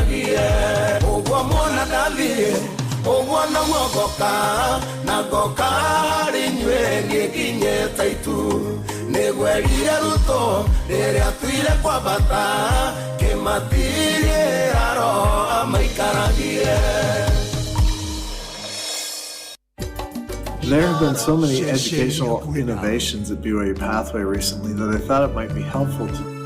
maikaragie uguo mwana ndathie uguo na mwogoka na ngoka harĩ inyuĩ ngĩkinyĩte itu nĩgwerire ruto rĩrĩa tuire kwambata kĩmatirĩ roho maikaragie. There have been so many educational innovations at BYU Pathway recently that I thought it might be helpful to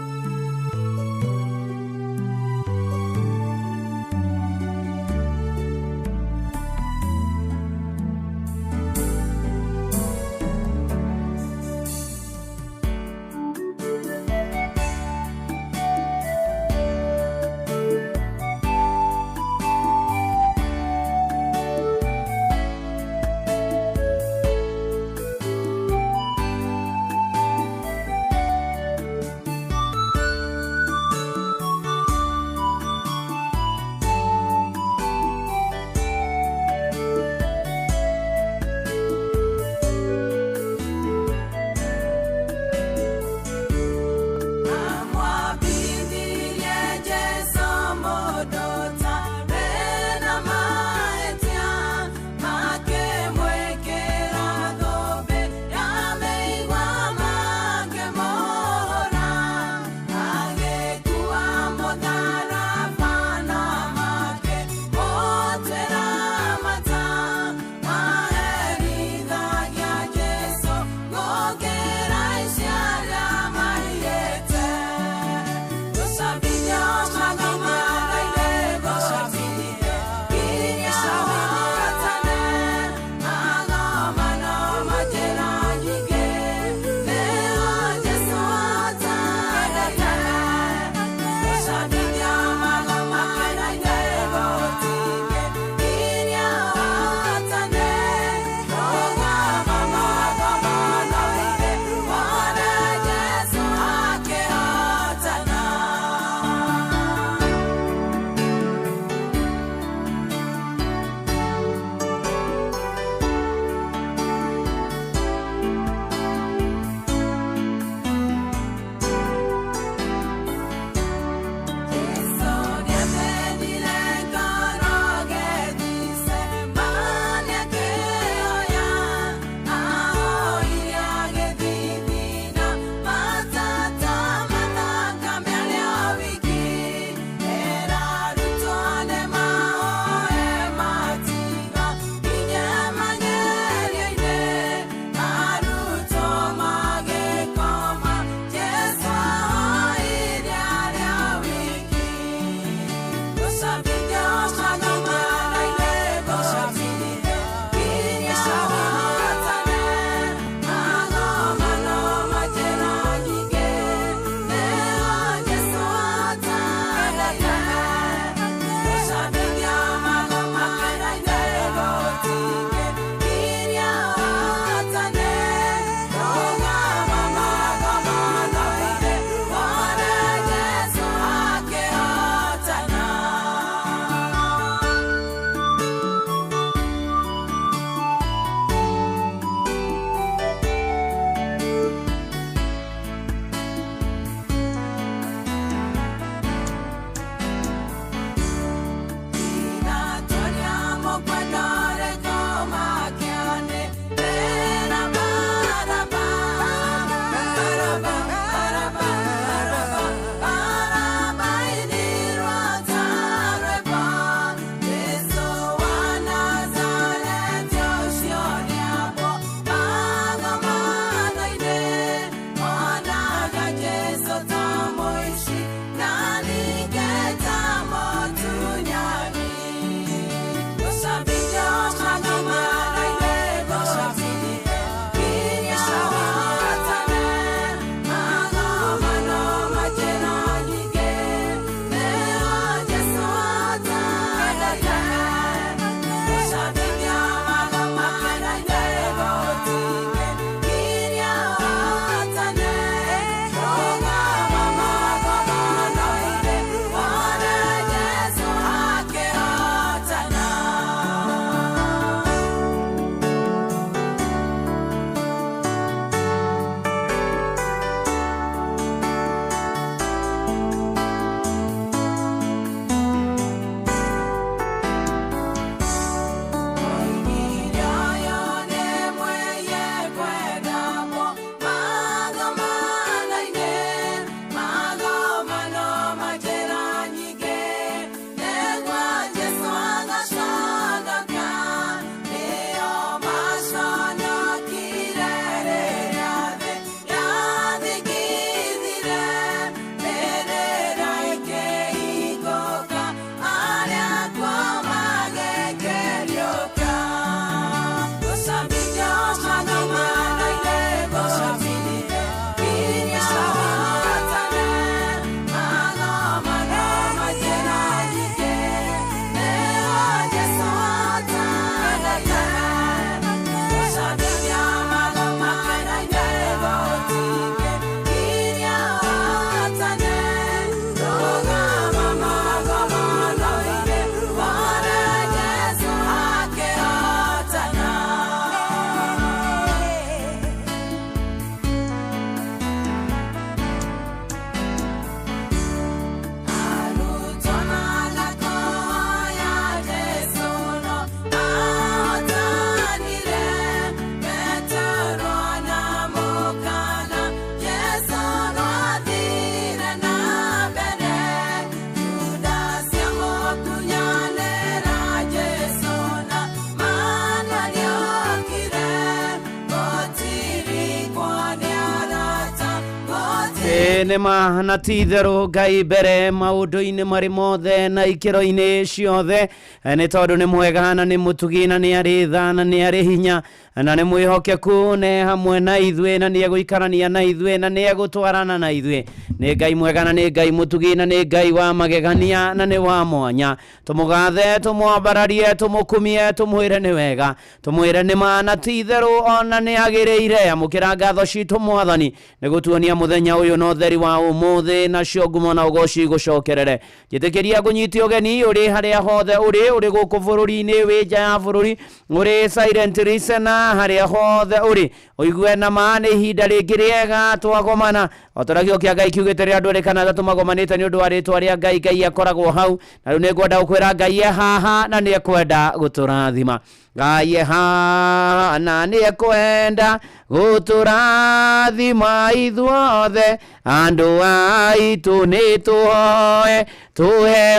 nema na tithero Ngai mbere maundu-ini mari mothe na ikiro-ini ciothe ni tondu ni mwega na ni mutugi na ni ari tha na ni ari hinya na ni mwihokeku ne hamwe na ithwe na ni eguikarania na ithwe na ni egutwarana na ithwe ni Ngai mwega na ni Ngai mutugi na ni Ngai wa magegania na ni wa mwanya tumugathe tumwambararie tumukumie tumwire ni wega tumwire ni mana tithero ona ni agiriire amukira ngatho citu mwathani ni gutuonia muthenya uyu no theri wa umuthi na cio ngumo na ugoci gucokerere jitikiria gunyiti ugeni uri haria hothe uri guku bururi-ini wi nja ya bururi uri silent listener haria hothe uri uigue na maana ihinda ringi riega twagomana otoragio kia Ngai kiugite ria andu ri kana tumagomanite ni undu wa ritwa ria Ngai akoragwo hau na riu ni ngwenda gukwira Ngai haha na ni ekwenda guturathima Ngai haha na ni ekwenda guturathima ithuothe andu aitu ni tuhoe tuhe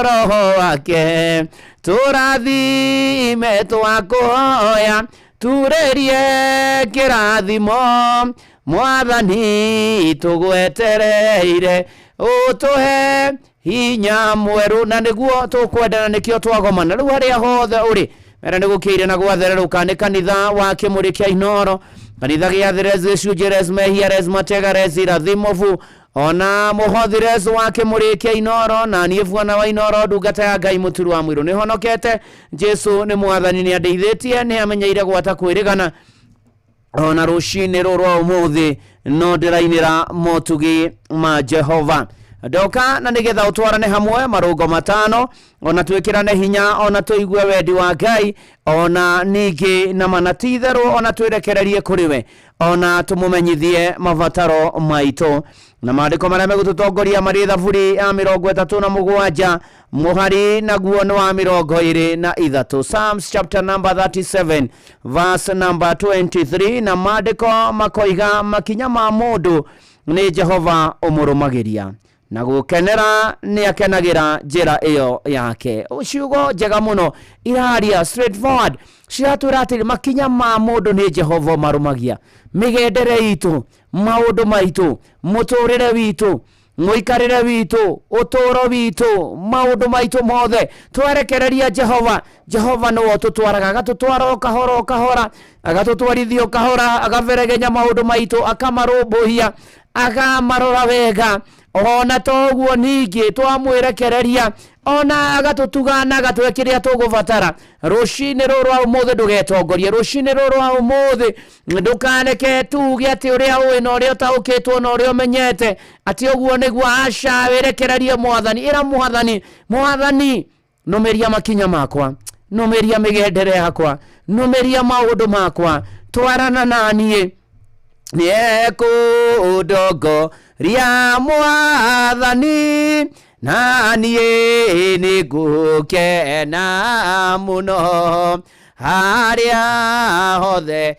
roho wake turathime twakuhoya turerie kirathimo mwathani tugwetereire utuhe hinya mweru na niguo tukwenda na nikio twagomana riu haria hothe uri mere nigukiire na gwathererũka ni kanitha wa kimuri kia Inoro kanitha gia Therese Shujeres Mehiares Mategares Irathimofu ona muhothires wa kimuri kia Inoro na nie bwana wa Inoro ndungata ya Ngai muturu wa mwiru ni honokete Jesu ni mwathani ni andeithitie ni amenyeire gwata kwirigana ona rucini rurwa umuthi no ndirainira motugi ma Jehova ndoka na nigetha utwarane hamwe marungo matano ona twikirane hinya ona tuigue wendi wa Ngai ona ningi na manatithero ona twerekererie kuriwe ona tumumenyithie mavataro maitu na maandiko maria megututongoria mari thaburi ya 37 muhari naguo ni wa 23 Psalms chapter number 37 verse number 23 na maandiko makoiga makinya ma mundu ni Jehova umurumagiria na gukenera ni akenagira njira iyo yake ciugo njega muno iraria straightforward ciratwira atiri makinya ma mundu ni Jehova marumagia migendere itu maundu maitu muturire witu muikarire witu utoro witu maundu maitu mothe twerekereria Jehova no tutwaraga agatutwara kahora agatutwarithio kahora agaveregenya maundu maitu akamarumbuhia agamarora wega ona toguo ningi twamwirekereria ona agatutugana agatwekiria tuguvatara rucini rurwa umuthi ndugetongorie rucini rurwa umuthi ndukaneke tuge ati uria uwi na uria utaukitwo na uria umenyete ati uguo niguo aca wirekererie mwathani ira mwathani numeria makinya makwa numeria migendere yakwa numeria maundu makwa twarana nanie niekudongo ria mwathani na nie nigukena muno haria hothe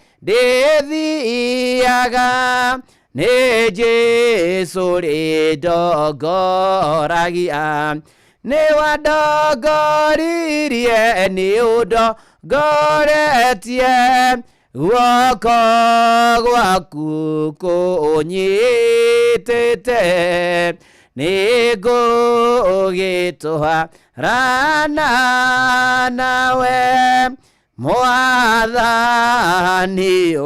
ndithiaga ni Jesu rindongoragia ni wandongoririe ni undongoretie guoko gwaku kunyitite nigugitwarana nawe mwathani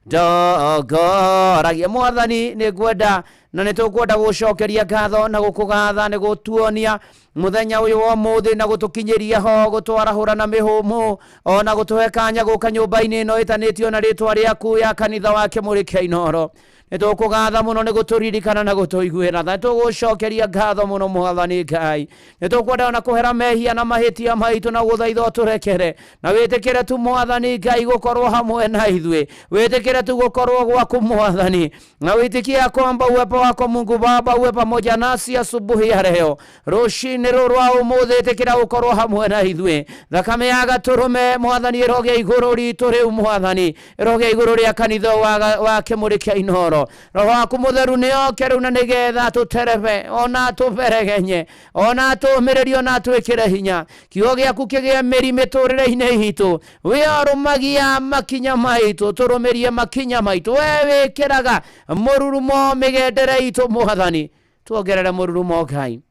ndongoragia mwathani nigwenda na nitukwenda gucokeria ngatho na gukugatha ni gutuonia muthenya uyu wa muthi na gutukinyiria ho gutwarahura na mihumu ona gutuhe kanya guka nyumba-ini ino itanitio na ritwa riaku ya kanitha wa kimuri kia Inoro nitukugatha muno ni guturirikana na gutuiguira na tugucokeria ngatho muno mwathani Ngai nitukwenda na kuhera mehia na mahitia maitu na guthaitha turekere na witikire tu mwathani Ngai gukorwo hamwe na ithwe witikire tu gukorwo gwaku mwathani na witikia kwamba uwepo wako Mungu Baba uwe pamoja nasi asubuhi ya leo rucini rurwa umuthi tikira gukorwo hamwe na ithwe thakame ya gaturume mwathani iroge iguru ritu riu mwathani iroge iguru ria kanitha wa kimuri kia Inoro igoro roho waku mutheru ni oke riu na nigetha tuterebe ona tuberegenye ona tumirerio na twikire hinya kiugo giaku kigie meri miturire-ini hitu we arumagia makinya maitu turumirie makinya maitu we wikiraga mururumo migendere itu Mwathani tuongerere mururumo Ngai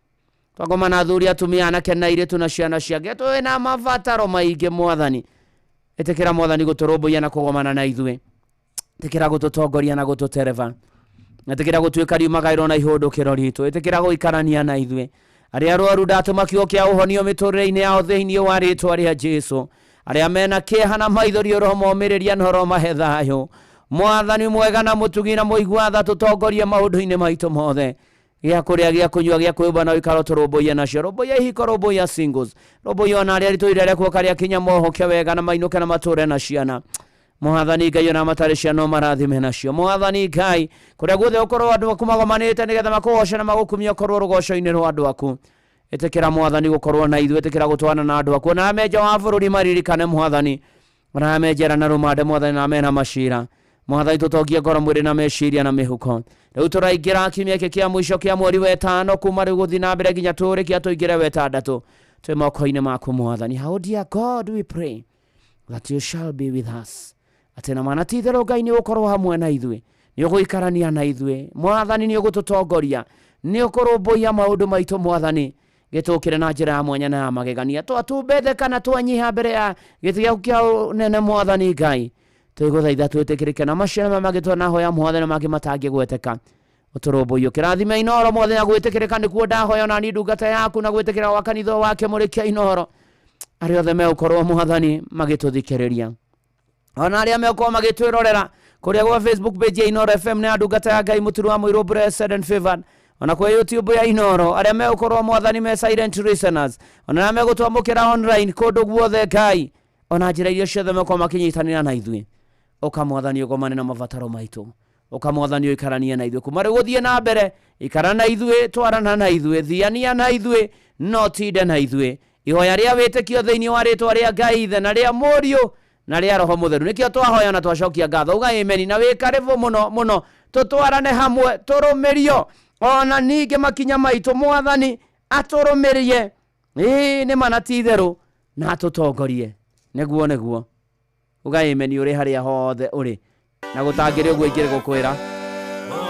twagomana athuri atumia anake na airitu na ciana ciake twina mabataro maingi Mwathani etekera Mwathani guturumbuia na kugomana na ithue etekera gututongoria na gututereva etekera gutuika riumagairo na ihundukiro ritu etekera guikarania na ithue aria arwaru ndatuma kiugo kia uhonio miturire-ini yao thiini wa ritwa ria Jesu aria mena kieha na maithori roho momiriria na roho mahe thayo Mwathani mwega na mutugi na muigua tha tutongorie maundu-ini maitu mothe gia kuria gia kunyua gia kwimba na ikaro turumbuia nacio rumbuia ihiko rumbuia singles rumbuia ona aria rituirere kuo karia kinya mohoke wega na mainuke na mature na ciana Mwathani Ngai ona matari ciana marathime nacio Mwathani Ngai kuria guothe ukorwo andu aku magomanite nigetha makugoce na magukumia ukorwo rugoco-ini rwa andu aku etekera Mwathani gukorwo na ithu etekera gutwana na andu aku na amenja wa bururi maririkane Mwathani na amenjera na rumande Mwathani na mena mashira Mwathani tutongie ngoro mwiri na meciria na mihuko riu turaingira kiumia giki kia mwisho kia mweri wa 5 kuma riu guthi na mbere nginya turikia tuingire wa 6 twi moko-ini maku Mwathani how dear God we pray that you shall be with us atena mana tithero Ngai ni ukorwo hamwe na ithue ni uguikarania na ithue Mwathani ni ugututongoria ni ukurumbuia maundu maitu Mwathani gitukire na njira ya mwanya na magegania twatumbethe kana twanyiha mbere ya githia kia nene Mwathani Ngai twiguthaitha twitikirike na maciara magitwa na hoya Mwathani magi matangi gweteka uturumbuio kirathime Inoro Mwathani na gwitikirika nikuo ndahoya na ni ndungata yaku na gwitikira wa kanitha wake murikia Inoro ari othe me ukorwo Mwathani magituthikiriria ona aria me ukorwo magitwirorera kuria gwa Facebook page ya Inoro FM na ndungata ya Ngai muturu wa muiro blessed and favored ona kwa YouTube ya Inoro aria me ukorwo Mwathani me silent listeners ona me gutwamukira online kundu guothe Ngai ona njira iria ciothe me ukorwo makinyitanira na ithue oka Mwathani ugomane na mabataro maitu oka Mwathani uikarania na ithue kuma riu guthie na mbere ikara na ithue twarana na ithue thiania na ithue no tinde na ithue ihoya ria witikio thiini wa ritwa ria Ngai ithe na ria Muriu na ria Roho Mutheru nikio twahoya na twacokia ngatho uga amen na wikarivu muno tutwarane hamwe turumirio ona ningi makinya maitu Mwathani aturumirie ni mana titheru na tutongorie neguo uga amen uri haria hothe uri na gutangire uguo ingire gukwira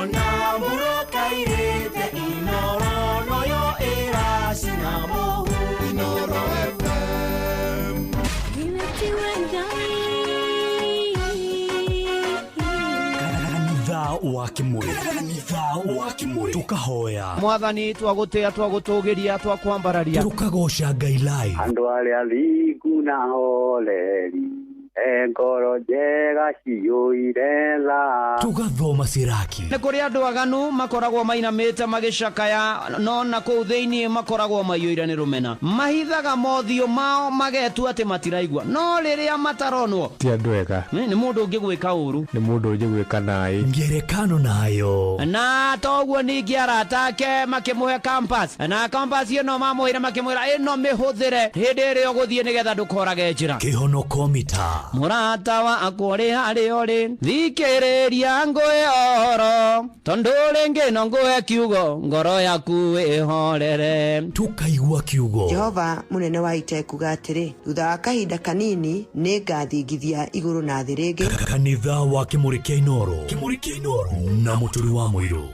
ona murokairite Inoro noyo iracina muhu Inoro FM kanitha wa kimuri tukahoya Mwathani twagutia twagutugiria twakwambararia tukagoca Ngai live andu aria athingu na holeri ngoro njega ciyuire tha tugathoma ciraki ni kuri andu aganu makoragwo mainamite magicakaya no na kuu thiini makoragwo maiyuire ni rumena mahithaga mothio mao magetu ati matiraigua no riria mataronwo ti andu ega ni mundu ungi gwika uru ni mundu ungi gwika nai ngerekano nayo na toguo ningi aratake makimuhe campus na campus ino mamuhire makimwira ino mihuthire hindi iri uguthie nigetha ndukorage njira kihonoko mita murata wa akuri hari uri thikiriria ngwe oro tondu ringi no ngwe kiugo ngoro yaku ihorere tukaigua kiugo Jehova munene wa ita kuga atiri thutha wa kahinda kanini ni ngathingithia iguru na thi ringi kanitha wa kimuri kia Inoro na muturi wa muiru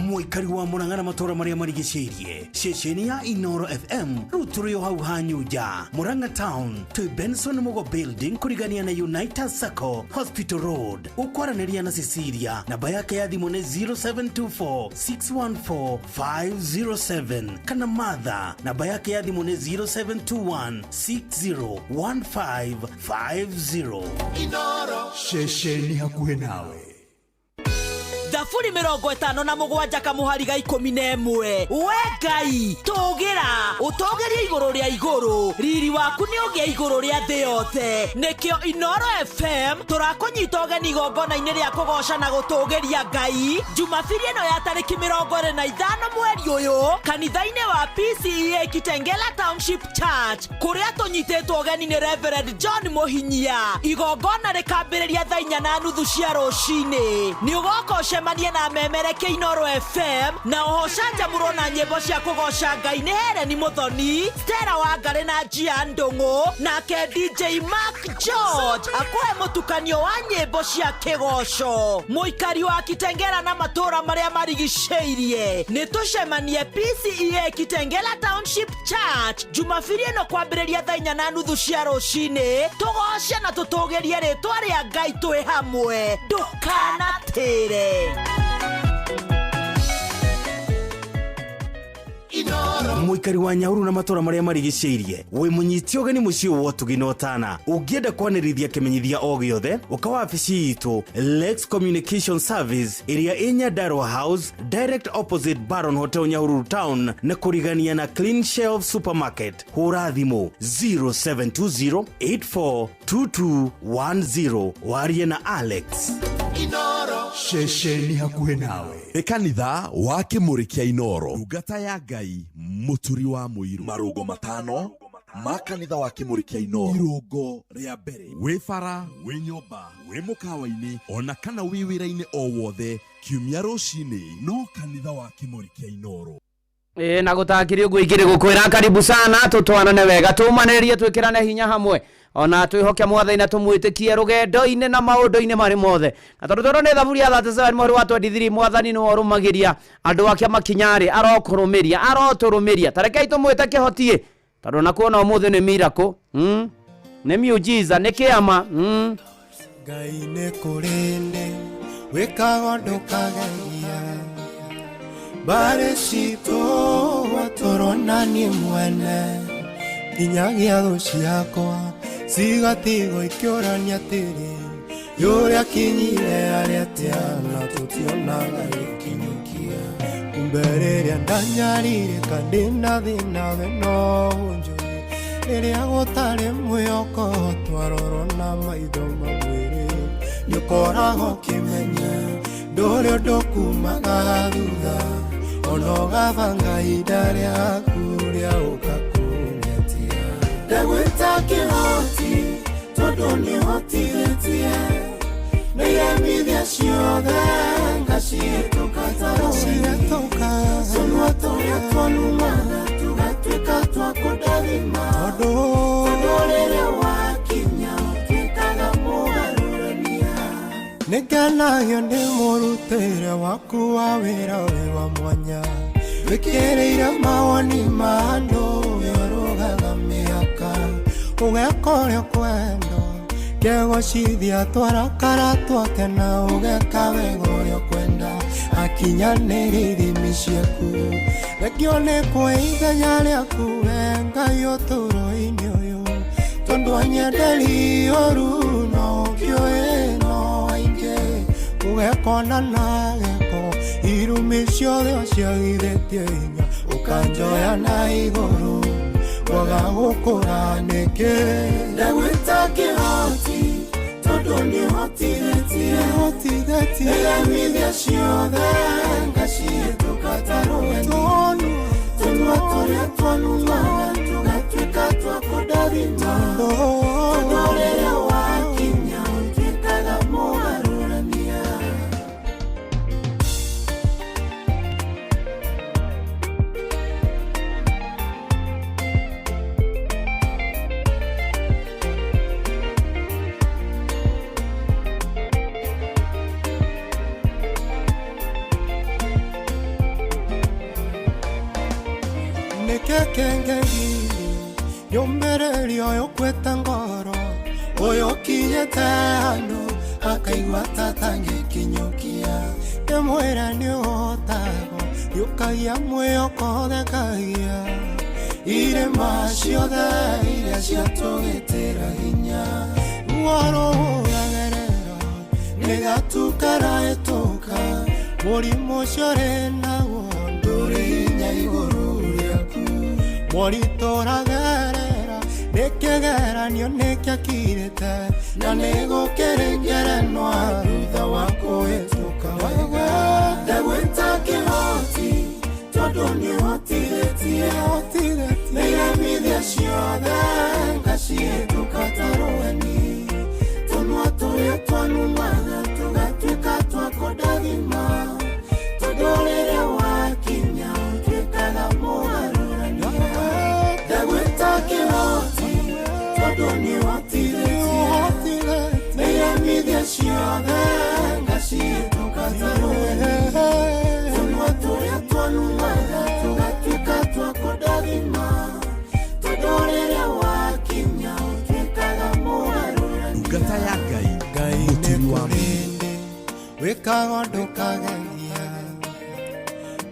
muikari wa Murang'a matora maria marigicirie ceceni ya Inoro FM ruturi hau hanyuja Murang'a Town to Benson Mugo Building kurigania na United Circle Hospital Road ukwaraniria na Cecilia namba yake ya thimu ni 0724614507 kana Martha namba yake ya thimu ni 0721601550 Inoro ceceni hakuhe nawe. The 057 kamuhariga 11 we Ngai tugira utogeria iguru ria iguru riri waku ni ugia iguru ria thi yothe nikio Inoro FM turakunyita ugeni igongona-ini ria kugoca na gutugeria Ngai Jumapili ino ya tariki 25 mweri uyu kanitha-ini wa PCEA Kitengela Township Church kuria tunyititwo ugeni ni Reverend John Muhinyia igongona rikambiriria thaa 4:30 cia rucini ni ugoka ucemanie na memereke Inoro FM na uhocanja muro na nyimbo cia kugoca Ngai ni Helen Muthoni Stella Wangari na Gia Ndungu na ke DJ Mark George akwe mutukanio wa nyimbo cia kigoco muikari wa Kitengela na matura maria marigiceirie ni tucemanie PCEA Kitengela Township Church Jumapili ino kwambiriria thaa 4:30 cia rucini tugoce na tutugerie ritwa ria Ngai twi hamwe ndukanatire. Muikari wa Nyahururu na matora maria marigiceirie we munyiti ugeni mucii wo tuginotana ungienda kwanirithia kimenyithia o giothe ukawa wabici itu Lex Communication Service iria inya Darwa House direct opposite Baron Hotel Nyahururu Town na kurigania na Clean Shelf Supermarket hura thimu 0720842210 warie na Alex Inoro shesheni hakuhe nawe ekanitha wa kimuri kia Inoro ugata ya Ngai muturi wa muiru marugo matano makanitha wa kimuri kia Inoro irugo ria mbere wifara winyumba wi mukawa-ini ona kana wi wira-ini o wothe kiumia rucini no kanitha wa kimuri kia Inoro na gutakiri uguo igire gukwira karibu sana tutwanane wega tumanirie twikirane hinya hamwe ona twihokia mwathani na tumwitikie rugendo-ini na maundu-ini mari mothe na tondu toro ni thaburia 37 mweri wa 23 mwathani no rumagiria andu ake makinyari arokurumiria aroturumiria tarekei tumwite kihotie tondu na kuona umuthi ni miracle ni miujiza ni kiama Ngai ni kurinde wikago ndukageria bare cito watorona ni mwene kinyagia thu ciakwa cigatigo ikiorania tiri yuria kinyire aria tiana tutionaga ikinyukia kumbereria ndanyarire kandina thina no njui riria gutari mwiyoko twarorona maitho mamwiri niukorago kimenya nduri ndukumaga thutha onoga ihinda rĩaku rĩa gũka kũnyetia ndagwĩta kĩhoti tondũ nĩhotithĩtie nĩiremithia ciothe ngacihĩtũka tarũĩtũka tũnua tũrĩa twanumaga tũgatuĩka twa kũndathima tondũ rĩrĩa wakinya ũtuĩkaga mũgarũrania nĩngenagio nĩ mũrutĩre waku wa wĩra wĩ wa mwanya wĩkĩrĩire mawoni ma andũ ũrũgaga mĩaka ũgeka ũrĩa kwenda ngegocithia twarakara twake na ũgeka wega ũrĩa kwenda akinyanĩria ithimi ciaku rekio nĩ kwa ithenya rĩaku we Ngai ũtũũro-inĩ ũyũ tondũ anyenderi ũru no ũkĩũĩ no aingĩ ugekona na geko irumi ciothe ciagithĩtie hinya ũkanjoya na igũrũ kwaga gũkũra nĩkĩ ndagwĩta kĩhoti tondũ nĩhotithĩtie nĩiremithia ciothe ngacihĩtũka tarũĩni tũnua tũrĩa twanumaga tũgatuĩka twa kũndathima tondũ rĩrĩa wakinya ũtuĩkaga mũgarũrania nĩkĩkĩngĩgiri nyũmĩrĩrio yũkwĩte ngoro ũyũ kinyĩte handũ akaigua tatangĩkinyũkia ndĩmwĩre nĩũhotaga yũkagia mwĩyoko thekagia irĩma ciothe iria ciatũgĩtĩra hinya ruo rũragerera nĩgatukara ĩtũka mũrimũ ũcio naguo ndũrĩ hinya igũrũ rĩaku moritũ ũragerera nĩ kĩgeranio nĩkĩakirĩte na nĩgũkĩrĩngerenwa thutha wa kũhĩtũka wega ndagwĩta kĩhoti tondũ nĩhotithĩtie nĩgemithia ciothe ngacihĩtũka ta rũheni tũnua tũrĩa twanumaga tũgatuĩka twa kũndathima tondũ rĩrĩa wakinya ũtuĩkaga mũgarũrania ndagwĩta kĩhoti tondũ nĩhotithĩtie nĩgemithia ciothe ngacihĩtũka ta rũheni tũnua tũrĩa twanumaga tũgatuĩka twa kũndathima tondũ rĩrĩa wakinya ũtuĩkaga mũgarũrania Ngata ya Ngai mũturi wa mũndũ wĩkaga ũndũ kageria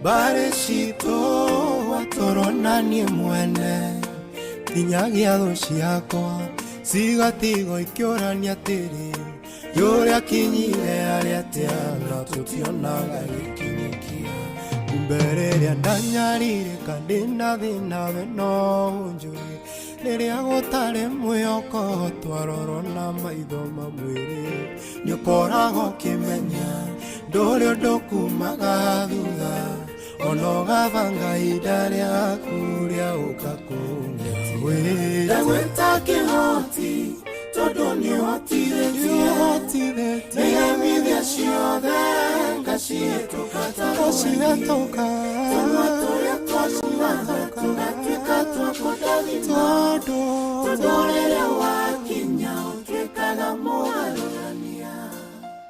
mbarĩ citũ watũronanie mwene tinyagia thũ ciakwa cigatigo ikĩũrania tĩri yũrĩa kinyire arĩa tĩana tũtionaga gĩkinyĩkia mbere rĩa ndanyarirĩka ndĩna thĩna we no njũĩ rĩrĩa gũtarĩ mwĩhoko twarorwo na maitho mamwĩrĩ nĩũkoragwo ũkĩmenya ndũrĩ ũndũ kumaga thutha ona ũgabanga ihinda rĩaku rĩa gũka kũng'etia ndagwĩta kĩhoti tondũ nĩhotithĩtie nĩgemithia ciothe ngacihĩtũka ta rũheni tũnua tũrĩa twacimaga tũgatuĩka twa kũndathima tondũ rĩrĩa wakinya ũtuĩkaga mũgarũrania.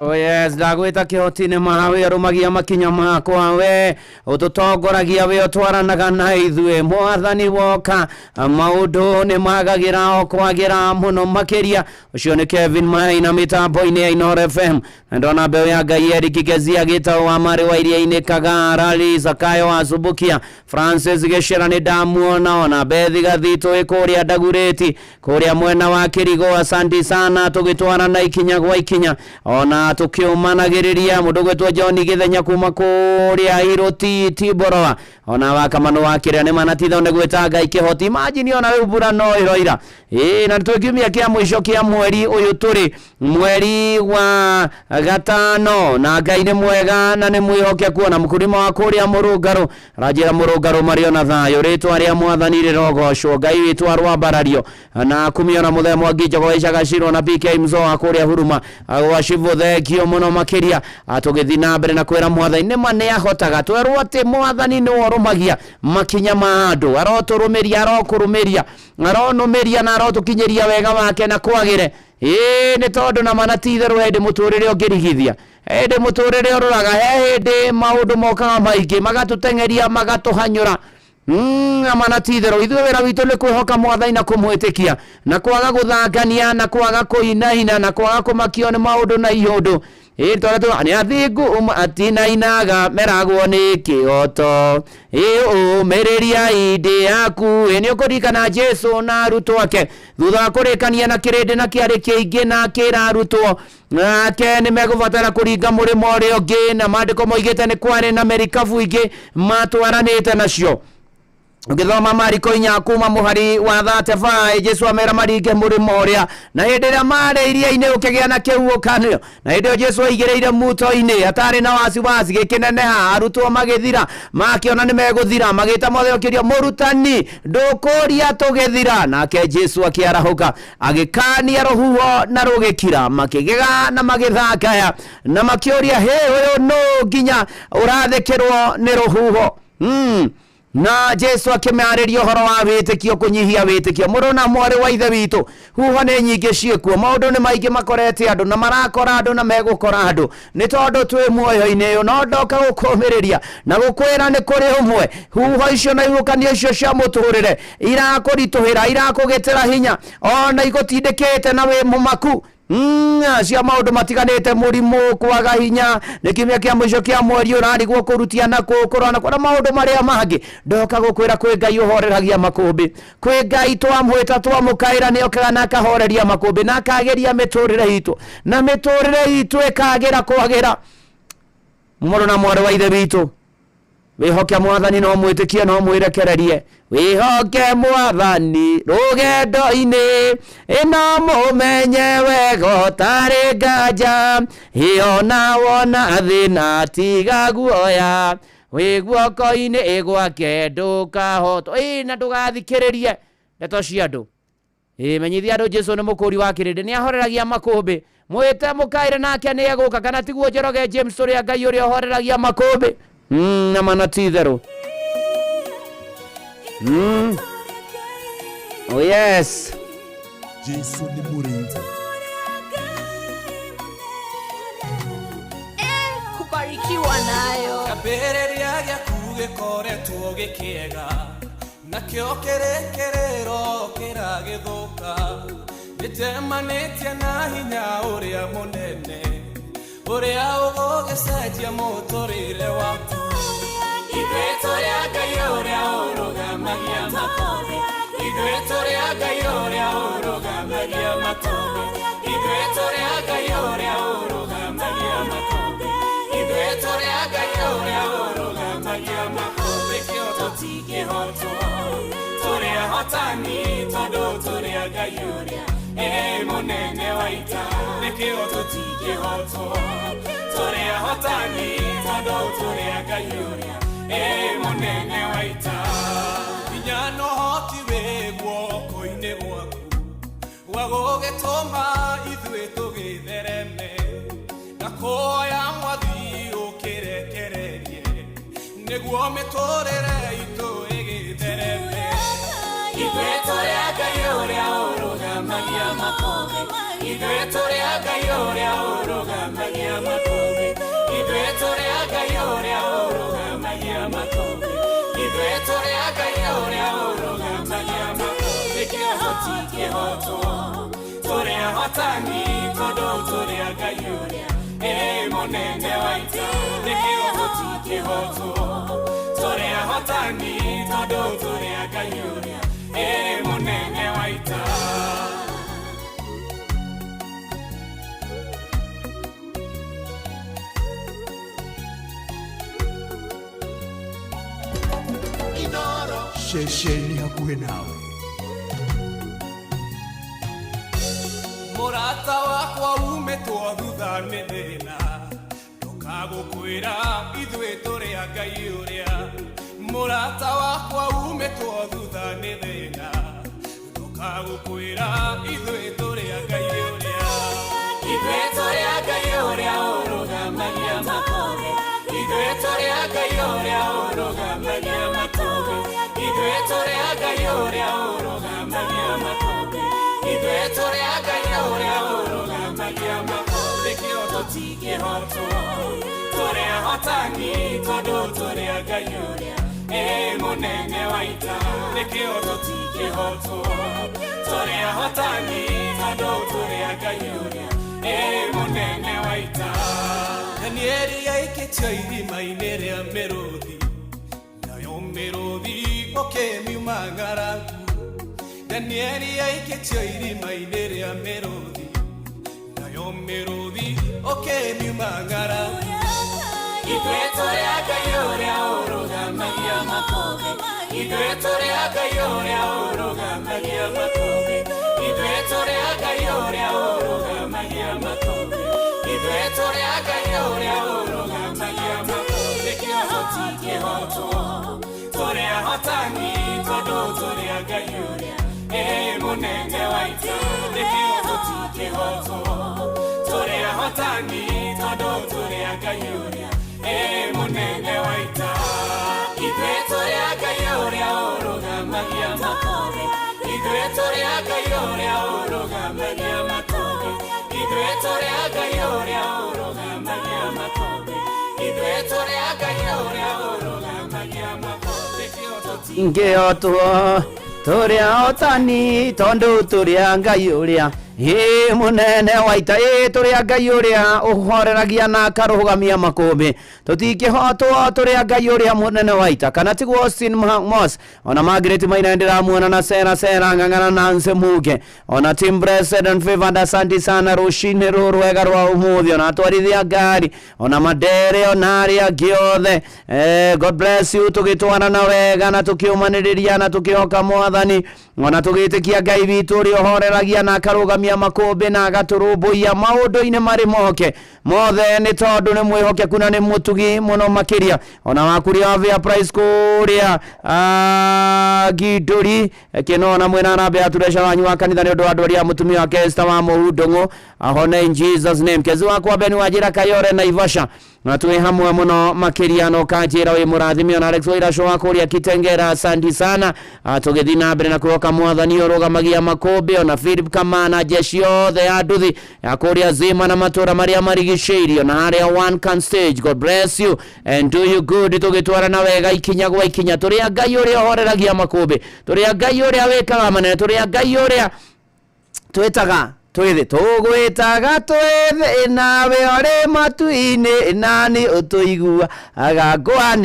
Oh yes, ndagwĩta kĩhoti-inĩ mawe arũmagia makinya makwa we ũtũtongoragia we ũtwaranaga na ithuĩ mwathani woka maũndũ nĩ magagĩra o kwagĩra mũno makĩria ũcio nĩ Kevin Maina mĩtambo-inĩ ya Inooro FM na ndona mbeũ ya Ngai Eric Kezia gĩtaũ wa marĩ wa iria-inĩ Kagarali Zakayo wa Subukia Francis Gĩcera nĩ ndamuona ona Bethi Gathitũ kũrĩa Ndagurĩti kũrĩa mwena wa Kĩrigo asanti sana tũgĩtwarana ikinya gwa ikinya ona tukiumanagiriria mundu gwetwa John Githenya kuma kũrĩa Iroti Tiboroa ona wakamano wakĩrĩa nĩ manatitha ne gweta Ngai kĩhoti imagine ona we mbura no iroira na twĩkiumia kĩa mũico kĩa mweri ũyũ tũrĩ mweri wa gatano na Ngai nĩ mwega na nĩ mwĩhokeku na mũkũrĩma wa kũrĩa Mũrũngarũ ranjĩra Mũrũngarũ marĩ na thayũ rĩtwa rĩa mwathani rĩrogocwo Ngai witũ arwambarario na kumiona mũthemwa wa Ngijogo icagacirwo na PK Mzo wa kũrĩa Huruma agwacibwo thekio mũno makĩria atũgĩthi na mbere na kwĩra mwathani nĩ ma nĩ ahotaga twerwo atĩ mwathani nĩ worumagia makinya ma andũ arotũrũmĩria arokũrũmĩria aronũmĩria na arotũkinyĩria wega wake na kwagĩre nĩ tondũ na manatitherwo hĩndĩ mũtũrĩre ũngĩrigithia hĩndĩ mũtũrĩre ũrũraga he hĩndĩ maũndũ mokaga maingĩ magatũteng'eria magatũhanyũra amanatitherwo ithuĩ wĩra witũ nĩ kwĩhoka mwathani na kũmwĩtĩkia na kwaga gũthangania na kwaga kũinahina na kwaga kũmakio nĩ maũndũ na ihũndũ nĩ athingu atinainaga meragwo nĩ kĩhoto ũmĩrĩria indi yaku nĩ ũkũririkana Jesu na arutwo ake thutha wa kũrĩkania na kĩrĩndĩ na kĩarĩ kĩingĩ na kĩra arutwo nake nĩ megũbatara kũringa mũrĩmo ũrĩa ũngĩ na maandĩko moigĩte nĩ kwarĩ na merikabu ingĩ matwaranĩte nacio Ngithoma Mariko 4 kuma mũhari wa 35 Jesu amera maringe mũrĩmo ũrĩa na hĩndĩ ĩrĩa marĩ iria-inĩ ũkĩgĩa na kĩhuhũkanio na hĩndĩ ĩyo Jesu aigĩrĩire muto-inĩ atarĩ na wasiwasi gĩkĩneneha arutwo magĩthira makĩona nĩ megũthira magĩta mothe ũkĩria mũrutani ndũkũria tũgĩthira nake Jesu akĩarahũka agĩkania rũhuho na rũgĩkira makĩgega na magĩthakaya na makĩũria ũyũ no nginya ũrathĩkĩrwo nĩ rũhuho na Jesu akĩmarĩria ũhoro wa wĩtĩkio kũnyihia wĩtĩkio mũrũ na mwarĩ wa ithe witũ huho nĩ nyingĩ ciĩkuo maũndũ nĩ maingĩ makorete andũ na marakora andũ na megũkora andũ nĩ tondũ twĩ muoyo-inĩ ũyũ no ndoka gũkũmĩrĩria na gũkwĩra nĩ kũrĩ ũmwe huho icio na ihuhũkanio icio cia mũtũrĩre irakũritũhĩra irakũgĩtĩra hinya ona igũtindĩkĩte na wĩ mũmaku cia maũndũ matiganĩte mũrimũ kwaga hinya nĩ kiumia kĩa mũico kĩa mweri ũrarigwo kũrutia na kũrora na maũndũ marĩa mangĩ ndoka gũkwĩra kwĩ Ngai ũhoreragia makũmbĩ kwĩ Ngai twamwĩta twamũkaĩra nĩ okaga na akahoreria makũmbĩ na akageria mĩtũrĩre itũ na mĩtũrĩre itũ ĩkagĩra kwagĩra moro na mware wa ithe witũ wihoke mwathani no mwĩtĩkie no mwĩrekererie wihoke mwathani rũgendo-inĩ ĩno mũmenye wega ũtarĩ nganja ĩona wona thĩna tiga guoya wĩ guoko-inĩ gwake ndũkahotwo na ndũgathikĩrĩrie ndeto cia andũ menyithia andũ Jesũ nĩ mũkũri wa kĩrĩndĩ nĩ ahoreragia makũmbĩ mwĩte mũkaire nake nĩ egũka kana tiguo Njoroge James ũrĩa Ngai ũrĩa ũhoreragia makũmbĩ na mana ti itherũ oh yes Jesũ nĩ mũrĩithi kubarikiwa nayo kambĩrĩria gĩaku gĩkoretwo gĩkĩega nakĩo kĩrĩkĩrĩro kĩragĩthũka nĩtemanĩtie na hinya ũrĩa mũnene ũrĩa ũgũgĩcenjia mũtũrĩre waku ithuĩ tũrĩ a Ngai ũrĩa ũrũgamagia makũmbĩ ithuĩ tũrĩ a Ngai ũrĩa ũrũgamagia makũmbĩ ithuĩ tũrĩ a Ngai ũrĩa ũrũgamagia makũmbĩ ithuĩ tũrĩ a Ngai ũrĩa ũrũgamagia makũmbĩ kĩo tũtingĩhotwo tũrĩ ahotani tondũ tũrĩ a Ngai ũrĩa mũnene wa ita nĩkĩo tũtingĩhotwo tũrĩ ahotani tondũ tũrĩ a Ngai ũrĩa mũnene wa ita hinya no ũhoti wĩ guoko-inĩ gwaku wa gũgĩtũma ithuĩ tũgĩthereme na kuoya mwathi ũkĩrekererie nĩguo mĩtũrĩre itũ ĩgĩthereme ithuĩ tũrĩ a Ngai ũrĩa ũrũgamagia makũmbĩ ithuĩ tũrĩ a Ngai ũrĩa ũrũgamagia makũmbĩ ithuĩ tũrĩ a Ngai ũrĩa ũrũgamagia makũmbĩ ithuĩ tũrĩ a Ngai ũrĩa ũrũgamagia makũmbĩ kĩo tũtingĩhotwo tũrĩ ahotani tondũ tũrĩ a Ngai ũrĩa mũnene wa ita nĩkĩo tũtingĩhotwo tũrĩ ahotani tondũ tũrĩ a Ngai ũrĩa mũnene wa ita Shesheni hakuhĩ nawe mũrata wakwa umĩtwo thutha nĩ thĩna ndũkagũkwĩra ithuĩ tũrĩ a Ngai ũrĩa mũrata wakwa umĩtwo thutha nĩ thĩna ndũkagũkwĩra ithuĩ tũrĩ a Ngai ũrĩa ithuĩ tũrĩ a Ngai ũrĩa ũrũgamagia makũmbĩ ithuĩ tũrĩ a Ngai ũrĩa ũrũgamagia makũmbĩ ithuĩ tũrĩ a Ngai ũrĩa ũrũgamagia makũmbĩ ithuĩ tũrĩ a Ngai ũrĩa ũrũgamagia makũmbĩ kĩo tũtingĩhotwo tũrĩ ahotani tondũ tũrĩ a Ngai ũrĩa mũnene wa ita nĩkĩo tũtingĩhotwo tũrĩ ahotani tondũ tũrĩ a Ngai ũrĩa mũnene wa ita Danieli aikĩtio irima-inĩ rĩa mĩrũthi nayo mĩrũthi ũkĩmiuma ng'aragu Danieli aikĩtio irima-inĩ rĩa mĩrũthi nayo mĩrũthi ũkĩmiuma ng'aragu ithuĩ tũrĩ a Ngai ũrĩa ũrũgamagia makũmbĩ ithuĩ tũrĩ a Ngai ũrĩa ũrũgamagia makũmbĩ ithuĩ tũrĩ a Ngai ũrĩa ũrũgamagia makũmbĩ ithuĩ tũrĩ a Ngai ũrĩa ũrũgamagia makũmbĩ kĩo tũtingĩhotwo tũrĩ ahotani tondũ tũrĩ a Ngai ũrĩa mũnene wa ita nĩkĩo tũtingĩhotwo tũrĩ ahotani tondũ tũrĩ a Ngai ũrĩa mũnene wa ita ithuĩ tũrĩ a Ngai ũrĩa ũrũgamagia makũmbĩ ithuĩ tũrĩ a Ngai ũrĩa ũrũgamagia makũmbĩ ithuĩ tũrĩ a Ngai ũrĩa ũrũgamagia makũmbĩ ithuĩ tũrĩ a Ngai ũrĩa ũrũgamagia makũmbĩ kĩo tũtingĩhotwo tũrĩ ahotani tondũ tũrĩ a Ngai ũrĩa munene waita turia Ngai uria uhoreragia na akarugamia makumbi tutikihotwo turia Ngai uria munene waita kana tiguo Austin Moss ona Margaret Maina ndiramuona na Sera ngangana na Nsemuge ona Team President Favored asante sana Rushine rwega rwa umuthi ona atwarithia ngari ona Madere ona aria giothe God bless you tugitwana na wega na tukiumaniriria na tukihoka mwathani ona tugitikia Ngai witu uri uhoreragia na akarugamia makumbi na agaturumbuia maundu-ine mari moke mothe ni tondu ni mwihoke kuna ni mutugi muno makiria ona wakuria avia price kuria Giduri kinona mwena na be aturesha wanyu wa kanitha ni undu wa andu aria mutumia wake Esther wa Muhundungu ahone in Jesus name kezi wakwa beni wajira Kayore na Ivasha na tuwe hamwe muno makiria no kanjira we murathimi ona Alex Waira show akuria Kitengera asante sana tugithina mbere na kuoka mwathani urugamagia makumbi ona Philip Kamana jeshi othe anduthi akuria zima na matura maria marigiceirio na haria one can stage. God bless you and do you good tugitwara na wega ikinya gwa ikinya turia Ngai uria horeragia makumbi turia Ngai uria wekaga manene turia Ngai uria twetaga twithe tugwitaga twithe nawe ore matu-ini nani utuigua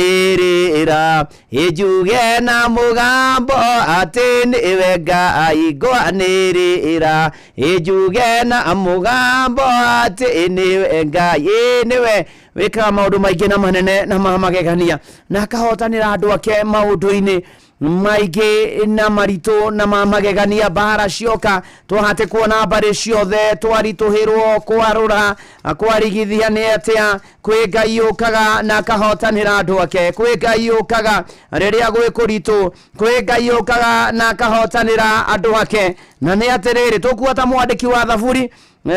agangwanirira ijuge na mugambo ati niwe Ngai ngwanirira ijuge na mugambo ati niwe Ngai niwe wikaga maundu maingi na manene na magegania na akahotanira andu ake maundu-ini maige na marito na magegania bara cioka twahate kuona bare ciothe twarituhirwo kwarura kwarigithia ni atia kwi Ngai ukaga na kahotanira andu ake kwi Ngai ukaga riria gwi kuritu kwi Ngai ukaga na kahotanira andu ake na ni atiriri tukuota mwandiki wa thaburi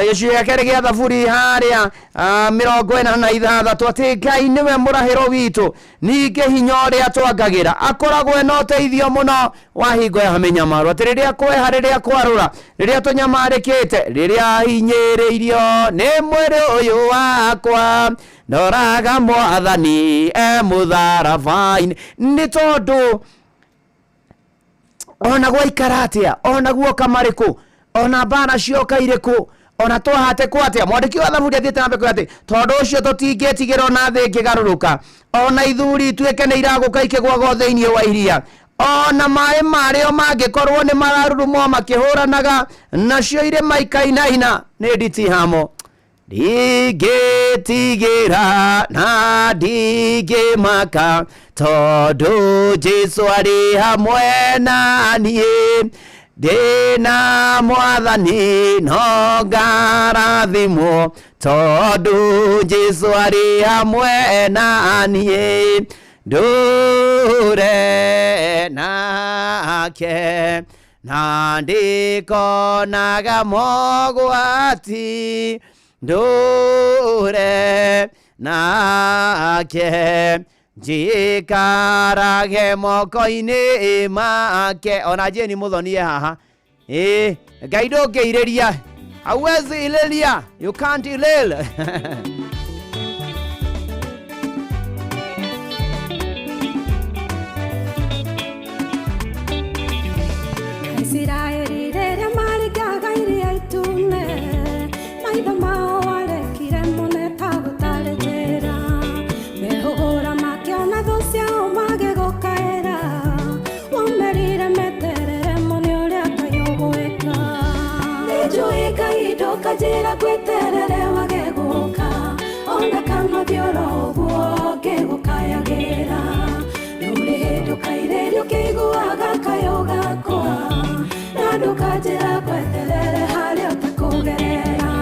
Yesu yakere gia thaburi haria 46 ati Ngai niwe murahiro witu ninge hinya uria twangagira akoragwo no teithio muno wa hingo ya minyamaro ati riria kweha riria kwarura riria tunyamarikite riria hinyiriirio ni mwiri uyu wakwa ndoraga mwathani mutharabaini ni tondu ona gwaikaratia ona guoka mariku ona bana cioka iriku ona twahate kwatia mwandiki wa thaburi athiete nambe kwati tondu ucio tutingetigira ona thi ngigaruruka ona ithuri tweke ni iraguka ikigwago thiini wa iria ona mai mario mangikorwo ni mararurumo makihuranaga nacio ire maikainaina ni nditihamo ndigitigira na ndigimaka tondu Jesu ari hamwe naniĩ dina mwathani no ngarathimwo tondu Jesu ari hamwe naniĩ ndure nake na ndikonaga mogwati ndure nake jikarage moko-ini make ona Jeni Muthoni haha Ngai ndũngĩirĩria hauwezi ililia you can't ilil Israeli rĩrĩa marĩngaga iria itune maitho mao warekire mone ta gũtarĩ njĩra mehũgũra makĩona thũ ciao magĩgũkaĩra wamerire meterere mone ũrĩa Ngai ũgwĩka nĩnjũĩ Ngai ndũkanjĩra ngweterere wagegũka ona kana thiora ũguo ngĩgũkayagĩra rĩurĩ hĩndĩ ũkairĩrio ũkĩiguaga kayo gakwa na ndũkanjĩra ngweterere harĩa ũtakũgerera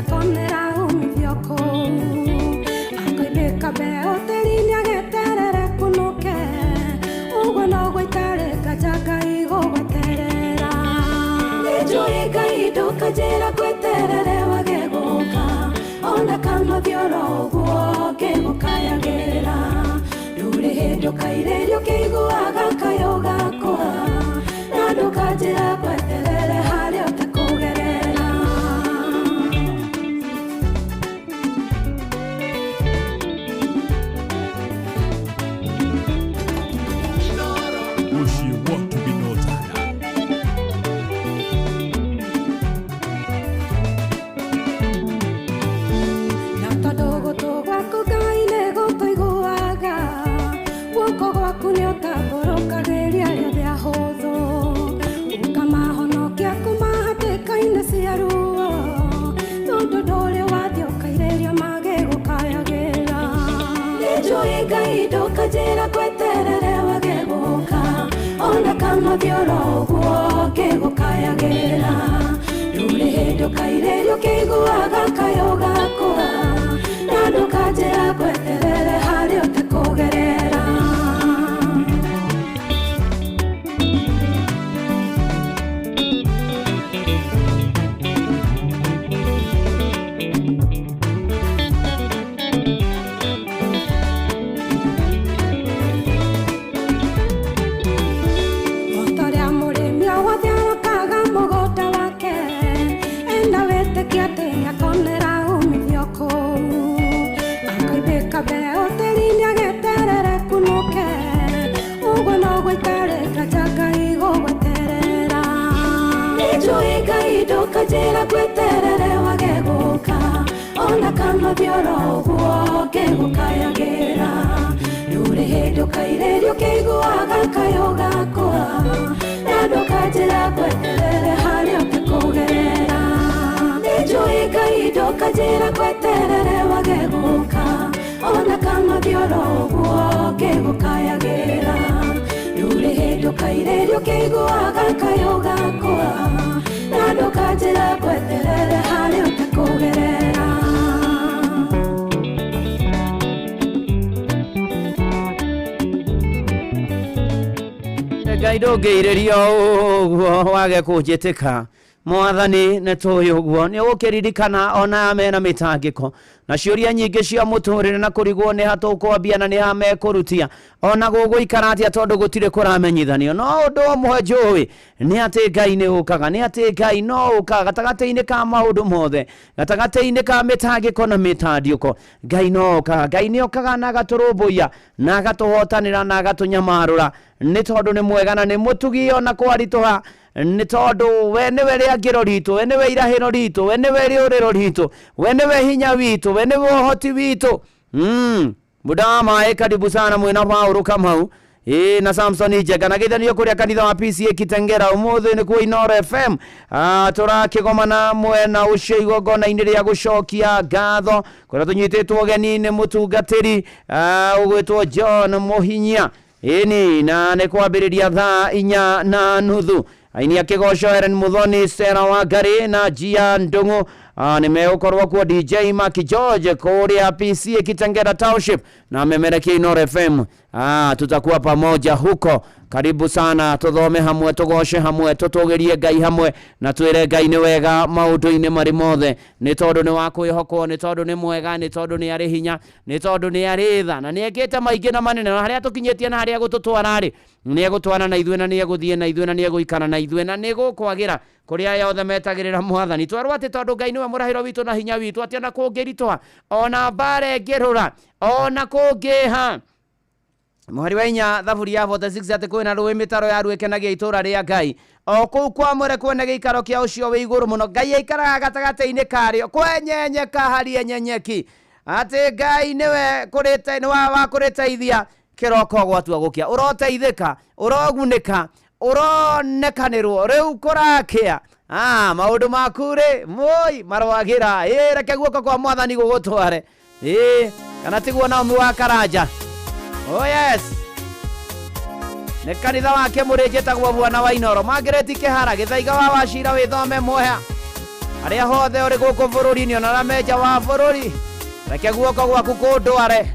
Konera umithio kũu akoimĩka mbeo tĩri-inĩ agĩterere kũnũke ũguo noguo itarĩka nja Ngai gũgweterera nĩnjũĩ Ngai ndũkanjĩra ngweterere wagegũka ona kana thiora ũguo ngĩgũkayagĩra kajira kweterere wageguka ona kama byoroguo kegukayagera ruri hendo kairerio keiguaga kayoga kura nando kajira kweterere hario tekogerera kajira kweterere wageguka ona kama byoroguo kegukayagera ruri hendo kairerio keiguaga kayoga kura nando kajira kweterere hario tekogerera nijui kaido kajira kweterere wageguka ona kama byoroguo kegukayagera ruri hendo kairerio keiguaga kayoga kura nando kajira kweterere hario tekogerera Ngai ndũngĩirĩria ũguo wage kũnjĩtĩka mwathani nĩ tũĩ ũguo nĩ ũkĩririkana ona mena mĩtangĩko na ciũria nyingĩ cia mũtũrĩre na kũrigwo nĩ hatũkwambia na nĩ hamekũrutia ona gũgũikara atĩa tondũ gũtirĩ kũramenyithanio no ũndũ ũmwe njũĩ nĩ atĩ Ngai nĩ ũkaga nĩ atĩ Ngai no ũkaga gatagatĩ-inĩ ka maũndũ mothe gatagatĩ-inĩ ka mĩtangĩko na mĩtandĩko Ngai no ũkaga Ngai nĩ ũkaga na agatũrũmbũiya na agatũhotanĩra na agatũnyamarũra nĩ tondũ nĩ mwega na nĩ mũtugi ona kwaritũha nĩ tondũ we nĩwe rĩangĩro ritũ we nĩwe irahĩro ritũ we nĩwe rĩũrĩro ritũ we nĩwe hinya witũ we nĩwe ũhoti witũ Budama karibu sana mwena Paulu Kamau na Samson Njega na githanio kuria kanitha wa PCA Kitengera umuthi ni ku Inoro FM turakigomana mwena ucio igongona-inĩ rĩa gũcokia ngatho kuria tunyitĩtwo ũgeni-inĩ mũtungatĩri ũgwĩtwo John Mũhinyia ini na nĩ kwambĩrĩria thaa 4:30 aini akĩgoco Eren Muthoni Sera Wangari na Gia Ndung'u nimegũkorwo kuo DJ Mark George kuria PCA Kitengera Township na memerekia Inoro FM tutakuwa pamoja huko karibu sana tuthome hamwe tugoshe hamwe tutugerie Ngai hamwe na twire Ngai ni wega maundu-inĩ marĩ mothe nĩ tondũ nĩ wa kwĩhokwo nĩ tondũ nĩ mwega nĩ tondũ nĩ arĩ hinya nĩ tondũ nĩ arĩ tha na nĩ ekĩte maingĩ na manene na harĩa tũkinyĩtie na harĩa gũtũtwara rĩ nĩ egũtwana na ithuĩ na nĩ egũthiĩ na ithuĩ na nĩ egũikara na ithuĩ na nĩ gũkwagĩra kũrĩa yothe metagĩrĩra mwathani twarwo atĩ tondũ Ngai nĩwe mũrahĩro witũ na hinya witũ atĩ ona kũngĩritũha ona mbara ĩngĩrũra ona kũngĩha Mwari wa inya thaburi ya 46 ati kwina rũĩ mĩtaro ya rwĩkenagia itũra rĩa Ngai o kũu kwamũre kwene gĩikaro kĩa ũcio wĩ igũrũ mũno Ngai aikaraga gatagatĩ-inĩ karĩo kwenyenyeka harie nyenyeki atĩ Ngai nĩwe kũrĩte wa kũrĩteithia kĩroko gwatua gũkĩa ũroteithĩka ũrogunĩka ũronekanĩrwo rĩu kũrakĩa maũndũ maku rĩ mũi marwagĩra reke guoko kwa mwathani gũgũtware kana tiguo Naomi wa Karanja Oh yes. Nĩ kanitha wake mũrĩnjĩtagwo Bwana wa Inoro Margaret Kĩhara Gĩthaiga wa Wachira wĩthome muoya arĩa hothe ũrĩ gũkũ bũrũri-inĩ ona arĩa me nja wa bũrũri reke guoko gwaku kũndware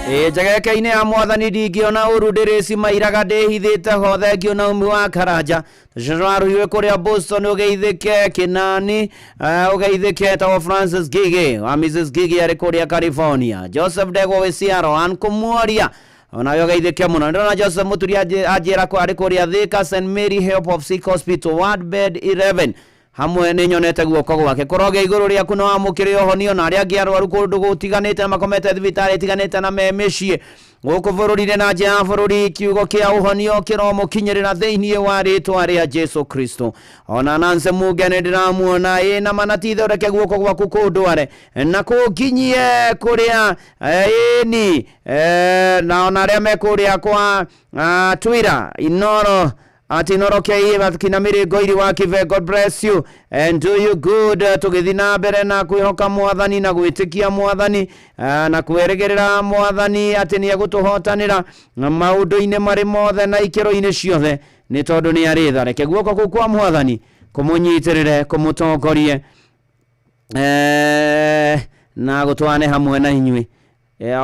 Njageke-inĩ ya mwathani ndingĩona ũru ndĩrĩci mairaga ndĩhithĩte ho thengiũ na ũmbi wa Karanja tũcirwarũiwe kũrĩa Boston ũgeithĩke Kĩnani ũgeithĩke etagwo Francis Gigi wa Mrs Gigi arĩ kũrĩa California Joseph Ndegwa Wĩciaro Ankũmuoria onayo geithĩke mũno ndĩrona Joseph Mũturi anjĩra arĩ kũrĩa Thika St Mary Help of Sick Hospital Ward Bed 11 hamwe nĩ nyonete guoko gwake kũroge igũrũ rĩaku no amũkĩre ũhonio na arĩa angĩ arwaru kũndũ gũtiganĩte na makomete thibitarĩ itiganĩte na memĩciĩ gũkũ bũrũri-inĩ na nja ya bũrũri kiugo kĩa ũhonio kĩromũkinyĩrĩra thĩinĩ wa rĩtwa rĩa Jesu Kristo ona Nancy Muge nĩ ndĩramuona ĩna manati thondeke guoko gwaku kũndware na kũnginyie kũrĩa ĩni na ona arĩa me kũrĩa kwa Twitter Inoro Atinoroke bakina mirengo iri wa Kive. God bless you and do you good. Tugithi na mbere na kwihoka mwathani na gwitikia mwathani na kweregerera mwathani ati ni agutuhotanira maundu-ini mari mothe na ikero-ini ciothe ni tondu ni aritha. Reke guoko kuu kwa mwathani kumunyitirire kumutongorie na gutwane hamwe na inyui.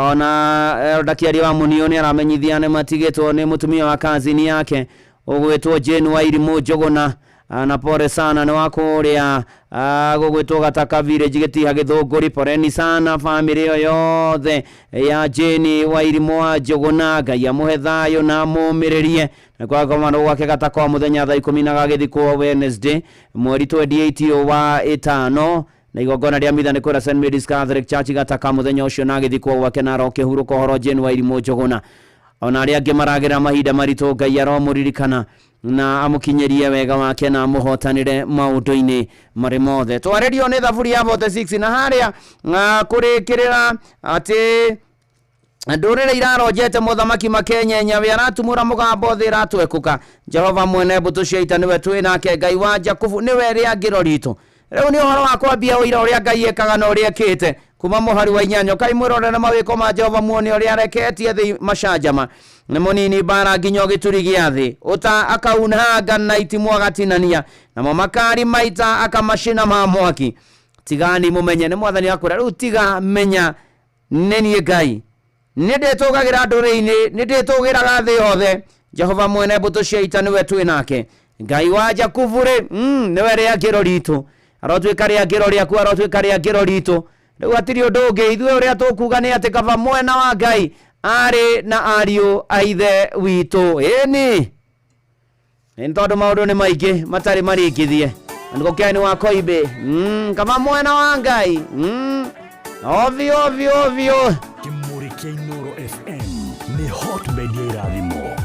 Ona dakiari wa munio ni aramenyithia ne matigitwo ni mutumia wa kazini yake ugwitwo Jane Wairimu Njuguna na pore sana ni wakuria gugwitwo Gataka Village Gitiha Githunguri. Poreni sana family yothe ya Jane Wairimu Njuguna. Ngai amuhe thayo na mumiririe kwa komano gwake Gataka muthenya thaa 10 gagithikwo Wednesday mweri 28 wa 5 na igongona rĩa mitha nĩ kũrĩa St Mary's Catholic Church Gataka muthenya ũcio na githikwo gwake na roke huruko horo Jane Wairimu Njuguna. Ona arĩa angĩ maragera mahinda maritũ Ngai aromũririkana na amukinyerie wega wake na muhotanire maundu-ini mari mothe. Twarerio nĩ thaburi ya 46 na harĩa kurikirira ati ndũrĩrĩ irarojete muthamaki Makenya we aratumũra mugambo thĩ iratwekuka. Jehova mwene mbũtũ cia ita niwe twĩ nake. Ngai wa Jakubu niwe rĩangĩro ritũ. Rĩu nĩ ũhoro wa kwambia ũira ũrĩa Ngai ekaga na ũrĩa ekĩte kuma mũhari wa inyanya. Kai mwĩrore na mawĩko ma Jehova muone ũrĩa areketie thĩ macanjama nĩ mũnini bara nginya gĩturi gĩa thĩ ũta akaunanga na itimũ agatinania namo makari maita akamacina ma mwaki. Tigani mumenye nĩ mwathani akũra. Rĩu tiga menya nĩ niĩ Ngai nĩ ndĩtũgagĩra ndũrĩrĩ-inĩ nĩ ndĩtũgĩraga thĩ yothe. Jehova mwene mbũtũ cia ita niwe twĩ nake. Ngai wa Jakubu niwe rĩangĩro ritũ. Arotwĩka rĩangĩro rĩaku arotwĩka rĩangĩro ritũ. Rĩu hatirĩ ũndũ ũngĩ ithuĩ ũrĩa tũkuga nĩ atĩ kaba mwena wa Ngai arĩ na ariũ a ithe witũ. Ĩni nĩ tondũ maũndũ nĩ maingĩ matarĩ maringithie nĩgũkeni wa koibe kaba mwena wa Ngai ovyo. Kĩmũrĩ kĩa Inooro FM nĩ hotbed ya irathimo.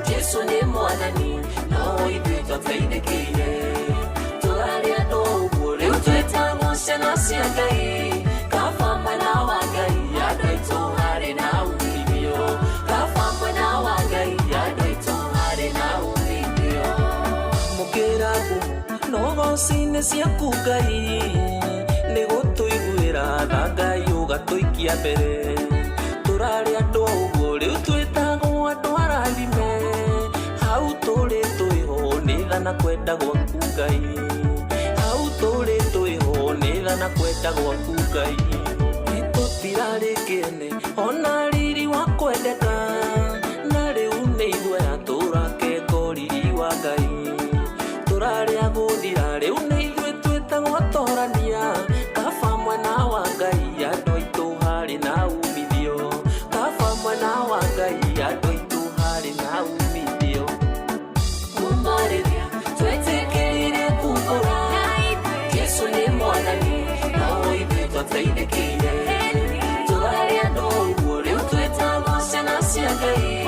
Jesu ni mwathani na ithuĩ tũteithĩkĩire tũrarĩ andũ ũguo rĩu twĩtagwo ciana cia Ngai. Kaba mwena wa Ngai andũ aitũ harĩ na umithio. Kaba mwena wa Ngai andũ aitũ harĩ na umithio. Mũkĩra ngumo no goci-inĩ ciaku Ngai nĩ gũtũiguĩra tha Ngai ũgatũikia mbere. Tũrarĩ andũ ũguo rĩu twĩtagwo andũ arathime. Hau tũrĩ twĩho nĩ tha na kwenda gwaku Ngai. Hau tũrĩ twĩho nĩ tha na kwenda gwaku Ngai. Nĩtũtirarĩ kĩene ona riri wa kwendeka na rĩu nĩ ithuĩ tũrake ngoriri wa Ngai. Tũrarĩ agũthira rĩu nĩ ithuĩ twĩtagwo atorania. Kaba mwena wa Ngai andũ aitũ harĩ na umithio. Kaba mwena wa Ngai andũ aitũ harĩ na umithio. Kumarĩria twĩtĩkĩrire kumbũra Jesu nĩ mwathani no ithuĩ tũteithĩkĩire. Tũrarĩ andũ ũguo rĩu twĩtagwo ciana cia Ngai.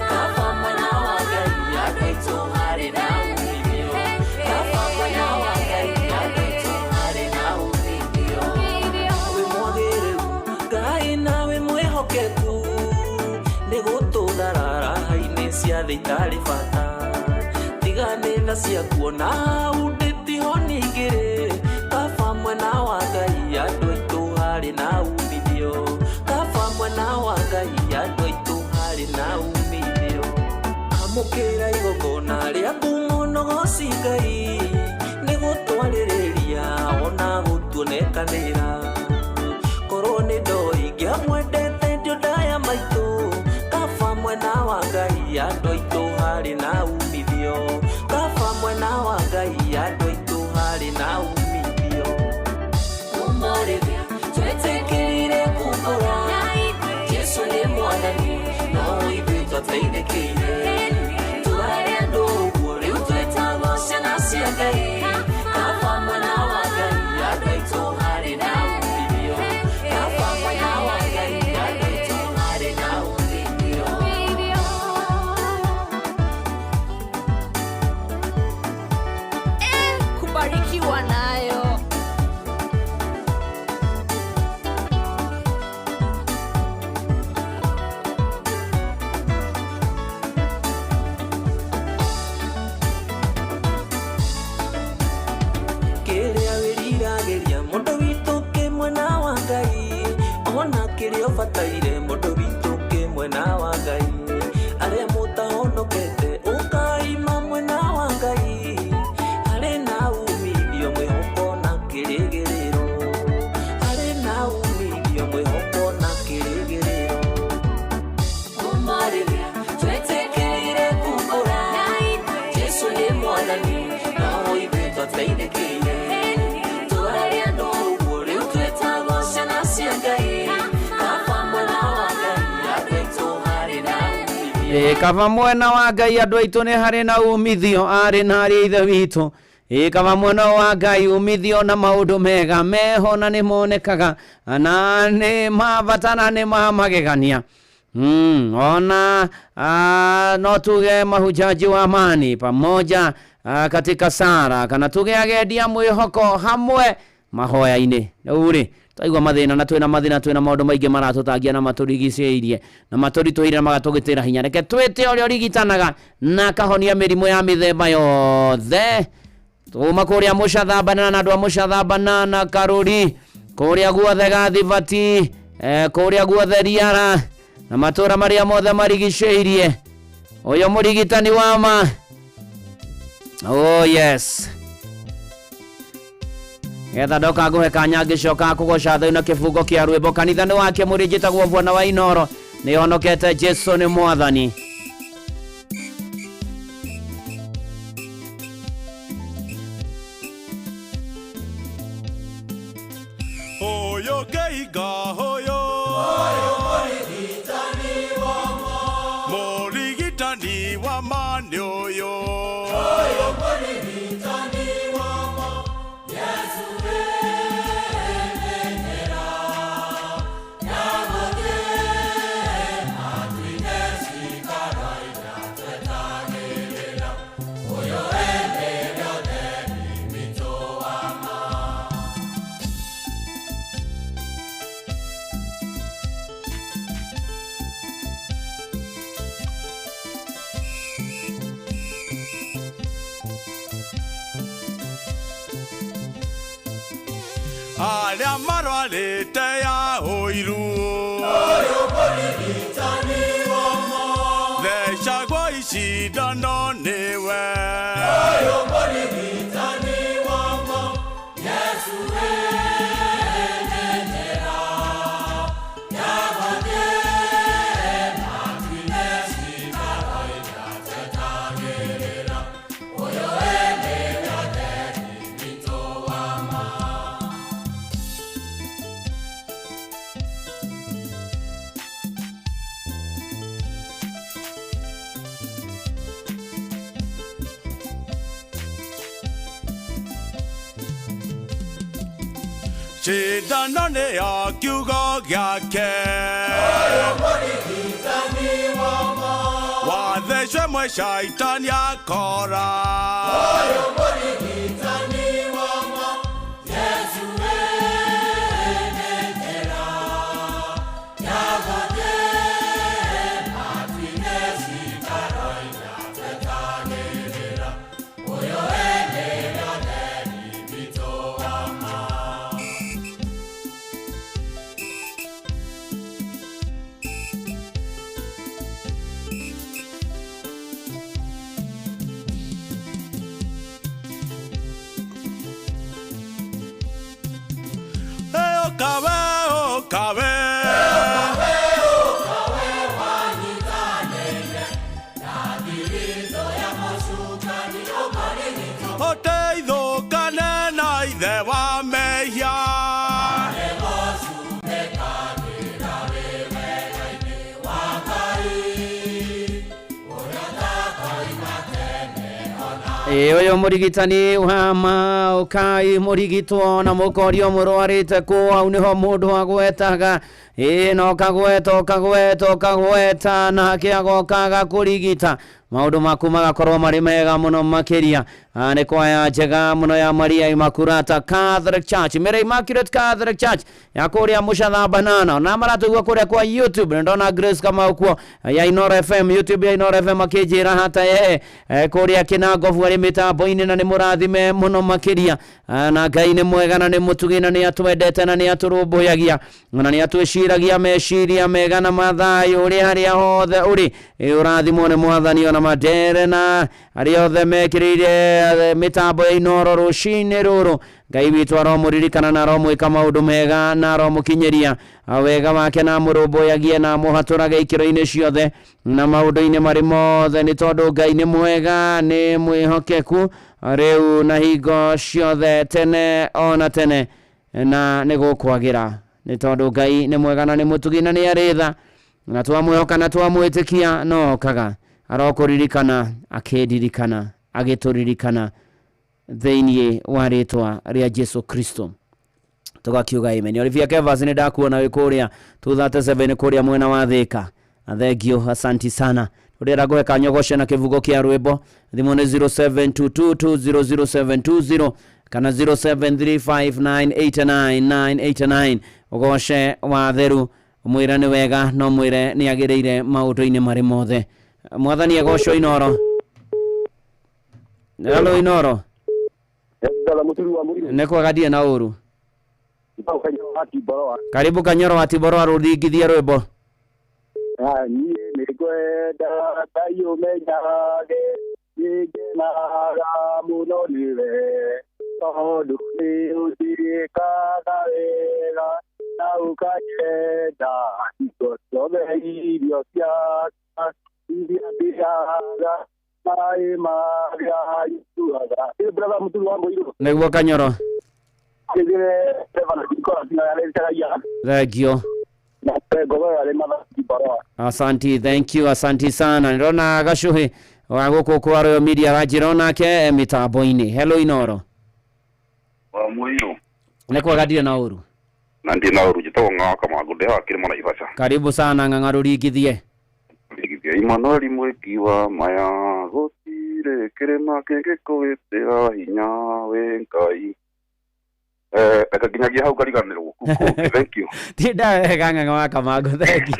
Kaba mwena wa Ngai andũ aitũ harĩ na umithio. Kaba mwena wa Ngai andũ aitũ harĩ na umithio. Wĩ mwagĩrĩru Ngai nawe mwĩhokeku nĩ gũtũtharara hainĩ cia thĩ itarĩ bata. Tigane tha ciaku ona hau ndĩtihonia igĩrĩ. Kaba mwena wa Ngai andũ aitũ harĩ na umithio. Kaba mwena wa Ngai andũ aitũ kwamukira igogona ria kumunogoci Ngai ni gutwaririria ona gutuonekanira korwo ni ndoi ngiamwendete ndaya maitu kaba mwena wa Ngai andu aitu hari na umithio kaba mwena wa Ngai andu aitu hari na umithio umorithia twetekirire kumbura Jesu ni mwathani no ithuĩ twateithĩkĩire twarĩ andũ ũguo rĩu twĩtagwo ciana cia Ngai kaba mwena wa Ngai andũ aitũ harĩ na umithio kaba mwena wa Ngai andũ aitũ harĩ na umithio kubarikiwa nayo. bataire mundu witu ke mwena wa Ngai aria mutahonokete ukaima mwena wa Ngai ari na umithio mwihoko na kirigiriro ari na umithio mwihoko na kirigiriro umariria twetekirire kumbura Jesu ni mwathani no ithuĩ twateithĩkĩire twarĩ andũ ũguo rĩu twĩtagwo ciana cia Ngai kava mwena wa Ngai andu aitu ni hari na umithio ari na ari ithe witu kava mwena wa Ngai umithio na maundu mega meho na ni monekaga na ni mavatana ni magegania ona no tuge mahujaji wa amani pamoja katika sara kana tuge agendia mwihoko hamwe mahoya-ini uri taigwa mathina na twina mathina twina maundu maingi maratutangia na maturigicĩirie na maturituire magatugitira hinya reke twite uria urigitanaga na kahonia mirimu ya mithemba yothe tuma kuria mucathambana na andu a mucathambana na karuri kuria guothe gathivati kuria guothe riara na matura maria mothe marigicĩirie uyo murigitani wa ma oh yes getha ndoka nguhe kanya ngicoka kugoca thau na kifungo kia rwimbo kanitha-ini wake murinjitagwo Bwana wa Inoro ni honokete Jesu ni mwathani Oyo Ngai hoyo Morigitani wa mani oyo aria marwarite ya uiru oyo mũrigitani wamo thecagwo icindano niwe oyo mũrigitani wamo Yesu enenera yagothie matu-inĩ cikaro iria twetagĩrĩra ũyũ nĩ mwathani witũ wa ma cindano nĩ yo kiugo gĩake ũyũ mũrigitani wamo wathecwo mwe caitani akora ũyũ mũrigitani wamo Yesu enenera yagothie matu-inĩ cikaro iria twetagĩrĩra ũyũ nĩ mwathani witũ wa ma kawe oteithũkane na ithe wa mehia Uyu murigitani wa Maukai murigitwo na mukorio murwarite ku au niho mundu agwetaga no kagweta na kiagokaga kurigita maundu maku magakorwo mari mega muno makiria ni kwaya njega muno ya Maria Immaculata Catholic Church Mary Immaculate Catholic Church ya kuria Mushatha Banana na maratugwa kuria kwa YouTube ndona Grace kama ukwo ya Inoro FM YouTube ya Inoro FM akijira hata kuria Kinangovu ari mitambo-ini na ni murathime muno makiria na Ngai ni mwega na ni mutugina ni atwendete na ni aturumbuyagia na ni atwishiragia meciria mega na mathayo uri haria hothe uri urathimwo ni mwathani ona madere na ari othe mekirire mitambo ya Inoro rucini ruru Ngai witũ aromuririkana na aromwĩka maũndũ mega na aromukinyeria wega wake na mũrũmbũyagie na mũhatũrage ikĩro-inĩ ciothe na maũndũ-inĩ marĩ mothe nĩ tondũ Ngai nĩ mwega nĩ mwĩhokeku rĩu na hingo ciothe tene ona tene na nĩ gũkwagĩra nĩ tondũ Ngai nĩ mwega na nĩ mũtugi na nĩ arĩtha na twamwĩhoka na twamwĩtĩkia no kaga arokũririkana akĩndirikana agĩtũririkana thĩinĩ wa rĩtwa rĩa Jesu Kristo tugakiuga amen. Olivia Kevas nĩ ndakuona wĩ kũrĩa 237 kũrĩa mwena wa Thĩka thengio asanti sana ũrĩa ngweka nyogoshe na kĩvugo kĩa rwĩmbo thimũ nĩ 0722200720 kana 0735989989 ũgoshe wa theru mwĩre nĩ wega no mwĩre nĩ agĩrĩire maũndũ-inĩ marĩ mothe mwathani agocwo Inoro. Hello Inoro. Nekwagadia na uru. Karibu Kanyoro wa Tiboroa rũthingithie rwĩmbo. Niĩ nĩngwenda Ngai ũmenyage nĩngenaga mũno nĩwe tondũ nĩũnjĩkaga wega na ũkanyenda hingo ciothe irio ciakwa iria ndĩaga maĩ marĩa nyuaga. Brother Mũturi wa Mũirũ. Nĩguo Kanyoro. Thank Asanti, thank you, asanti sana. Nirona Gashuhi wa gũkũ kwa Royal Media rajiro nake mitambo-ini. Hello Inoro. Wa Mũirũ. Nĩkwagadire na uru. Na ndi na uru jitagwo Ng'ang'a Kamango ndi wa Kĩrĩmo Naivasha. Karibu sana Ng'ang'a rũringithie. Imanori mwiki wa maya gũtirĩ kĩrĩma kĩngĩkũgĩtĩra hinya wĩ Ngai. Eka kinyagia hau kariganĩrwo. Thank you. Tinda wega Ng'ang'a wa Kamango, thank you.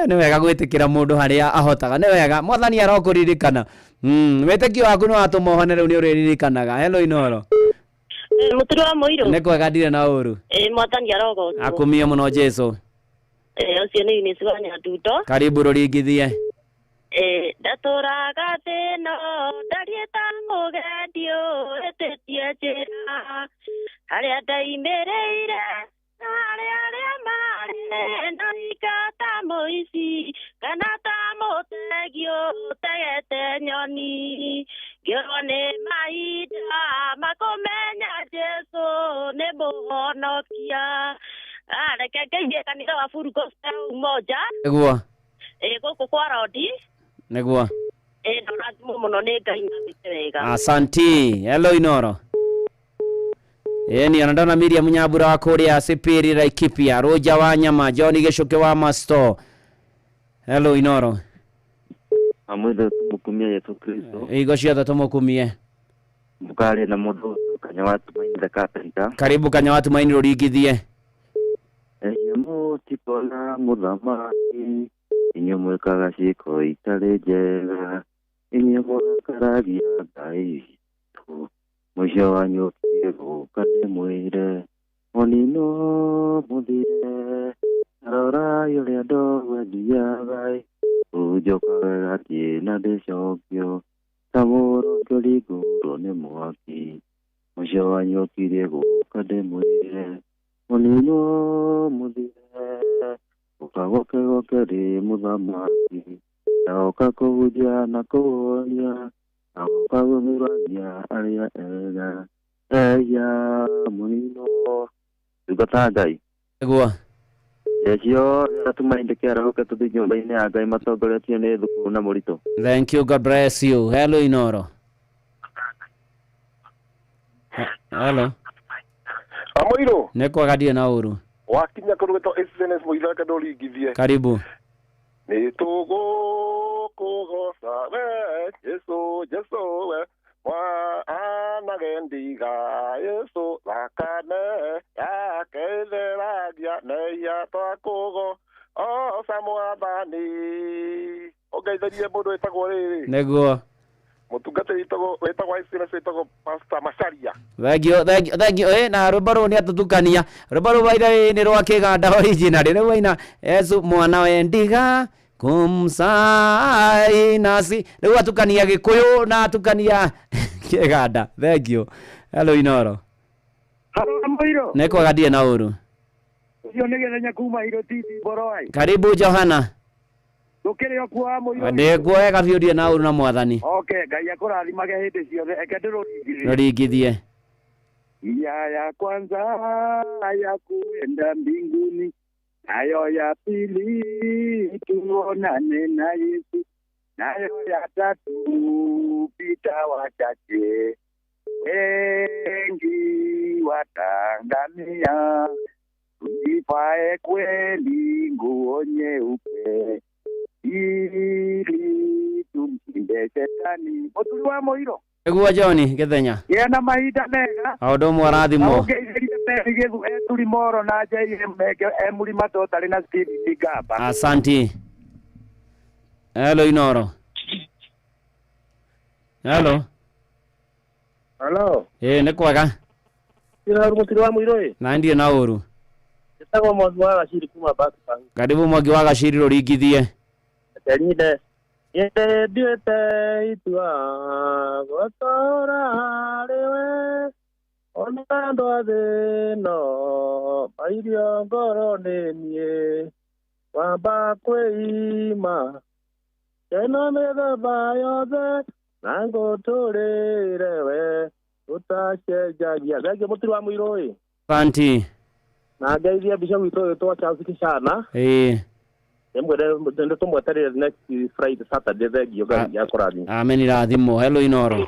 Nĩ wega gwĩtĩkĩra mũndũ harĩa ahotaga. Nĩ wega mwathani arokũririkana. Wĩtĩkio waku nĩ watũma ũhone rĩu nĩ ũrĩririkanaga. Hello Inoro. Mũturi wa Mũirũ. Nĩkwagadire na ũru. Mwathani arogocwo. Akumie mũno Jesu. Ũcio nĩ Eunice wa Nyanduto. Karibu rũringithie. Ndatũraga thĩ no ndariĩ ta mũgendio ĩtĩtie njĩra harĩa ndaimĩrĩire na arĩa marĩ na ikata mũici kana ta mũtegio ũtegete nyoni ngĩorwo nĩ mahinda makũmenya Jesu nĩ mũhonokia. Reke ngeithie kanitha wa Full Gospel Umoja. Nĩguo. Gũkũ kwa Rodi. Nĩguo. Ndorathimwo mũno nĩ Ngai na wega. Asanti. Hello Inoro. Ni anadana Miriam Nyambura wa Korea Sipiri Laikipia Roja wa Nyama Johnny Geshoke wa Masto. Hello Inoro. Amwithe tumukumia Yesu Kristo. Igo ciothe tumukumie. Mukari na mũndũ kanya watu mainda kapenta. Karibu kanya watu maini rũringithie. Mũtikona mũthamaki inyuĩ mwĩkaga ciĩko itarĩ njega inyuĩ mũrakaragia Ngai witũ mũico wanyu ũkire gũka ndĩmwĩre mũnino mũthire arorai ũrĩa ndogo endiaga ũnjokaga gathiĩ na ndĩcokio ta mũrũkio rĩngũrwo nĩ mwaki mũico wanyu ũkire gũka ndĩmwĩre Munino muthire ukagoke goke ri muthamaki na ukakuja na kuonia na ukagurania aria ega eya munino tugata Ngai Egwa Yesio tumaindikera uke tuthi nyumba-ini ya Ngai matongoretio ni thukuru na murito. Thank you, God bless you. Hello Inoro. Hello. Amoiro. Neko gadia na uru. Wakinya kurugeto SNS muithaka ndorigithie. Karibu. Ni tugo kugosa we Yesu we wa anagendiga Yesu lakane ya kederagia ne ya takugo o samwabani ogeitharie mundu etagwo riri Neguo mutungate etagwo SNS etagwo Pastor Macharia. Thank you na rubaro ni atutukania rubaro waida ni rwa kiganda original ni waina Yesu mwana wendiga kumsai nasi rĩu atukania gĩkũyũ na atukania kĩganda. Thank you. Hello Inoro. Hello Moiro. Neko gadie na uru. Ucio nĩ gĩthenya kuma Iro TV Boroi. Karibu Johana. Tukĩrĩ o kwa Moiro. Ndĩkuoya biũrie na uru na mwathani. Okay, Ngai akũrathimage hĩndĩ ciothe. Eke ndĩrũringithie. Rũringithie. Ya kwanza ya kuenda mbinguni, nayo ya pili tuonane na Yesu, nayo ya tatu pita wachache, wengi watangamia, tujipae kweli nguo nyeupe, ili tumshinde shetani. Otuli wa Moiro. Egua Johni gĩthenya. Yena mahinda mega. Aũndũ ũmwe arathimwo. Ũgeithĩrie Merigithu eturi moro na Njaire Menge emũrima totarĩ na Steve Tigamba. Asanti. Hello Inoro. Hello. Hello. Nĩ kwega. Ira rũmũtiri wa Mũiro ĩ. Na ndiĩ na ũru. Njĩtagwo Mwangi wa Gaciri kuma Bakang. Karibu Mwangi wa Gaciri rũringithie. Terinde. Yete ndiwete itua gotora harĩwe ona andũ a thĩ ĩno mairio ngoro nĩ niĩ wamba kwĩima ĩno mĩthemba yothe na ngũtũrĩre we ũtacenjagia. Thengiũ mũtiri wa Mũiro ĩ. Asanti. Na ngeithie mbica gwitũ ũyũ twa Charles Kishana. Ndio tumweterere next Friday Saturday thegio Ngai akũrathime. Amen irathimo. Hello Inoro.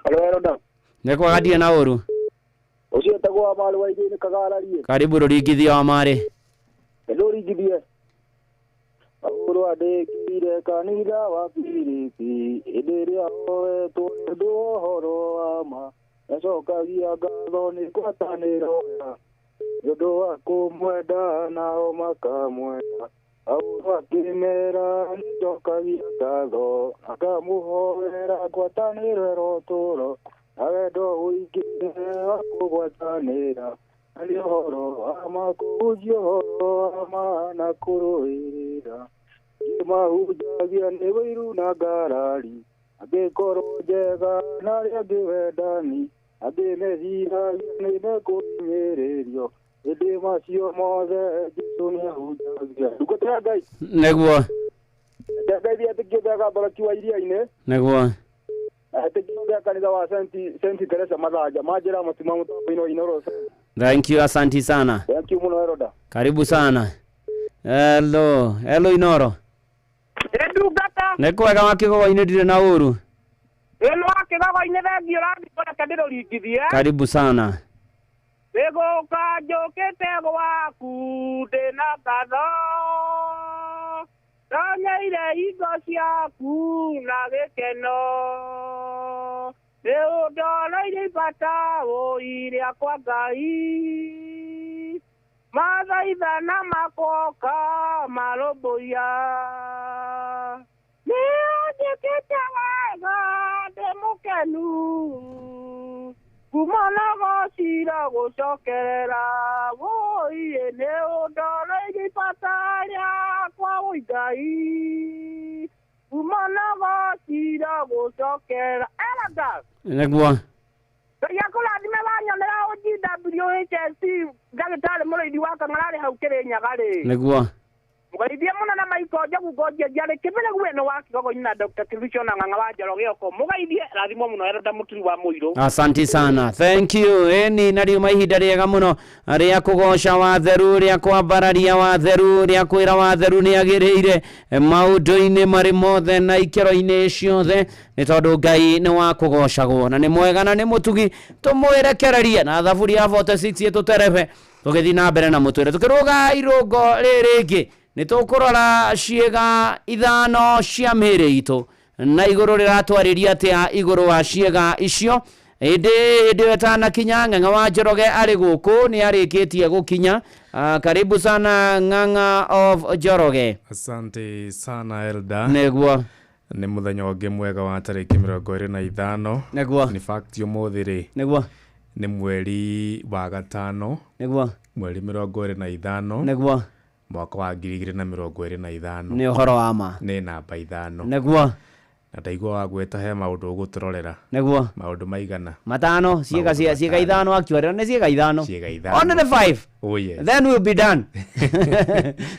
Hello. Neko gadie na uru. Ucio etagwo Amari wa Ithĩ Kagararie. Karibu rũringithie Amari. Rũringithie. Aũrũ andĩkire kanitha wa Filipi hĩndĩ ĩrĩa oetwo nĩ ũndũ wa ũhoro wa ma acokagia ngatho nĩ ngwatanĩro ya nĩũndũ wa kũmwenda nao makamwenda. Aũrũ akĩmera nĩnjokagia ngatho akamũhoera ngwatanĩro ĩrotũũro na wendo ũingĩre wa kũgwatanĩra harĩ ũhoro wa ma kũhunjia ũhoro wa ma na kũrũĩrĩra. Ngĩmahunjagia nĩ wĩiru na ngarari angĩkorwo njega na arĩa angĩ wendani angĩmeciragia nĩmekũhinyĩrĩrio hĩndĩ macio mothe Jesũ nĩahunjagia. Ndungata Ngai. Neguo. Ndeithia tũkĩombea Baraki wa Iria-inĩ. Neguo. Tũkĩombea kanitha wa Saint Teresa Mathanja manjĩra matima mũtambo-inĩ wa Inoro. Thank you, asanti sana. Thank you muno Eroda. Karibu sana. Hello Inoro. Ndungata. Nĩ kwega wakĩgogo-inĩ ndirĩ na ũru. Ĩno wakĩgogo-inĩ thengio ũrathikora ndĩrũringithie. Karibu sana. Nĩgũka njũkĩte gwaku ndĩna ngatho ndonyeire hingo ciaku na gĩkeno nĩũndoreire ibata ũire kwa Ngai mathaithana makoka marũmbũiya nĩũnjĩkĩte wega ndĩ mũkenu kumana gocira gũcokerera wũiĩ nĩũndoreire ibata rĩakwa wĩ Ngai kumana gocira gũcokerera. Elada. Neguo. yakulathime wanyonera GWHC ndagĩtarĩ mũrĩithi wa Kang'ararĩ hau Kĩrĩnyaga-rĩ. Nĩguo. Mũgeithie mũno na maikoja gukonja jare kibele gweno wa Kigogo na Dr. Kilusho na Ng'ang'a wa Njoroge oko mugeithie rathimo muno Elda Muturi wa Muiro. Asante sana, thank you. Eni nari mahinda riega muno ria kugoca watheru ria kwambararia watheru ria kwira watheru ni agiriire maundu-ini mari mothe na ikero-ini ciothe ni tondu Ngai ni wa kugocagwo na ni mwega na ni mutugi tumwirekererie na thaburi ya 46 tuterebe tugithi na mbere na mutwire tukiruga irungo ririgi ni tukurora ciega ithano cia mĩĩrĩ itũ na igũrũ riratwarĩria atia igũrũ wa ciega icio indi wetana kinya Ng'ang'a wa Njoroge ari guku ni arĩkĩtie gukinya. Karibu sana Ng'ang'a of Njoroge. Asante sana Elda. Nĩguo. Ni muthenya ũngĩ mwega wa tarĩki 25. Nĩguo. Ni fact ũmũthĩ-rĩ. Nĩguo. Ni mweri wa gatano. Nĩguo. Mweri 25. Nĩguo. Mwaka wa 2025. Ni ũhoro wa ma. Ni namba 5. Nĩguo. Na ndaigua wagweta he maũndũ ũgũtũrorera. Nĩguo. Maũndũ maigana. Matano, ciĩga ithano akiuga ni ciĩga ithano. Ciĩga ithano. On the 5. Oh yes. Then we'll be done.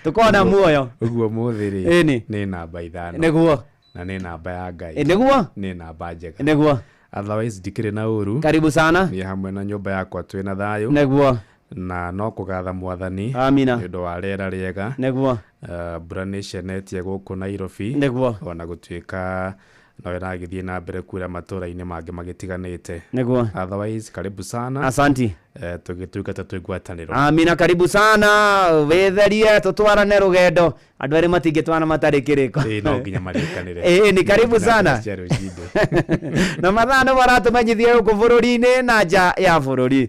Tukona muoyo. Ũguo mũthĩ-rĩ ni namba 5. Nĩguo. Na ni namba ya Ngai. Nĩguo. Ni namba njega. Nĩguo. Otherwise ndikĩrĩ na ũru. Karibu sana. Ni hamwe na nyũmba yakwa twĩna thayũ. Nĩguo. Na no kũgatha Mwathani. Amina. Nĩ ũndũ wa rĩera rĩega. Nĩguo. Mbura nĩ ĩcenetie gũkũ Nairobi. Nĩguo. Ona gũtuĩka no ĩragĩthiĩ na mbere kura matũra-inĩ mangĩ magĩtiganĩte. Nĩguo. Otherwise karibu sana. Asanti. Tũgĩtungata twĩ ngwatanĩro. Amina, karibu sana. Wĩtherie tũtwarane rũgendo. Andũ arĩa matingĩtwana matarĩ kĩrĩko. No nginya marĩkanĩre. Ni karibu sana. Na mathaa nĩ maratũmenyithia gũkũ bũrũri-inĩ na nja ya bũrũri.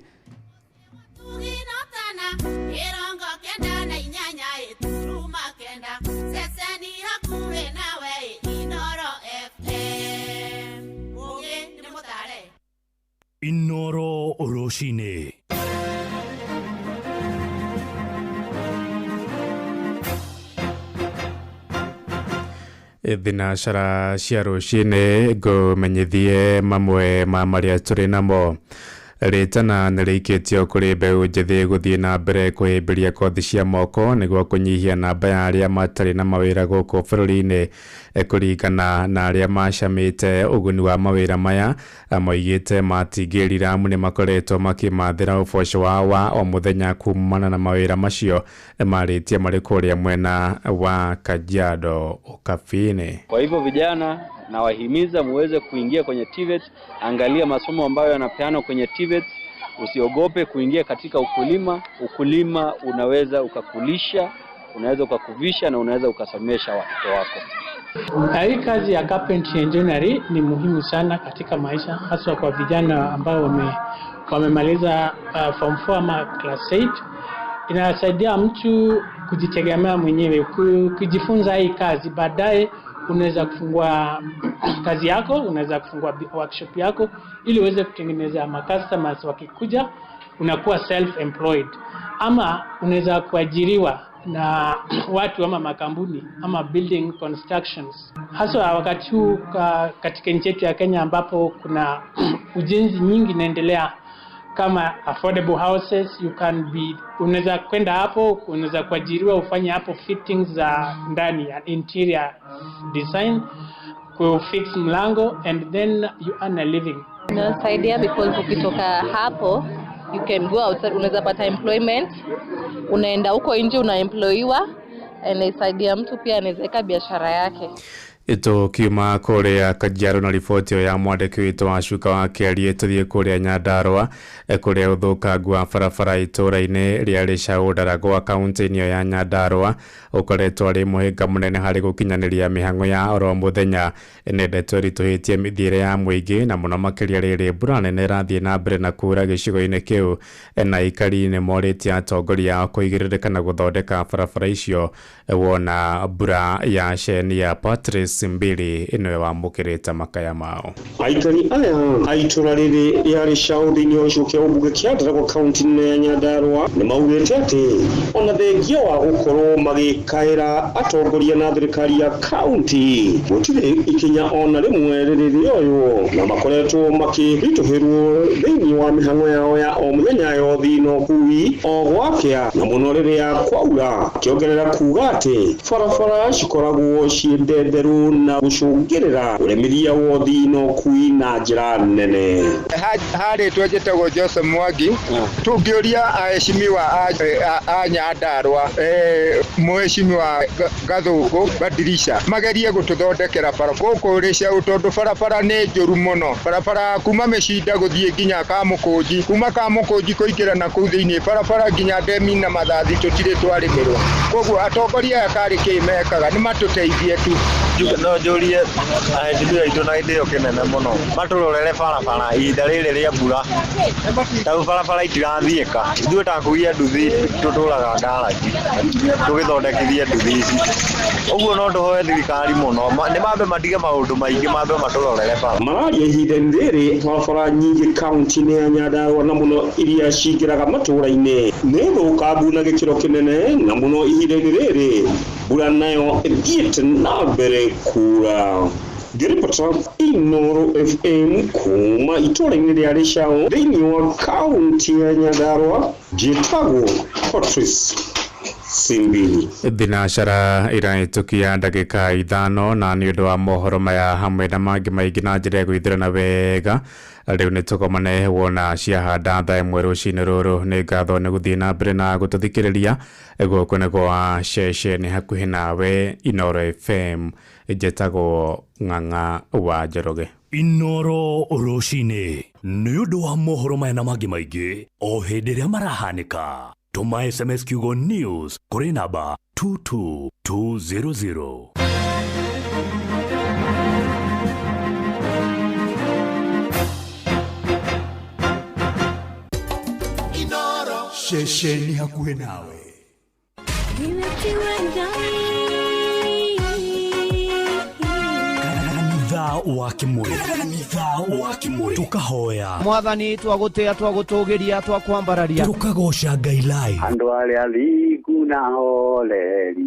Inoro Oroshine. Thinacara cia rũcinĩ ngũmenyithie mamwe ma marĩa tũrĩ namo. Rĩtana nĩ rĩikĩtio kũrĩ mbeũ njĩthĩ gũthiĩ na mbere kwĩhĩmbĩria kothi cia moko nĩguo kũnyihia namba ya arĩa matarĩ na mawĩra gũkũ bũrũri-inĩ kũringana na arĩa macamĩte ũguni wa mawĩra maya moigĩte matingĩrira nĩ makoretwo makĩmathĩra ũboco wao wa o mũthenya kumana na mawĩra macio marĩtie marĩ kũrĩa mwena wa Kajiado Ukafini. Kwa hivyo vijana na wahimiza muweze kuingia kwenye TVET, angalia masomo ambayo yanapeanwa kwenye TVET, usiogope kuingia katika ukulima. Ukulima unaweza ukakulisha, unaweza ukakuvisha na unaweza ukasomesha watoto wako. Hii kazi ya carpentry engineering ni muhimu sana katika maisha, hasa kwa vijana ambao wamemaliza form 4 ama class 8. Inasaidia mtu kujitegemea mwenyewe, kujifunza hii kazi. Baadaye unaweza kufungua kazi yako, unaweza kufungua workshop yako ili uweze kutengeneza customers wakikuja, unakuwa self-employed. Ama unaweza kuajiriwa na watu ama makampuni ama building constructions. Hasa wakati huu katika nchi yetu ya Kenya ambapo kuna ujenzi nyingi inaendelea kama affordable houses, unaweza kwenda hapo, unaweza kuajiriwa ufanye hapo fittings za ndani, interior design, kufix mlango, and then you earn a living. Inasaidia because ukitoka hapo you can go outside, unaweza pata employment, unaenda huko nje unaemployiwa, and inasaidia mtu pia anaweza biashara yake. Ito kiuma kũrĩa Kajiado na riboti ya mwandĩki witũ wa Cuka wa Kĩarie tũthiĩ kũrĩa Nyandarua kũrĩa ũthũkangu wa barabara itũũra-inĩ rĩa Rĩcaũ gwa kaunti-inĩ ya Nyandarua ũkoretwo arĩ mũhĩnga mũnene harĩ gũkinyanĩria mĩhang'o ya oro mũthenya. Nĩndeto ĩritũhĩtie mĩthiĩre ya mũingĩ na mũno makĩria rĩrĩ mbura nene ĩrathiĩ na mbere na kuura gĩcigo-inĩ kĩu, na aikari nĩ morĩtie atongoria kũigĩrĩrĩka na gũthondeka barabara icio wona mbura ya ceni ya Patrice Simbili ino wamukirita makaya mao. Aikari aya aitura riri yari shauri nyosho kia ubuge kiadra kwa kaunti ya Nyandarua ni maugete ati ona thengio wa gukoro magikaira atongoria na thirikari ya kaunti gutire ikinya ona rimwe riri oyo na makoretwo makirituhirwo thiini wa mihango yao ya o muthenya yothi no kui o gwakia na muno riria kwaura kiongerera kuga ati barabara cikoragwo ciendetheru na gucungirira uremiria wothi no kui na njira nene. Hari twetagwo Joseph Mwangi tungioria aheshimiwa a Nyandarua mheshimiwa Gathuku Badirisha magerie gututhondekera barabara kurisha utondu barabara ni njuru muno barabara kuma Mecinda guthie nginya Kamukunji kuma Kamukunji kuingira na kuu thiini barabara nginya Ndemi na Mathathi tutire twarimirwo koguo atongoria akari kimekaga ni matuteithie tu no njurie aheshimiwa itu na ndio kinene muno maturorere barabara ihinda riri ria mbura tau barabara itirathiika ithuĩ ta kugia nduthi tuturaga ngaraji tugithondekithie nduthi ici uguo no nduhoe thirikari muno ni mambe matige maundu maingi mambe maturorere barabara mararia ihinda riri barabara nyingi kaunti ya Nyandarua na muno iria cingiraga matũra-inĩ nĩ thũkangu na gĩkĩro kĩnene na muno ihinda riri mbura nayo ithiĩte na mbere kura. Ngiripota Inoro FM kuma itũra-inĩ rĩa Rĩcaũ thĩinĩ wa kaunti ya Nyandarua njĩtagwo Patrice Simbili. Thinashara iraitukia ndagika 5 na nĩ ũndũ wa mohoro maya hamwe na mangĩ maingĩ na njĩra ya gwĩthĩrana wega. Rĩu nĩ tũkomane wona ciahanda thaa ĩmwe rũcinĩ rũrũ. Nĩ ngatho nĩ gũthiĩ na mbere na gũtũthikĩrĩria gũkũ nĩ gwa ceceni hakuhĩ nawe Inoro FM njĩtagwo Ng'ang'a wa Njoroge. Inoro rũcinĩ nĩ ũndũ wa mohoro maya na mangĩ maingĩ o hĩndĩ ĩrĩa marahanĩka. Tuma SMS kiugo news kuri namba 22200. Inoro shesheni hakuhĩ nawe. Kanitha wa Kimuri tukahoya mwathani twagũtĩa twagũtũgĩria twakwambararia tukagoca Ngai live andu arĩa athingu na holeri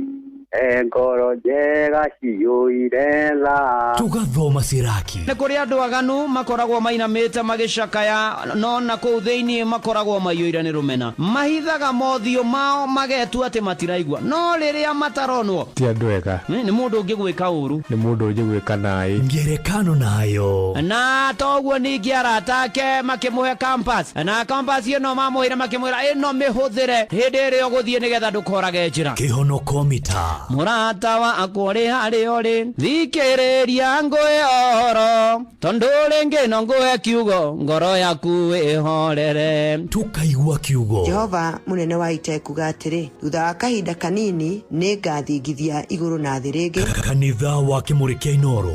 ngoro njega ciyũire tha tugathoma ciraki. Nĩ kũrĩ andũ aganu makoragwo mainamĩte magĩcakaya no na kũu thĩinĩ makoragwo maiyũire nĩ rũmena mahithaga mothiũ mao magetua atĩ matiraigua no rĩrĩa mataronwo ti andũ ega nĩ mũndũ ũngĩ gwĩka ũru nĩ mũndũ ũngĩ gwĩka naĩ ngerekano nayo na toguo ningĩ arata ake makĩmũhe campus na campus ĩno mamũhĩre makĩmwĩra ĩno mĩhũthĩre hĩndĩ ĩrĩa ũgũthiĩ nĩgetha ndũkorage njĩra kĩhonoko mita mũrata wakwa ũrĩ harĩa ũrĩ thikĩrĩria ngũhe ũhoro tondũ rĩngĩ no ngũhe kiugo ngoro yaku ĩhorere tukaigua kiugo. Jehova mũnene wa ita ekuga atĩrĩ thutha wa kahinda kanini nĩ ngathingithia igũrũ na thĩ rĩngĩ. Kanitha wa Kimuri kia Inoro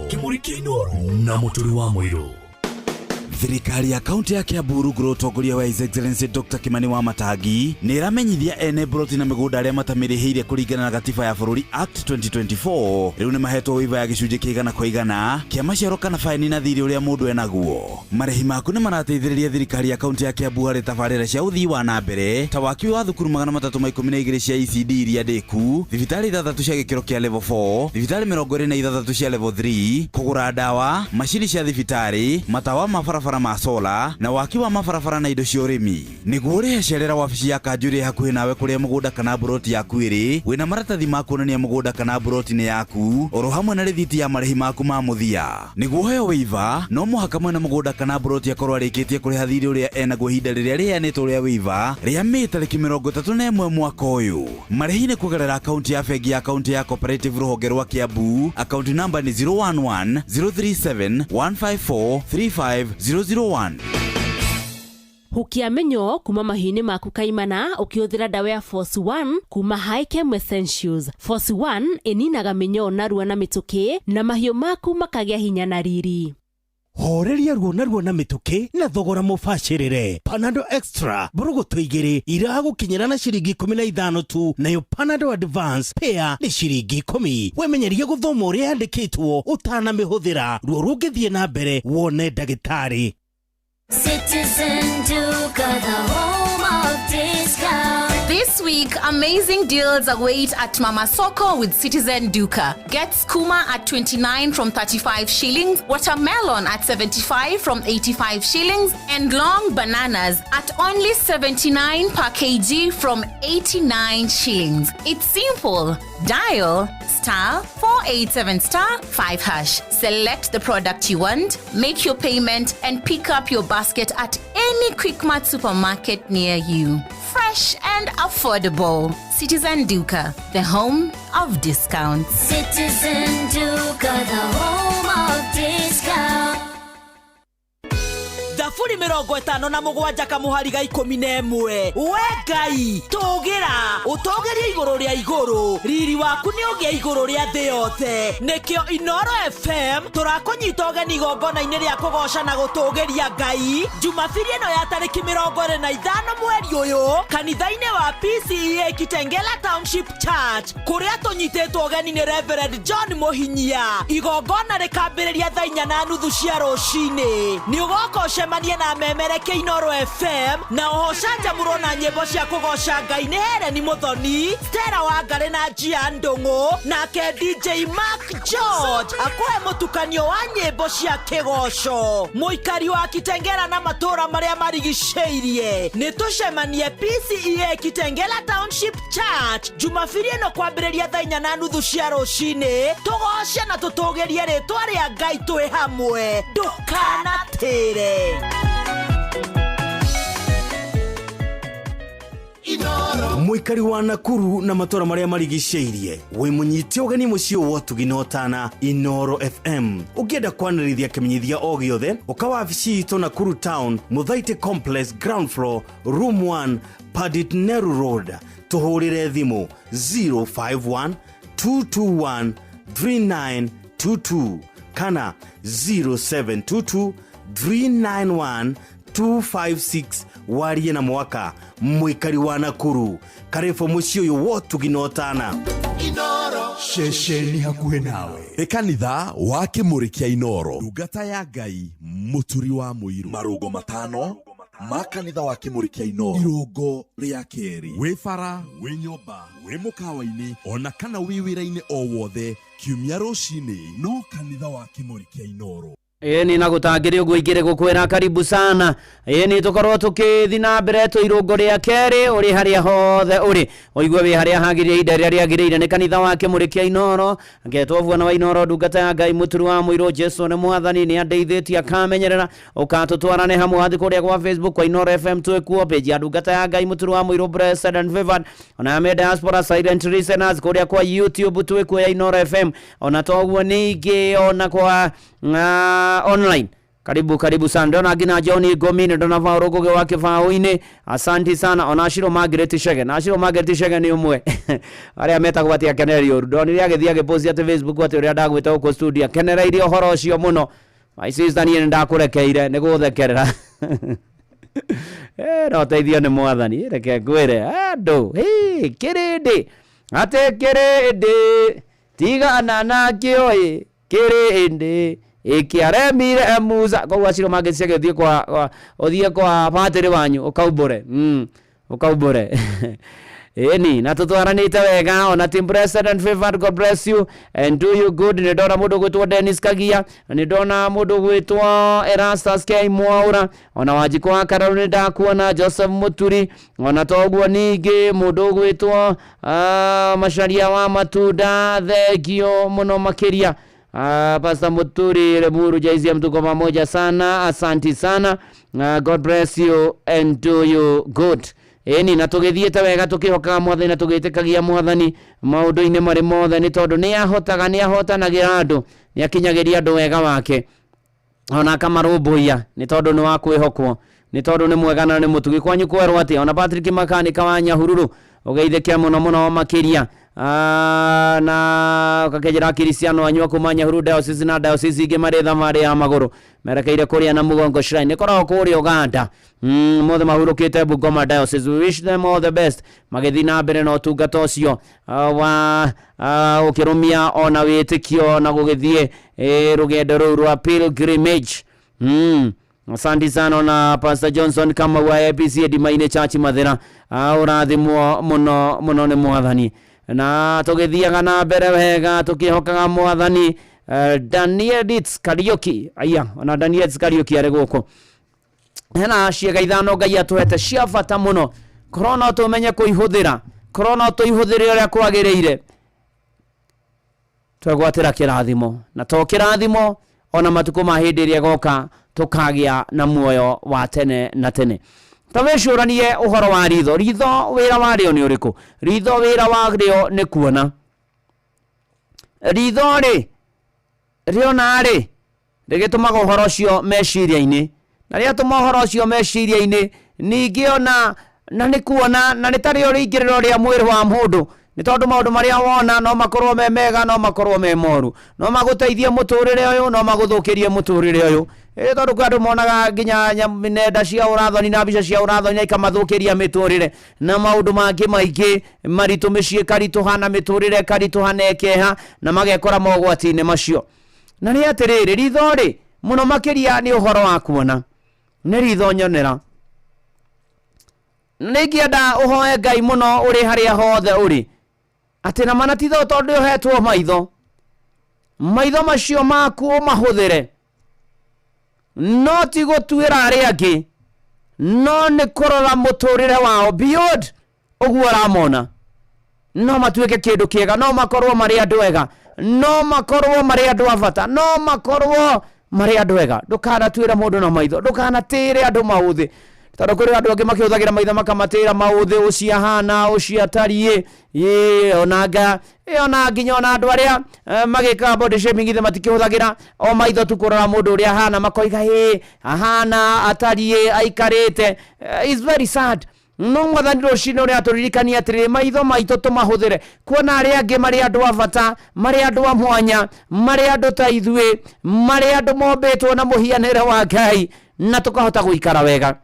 na mũturi wa mũirũ. Thirikari ya kaunti ya Kiambu rungu utongoria wa His Excellency Dr. Kimani wa Matangi nĩ ĩramenyithia ene broti na mĩgũnda arĩa matamirĩhĩire kũringana na gatiba ya bũrũri Act 2024 rĩu nĩ mahetwo waiva ya gĩcunjĩ kĩa 100% kĩa maciaro kana faini na thirĩ ũrĩa mũndũ enaguo. Marĩhi maku nĩ marateithĩrĩria thirikari ya kaunti ya Kiambu harĩ tabarĩra cia ũthii wa na mbere ta waki wa thukuru 312 cia ECD iria ndĩku, thibitarĩ 6 cia gĩkĩro kĩa level 4, thibitarĩ 26 cia level 3, kũgũra ndawa, macini cia thibitarĩ, matawa ma barabara ma sola na waki wa mabarabara na indo cia ũrĩmi. Nĩguo ũrĩhe cerera wabici ya kanjũ ĩrĩ hakuhĩ nawe kũrĩa mũgũnda kana broti yaku ĩrĩ wĩna maratathi ma kuonania mũgũnda kana broti nĩ yaku oro hamwe na rĩthiti ya marĩhi maku ma mũthia. Nĩguo ũheo waiva no mũhaka mwena mũgũnda kana broti akorwo arĩkĩtie kũrĩha thirĩ ũrĩa enaguo ihinda rĩrĩa rĩheanĩtwo rĩa waiva rĩa Mĩĩ tarĩki 31 mwaka ũyũ. Marĩhi nĩ kũgerera akaunti ya bengi ya akaunti ya Cooperative rũhonge rwa Kiambu. Akaunti namba nĩ 011 037 154 35001. Hukia menyo kuma mahini maku kaimana ukihũthĩra dawa ya Force 1 kuma High-Chem Essentials. Force 1 ininaga menyo narua na mĩtũkĩ na mahiũ maku makagĩa hinya na riri. horeria ruo na mituki na thogora mubashirire. Panadol Extra burugutu igiri iragukinyira na ciringi 15 tu, nayo Panadol Advance pair ni ciringi 10. Wemenyeria guthoma uria yandikitwo utana mihuthira ruo rungithie na mbere wone ndagitari. Citizen Duka, the home of discount. This week, amazing deals await at Mama Soko with Citizen Duka. Get skuma at 29 from 35 shillings, watermelon at 75 from 85 shillings, and long bananas at only 79 per kg from 89 shillings. It's simple. Dial *487*5#. Select the product you want, make your payment, and pick up your basket at any Quickmart supermarket near you. Fresh and affordable. Citizen Duka, the home of discounts. Citizen Duka, the home of discounts. Dafuri 57 kamuhariga 11 wegai tugira utogeria iguru ria iguru riri waku ni ogia iguru ria thi yothe nikio Inoro FM turakonyita ogeni igongona-ini ria kugoca na gutugeria Ngai Jumapili ino ya tariki 25 mweri uyu kanitha-ini wa PCEA Kitengela Township Church kuria tunyititwo ogeni ni Reverend John Mohinyia. Igongona rikambiriria thaa 4:30 cia rucini. Ni ugoko manie na memereke Inoro FM na ohocanja muro na nyimbo cia kugoca Ngai ni Helen Muthoni, Stella Wangari na Gia Ndungu na ke DJ Mark George akwe mutukanio wa nyimbo cia kigoco. Muikari wa Kitengela na matura maria marigiceirie ni tucemanie PCEA Kitengela Township Church Jumapili ino kwambiriria thaa 4:30 cia rucini. Tugoce na tutugerie ritwa ria Ngai twi hamwe ndukanatire. Muikari wa Nakuru na matora maria marigiceirie we munyiti ogeni mucio wotuginotana Inoro FM. Ukienda kwanirithia kimenyithia o giothe ukawabici to Nakuru Town Muthaite Complex ground floor room 1 Padit Neru Road. Tuhurire thimu 051 221 3922 kana 0722 391-256 warie na mwaka. Muikari wa Nakuru karefo mucio yo wotuginotana Inoro shesheni hakuhe nawe ekanitha wa kimuri kia Inoro ndungata ya Ngai muturi wa muiru marugo matano makanitha wa kimuri kia Inoro irongo ria keri we fara we nyoba we mukawa-ini ona kana wi wira-ini o wothe kiumia rucini no kanitha wa kimuri kia Inoro. Ni nagutangire uguo igire gukwira karibu sana. Ni tukorwo tukithi na mbere tu irungo ria keri uri haria hothe uri oigwe wi haria hagirire ida ria riagirire ni kanitha wa kimuri kia Inoro ngetwo vuana wa Inoro ndungata ya Ngai muturu wa muiro Jesu ni mwathani ni andeithitie akamenyerera ukatutwarane hamwe hathi kuria kwa Facebook kwa Inoro FM twekuo page ya ndungata ya Ngai muturu wa muiro Blessed and Favored ona me diaspora silent listeners kuria kwa YouTube twekuo ya Inoro FM ona toguo ningi ona kwa online. Karibu sana. Ndona gina Johnny Gomini ndona varogoge wake vaoine. Asante sana. Onashiro Margaret Shege. Nashiro Margaret Shege ni umwe. Aria meta kubatia Kenerio. Ndoni yagethia gepost ate Facebook ate uria ndagwita uko studio. Kenera irio horo ucio muno. My sister ni ndakurekeire ni guthekerera. No teithio ni mwathani. Reke ngwire. Andu. Kirindi. Ate kirindi. Tigana na kioi. Kirindi. Ikiaremire muza kwa Shiro Margaret Shege thie kwa othie kwa patiri wanyu ukaubore Eni na tutwaranite wega ona team Blessed and Favored. God bless you and do you good. Ni ndona mundu gwitwa Dennis Kagia, ni ndona mundu gwitwa Erastus K Mwaura, ona wajikwa Caroline ndakuona Joseph Muturi, ona toguo ningi mundu gwitwa Masharia wa Matunda thegio muno makiria. Pastor Muturi Remuru Jaizia mtuko pamoja sana. Asanti sana. God bless you and do you good. Eni natugithiete wega tukihoka mwathani na tugitekagia mwathani maundu-ini mari mothe ni tondu ni ahotanagira andu ni akinyagiria andu wega wake ona kamarumbuia ni tondu ni wa kwihokwo ni tondu ni mwega na ni mutugi kwanyu kwerwo ati ona Patrick Makani kawanya hururu ugeithikia muno makiria na kakejera Cristiano anywa kumanya huru diocese na diocese ingi maretha mari ya maguru merekeire kuria na Mugongo Shrine korwo kuri Uganda mothe mahurukite Bungoma diocese. We wish them all the best magithi na mbere no tungata ucio wa ukirumia ona witikio na gugithie rugendo ruru rwa pilgrimage. Asante sana na Pastor Johnson kama wa APC Dimaine Church Mathira urathimwo muno ni mwathani na tugithiaga na mbere wega tukihokaga mwathani. Daniel Ditz Kariuki aya ona Daniel Ditz Kariuki ari guko hena ciega ithano Ngai atuhete cia bata muno korona tumenye kuihuthira korona tuihuthire uria kwagiriire twegwatira kirathimo na to kirathimo ona matuko ma hindi iria goka tukagia na muoyo wa tene na tene. Tawecuranie uhoro wa ritho wira wario ni uriku? Ritho wira wario ni kuona. Ritho riona rigitumaga uhoro cio meciria-ini na ria tuma uhoro cio meciria-ini ningi ona na ni kuona na ni tari uringiriro ria mwiri wa mundu ni tondu maundu maria wona no makorwo me mega no makorwo me moru no maguteithie muturire uyu no maguthukirie muturire uyu tondu andu monaga nginya nenda cia urathoni na mbica cia urathoni ikamathukiria miturire na maundu mangi maingi maritu micii karituhana miturire karituhana ekeha na magekora mogwati-ini macio. Na ni atiriri ritho muno makiria ni uhoro wa kuona ni ritho nyonera nigienda uhoe Ngai muno uri haria hothe uri ati na manatitho tondu uhetwo maitho macio maku mahuthire no ti gutwira aria angi no ni kurora muturire wao beyond uguo ramona no matuike kindu kiega no makorwo mari andu ega no makorwo mari andu avata no makorwo mari andu ega ndukana twira mundu na maitho ndukana tire andu mauthi tondu kuri andu angi makiuthagira maitho makamatira mauthi ucia hana ucia tarie onanga nginya ona andu aria magika body shaming ithe matikihuthagira o maitho tu kurora mundu uria hana makoiga ahana atarie aikarite. Is very sad. No mwathani rucini uria turirikania atiri maitho maitho tumahuthire kuona aria angi mari andu avata mari andu a mwanya mari andu ta ithue mari andu mombetwo na muhianire wa Ngai na tukahota guikara wega.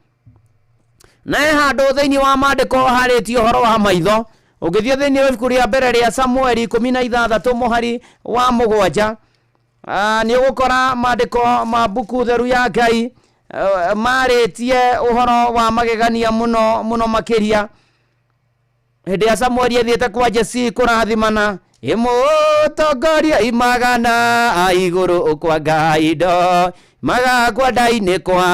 Na handu thiini wa mandiko haritio horo wa maitho ugithio thiini wa ibuku ria mbere ria Samueli 16 muhari wa 7 ni ugukora mandiko ma buku theru ya Ngai maritie uhoro wa magegania muno makiria. Hindi ya Samueli athiete kwa Jesse kurathimana imutongoria imagana aiguru kwa Ngai ndo magakwa ndai-ini kwa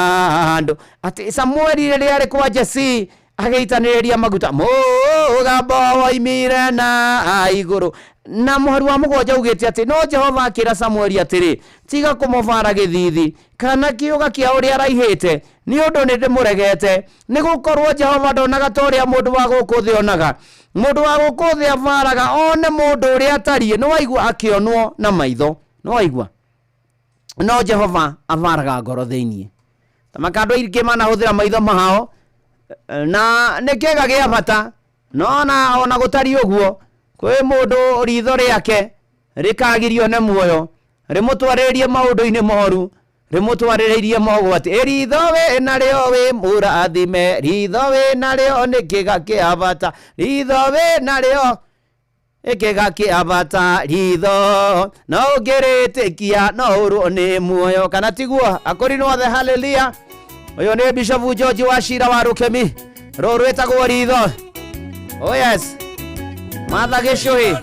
andu ati Samueli riria ari kwa Jesse ageitaniriria maguta mugambo woimire na iguru na muhari wa 7 ugite ati no Jehova akira Samueli atiri tiga kumuvara githithi kana kiuga kia uria araihite ni undu ni ndimuregete ni gukorwo Jehova ndonaga ta uria mundu wa guku thi onaga mundu wa guku thi avaraga one mundu uria atarie no waigua akionwo na maitho no waigua no Jehova avaraga ngoro thiini tamakando irike mana huthira maitho mahao na nikega gia bata no na ona gutari uguo kwi mundu ritho riake rikagirio ne muoyo rimutwaririe maundu-ini moru rimutwaririe mogwati ritho we nario we murathime ritho we nario nikiga kia bata ritho we nario ikiga kia bata ritho no ngiritikia no uru ni muoyo kana tiguo akorinwo the hallelujah. Uyu ni Bishop George Wachira wa Rukemi ruru etagwo ritho. Oh yes Martha Gicui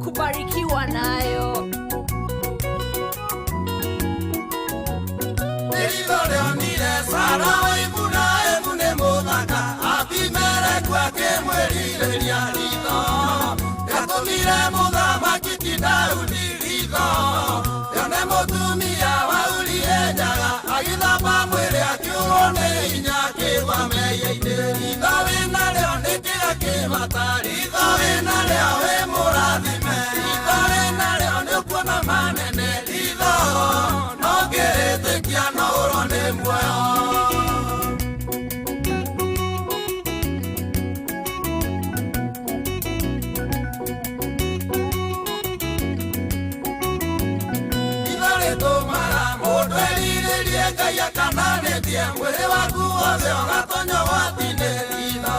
kubarikiwa nayo ine ithawe na leo nikiga kimatari ithawe na leo we murathime ithawe na leo nikuona manene itho no ngiritikia no urone muoyo Kaya kanane dia mwere waku ose ogatonyo watine ino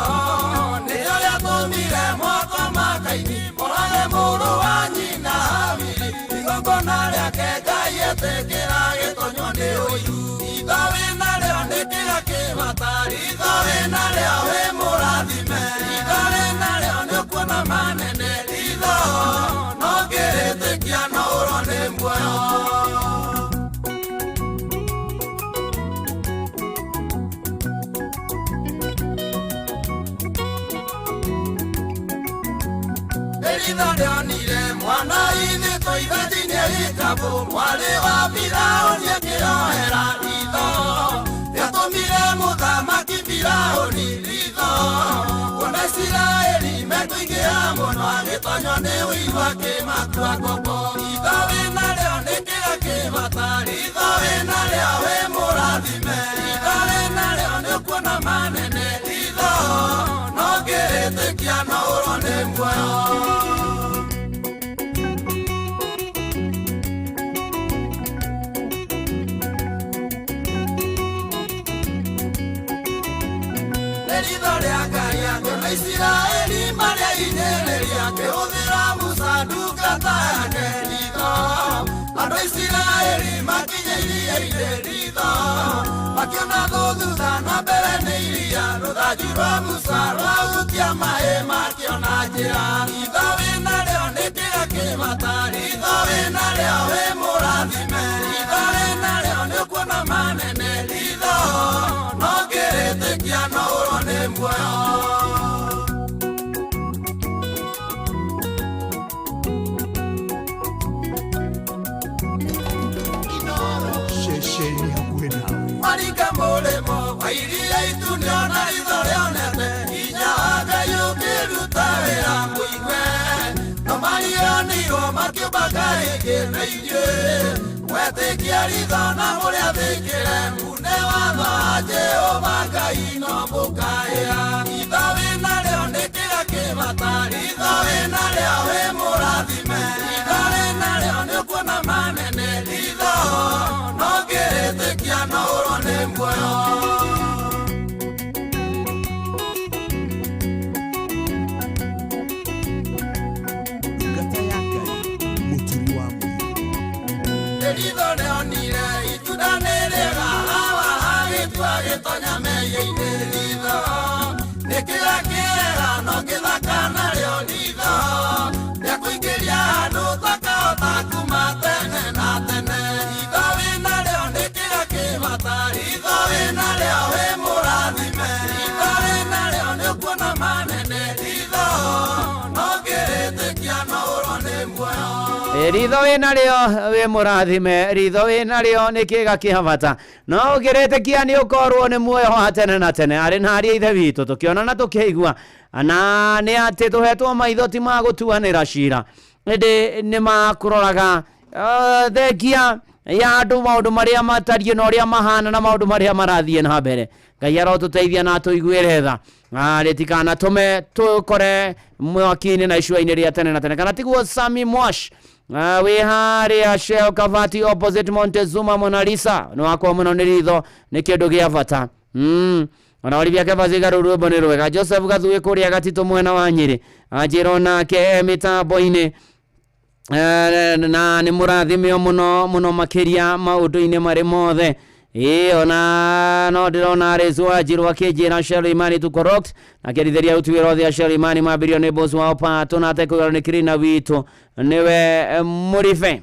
Nio ya tumire mwako makaini morage muru wanyina hamiri Igongo nare akeka yetekera getonyo ni uyu Ithawe nare onekega kimatari Ithawe nare awe murathime Ithawe nare onekuona manene Itho no ngiritikia no urone muoyo Itho nionire mwana ithe toithatinye ikabu mwari wa Firaũni akĩohera itho nĩatũmire mũthamaki Firaũni itho kuona Isiraeli mekũingĩha mũno agĩtonywo nĩ ũiru akĩmatua ngombo itho wĩnarĩo nĩkĩga kĩmatari itho wĩnarĩo wĩ mũrathime itho wĩnarĩo nĩũkuona manene itho no ngĩrĩtĩkia no ũrone muoyo Ritho rĩa Ngai andũ na Isiraeli marĩa inene rĩakĩhũthĩra Musa ndungata yake ritho andũ Isiraeli makinya iria-inĩ ritho makĩona thutha na mbere nĩ iria rũthanju rwa Musa rwahutia maĩ makĩona njĩra ritho wĩnarĩo nĩkĩga kĩmatari ritho wĩnarĩo wĩ mũrathime ritho wĩnarĩo nĩũkuona manene ritho no ngĩrĩtĩkia no ũrone muoyo Shesheni hakuhe nawe Marika mũrĩmo wa iria itu nĩona ritho rĩonete hinya wa Ngai ũkĩruta wĩra mũigwe no marionirwo makĩũmba Ngai na ithuĩ mwetĩkia ritho na mũrĩathĩkĩre mune watho wa Jehova Ngai no mũkaĩra ritho wĩnarĩo nĩkĩga kĩmatari ritho wĩnarĩo wĩ mũrathime ritho wĩnarĩo nĩũkuona manene ritho no ngĩrĩtĩkia no ũrone muoyo Ritho rĩonire itunda nĩ rĩega hawa hagĩtua gĩtonya meya-inĩ ritho nĩkĩga kĩega no gĩthaka narĩo ritho rĩakũingĩria handũ ũtakahota kuma tene na tene ritho wĩnarĩo nĩkĩga kĩmatari ritho wĩnarĩo wĩ mũrathime ritho wĩnarĩo nĩũkuona manene ritho no ngĩrĩtĩkia no ũrone muoyo ritho wĩnarĩo wĩ mũrathime ritho wĩnarĩo nĩkĩga kĩhabata no ũngĩrĩtĩkia nĩ ũkorwo nĩ muoyo wa tene na tene arĩ na aria ithe witũ tũkĩona na tũkĩigua na nĩ atĩ tũhetwo maitho ti ma gũtuanĩra cira ĩndĩ nĩ makũroraga thengia ya andũ maũndũ marĩa matariĩ na ũrĩa mahana na maũndũ marĩa marathiĩ na mbere Ngai arotũteithia na tũiguĩre tha rĩtikanatũme tũkore mwaki-inĩ na icua-inĩ rĩa tene na tene kana tiguo Sami Mwash wĩ harĩa Shell Kavati opposite Montezuma Mona Lisa nĩ wakwa mũno nĩ ritho nĩ kĩndũ gĩa bata ona Olivia Kevaziga rũrũmbo nĩ rwega Joseph Gathuĩ kũrĩa Gatitũ mwena wa Nyĩrĩ anjĩra nake mĩtambo-inĩ na nĩ mũrathimio mũno makĩria maũndũ-inĩ marĩ mothe ona no ndĩrona Rezu Ajirũ akĩnjĩra Shell Imani to correct akĩrithiria ũtuĩro thia Shell Imani mambĩrio nĩ boss wao Pato na atekũgĩrwo nĩ Kirina witũ niwe Mũribe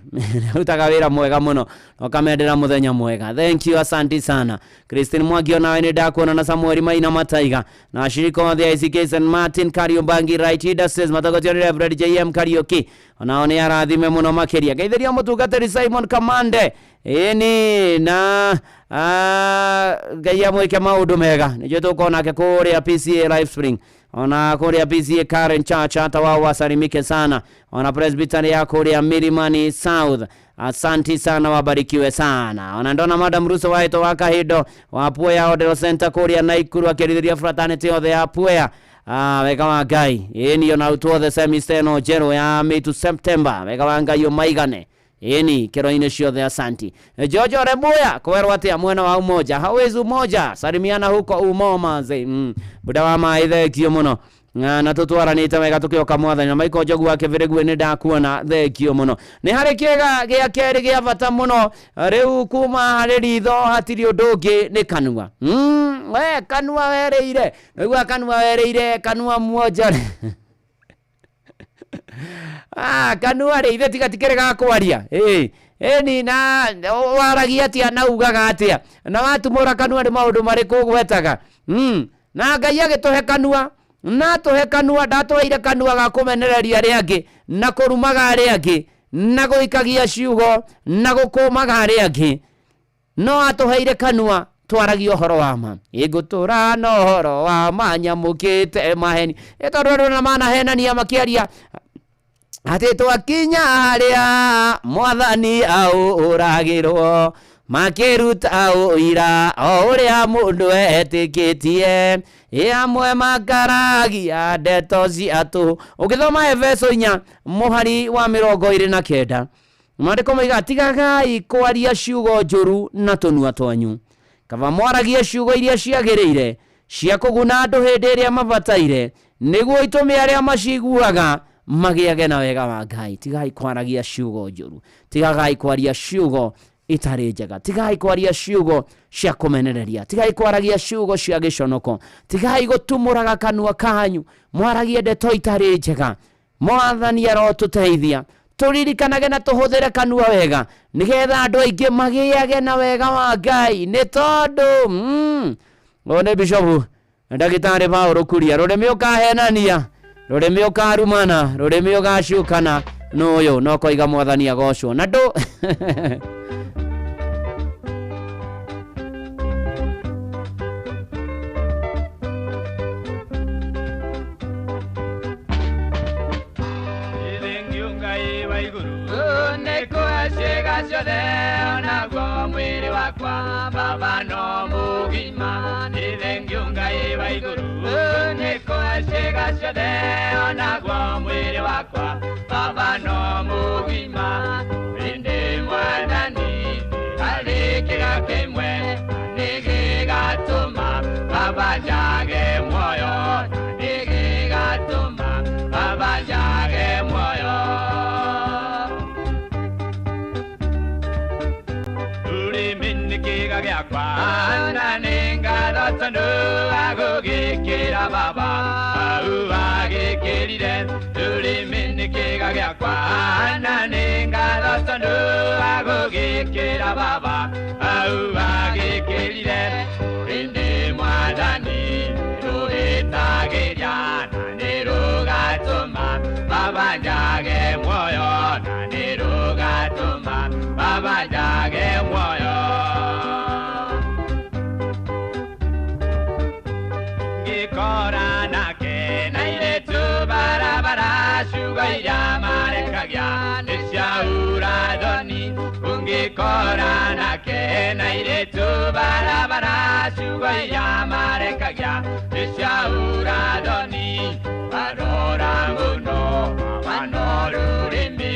rutaga wĩra mwega mũno ũkamendera mũthenya mwega thank you asante sana Christine Mwangi nawe nĩ ndakuona na Samuel Maina Mataiga na shirika the ICK St Martin Kariobangi right leaders matagotio nĩ Reverend JM Kariuki onao nĩ arathime mũno makĩria geithĩria mũtungatĩri Simon Kamande ni na Ngai amwike maundu mega nĩjo tũkonake kũrĩa PCA Live Spring ona kũrĩa PCA Karen Church hata wao wasalimike sana ona presbytery ya kũrĩa Milimani South. Asanti sana, wabarikiwe sana. Ona ndona Madam Russo waito wakahido wa Puya Odero Center kũrĩa Naikuru akĩrithĩria fraternity othe ya Puya. Wega wa Ngai ĩni ona utwothe semesteno jero ya May to September. Wega wa Ngai maigane ĩni kĩro-inĩ ciothe. Asanti Jojo Rebuya kwerwo atia mwena wa Umoja. Hawezi Umoja salimiana huko Umoma buda wa maithekio muno na tutwaranite wega tukioka mwathani na Michael Jogu wake viregue ni ndakuona thekio muno. Ni hari kiega gia keri gia bata muno riu kuma hari ritho hatiri undugi ni kanua. We kanua wereire nigua kanua wereire kanua mwoja kanua rithe tigatikere ga kwaria ni na waragia atia na ugaga atia na watumura kanua ni maundu mariku gwetaga na Ngai agituhe kanua na tuhe kanua ndatweire kanua ga kumenereria riangi na kurumaga riangi na guikagia ciugo na gukumaga riangi no atuheire kanua twaragia uhoro wa ma igutura no horo wa manyamukite maheni etororo na mana henania makiaria ati twakinya haria mwathani au uragirwo makiruta uira uria mundu etikitie amwe makaragia ndeto ciatu. Ukithoma Efeso 4 muhari wa 29 maandiko maiga tigagai kwaria ciugo njuru na tunua twanyu kaba mwaragie ciugo iria ciagĩrĩire cia kũguna andũ hĩndĩ ĩrĩa mabataire nĩguo itume arĩa maciguaga magĩage na wega wa Ngai. Tigagai kwaragia ciugo njuru, tigagai kwaria ciugo itari njega, tigai kwaria ciugo cia kumenereria, tigai kwaragia ciugo cia giconoko, tigai gutumuraga kanua kanyu mwaragie ndeto itari njega. Mwathani arotuteithia turirikanage na tuhuthire kanua wega nigetha andu aingi magiage na wega wa Ngai. Ni tondu one Bishop Ndagitari Paulo Kuria rurimi ukahenania, rurimi ukarumana, rurimi ugacukana no yo no koiga Mwathani agocwo na ndu Onagwo mwiri wakwa baba no mugima nithengiunga iwa iguru niko ashega shode onagwo mwiri wakwa baba no mugima inde mwanani alikira kimwe nigigatuma baba jage moyo nigigatuma baba jage moyo Ana ninga dotanu agugikira baba agugikirire tuli minikega gyakwa ana ninga dotanu agugikira baba agugikirire indi mwadani ruhitagiria na nirugatuma baba jage moyo na nirugatuma baba jage moyo Korana ke naire tu barabara shugaira marekagya nishaura doni ungi korana ke naire tu barabara shugaira marekagya nishaura doni barora muno manoro rimbi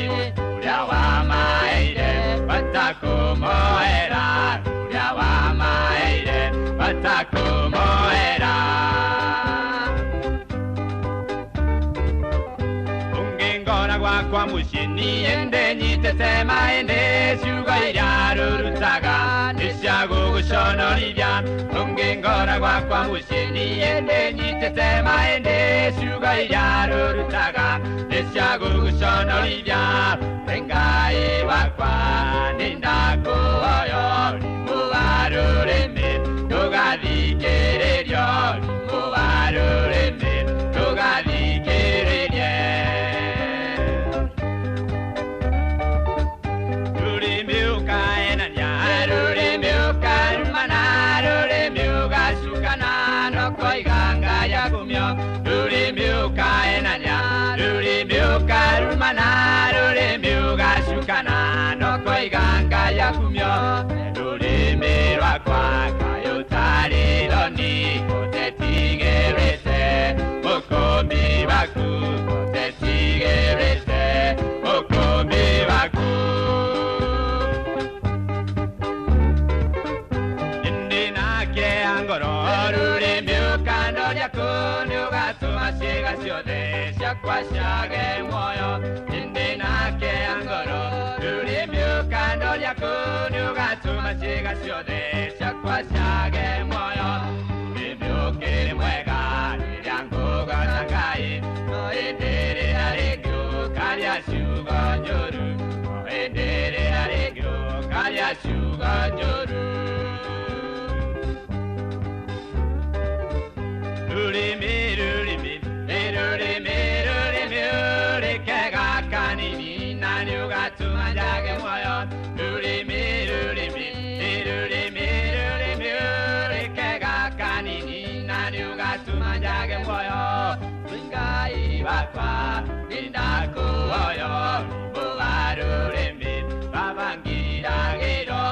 uriawa maire batakumoera uriawa maire batakumoera kwa mushini ende nyite sema ende shugaira rurutaga nishago gushonolivya ungengora kwa mushini ende nyite sema ende shugaira rurutaga nishago gushonolivya engai wakwa nindako oyo mubarureme tugadikererio mubarureme tugadikererio Ruri milka ciothe ciakwa ciage muoyo indi nake angoro rurimi ũkandoria kũ nĩ ũgatũma ciĩga ciothe ciakwa ciage muoyo rurimi ũkĩrĩ mwega rĩrĩa ngũgooca Ngai no hĩndĩ ĩrĩa rĩngĩ ũkaria ciugo njũru no hĩndĩ ĩrĩa rĩngĩ ũkaria ciugo njũru rurimi rĩkega kanini na nĩ ũgatũma njage muoyo rurimi rĩkega kanini na nĩ ũgatũma njage muoyo Ngai wakwa nĩndakũhoya mũwa rũrĩmĩ babangiragĩro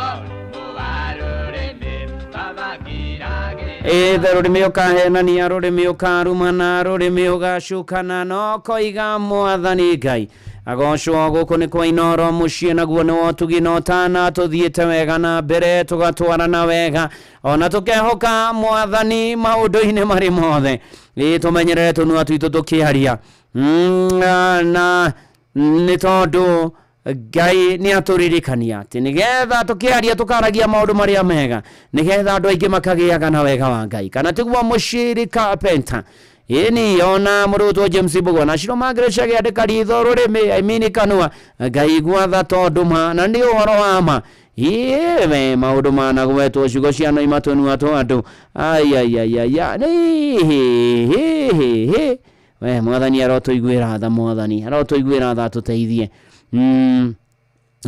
mũwa rũrĩmĩ babangiragĩro rũrĩmĩ ũkahenania rũrĩmĩ ũkarumana rũrĩmĩ ũgacukana no koiga Mwathani Ngai agocwo gũkũ nĩ kwa Inoro mũciĩ naguo nĩ wotugi no tana tũthiĩte wega na mbere tũgatwarana wega ona tũkehoka Mwathani maũndũ-inĩ marĩ mothe tũmenyerere tũnua twitũ tũkĩaria na nĩ tondũ Ngai nĩ atũririkania atĩ nĩgetha tũkĩaria tũkaragia maũndũ marĩa mega nĩgetha andũ aingĩ makagĩaga na wega wa Ngai kana tiguo Mũciri Carpenter ini ona mũrutwo James Mbugua na Shiro Margaret Chege andĩka ritho rũrĩmĩ kanua Ngai gwatha tondũ ma na nĩ ũhoro wa ma we maũndũ managwetwo ciugo cia no imatũnua twa andũ we Mwathani arotũiguĩra tha Mwathani arotũiguĩra tha tũteithie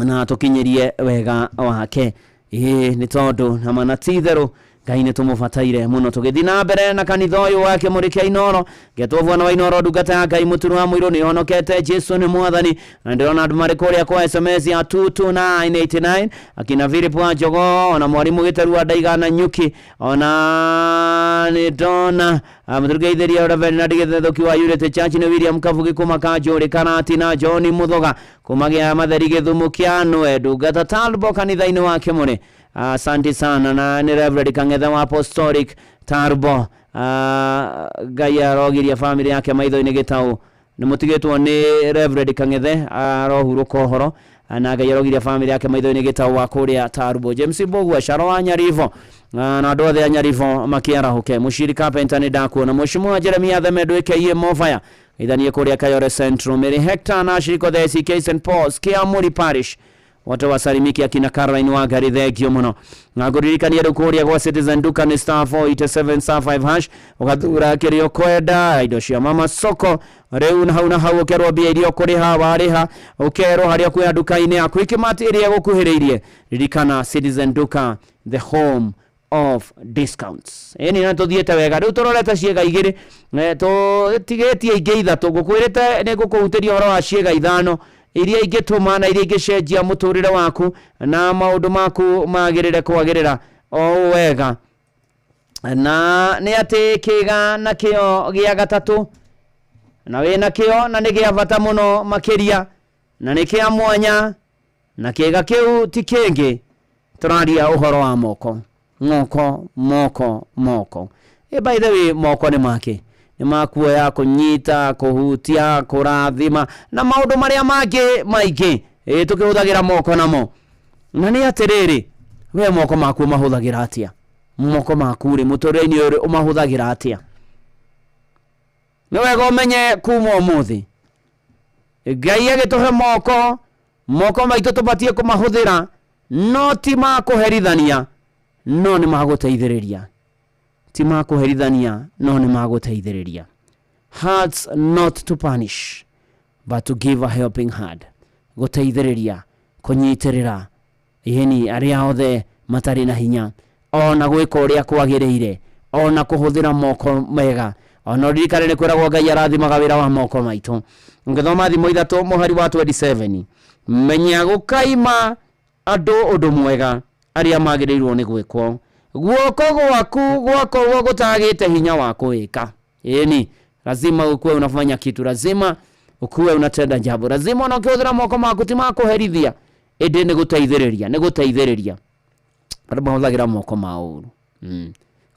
na tũkinyĩrie wega wake nĩ tondũ na mana titherũ Ngai nĩ tũmũbataire mũno tũgĩthiĩ na mbere na kanitha ũyũ wake Mũrĩkia Inoro ngetwo bwana wa Inoro ndungata ya Ngai mũturu wa mũirũ nĩ honokete Jesu nĩ Mwathani na ndĩrona andũ marĩ kũrĩa kwa SMS ya 22989 akina Philip wa Njogo ona mwarimu Gĩtaru wa Ndaigana Nyuki ona nĩ ndona mũtũrũgeithĩria Reverend na Gĩthethũki wa Unity Church nĩ William Kabugi kuma Kanjũrĩ Karati na John Mũthoga kuma gĩa Matheri Gĩthumu kĩa ndungata Talbo kanitha-inĩ wake mũrĩ asante sana na ni Reverend Kang'ethe wa Apostolic Tarbo Ngai arogiria family yake maitho-inĩ Gĩtaũ nĩ mũtigĩtwo nĩ Reverend Kang'ethe arohurũka ũhoro na Ngai arogiria family yake maitho-inĩ Gĩtaũ wa kũrĩa Tarbo James Mbugua Sharo wa Nyaribo na andũ othe a Nyaribo makĩarahũke Mũciri Carpenter nĩ ndakuona Mheshimiwa Jeremia Themedo aka Mofaya ithanie kũrĩa Kayore Central Mary Hector na Shiriko the CK St Paul's Kiamuri Parish wote wasalimiki akina Caroline wa Gari thegio muno na nguririkania rĩu kũrĩa gwa Citizen Duka nĩ *487*5# ũgathura kĩrĩa ũkwenda indo cia Mama Soko rĩu na hau ũkerwo mbia iria ũkũrĩha warĩha ũkerwo harĩa kwĩ nduka-inĩ yaku Quickmart ĩrĩa gũkuhĩrĩirie ririkana Citizen Duka the home of discounts eni na tuthiete wega rĩu tũrorete ciĩga igĩrĩ tũtigĩtie ingĩ ithatũ ngũkwĩrĩte nĩ ngũkũhutĩria ũhoro wa ciĩga ithano iria ingĩtũma na iria ingĩcenjia mũtũrĩre waku na maũndũ maku magĩrĩre kwagĩrĩra o wega na nĩ atĩ kĩga na kĩo gĩa gatatũ na wĩna kĩo na nĩ gĩa bata mũno makĩria na nĩ kĩa mwanya na kĩga kĩu ti kĩngĩ tũraria ũhoro wa moko by the way moko nĩ make nĩ makuoya kũnyita kũhutia kũrathima na maũndũ marĩa mangĩ maingĩ tũkĩhũthagĩra moko namo na nĩ atĩrĩrĩ we moko maku mahũthagĩra atĩa moko maku rĩ mũtũrĩre-inĩ ũyũ ũmahũthagĩra atĩa nĩ wega ũmenye kuma ũmũthĩ Ngai agĩtũhe moko maitũ tũbatie kũmahũthĩra no ti ma kũherithania no nĩ magũteithĩrĩria ti ma kũherithania no nĩ magũteithĩrĩria hearts not to punish but to give a helping hand gũteithĩrĩria kũnyitĩrĩra yeni arĩa othe matarĩ na hinya ona gwĩka ũrĩa kwagĩrĩire ona kũhũthĩra moko mega ona ririkane nĩ kwĩragwo Ngai arathimaga wĩra wa moko maitũ ngĩthoma thimo ithatũ mũhari wa 27 menya gũkaima andũ ũndũ mwega arĩa magĩrĩirwo nĩ gwĩkwo guoko gwaku gwakorwo gũtagĩte hinya wa kuweka yeni lazima ukuwe unafanya kitu lazima ukuwe unatenda jambo lazima unakihudhira moko maku ti makuherithia nĩ gũteithĩrĩria andũ mahũthagĩra moko maũru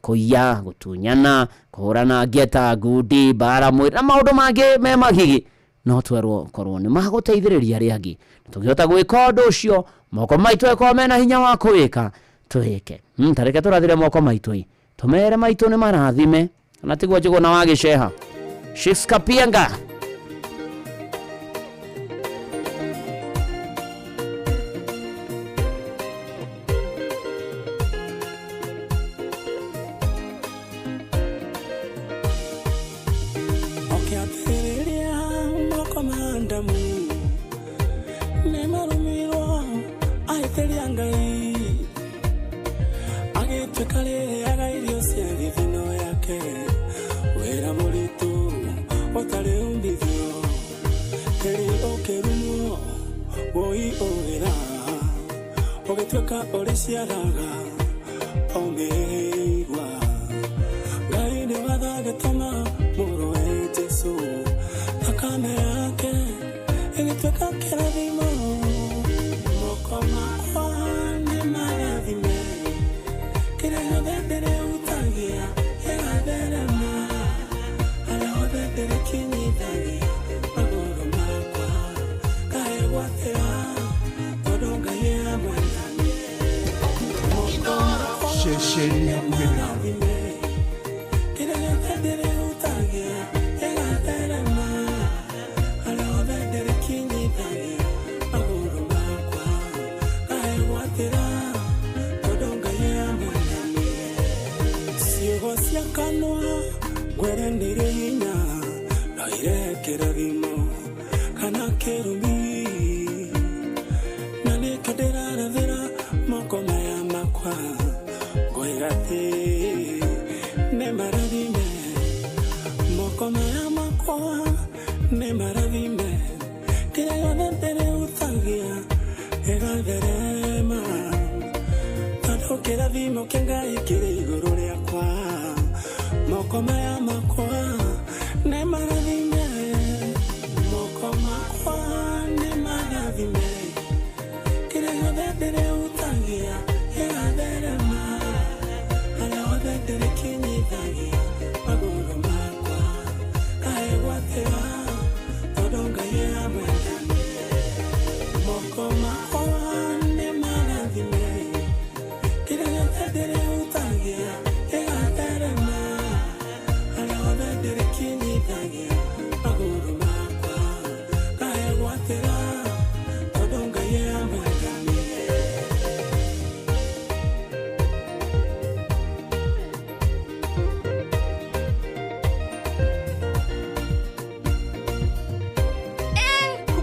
kuya gutunyana kuhurana ngeta ngudi bara mwiri na maundu mangi me magigi no twerwo korwo ni maguteithiriria ri angi tugihota gwika undu ucio moko maitu eko mena hinya wa kuwika tuhike tareke turathire moko maitu tumere maitu ni marathime na tigwo njugo na wagiceha Shiska Pianga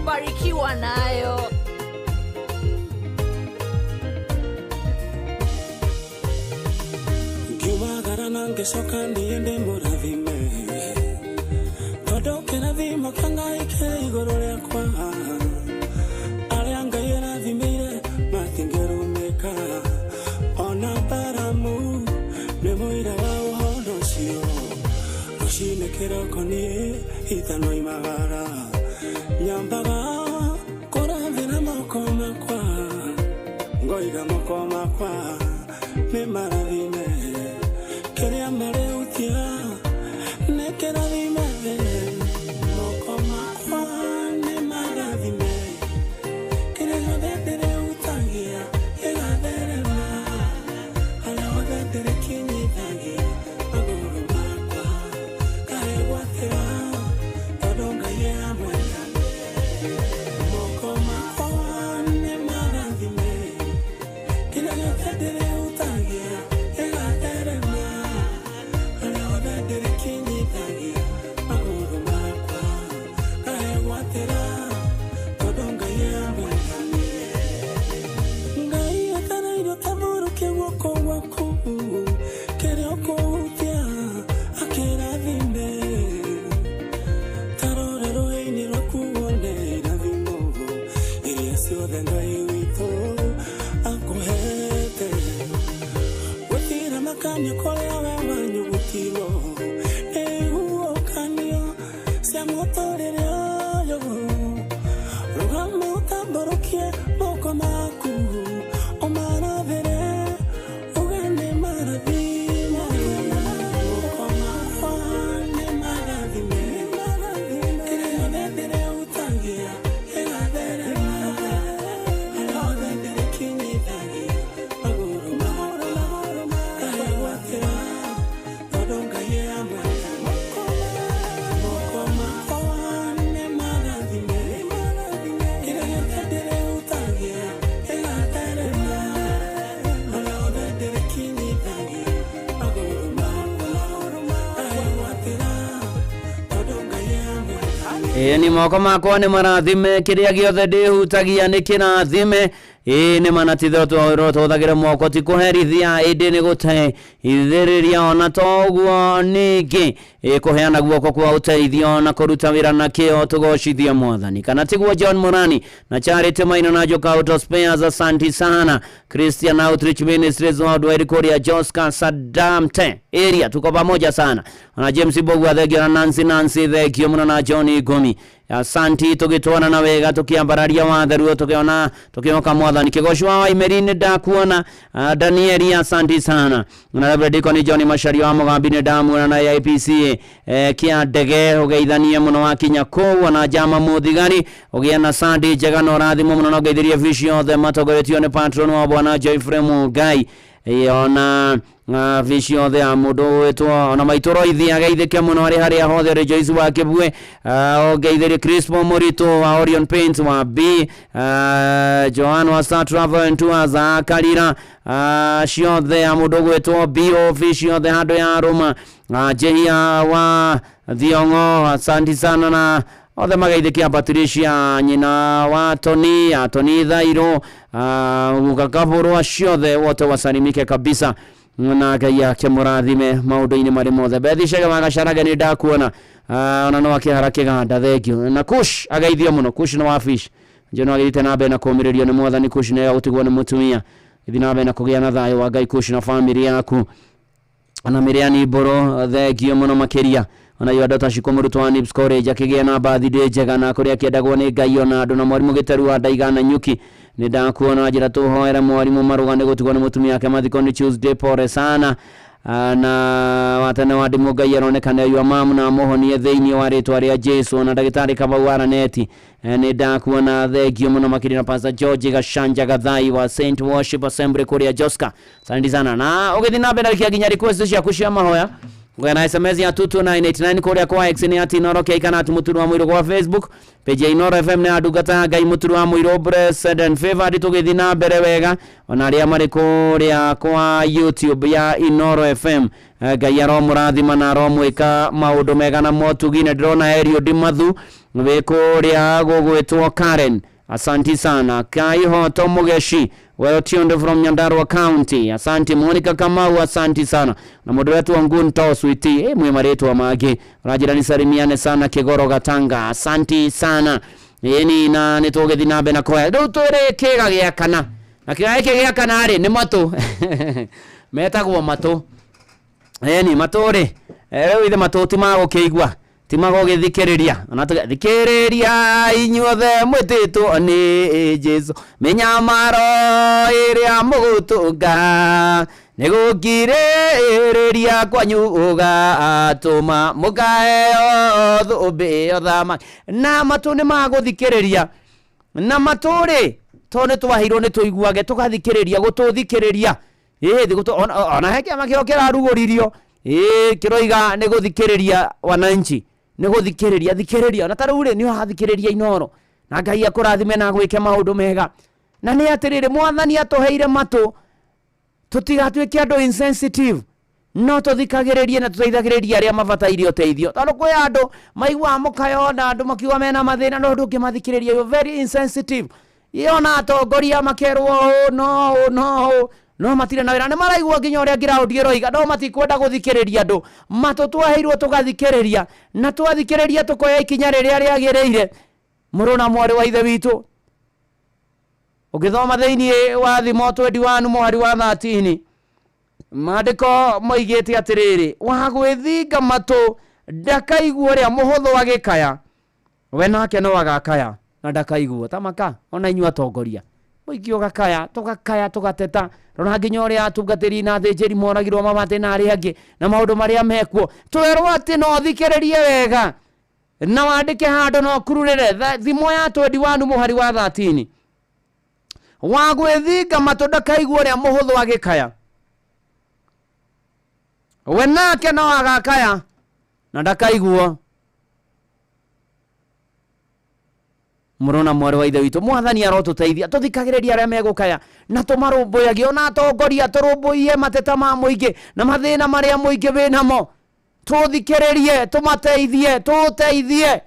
kubarikiwa nayo. Giwagara nange soka ndiende muravime Todoke na vimo kanga ike igoro yakwa Alianga yena vimire matingeru meka Ona baramu nemoira wa uhono shio Rushine kiroko ni itano imagara Nyambaga kora vina moko makwa Ngoiga moko makwa me maravime Keria mareutia ne keravime Moko makwa ne maravime Keria vedere utangia Ega vere ma Ala vedere kinyi tangi Maguru makwa Kare watera Todonga yea mwenda Moko makwa ne maravime Keria vedere Maku, Omana Vere, Ugane Maravima. Ni moko makwa ni marathime kiria giothe ndihutagia ni kirathime ni manatitho twathuthagire moko ti kuherithia indi ni gute ithiriria ona toguo ningi kuheana guoko kwa uteithio na kuruta wira na kio tugocithia mwathani kana tiguo John Morani na Charity Maina na Joka Auto Spares. Asante sana Christian Outreach Ministries Worldwide Korea Joska Sadamte area tuko pamoja sana na James Bogwa thegera Nancy thegio muna na Johnny Gomi. Asante tugitwana na wega tukiambararia watheru tukiona tukioka mwathani kigoshwa wa Imerine ndakuona Danieli. Asante sana na Rebecca ni Johnny Mashari wa Mugambine damu na IPC kia ndege ugeithania muno wa kinya ko na jama muthigari ugiana Sunday jega no rathimo muno no geithirie vision the matogoretio ne patron wa bwana Joyfrey Mugai ona vision the amudo wetu ona maitoro ithia geithike muno ari haria hothe rejoice wa kibwe geithirie Crispo Morito wa Orion Paints wa B Joan wa Star Travel Tours Karira shio the amudo wetu B official the hado ya Roma Jehia wa Thiongo. Asante sana na othe magaithikia Patricia nyina wa Tony Thairo ukakaburu aciothe wote wasalimike kabisa na Ngai yake murathime maundu-ini mari mothe. Bethishaga magacaraga ni ndakuona ona no akiharake ganda thengio na Kush agaithio muno. Kush no wa fish njono agithite na mbere na kumiririo ni mwathani. Kush ne utigwo ni mutumia ithi na mbere na kugia na thayo wa Ngai. Kush na family yaku ana Miriani Boro thengio muno makiria ona yoda tashikomuru wa Nips College akigia na birthday njega na kuria kiendagwo ni Ngai ona andu na mwarimu Giteru wa Ndaigana Nyuki ni ndakuona njira tuhoera mwarimu marugane gutigwo ni mutumia yake mathiko ni Tuesday pore sana na watane wa ndimu Ngai aronekana yu mamu na mohonie thiini wa ritwa ria Jesu na ndagitari Kabau neti ni ndakuona thengio muno makirina Pastor George Gashanja Gathai wa Saint Worship Assembly kuria Joska. Asante sana na ugithi na mbere kia ginya request cia kushia mahoya ngena SMS ya 22989 kuria kwa X ni ati Inoro Keikana ati Muturu wa Muiro kwa Facebook page ya Inoro FM ni adugata Ngai Muturu wa Muiro blessed and favored. Tugithi na mbere wega ona aria mari kuria kwa YouTube ya Inoro FM Ngai aro murathima na aro mwika maundu mega na motugine ndrona Erio Dimathu we kuria gugwitwo Karen. Asante sana Kaiho Tomugeshi well tuned from Nyandarua County. Asante Monica Kamau. Asante sana na mundu wetu wa Ngunto Sweetie mwema retu wa magi rajirani salimiane sana Kigoro Gatanga. Asante sana yeni na nitogethi na bena kwa do tore kega gya kana na kega gya kana ari ni mato metagwo mato yeni matore ithe mato timago keigwa timago githikiriria ona thikiriria inyuothe mwititu ni Jesu menyamaro iria mugutunga nigukiriria kwanyuga atuma mugaeo thumbi othama na matu ni maguthikiriria na maturi tone twahirwo ni tuiguage tugathikiriria gututhikiriria ona heke makio kiraruguririo kiroiga ni guthikiriria wananchi ni guthikiriria na tarure ni hathikiriria Inoro na Ngai akurathime na gwike maundu mega na ni atirire mwathani atoheire matu tutigatuike andu insensitive no tuthikagiririe na tuteithagiriria aria mabataire uteithio tondu kwi andu maigua mukayo na andu makiwa mena mathina no ndukimathikiriria you very insensitive yona atongoria makerwo no matire na wira ne maraigwa nginya uria ground giroiga no matikwenda guthikiriria andu matu twaheirwo tugathikiriria na twathikiriria tukoya ikinya riria riagireire muruna mwari wa ithe witu ukithoma thiini wa Thimo 21 mwari wa 13 maandiko moigite atiriri wagwithinga matu ndakaigua ria muhuthu agikaya we nake no agakaya na ndakaigua tamaka ona inyu atongoria muigio gakaya tugateta rona nginya uria atungatiri na thinjiri moragirwo mabate na ari angi na maundu maria mekwo twerwo ati no thikiririe wega na wandike handu no kururire Thimo ya 21 muhari wa 13 wagwithinga matu ndakaigua ria muhuthu agikaya we nake no agakaya na ndakaigua murona mwari wa ithe witu mwathani arotuteithia tuthikagiriria aria megukaya na tumarumbuyagie ona atongoria turumbuie mateta ma muingi na mathina maria muingi winamo tuthikiririe tumateithie tuteithie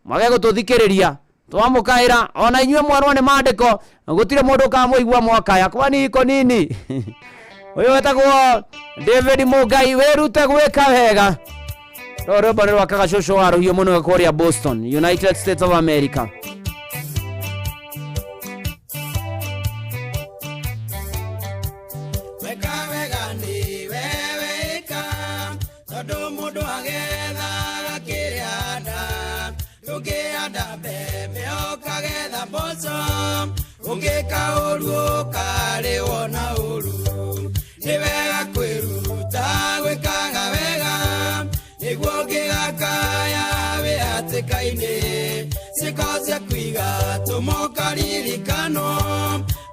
mage gututhikiriria twamukaira ona inyue mwarwa ni mandiko gutire mundu kamuigua mwakaya kwa niko nini uyu wetagwo David Mugai werute gwika wega roro bana wakaga shosho waro hiyo muno Korea Boston United States of America Ungeka uru kare wona uru ni wega kwiruta gwikaga wega niguo ngigakaya we atikaine sikosia kwiga tumokaririkano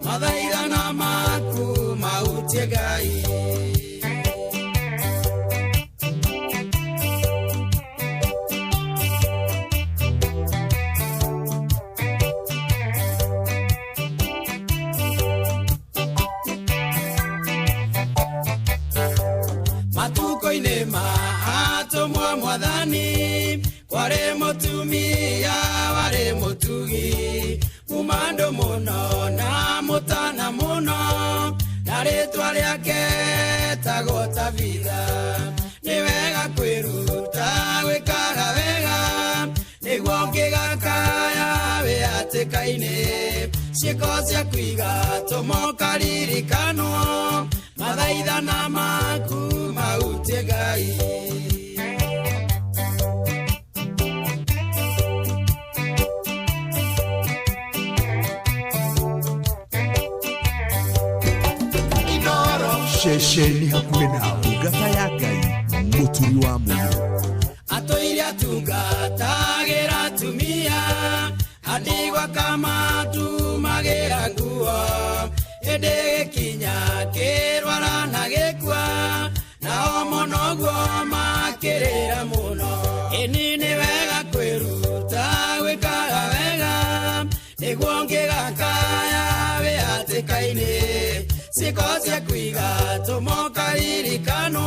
mathaigana maku mautie Ngai Ware mutumia ware mutugi umando muno na mutana muno na ritwa riake tagota vida ni wega kwiruta gwikaga wega niguo ngigakaya we atikaine cikocia kwiga tumokaririkano mathaithana maku mautie Ngai Shesheni hakuhe nawe Ndungata ya Ngai Muturi wa Muiro Atoire atungatagira tumia Adigwa kama tumagira nguo Ede kinya kirwara na gekwa Nao monoguo makirira muno Enini wega kwiruta gwikaga wega Niguo ngigakaya we atikaine sikosia kwiga tumokaririkano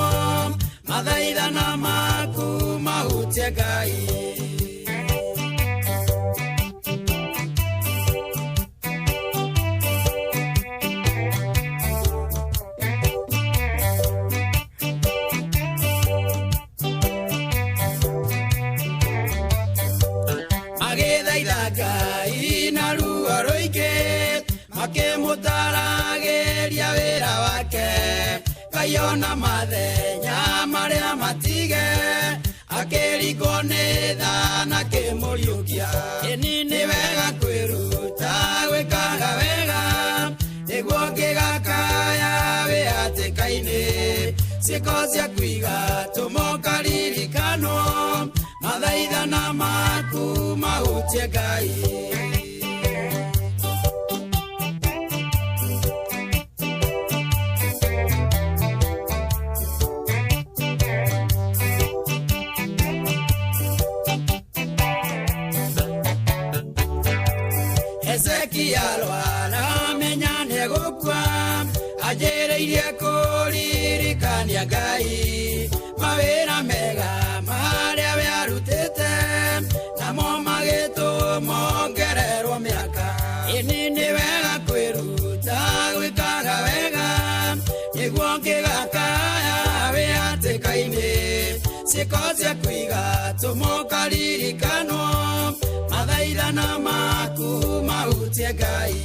mathaithana maku mautie Ngai agithaitha Ngai na ruo ruingi makimutaragiria wira wake kayona mathenya maria matige akirigwo ni thana kimuriukia inini wega kwiruta gwikaga wega niguo ngigakaya we atikaine cikocia kwiga tumokaririkano mathaithana maku mautie Ngai Ezekielwa menya negukwa ajereirie kuririkania Ngai mawira mega maria we arutite namo magito mongererwo miaka inini wega kwiruta gwikaga wega niguo ngigakaya we atikaine cikocia kwiga tumokaririkano mathaithana maku mautie Ngai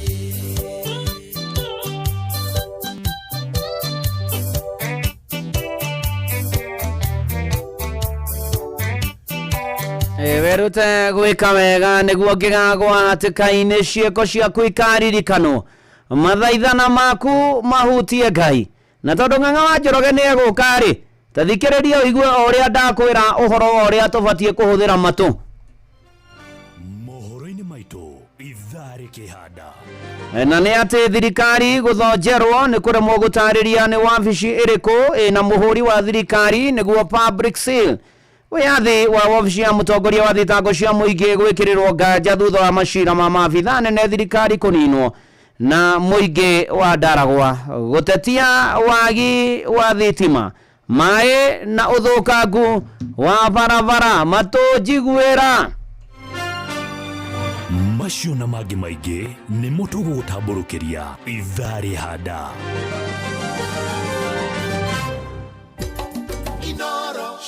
werute gwika wega niguo ngigagwa atikaine cieko ciaku ikaririkano mathaithana maku mahutie Ngai na tondu ng'ang'a wa Njoroge ni eguka ri tathikiriria uigue uria ndakwira uhoro uria tubatie kuhuthira matu mohoro-ini maitu ithari kihanda na nĩ atĩ thirikari gũthonjerwo nĩ kũremwo gũtarĩria nĩ wabici ĩrĩkũ na mũhũri wa thirikari nĩguo Public Seal wĩyathi wa wabici ya mũtongoria wa thitango cia mũingĩ gwĩkĩrĩrwo nganja thutha wa macira ma maabitha nene thirikari kũninwo na mũingĩ wa Ndaragwa gũtetia wagi wa thitima maĩ na ũthũkangu wa barabara matũ njiguĩra macio na mangĩ maingĩ nĩ mũtugo gũtambũrũkĩria ithaa rĩhanda.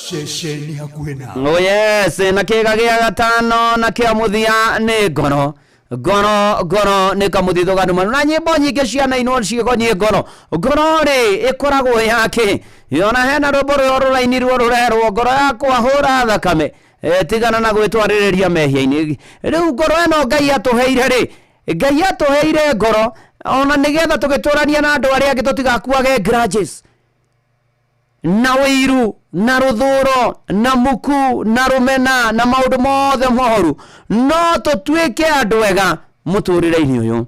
Shesheni hakuhĩ nawe. Oh yes, na kĩga gĩa gatano na kĩa mũthia nĩ ngoro. Ngoro nĩ kamuthitho ganumanu na nyĩmbo nyingĩ ciana ino ciĩgonyie ngoro. Ngoro rĩ ĩkoragwo yake. Yona hena rwĩmbo rũraini rũrerwo ngoro yakwa hũra thakame. Tigana na gwĩtwarĩrĩria mehia-inĩ. Rĩu ngoro ĩno Ngai atũheire rĩ. Ngai atũheire ngoro ona nĩgetha tũgĩtũrania na andũ arĩa angĩ tũtigakuage grudges. Na wiru, na ruthuro, na muku, na rumena, na maundu mothe moru. No tutuike andu ega muturire-ini uyu.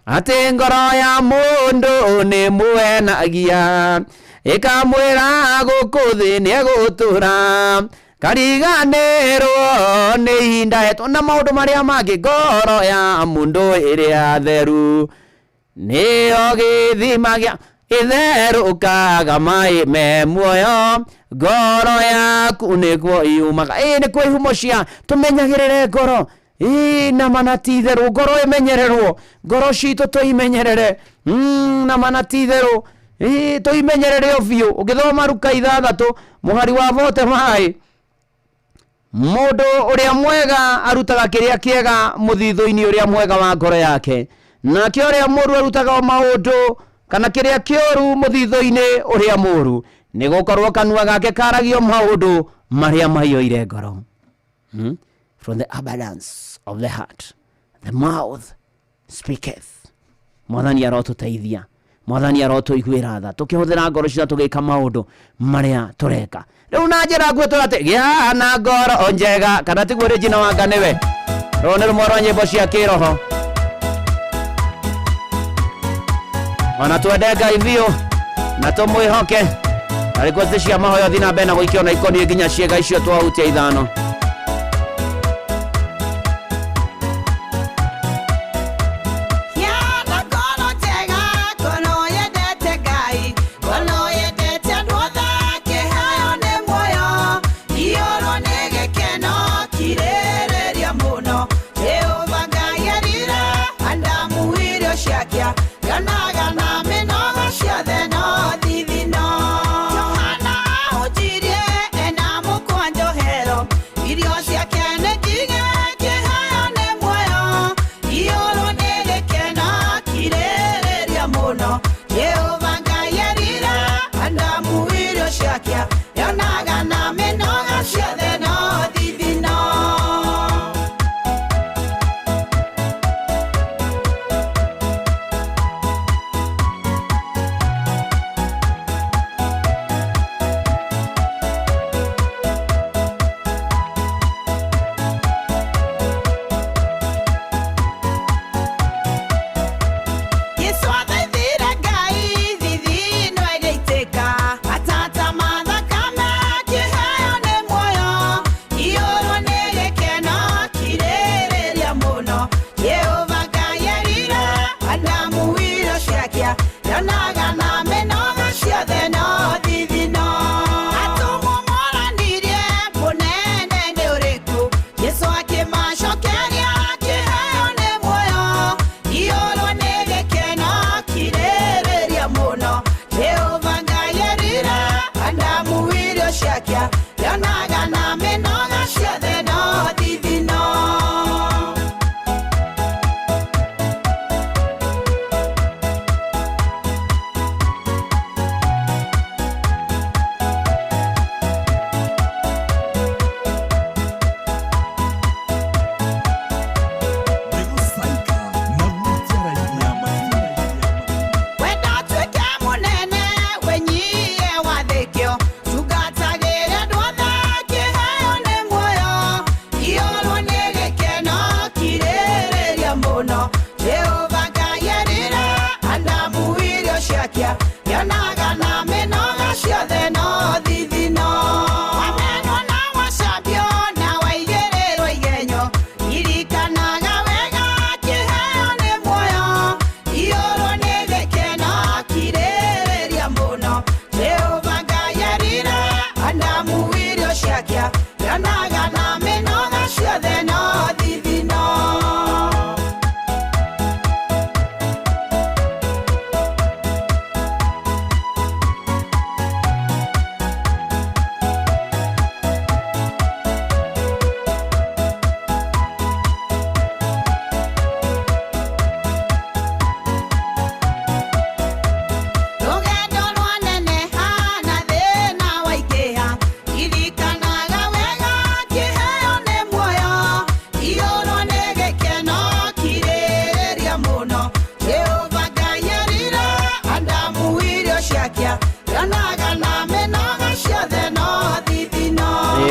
Ati ngoro ya mundu ni muenagia. Ikamwira gukuthi ni gutura. Kariganirwo ni ihinda hetu na maundu maria mangi. Ngoro ya mundu iria theru niyo githimagia itherũkaga maĩ me muoyo. Ngoro yaku nĩguo yumaga. Nĩkuo ihumo cia tũmenyagĩrĩre ngoro. Na mana ti itherũ ngoro ĩmenyererwo. Ngoro citũ tũimenyerere na mana ti itherũ tũimenyerere biũ. Ũngĩthoma Luka 6 mũhari wa 40 maĩ, mũndũ ũrĩa mwega arutaga kĩrĩa kĩega mũthithũ-inĩ ũrĩa mwega wa ngoro yake, nake ũrĩa mũru arutaga maũndũ kana kĩrĩa kĩũru mũthithũ-inĩ ũrĩa mũru. Nĩ gũkorwo kanua gake karagio maũndũ marĩa maiyũire ngoro. From the abundance of the heart the mouth speaketh. Mwathani arotũteithia, Mwathani arotũiguĩra tha tũkĩhũthĩra ngoro citũ tũgĩka maũndũ marĩa tũreka. Rĩu na njĩra nguo ati gĩa na ngoro njega, kana tiguo Regina Wanga nĩwe. Rũũ nĩ rũmwe rwa nyĩmbo cia kĩroho. Ona twende Ngai biũ na tũmwĩhoke. Arĩkwo thĩ cia mahoyo thiĩ na mbere na gũikio na ikoniĩ nginya ciĩga icio twahutia ithano.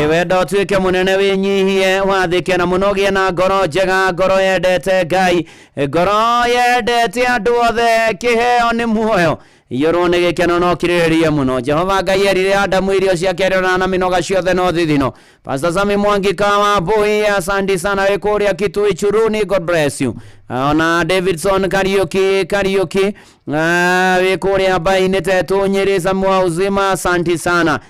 wendo tuike munene winyihie wathike na munogie na ngoro njega ngoro yendete Ngai ngoro yendete andu othe kiheo ni muoyo Yoro nĩ gĩkeno no kirĩrĩrie muno Jehova Ngai erire Adamu irio ciake na minoga ciothe no thithino Pastor Sami Mwangi kama boy asante sana wekuria kitu ichuruni God bless you ona Davidson karaoke wekuria baine tetu Nyeri Samuel uzima asante sana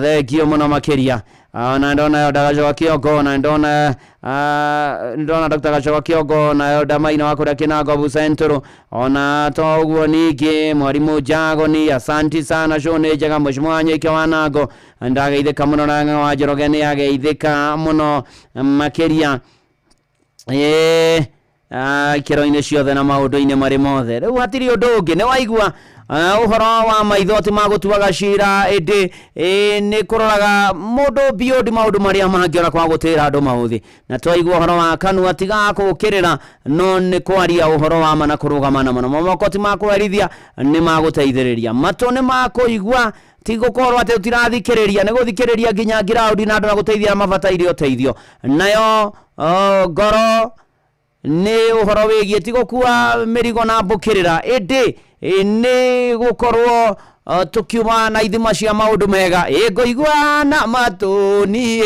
thank you muno makiria na ndona Dagacoka Kiongo na ndona Dr. Gacoka Kiongo na Damaina wakora Kinago Bucentro ona toguo ningi mwarimu Jago ni asante sana shone jaga mshimwanye kiwanago ndagaithika muno na wa Njoroge ni ageithika muno makiria kiro-inĩ ciothe na maũndũ-inĩ marĩ mothe rĩu hatirĩ ũndũ ũngĩ nĩ waigua uhoro wa maithoti magutuaga cira indi ni kuroraga mundu beyond maundu maria mangiora kwa gutira andu mauthi na twaigua uhoro wa kanua tiga gukirira no ni kwaria uhoro wa mana kurugamana muno momokoti makuherithia ni maguteithiriria matu ni makuigua tigukorwo ati utirathikiriria ni guthikiriria nginya ground na andu na guteithia mabataire uteithio nayo ngoro ni uhoro wigie tigukua mirigo na mbukirira indi ni gukorwo tukiuma na ithima cia maundu mega ngoigua na matuni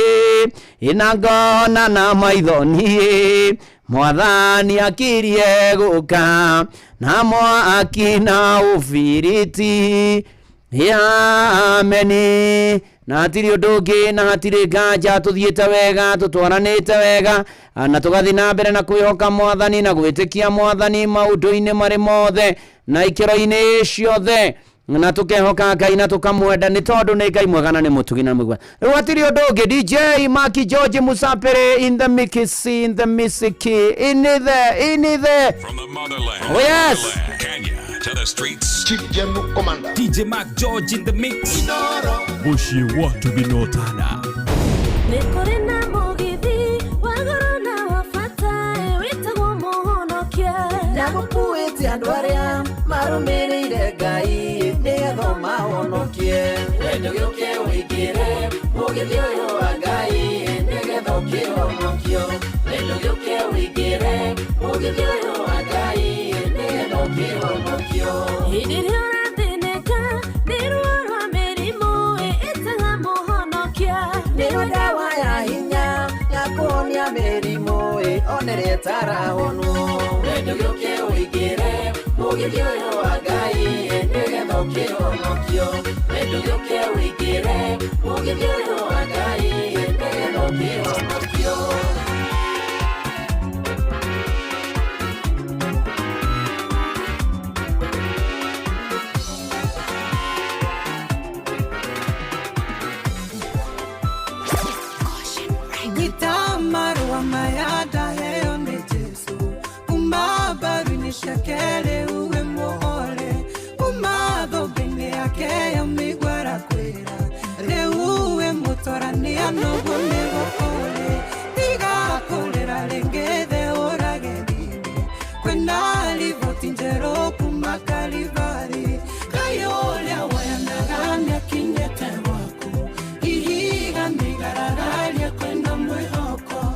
ina ngona na maitho ni mwathani akirie guka na mwakina ufiriti ameni na hatiri undu ungi na hatiri nganja tuthiite wega tutwaranite wega na tugathi na mbere na kwihoka mwathani na gwitikia mwathani maundu-ini mari mothe na ikiro-ini ciothe na tukehoka Ngai na tukamwenda ni tondu ni Ngai mwega na ni mutugi na mugwa riu hatiri undu ungi DJ Maki George Musapere in the mix in the music in the from the motherland oh yes Kenya to the streets Chief General Commander DJ Mac George in the mix Bushi watu binotana Nikorena mugithi wagorona wafatae witagwo muhonokia Nagukuite andu aria marumirire Ngai nigetha mahonokie wendo gĩũke wĩingĩre mugithi ũyũ wa Ngai nigetha ũkĩhonokio wendo gĩũke wĩingĩre mugithi ũyũ wa Ngai nigetha ũkĩhonokio hĩndĩ ĩrĩa ũrathĩnĩka nĩ ruo rwa mĩrimũ ĩtaga mũhonokia nĩyo ndawa ya hinya ya kũhonia mĩrimũ onerie tarahonwo wendo gĩũke wĩingĩre mugithi ũyũ wa Ngai nigetha ũkĩhonokio wendo gĩũke wĩingĩre mugithi ũyũ wa Ngai nigetha ũkĩhonokio Marua mayada heyo ni Jesu Umabaru shakere uwe muhore Umadhobini yake ya migwara kwera Re uwe mutorani anogo negokore Tiga kolera lengethe oragedini Kwena livoti njero kumakalivari Kayolea wayanaganya kinyete wako Ihiga migaragalia kwena mwehoko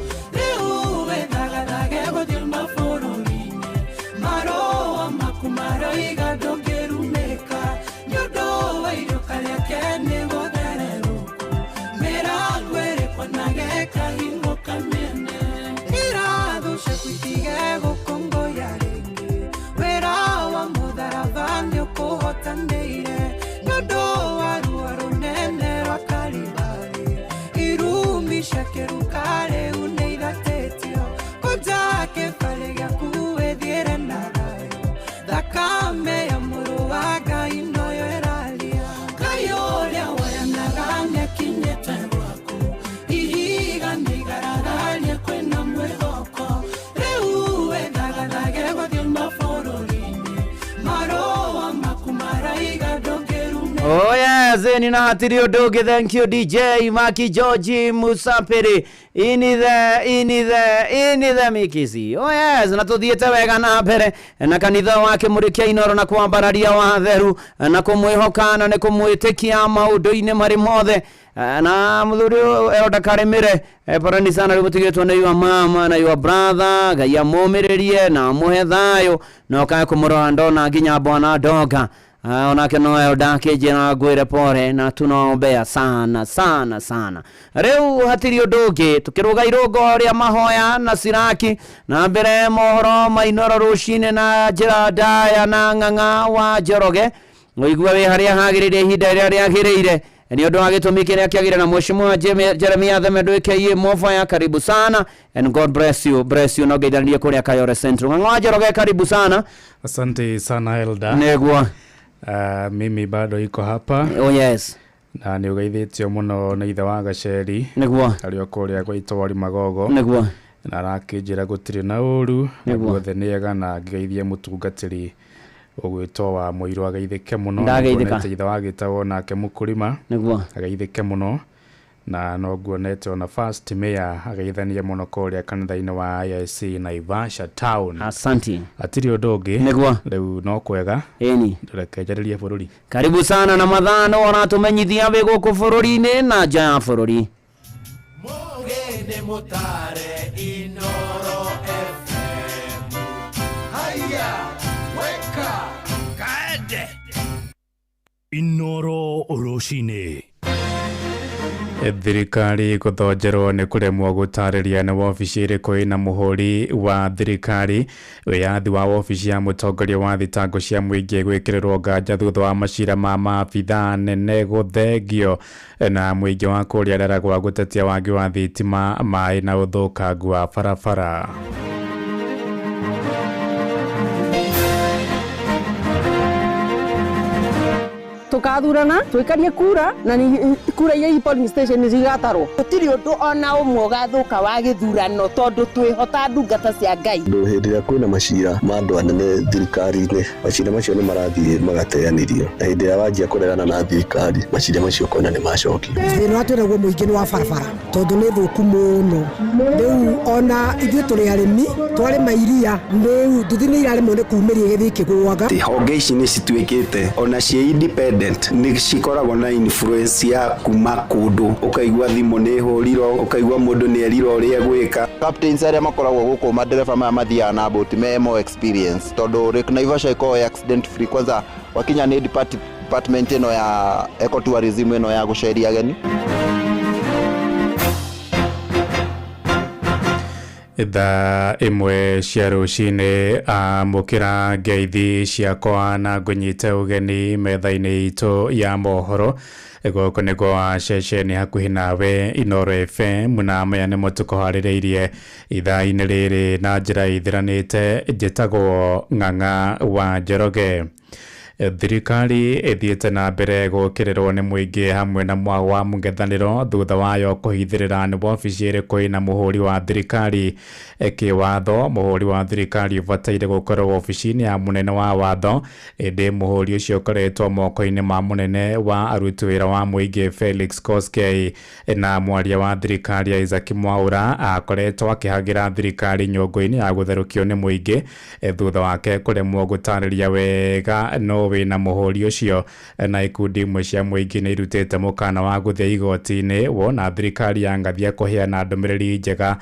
Shakerukare uneidatetio Kojake falega kuedhiere narayo Dakame ya muru wa Ngai noyo eralia Kayolea wayanaganya kinyete wako Ihiga nigaragalia kwena mwehoko Reuwe dagadage wadio maforolini Maroa makumara igadogerume oh yes ni na hatiri undu ungi thank you DJ Maki George Musapere in the mikisi oh yes na tuthiete wega na mbere na kanitha wake murikia inoro na kwambararia watheru na kumwihoka na kumwitikia maundu-ini mari mothe na muthuri eroda karemire parani sana ributigitwo na your mama na your brother gaya momiririe na muhe thayo no kaya kumurora ndona nginya bwana doga onake no eroda kejena gwire pore na tunaombea sana sana sana. Riu hatiri undugi tukiruga irugo ria mahoya na Siraki na mbere mohoro mainoro rucine na njira ndaya na ng'ang'a wa Njoroge ngoigua we haria hagirire ihinda ria riagirire ni undu wa gitumi kiria kiagire na mheshimiwa Jeremiah Themedo aka Mofaya. Karibu sana and God bless you no geidanie kuria Kayore Central. Ng'ang'a wa Njoroge karibu sana. Asante sana Elda. Negwa mimi bado iko hapa. Oh yes. Na ni ugeithitio muno na ithe wa Gaceri. Negwa Ario kuria kwa Itwari Magogo. Negwa na rakinjira gutiri na uru guothe niega na ngeithie mutungatiri ogwitwo wa Muiru ageithike muno na ithe wa Gitago nake mukurima. Negwa ageithike muno na no guonete ona first mayor ageithania muno kuria kanitha-ini wa ISC Naivasha town. Asante. Atiri undugi riu no kwega eni ndurekejererie bururi. Karibu sana na mathano onatumenyithia we guku bururi-ini na nja ya bururi. Mugene mutare Inoro FM. Haya weka kaende Inoro Rucine. Thirikari guthonjerwo ni kuremwo gutariria na wabici iriku ina muhuri wa thirikari wiyathi wa wabici ya mutongoria wa thitango cia muingi gwikirirwo nganja thutha wa macira ma maabitha nene guthengio na muingi wa kuria rera gwa gutetia wagi wa thitima mai na uthukangu wa barabara. tukathurana twikarie kura na ni kura ya polling station zigataro tutiri undu ona umwe ugathuka wa githurano tondu twihota ndungata cia Ngai. Hindi ya kwina macira ma andu anene thirikari-ini macira macio ni marathie magateanirio na hindi ya wanjia kurerana na thirikari macira macio kona ni macokio. Thina atwiragwo muingi ni wa barabara tondu ni thuku muno riu ona ithuĩ tũrĩ arĩmi twarĩma iria riu nduthi nĩ irarĩmwo nĩ kuumĩria gĩthii kĩgũaga. Honge ici nĩ cituĩkĩte ona cia independent nĩ cikoragwo na influence ya kuma kũndũ ũkaigua thimũ nĩ hũrirwo ũkaigua mũndũ nĩ erirwo ũrĩa gwĩka. Captains arĩa makoragwo gũkũ madereba maya mathiaga na boat me more experience tondu Lake Naivasha iko accident free. Kwanza wakinya ni department ino ya ecotourism ino ya gũceria ageni. Tha imwe cia rucini mukira ngeithi ciakwa na ngunyite ugeni metha-ini itu ya mohoro goko nĩ gwa ceceni hakuhi nawe Inoro FM na maya nĩ mũtukuharĩrĩirie ithaa-inĩ rĩrĩ na njĩra ithiranĩte njĩtagwo Ng'ang'a wa Njoroge. Thirikari ithiĩte na mbere gũkĩrĩrwo nĩ mũingĩ hamwe na mwago wa mũngethanĩro thutha wayo kũhithĩrĩra nĩ wabici ĩrĩkũ ĩna mũhũri wa thirikari kĩwatho. Mũhũri wa thirikari ũbataire gũkorwo wabici-inĩ ya mũnene wa watho, ĩndĩ mũhũri ũcio ũkoretwo moko-inĩ ma mũnene wa aruti wĩra wa mũingĩ Felix Koskei na mwaria wa thirikari Isaac Mwaura akoretwo akĩhagĩra thirikari nyũngũ-inĩ ya gũtherũkio nĩ mũingĩ thutha wake kũremwo gũtarĩria wega no wina muhuri ucio na ikundi imwe cia muingi ni irutite mukana wa guthia igoti-ini wona thirikari ya ngathia kuheana ndumiriri njega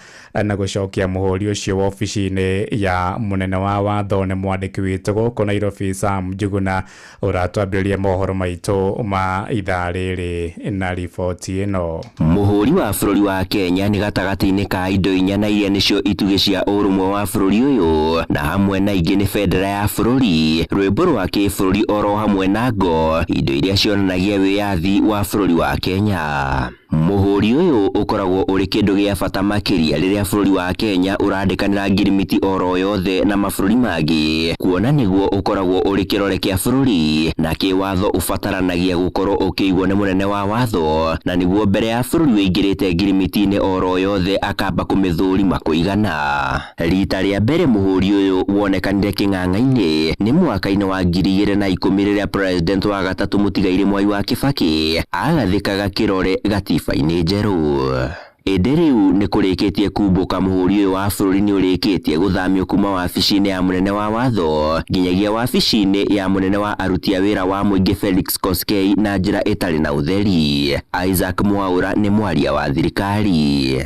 na gucokia muhuri ucio wabici-ini ya munene wa watho ni mwandiki witu guku Nairobi Sam Njuguna uratwambĩrĩria mohoro maitu ma ithaa rĩrĩ na riboti ino. Muhuri wa bũrũri wa Kenya ni gatagati-ini ka indo inya na iria nicio ituge cia ũrũmwe wa bũrũri ũyũ na hamwe na ingĩ ni bendera ya bũrũri, rwĩmbo rwa kĩbũrũri oro hamwe na ngo, indo iria cionanagia wĩyathi wa bũrũri wa Kenya. Muhuri ũyũ ũkoragwo ũrĩ kĩndũ gĩa bata makĩria rĩrĩa bũrũri wa Kenya ũrandĩkanĩra ngirimiti oro yothe na mabũrũri mangĩ, kuona nĩguo ũkoragwo ũrĩ kĩrore kĩa bũrũri na kĩwatho ũbataranagia gũkorwo ũkĩigwo nĩ mũnene wa watho, na nĩguo mbere ya bũrũri wĩingĩrĩte ngirimiti-inĩ oro yothe akamba kũmĩthũrima kũigana. Rita rĩa mbere muhuri ũyũ wonekanire kĩng'ang'a-inĩ nĩ mwaka-inĩ wa 2010 rĩrĩa president wa gatatũ mũtigairĩ Mwai wa Kibaki agathĩkaga kĩrore gatiba-inĩ njerũ. Ederiu ni kurikitie kumbuka muhuri uyu wa bururi ni urikitie guthamio kuma wabici-ini ya munene wa watho nginyagia wabici-ini ya munene wa aruti a wira wa muingi Felix Koskei na njira itari na utheri. Isaac Mwaura ni mwaria wa thirikari.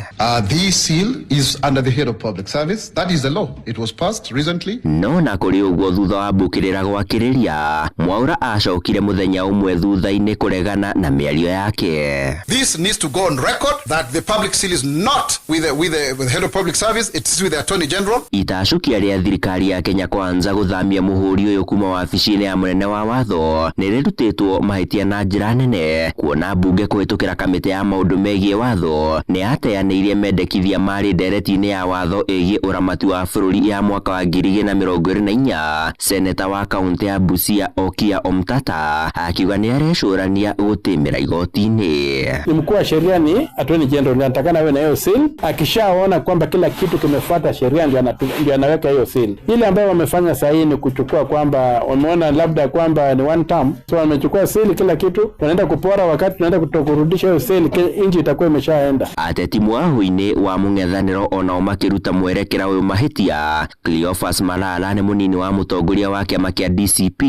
The seal is under the head of public service. That is the law. It was passed recently. No na kuri uguo thutha wa mbukirira gwakiriria Mwaura acokire muthenya umwe thutha-ini kuregana na miario yake. This needs to go on record that the public seal is not with the head of public service, it's with the Attorney General. Itacukia ria thirikari ya Kenya Kwanza guthamia muhuri uyu kuma wabici-ini ya munene wa watho ni rirutitwo mahitia na njira nene, kuona bunge kuhitukira kamiti ya maundu megie watho ni ateanirie mendekithia mari ndereti-ini ya watho egie uramati wa bururi ya mwaka wa 2024. Seneta wa kaunti ya Busia Okia Omtata akiuga ni arecurania gutimira igoti-ini. Ni mkuu wa sheria ni Attorney General, nataka nawe na hiyo seal. Akishaona kwamba kila kitu kimefuata sheria ndio anaweka hiyo seal. Ile ambayo wamefanya sasa ni kuchukua kwamba wameona labda kwamba ni one term, so wamechukua seal kila kitu, wanaenda kupora wakati tunaenda kutokurudisha hiyo seal, inji itakuwa imeshaenda. Ateti mwahu-ini wa mung'ethaniro onao makiruta mwerekera uyu mahitia. Cleophas Malala ni munini wa mutongoria wa kiama kia DCP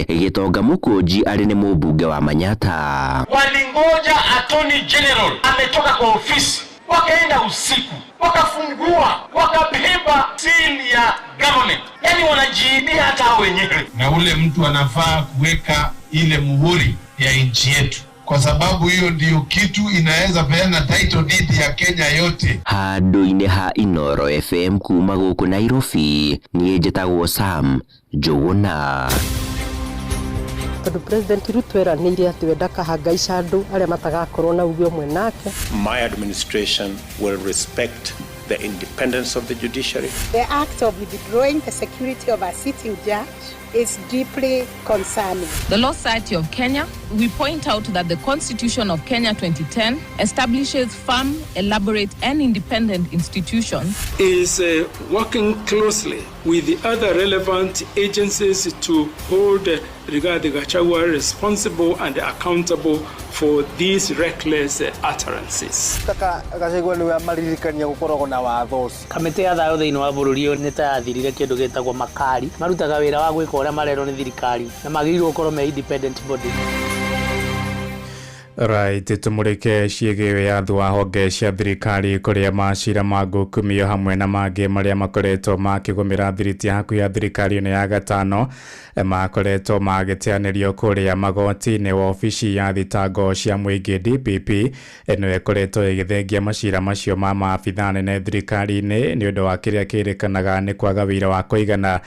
Gitonga Mukunji ari ni mubunge wa Manyata. Walingoja Attorney General ametoka kwa ofisi, wakaenda usiku, wakafungua, wakabeba seal ya government. Yani wanajiibia hata wenyewe. Na ule mtu anafaa kuweka ile muhuri ya nchi yetu, kwa sababu hiyo ndio kitu inaweza peana title deed ya Kenya yote. Handu-ini ha Inoro FM kuma guku Nairobi ni njitagwo Sam Njuguna. Tondu President Ruto eranire ati we ndakahangaica andu aria matagakorwo na uge umwe nake. My administration will respect the independence of the judiciary. The act of withdrawing the security of a sitting judge is deeply concerning. The Law Society of Kenya, we point out that the Constitution of Kenya 2010 establishes firm, elaborate and independent institutions. Is working closely with the other relevant agencies to hold Rigathi Gachagua responsible and accountable for these reckless utterances. Gachagua ni amaririkania gukoragwo na watho. Kamiti ya thayo thiini wa bururi uyu nitayathirire kindu gitagwo makari marutaga wira wa gwika uria marerwo ni thirikari na magiriirwo gukorwo me independent body. Right, tumurike ciege ya thwa honge cia thirikari kuria macira magukumio hamwe na mangi maria makoretwo makigumira thiriti haku ya thirikari ne ya gatano makoretwo magiteanirio kuria magoti-ini wa ofici ya thitango cia muingi DPP eno ekoretwo igithengia macira macio ma maabitha nene thirikari-ini ni undu wa kiria kirikanaga ni kwaga wira wa kuigana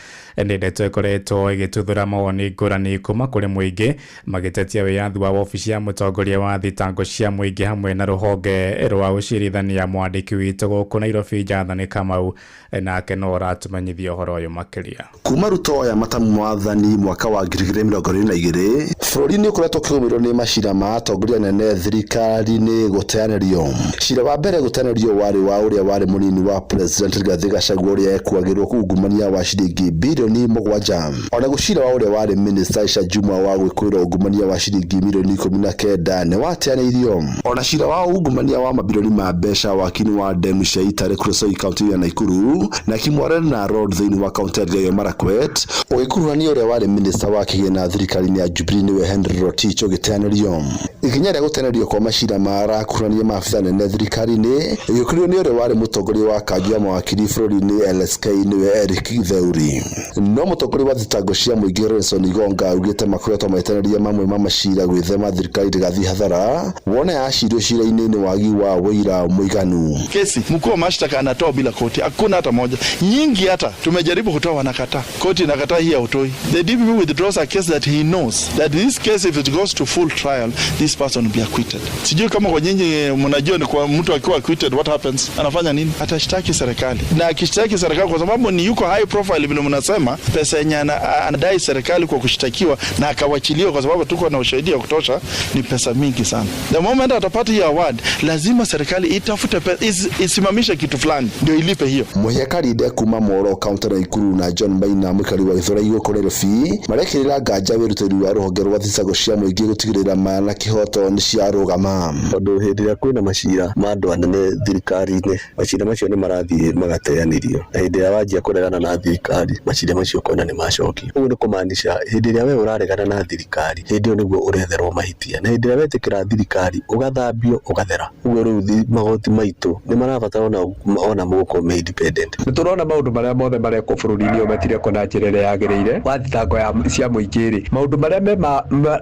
ni ndeto ekoretwo igituthura mawoni ngurani kuma kuri muingi magitetia wiyathi wa ofici ya mutongoria wa thitango cia muingi hamwe na ruhonge rwa ucirithania mwandiki witu guku Nairobi Jathani Kamau nake no ratumenyithia uhoro uyu makiria. Kuma Ruto ya matamu wathani mwaka wa 2022 bururi ni ukoretwo kiumirwo ni macira ma atongoria nene thirikari-ini guteanirio. Cira wa mbere guteanirio wari wa uria wari munini wa President Rigathi Gachagua uria ekwagirwo kungumania wa ciringi bilioni 7. Ona gucira wa uria wari Minister Aisha Juma wa gwikwira ungumania wa ciringi milioni 19 ne wateanirio. Ona cira wa ungumania wa mabilioni ma mbeca wakini wa demu cia Itare Kuresoi kaunti ya Nakuru na Kimware na Road thiini wa kaunti ya Elgeyo Marakwet ugikurania uria wari Minister wa kigena thirikari-ini ya Jubilee niwe Henry Rotich ugiteanirio. Ikinya ria guteanirio kwa macira mara kurania maafisa nene thirikari-ini igikurio ni uria wari mutongoria wa kanju ya mawakiri bururi-ini LSK niwe Eric Theuri. No mutongoria wa thitango cia muingi Renson Igonga ugite makoretwo maiteaniria mamwe ma macira gwithema thirikari rigathi hathara wona yacirio cira-ini ni wagi wa wira muiganu. Kesi mkuu wa mashtaka anatoa bila koti, hakuna hata moja. Nyingi hata tumejaribu kutoa wanakataa. Koti inakataa hii autoi. The DPP withdraws a case that he knows that this case if it goes to full trial this person will be acquitted. Sijui kama kwa nyinyi mnajua ni kwa mtu akiwa acquitted what happens? Anafanya nini? Atashtaki serikali. Na akishtaki serikali kwa sababu ni yuko high profile vile mnasema, pesa yenye anadai serikali kwa kushtakiwa na akawachiliwa kwa sababu tuko na ushahidi wa kutosha ni pesa mingi sana. The moment atapata hiyo award lazima serikali itafute pesa isimamishe kitu fulani ndio ilipe hiyo. Muhiakari de kuma Moro kaunti ya Ikuru na John Maina mwikari wa Ithora igoko Nairobi marekirira nganja wirutiri wa ruhonge rwa thitango cia muingi gutigirira mana kiho ihoto nĩ ciarũgama. Tondũ hĩndĩ ĩrĩa kwĩna macira ma andũ anene thirikari-inĩ, macira macio nĩ marathiĩ magateanĩrio, na hĩndĩ ĩrĩa wanjia kũregana na thirikari, macira macio kona nĩ macokio. Ũguo nĩ kũmaanisha hĩndĩ ĩrĩa we ũraregana na thirikari, hĩndĩ ĩyo nĩguo ũretherwo mahĩtia, na hĩndĩ ĩrĩa wetĩkĩra thirikari ũgathambio ũgathera. Ũguo rĩu magoti maitũ nĩ marabatara ona mũgũkorwo me independent. Nĩ tũrona maũndũ marĩa mothe marekwo bũrũri-inĩ ũyũ matireko na njĩra ĩrĩa yagĩrĩire wa thitango cia mũingĩ-rĩ, maũndũ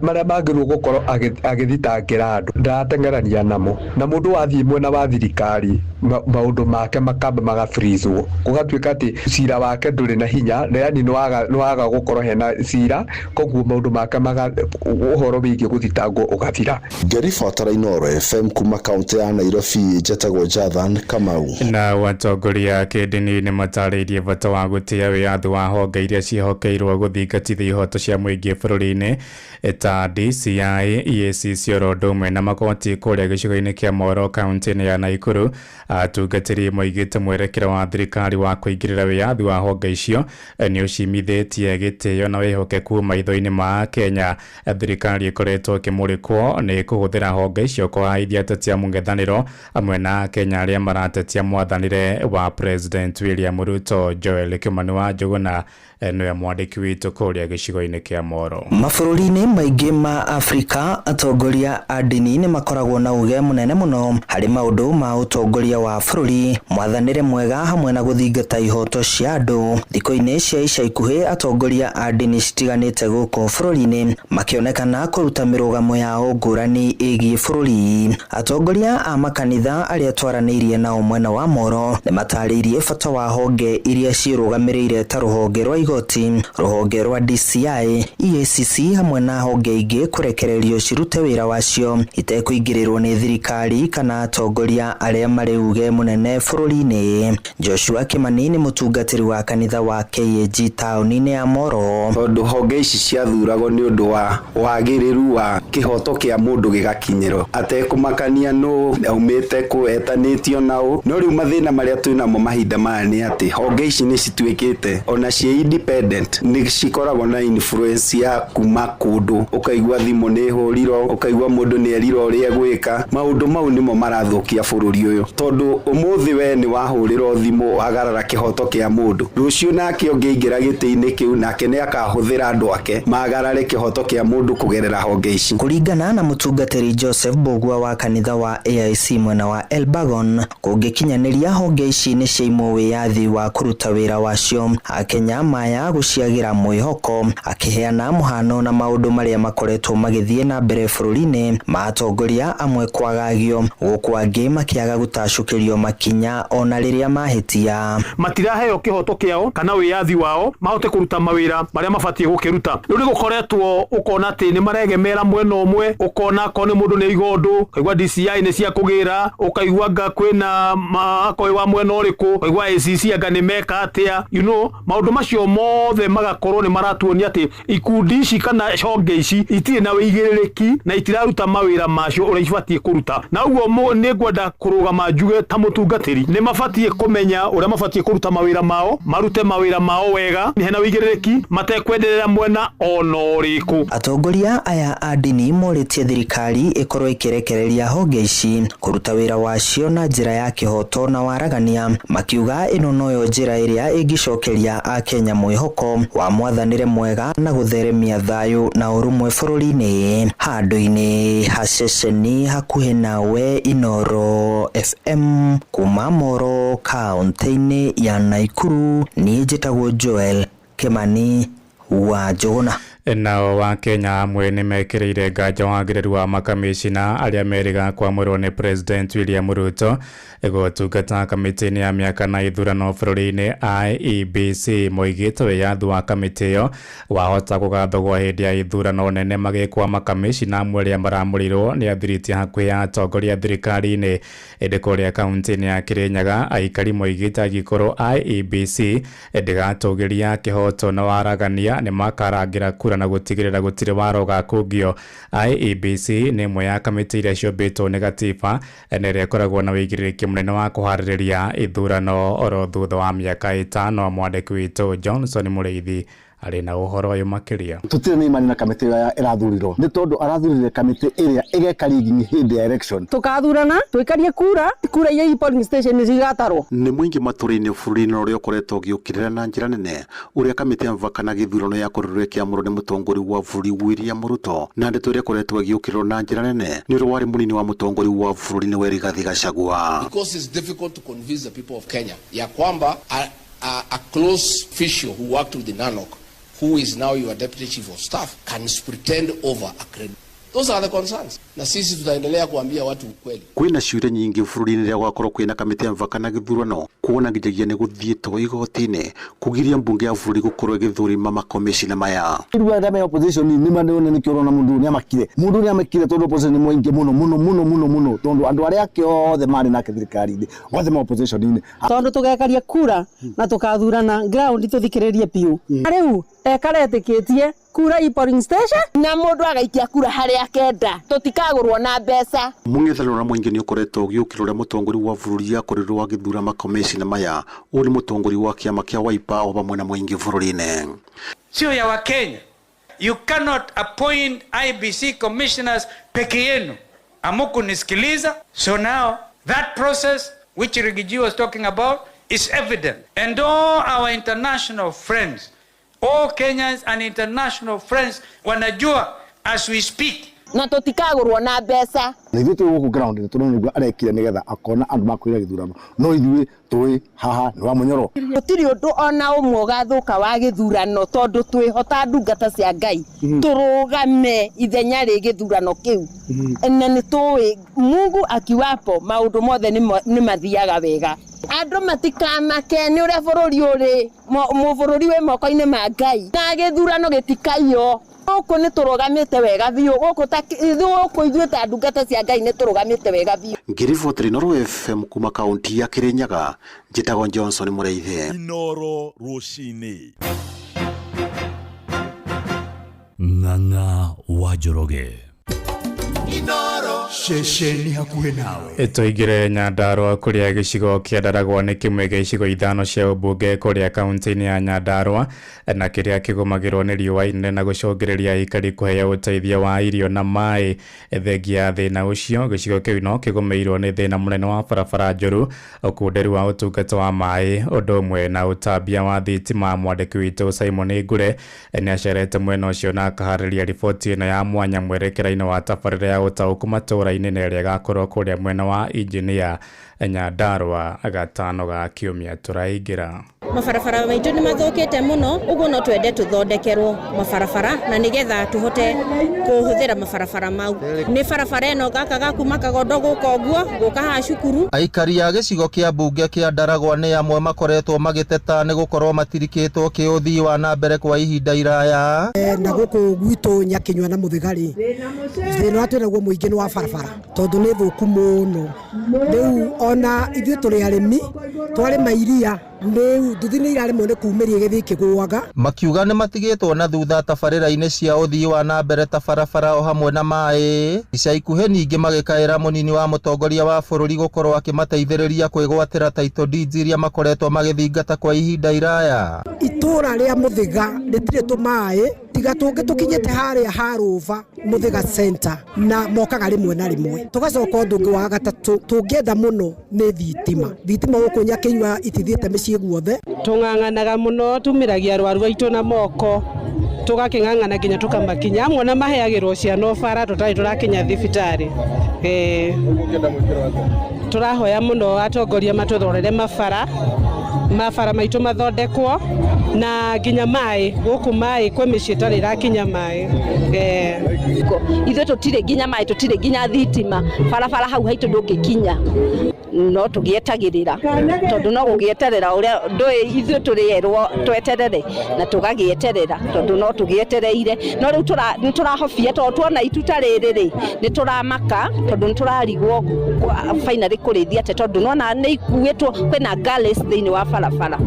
marĩa magĩrĩirwo gũkorwo agĩthitangĩra andũ ndarateng'erania namo, na mũndũ wathiĩ mwena wa thirikari maũndũ make makamba magafrizwo, gũgatuĩka atĩ cira wake ndũrĩ na hinya, yani nĩ waga gũkorwo hena cira, koguo maũndũ make ũhoro wĩgiĩ gũthitangwo ũgathira. Ngĩribotera Inooro FM kuma kaunti ya Nairobi, njĩtagwo Jathan Kamau. Na watongoria kĩndini nĩ matarĩirie bata wa gũtĩa wĩyathi wa honge iria ciĩhokeirwo gũthingatithia ihoto cia mũingĩ bũrũri-inĩ ta DCI, EAC, Cioro, ũndũ na magoti kũrĩa gĩcigo-inĩ kĩa Moro kaunti-inĩ ya Naikuru. Atungatĩri moigĩte mwerekero wa thirikari wa kũingĩrĩra wĩyathi wa honge icio nĩ ũcimithĩtie gĩtĩo na wĩhokeku maitho-inĩ ma Kenya. Thirikari ĩkoretwo ĩkĩmũrĩkwo nĩ kũhũthĩra honge icio kũhaithia ateti a mũng'ethanĩro amwe na Kenya arĩa maratetia mwathanĩre wa President William Ruto. Joel Kimani wa Njuguna nĩwe mwandĩki witũ kũrĩa gĩcigo-inĩ kĩa Moro. Mabũrũri-inĩ maingĩ ma Afrika, atongoria a ndini nĩ makoragwo na uge mũnene mũno harĩ maũndũ ma ũtongoria wa bũrũri, mwathanĩre mwega hamwe na gũthingata ihoto cia andũ. Thikũ-inĩ cia ica ikuhĩ, atongoria a ndini citiganĩte gũkũ bũrũri-inĩ makĩonekana kũruta mĩrũgamo yao ngũrani ĩgiĩ bũrũri. Atongoria a makanitha arĩa twaranĩirie nao mwena wa Moro nĩ matarĩirie bata wa honge iria ciĩrũgamĩrĩire ta rũhonge rwa igoti, rũhonge rwa DCI, EACC hamwe na honge ingĩ kũrekererio cirute wĩra wacio itekũingĩrĩrwo nĩ thirikari kana atongoria arĩa marĩ uge mũnene bũrũri-inĩ. Joshua Kimani nĩ mũtungatĩri wa kanitha wa KAG taũni-inĩ ya Moro. Tondũ honge ici ciathuragwo nĩ ũndũ wa wagĩrĩru wa kĩhoto kĩa mũndũ gĩgakinyĩrwo, atekũmakania nũ aumĩte kũetanĩtio nao. No rĩu mathĩna marĩa twĩnamo mahinda maya nĩ atĩ honge ici nĩ cituĩkĩte ona ciĩ independent, nĩ cikoragwo na influence ya kuma kũndũ, ũkaigua thimũ nĩ hũrirwo, ũkaigua mũndũ nĩ erirwo ũrĩa gwĩka. Maũndũ mau nĩmo marathũkia bũrũri ũyũ, tondũ ũmũthĩ we nĩ wahũrĩrwo thimũ agarara kĩhoto kĩa mũndũ, rũciũ nake ũngĩingĩra gĩtĩ-inĩ kĩu nake nĩ akahũthĩra andũ ake magarare kĩhoto kĩa mũndũ kũgerera honge ici. Kũringana na mũtungatĩri Joseph Bogua wa kanitha wa AIC mwena wa Elbagon, kũngĩkinyanĩria honge ici nĩ ciaimwo wĩyathi wa kũruta wĩra wacio, Akenya maya gũciagira mwĩhoko, akĩheana mũhano na maũndũ marĩa makoretwo magĩthiĩ na mbere bũrũri-inĩ ma atongoria amwe kwagagio, gũkũ angĩ makĩaga gũtacũkĩrio makinya ona rĩrĩa mahĩtia. Matiraheo kĩhoto kĩao kana wĩyathi wao mahote kũruta mawĩra marĩa mabatiĩ gũkĩruta. Rĩu nĩ gũkoretwo ũkona atĩ nĩ maregemera mwena ũmwe, ũkona ko nĩ mũndũ nĩ igondo, ũkaigua DCI nĩ cia kũgĩra, ũkaigua anga kwĩna makoĩ wa mwena ũrĩkũ, ũkaigua ACC anga nĩ meka atĩa, maũndũ macio mothe magakorwo nĩ maratuonia atĩ ikundi ici kana honge ici itirĩ na wĩigĩrĩrĩki na itiraruta mawĩra macio ũrĩa ibatiĩ kũruta. Na ũguo nĩ ngwenda kũrũgama njuge ta mũtungatĩri, nĩ mabatiĩ kũmenya ũrĩa mabatiĩ kũruta mawĩra mao, marute mawĩra mao wega, nĩ hena wĩigĩrĩrĩki, matekwenderera mwena ona ũrĩkũ. Atongoria aya a ndini morĩtie thirikari ĩkorwo ĩkĩrekereria honge ici kũruta wĩra wacio na njĩra ya kĩhoto na waragania, makiuga ĩno noyo njĩra ĩrĩa ĩngĩcokeria Akenya mwĩhoko wa mwathanĩre mwega na gũtheremia thayũ na ũrũmwe bũrũri-inĩ. Handũ-inĩ ha ceceni hakuhĩ nawe, Inooro FM kuma Moro kaunti-inĩ ya Naikuru, niĩ njĩtagwo Joel Kimani wa Njuguna. Nao wa Kenya amwe nĩ mekĩrĩire nganja wagĩrĩru wa makamĩcina arĩa merĩga kwamũrwo nĩ President William Ruto gũtungata kamĩtĩ-inĩ ya mĩaka na ithurano bũrũri-inĩ IEBC. Moigĩte wĩyathi wa kamĩtĩ ĩyo wahota kũgathagwo hĩndĩ ya ithurano nene magĩkwa makamĩcina amwe arĩa maramũrirwo nĩ athiriti hakuhĩ ya atongoria thirikari-inĩ. Ĩndĩ kũrĩa kaunti-inĩ ya Kĩrĩnyaga, aikari moigĩte angĩkorwo IEBC ndĩgatũgĩria kĩhoto na waragania nĩ makarangĩra kura na gũtigĩrĩra gũtirĩ waro gakũngio. IEBC nĩ ĩmwe ya kamĩtĩ iria ciũmbĩtwo nĩ gatiba na ĩrĩa ĩkoragwo na wĩigĩrĩrĩki mũnene wa kũharĩrĩria ithurano oro thutha wa mĩaka 5. Mwandĩki witũ Johnson Mũrĩithi arĩ na ũhoro ũyũ makĩria. Tũtirĩ na imani na kamĩtĩ ĩrĩa ĩrathurirwo nĩ tondũ arathurire kamĩtĩ ĩrĩa ĩgeka rigging hĩndĩ ya election. Tukathurana twikarie kura iria polling station cigatarwo. Nĩ mũingĩ matũũra-inĩ bũrũri-inĩ ũrĩa ũkoretwo ũgĩũkĩrĩra na njĩra nene ũrĩa kamĩtĩ ya mũvaka na gĩthurano ya kũrũĩrĩra kĩamũro nĩ mũtongoria wa bũrũri William Ruto na ndeto ĩrĩa ĩkoretwo ĩgĩũkĩrĩrwo na njĩra nene nĩ ũrĩa warĩ mũnini wa mũtongoria wa bũrũri nĩwe Rigathi Gachagua. Because it's difficult to convince the people of Kenya ya kwamba a close official who worked with the NANOC, who is now your deputy chief of staff, can pretend over a credit. Those are the concerns. Na sisi tutaendelea kuambia watu ukweli. Kwĩna ciũria nyingĩ bũrũri-inĩ rĩa gwakorwo kwĩna kamĩtĩ ya mũvaka na gĩthurano kuona nginyagia nĩ gũthiĩtwo igoti-inĩ kugiria mbunge ya bũrũri gũkorwo ĩgĩthũrima makomishina maya. Rĩu arĩa me opposition nĩ manene nĩ kĩorona mũndũ nĩ amakire. Mũndũ nĩ amakire tondũ opposition nĩ mũingĩ mũno tondũ andũ arĩa ake othe marĩ na thirikari-inĩ othe me opposition-inĩ. Tondũ tũgekaria kura na tukathurana ground tũthikĩrĩrie piũ. Rĩu ekaretĩkĩtie kura polling station na mũndũ agaikia kura harĩa akenda tutikagũrwo na mbeca. Mũng'ethanĩro na mũingĩ nĩ ũkoretwo ũgĩũkĩrĩra ũrĩa mũtongoria wa bũrũri akorirwo agĩthura makomishina maya. Ũyũ nĩ mũtongoria wa kĩama kĩa Wiper o hamwe na mũingĩ bũrũri-inĩ. Sio ya Wakenya. You cannot appoint IBC commissioners peke yenu. Hamukunisikiliza. So now that process which Rigiji was talking about is evident. And all our international friends, all Kenyans and international friends wanajua as we speak. Na tutikagũrwo na mbeca. Na ithuĩ tũrĩ gũkũ ground nĩ tũrona nĩguo arekire nĩgetha akona andũ makwĩra gĩthurano. No ithuĩ tũĩ haha nĩ wa mũnyoro. Gũtirĩ ũndũ ona ũmwe ũgathũka wa gĩthurano tondũ twĩhota ndungata cia Ngai. Tũrũgame ithenya rĩ gĩthurano kĩu. Na nĩ tũĩ Mungu akiwapo maũndũ mothe nĩ mathiaga wega. Andũ matikamake nĩ ũrĩa bũrũri ũrĩ mũbũrũri wĩ moko-inĩ ma Ngai. Na gĩthurano gĩtikaiywo. Gũkũ nĩ tũrũgamĩte wega biũ. Gũkũ ithuĩ ta ndungata cia Ngai nĩ tũrũgamĩte wega biũ. Ngiriboteri Inooro FM kuma kaunti ya Kirinyaga, njĩtagwo Johnson Mũreithe. Inooro rũcinĩ. Ng'ang'a wa Njoroge. Inooro ceceni hakuhĩ nawe. Tũingĩre Nyandarua kũrĩa gĩcigo kĩa Ndaragwa nĩ kĩmwe gĩa icigo ithano cia ũmbunge kũrĩa kaunti-inĩ ya Nyandarua na kĩrĩa kĩgũmagĩrwo nĩ riũa inene na gũcũngĩrĩria aikari kũheo ũteithio wa irio na maĩ. Thengia thĩna ũcio gĩcigo kĩu no kĩgũmĩirwo nĩ thĩna mũnene wa barabara njũru, ũkundĩri wa ũtungata wa maĩ, ũndũ ũmwe na ũtambia wa thitima. Mwandĩki witũ Simon Ngure nĩ acerete mwena ũcio na akaharĩria riboti ĩno ya mwanya mwerekera-inĩ wa tabarĩra ya ũtaũku matũũra-inĩ na ĩrĩa ĩgakorwo kũrĩa mwena wa Injinia Nyandarua gatano ga kiumia tũraingĩra. Mabarabara maitũ nĩ mathũkĩte mũno, ũguo no twende tũthondekerwo mabarabara na nĩgetha tũhote kũhũthĩra mabarabara mau. Nĩ barabara ĩno gaka gakuma Kagondo gũka ũguo gũka haha cukuru. Aikari a gĩcigo kĩa mbunge kĩa Ndaragwa nĩ amwe makoretwo magĩteta nĩ gũkorwo matirikĩtwo kĩũthii wa na mbere kwa ihinda iraya. Na gũkũ gwitũ Nyakinyua na Mũthigari thĩna wa twĩnaguo mũingĩ nĩ wa barabara tondũ nĩ thũku mũno. Rĩu ona ithuĩ tũrĩ arĩmi twarĩma iria rĩu nduthi nĩ iraremwo nĩ kumĩria gĩthii kĩgũaga. Makiuga nĩ matigĩtwo na thutha tabarĩra-inĩ cia ũthii wa na mbere ta barabara o hamwe na maĩ. Ica ikuhĩ ningĩ magĩkaĩra mũnini wa mũtongoria wa bũrũri gũkorwo akĩmateithĩrĩria kwĩgwatĩra title deeds iria makoretwo magĩthingata kwa ihinda iraya. Itũra rĩa Mũthĩga rĩtirĩ tũmaĩ tiga tũngĩ tũkinyĩte harĩa Harũva Mũthĩga center na mokaga rĩmwe na rĩmwe. Tũgacoka ũndũ ũngĩ wa gatatũ tũngĩenda mũno nĩ thitima gũkũ Nyakinyua itithiĩte mĩciĩ guothe. Tũng'ang'anaga mũno tumĩragia arwaru aitũ na moko tũgakĩng'ang'ana nginya tũkamakinya amwe na maheagĩrwo ciana bara tũtarĩ tũrakinya thibitarĩ. Tũrahoya mũno atongoria matũthorere mabara maitũ mathondekwo na nginya maĩ gũkũ maĩ kwĩ mĩciĩ ĩtarĩ ĩrakinya maĩ. Ithuĩ tũtirĩ nginya maĩ tũtirĩ nginya thitima barabara hau haitũ ndũngĩkinya no tũgĩetagĩrĩra tondũ no gũgĩeterera ũrĩa ndũĩ ithuĩ tũrĩerwo tweterere na tũgagĩeterera tondũ no tũgĩetereire no rĩu nĩ tũrahobia tondũ tuona ituta rĩrĩ nĩ tũramaka tondũ nĩ tũrarigwo finally kũrĩithia te tondũ nona nĩ ikuĩtwo kwĩna galley thĩinĩ wa barabara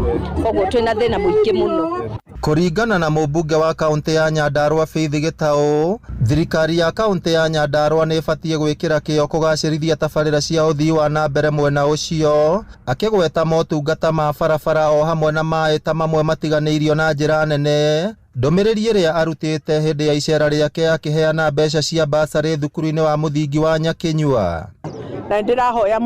koguo twĩna thĩna mũingĩ mũno. Kũringana na mũmbunge wa kaunti ya Nyandarua Faith Gĩtaũ, thirikari ya kaunti ya Nyandarua nĩ ĩbatiĩ gwĩkĩra kĩyo kũgacĩrithia tabarĩra cia ũthii wa na mbere mwena ũcio, akĩgweta motungata ma barabara o hamwe na maĩ ta mamwe matiganĩirio na njĩra nene Ndomereri ĩrĩa arutĩte hĩndĩ ya icera rĩake akĩheana mbeca cia basarĩ thukuru-inĩ wa mũthingi wa Nyakinyua. Na ndĩrahoya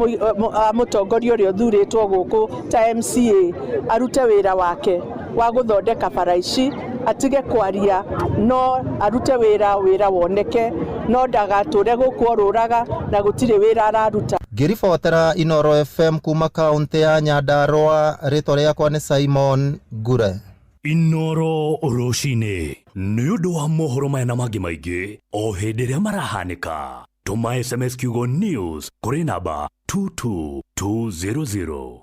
mũtongoria ũrĩa ũthurĩtwo gũkũ ta MCA arute wĩra wake wa gũthondeka bara ici, atige kwaria, no arute wĩra woneke, no ndagatũre gũkũ orũraga na gũtirĩ wĩra araruta. Ngĩribotera Inoro FM kuma kaunti ya Nyandarua, rĩtwa rĩakwa nĩ Simon Ngure. Inoro Roshine nĩ ũndũ wa mohoro maya na mangĩ maingĩ o hĩndĩ ĩrĩa marahanĩka. Tuma SMS kiugo news kũrĩ namba 22200.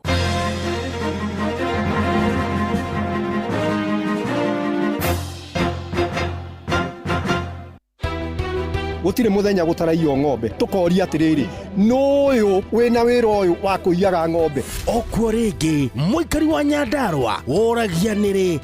Gutire muthenya gutaraio ng'ombe tukoria atiriri nuyu wina wira uyu wa kuiyaga ng'ombe okwo ringi muikari wa Nyandarua woragia niri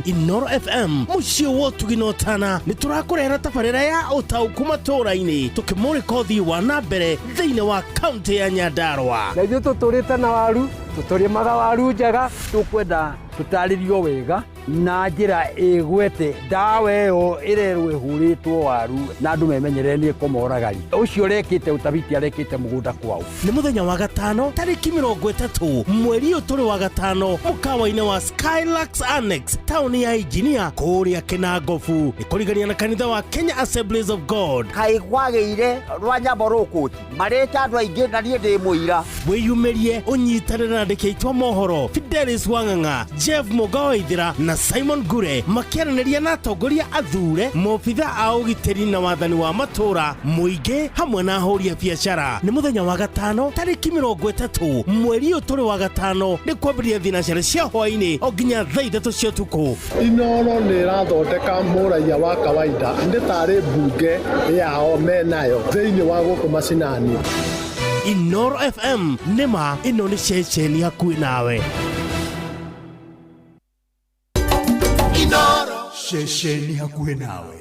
Inoro FM mucio wotuginotana niturakurehera tabarira ya utauku matũra-inĩ tukimurika uthii wa nambere thiini wa kaunti ya Nyandarua. Na ithuĩ tũtũrĩte na waru tũtũrĩmaga waru njega tukwenda tutarĩrio wega na njĩra ĩgwete ndawa ĩyo ĩrerwo ĩhũrĩtwo waru na andũ memenyerere nĩ kũmoragari ũcio rekĩte utabiti arekĩte mũgũnda kwao. Nĩ mũthenya wa gatano tarĩki 30 mweri ũyũ tũrĩ wa gatano mũkawa-inĩ wa Skylax Annex taũni ya Engineer kũrĩa Kinangofu nĩ kũrigania na kanitha wa Kenya Assemblies of God. Kaĩ kwagĩire rwa nyambo rũkũti marĩta andũ aingĩ na niĩ ndĩ mũira. Wĩyumĩrie ũnyitanĩre na andĩki aitũ a mohoro Fidelis Wang'ang'a, Jeff Mugawaithira na Simon Ngure makĩaranĩria na atongoria athure, mobitha a ũgitĩri na wathani wa matũra, mũingĩ hamwe na ahũri a biacara. Nĩ mũthenya wa gatano tarĩki 30 mweri ũyũ tũrĩ wa gatano nĩ kwambĩrĩria thinacara cia hwaĩ-inĩ o nginya thaa 3 cia ũtukũ. Inoro nĩ ĩrathondeka mũraia wa kawaida nĩ tarĩ mbunge yao menayo thĩinĩ wa gũkũ macinani. Inoro FM nĩma ĩno nĩ ceceni hakuhĩ nawe. Inoro ceceni hakuhĩ nawe.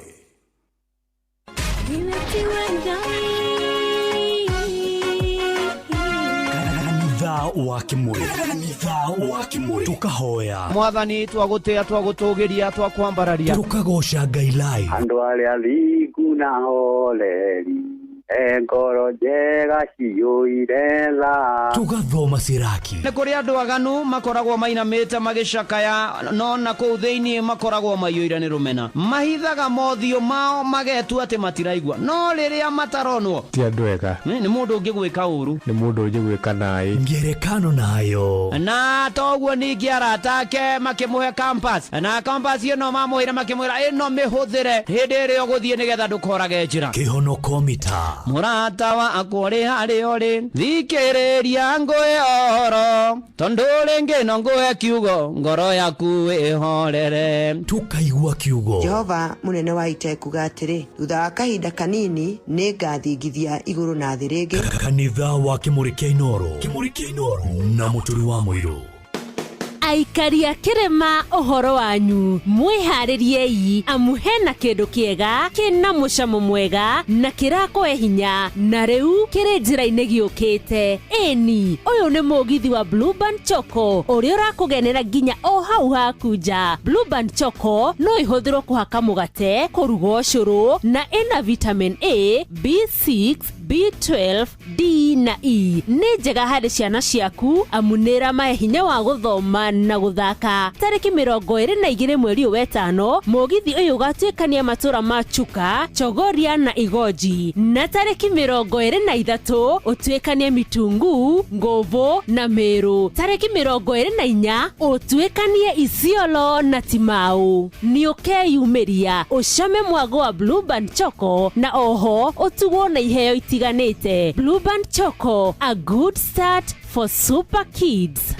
Kanitha wa Kimuri tukahoya Mwathani twagũtĩa twagũtũgĩria twakwambararia tukagoca Ngai live. Andũ arĩa athingu na holeri ngoro njega ciyũire tha tugathoma ciraki. Nĩ kũrĩ andũ aganu makoragwo mainamĩte magĩcakaya, no na kũu thĩinĩ makoragwo maiyũire nĩ rũmena, mahithaga mothiũ mao magetua atĩ matiraigua, no rĩrĩa mataronwo ti andũ ega, nĩ mũndũ ũngĩ gwĩka ũru, nĩ mũndũ ũngĩ gwĩka naĩ. Ngerekano nayo na toguo ningĩ arata ake makĩmũhe campus, na campus ĩno mamũhĩre makĩmwĩra ĩno mĩhũthĩre hĩndĩ ĩrĩa ũgũthiĩ nĩgetha ndũkorage njĩra. Kĩhonoko mita Murata wa akũrĩ harĩ ũrĩ thikĩrĩria ngũĩ oro tondũ rĩngĩ no ngũhe kiugo ngoro yaku ĩhorere. Tukaigua kiugo. Jehova mũnene wa ita kuga atĩrĩ, thutha wa kahinda kanini nĩ ngathingithia igũrũ na thĩ rĩngĩ. Kanitha wa Kimuri kĩa Inoro na mũtũri wa mũirũ. Aikaria Kĩrĩma ũhoro wanyu, mwĩharĩriei amu hena kĩndũ kĩega kĩna mũcamo mwega na kĩrakũhe hinya na rĩu kĩrĩ njĩra-inĩ gĩũkĩte. Ĩni ũyũ nĩ mũgithi wa Blueband Choco ũrĩa ũrakũgenera nginya o hau haku nja. Blueband Choco no ĩhũthĩrwo kũhaka mũgate, kũruga ũcũrũ na ĩna vitamin A, B6, B12, D na E. Nĩ njega harĩ ciana ciaku amu nĩramahe hinya wa gũthoma na guthaka. Tariki 22 mweri wa gatano mũgithi ũyũ ũgatuĩkania matũra ma Chuka, Chogoria na Igoji, na tariki 23 ũtuĩkanie Mitungu, Ngovo na Meru. Tariki 24 ũtuĩkanie Isiolo na Timau. Nĩ ũkeyumĩria ũcame mwago wa Blueband Choco na oho ũtugwo na iheo itiganĩte. Blueband Choco, a good start for super kids.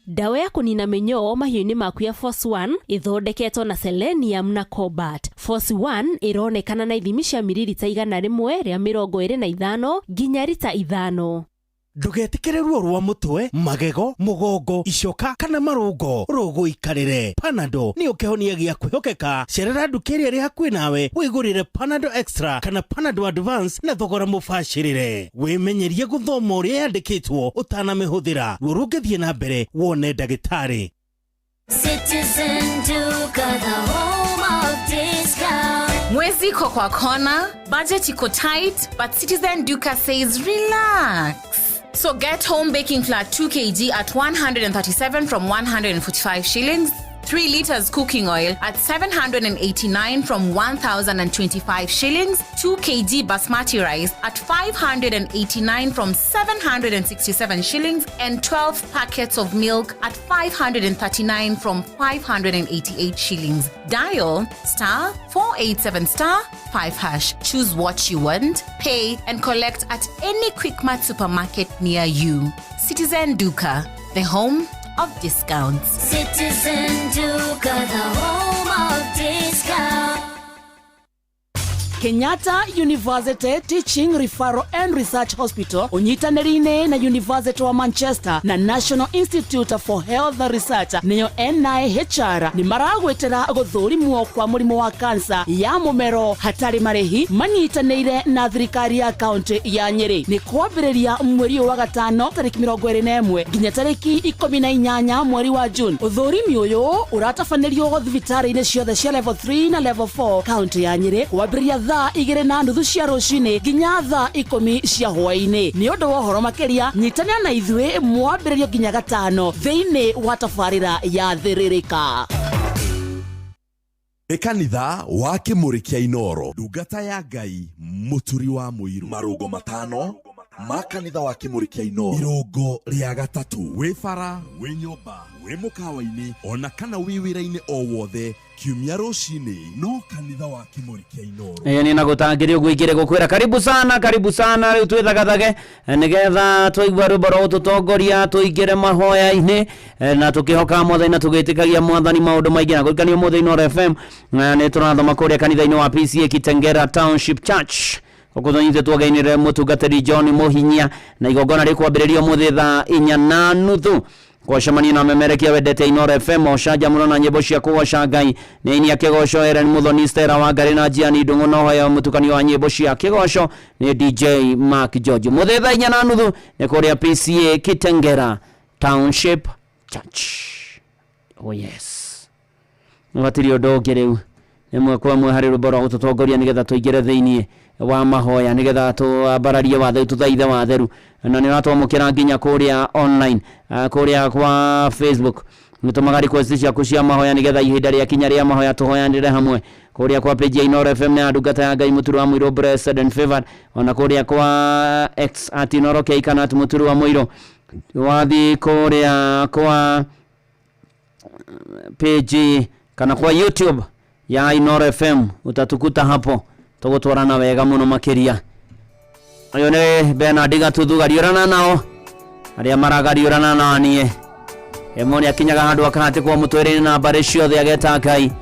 Dawa ya kunina minyoo mahiũ-inĩ maku ya Force 1 ithondeketwo na selenium na cobalt. Force 1 ironekana na ithimi cia mililita 100 rĩa 25 nginya lita 5. Ndũgetikĩre ruo rwa mũtwe, magego, mũgongo, icoka kana marũngo. Rũgũikarĩre. Panadol nĩ ũkĩhonia gĩa kwĩhokeka. Cerera nduka ĩrĩa ĩrĩ hakuhĩ nawe wĩgũrĩre Panadol Extra kana Panadol Advance na thogora mũbacĩrĩre. Wĩmenyerie gũthoma ũrĩa yandĩkĩtwo ũtanamĩhũthĩra. Ruo rũngĩthiĩ na mbere wone ndagĩtarĩ. Citizen Duka, the home of discount. Mwezi iko kwa kona, budget iko tight, but Citizen Duka says relax. So get home baking flour 2 kg at 137 from 145 shillings. 3 liters cooking oil at 789 from 1,025 shillings. 2 kg basmati rice at 589 from 767 shillings. And 12 packets of milk at 539 from 588 shillings. Dial *487*5#. Choose what you want, pay and collect at any Quickmart supermarket near you. Citizen Duka, the home of discounts. Citizen Duka, the home of discounts. Kenyatta University Teaching Referral and Research Hospital unyitanĩri-inĩ na University wa Manchester na National Institute for Health Research niyo NIHR ni maragwetera gũthũrimwo kwa mũrimũ wa kansa ya mũmero hatarĩ marĩhi manyitanĩire na thirikari ya kaunti ya Nyeri. Ni kwambĩrĩria mweri wa gatano tarĩki 21 nginya tarĩki 18 mweri wa June. Ũthũrimi ũyũ uratabanĩrio thibitarĩ-inĩ ciothe cia level 3 na level 4 kaunti ya Nyeri kwambĩrĩria thaa 2:30 cia rũcinĩ nginya thaa 10 cia hwaĩ-inĩ. Nĩ ũndũ wa ũhoro makĩria nyitanĩra na ithuĩ mwambĩrĩrio nginya gatano thĩinĩ wa tabarĩra ya Thĩrĩrĩka. Kanitha wa Kĩmũrĩ kĩa Inoro, ndungata ya Ngai mũturi wa mũiru, marũgo matano ma kanitha wa Kĩmũrĩ kĩa Inoro, irũngo rĩa gatatũ, wĩ bara, wĩ nyũmba, wĩ mũkawa-inĩ ona kana wĩ wĩra-inĩ o wothe kiumia rũcinĩ no kanitha wa Kĩmũrĩ kĩa Inoro. Ni nagũtangĩria ũgwĩkĩre gũkwĩra karibu sana rĩu twĩthagathage nĩgetha twaigua rwĩmbo rwa ũtũtongoria tũingĩre mahoya-inĩ na tũkĩhoka Mwathani na tũgĩtĩkagia Mwathani maũndũ maingĩ na gũikania Mwathani Inoro FM nĩ tũrathoma kũrĩa kanitha-inĩ wa PCA Kitengera Township Church ũkũthonyithĩtwo gainĩre mũtungatĩri John Mũhinyia na igongona rĩkwambĩrĩrio mũthĩ thaa 4:30 kwa shamani na memerekia wedete Inoro FM oshaja muno na nyĩmbo cia kũgoca Ngai nĩ ini akĩgoco Eren Muthoni Stella wa Ngari na Jiani Ndung'u no hoya mũtukanio wa nyĩmbo cia kĩgoco nĩ DJ Mark George mũthĩ thaa 4:30 nĩ kũrĩa PCA Kitengera Township Church. Oh yes nĩwatirio ũndũ ũngĩ rĩu ĩmwe kwa ĩmwe harĩ rwĩmbo rwa gũtũtongoria nĩgetha tũingĩre thĩinĩ wa mahoya nĩgetha tũambararie wathe tũthaithe watheru na nĩ ratwamũkĩra nginya kũrĩa online kũrĩa kwa Facebook nĩtũmaga request ciaku cia mahoya nĩgetha ihinda rĩa kinya rĩa mahoya tũhoyanĩre hamwe kũrĩa kwa page ya Inoro FM na ndungata ya Ngai mũturi wa mũiro Blessed and Favored ona kũrĩa kwa X @Inoro kana mũturi wa mũiro wathi kũrĩa kwa page kana kwa YouTube ya Inoro FM utatukuta hapo tugutwarana wega muno makiria. Ayo nĩ Bernard Gatuthu gariũrana nao arĩa maragariũrana nanie emoni akinyaga handũ akahatikwo mũtwĩrĩinĩ na mbarĩ ciothe ageta Ngai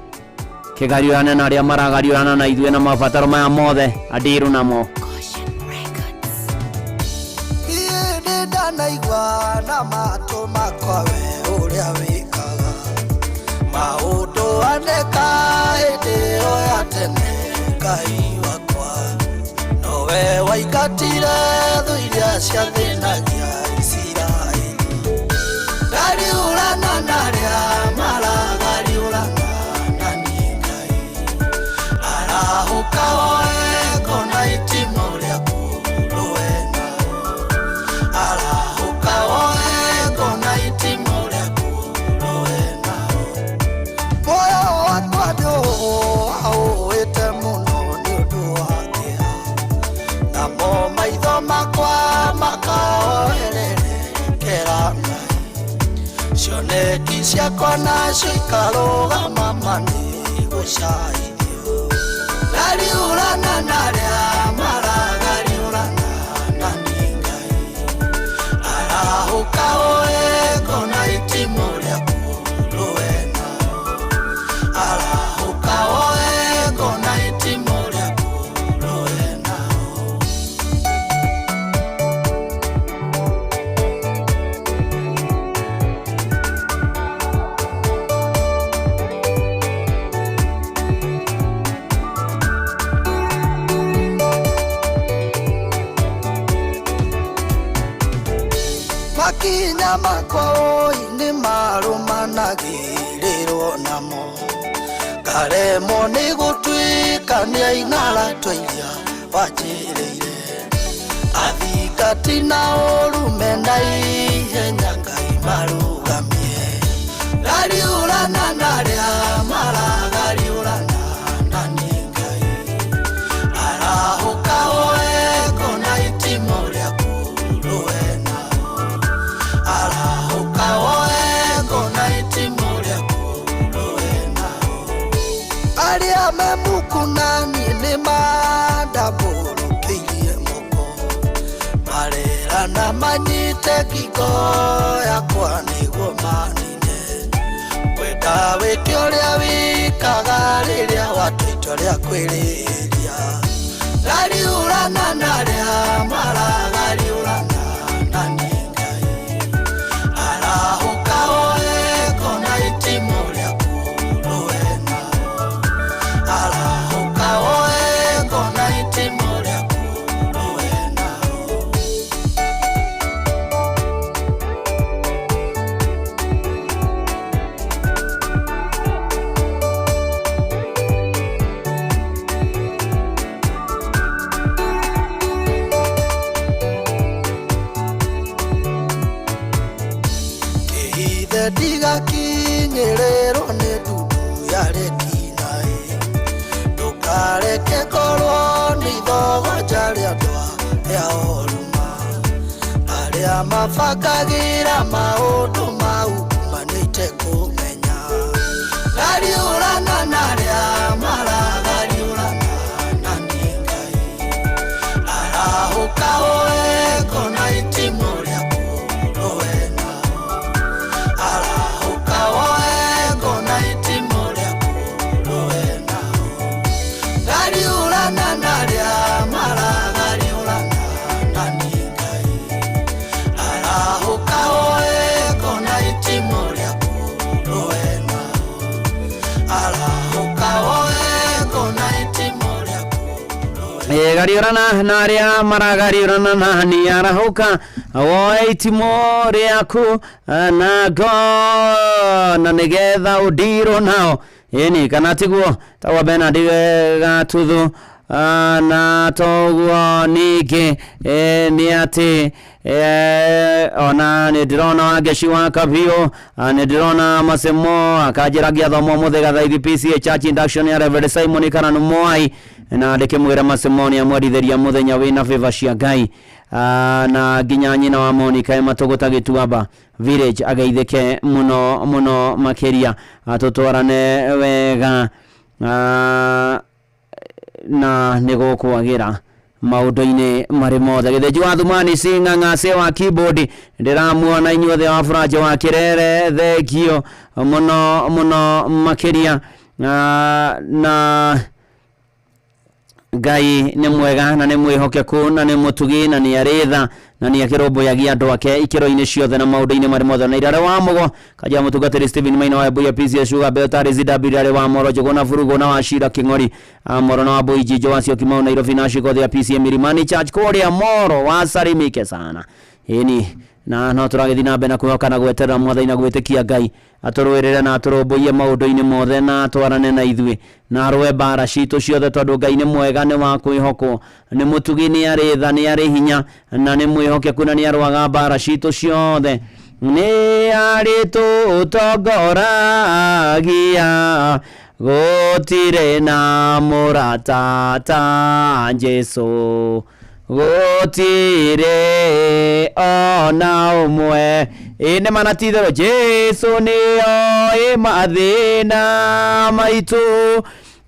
kĩgariũrane na arĩa maragariũrana na ithuĩ na mabataro maya mothe andiru namo. Nĩ ndanaigua na matũ makwa we ũrĩa wĩkaga maũndũ andĩka hĩndĩ ĩyo ya tene Ngai wakwa nowe waingatire thũ iria ciathĩnagia Isiraeli gariũrana na arĩa maragariũrana na niĩ Ngai arahũka woe kona itimũ rĩaku rũe nao arahũka woe kona itimũ rĩaku rũe nao moyo wakwa ndũũĩte mũno nĩ ũndũ wa kĩeha namo maitho makwa makaoererekera Ngai cioneki ciakwa nacio ikarũgama manĩ gũcaithio gariũrana na arĩa maragariũrana na niĩ Ngai arahũka woe kona itimũ rĩaku rũe nao arahũka woe kona itimũ rĩaku rũe nao. Makinya makwa nĩ marũmanagĩrĩra ngaremwo nĩ gũtuĩkania ing'ara twairia wanjĩrĩire athingati na ũrume na ihenya Ngai marũgamie gariũrana narĩa maragariũrana na nĩ Ngai arahũka oeko na itimũ rĩaku rũe nao arahũka oeko na itimũ rĩaku rũe nao arĩa memukunani nĩ mandambũrũkĩirie moko marerana manyite ngingo yakwa nĩguo manine wenda wĩke ũrĩa wĩkaga rĩrĩa watua itua rĩa kwĩrĩria gariũrana narĩa maragariũrana na nĩ Ngai arahũka oeko na itimũ rĩaku rũe nao arahũka oeko na itimũ rĩaku rũe nao kĩhithe ndigakinyĩrĩrwo nĩ ndundu ya rekinaĩ ndũkareke korwo nĩ ithogoja rĩa ndwa rĩa oruma arĩa mabangagĩra maũndũ mau manĩte kũmenya gariũrana narĩa maragariũrana na nĩ Ngai arahũka oeko na itimũ rĩaku rũe nao arahũka oeko na itimũ rĩaku rũe nao gariũrana narĩa maragariũrana na nĩ Ngai arahũka oeko na itimũ rĩaku rũe nao arahũka oeko na itimũ rĩaku gariũrana narĩa maragariũrana na nĩ arahũka woe itimũ rĩaku na ngo na nĩgetha ũndirwo nao ĩni kana tiguo tagwa Bernard Gatuthu na toguo ningĩ nĩ atĩ ona nĩ ndĩrona Wangeci wa Kabiũ nĩ ndĩrona Macemo akanjĩragia thomo mũthĩ Gathaithi PCA Church induction ya Reverend Simon Karanu Mwai na ndĩkĩmwĩra Macemo nĩ amwendithĩria mũthenya wĩna favor cia Ngai na nginya nyina wa Monica Matũgũta Gĩtuamba village ageithĩke mũno mũno makĩria tũtwarane wega na nĩgũkwagĩra maũndũ-inĩ marĩ mothe gĩthĩnji wa Thumani Ng'ang'a wa keyboard ndĩramuona inyuothe wa Franje wa Kĩrere thengio mũno mũno makĩria na Ngai nĩ mwega na nĩ mwĩhokeku na nĩ mũtugi na nĩ arĩtha na nĩ akĩrũmbũyagia andũ ake ikĩro-inĩ ciothe na maũndũ-inĩ marĩ mothe na irare wa mũgo kajia mũtungatĩri Stephen Maina wa Buya PCA Sugar Beltari ZW irare wa Moro Njũgũ na Furugo na Wachira Kĩng'ori Moro na Wambui Jinjo wa Cio Kimau Nairobi na Shikothi ya PCA Milimani Church kũrĩa Moro wasarimike sana ĩni na no tũragĩthiĩ na mbere na kwĩhoka na gweterera Mwathani na gwĩtĩkia Ngai atũrũĩrĩre na atũrũmbũiye maũndũ-inĩ mothe na twarane na ithuĩ na arũe mbara citũ ciothe tondũ Ngai nĩ mwega nĩ wa kwĩhokwo nĩ mũtugi nĩ arĩtha nĩ arĩ hinya na nĩ mwĩhokeku na nĩ arũaga mbara citũ ciothe nĩ arĩ tũtongoragia gũtirĩ na mũrata ta Jesũ gũtirĩ ona ũmwe nĩ manatitherwo Jesũ nĩoĩ mathĩna maitũ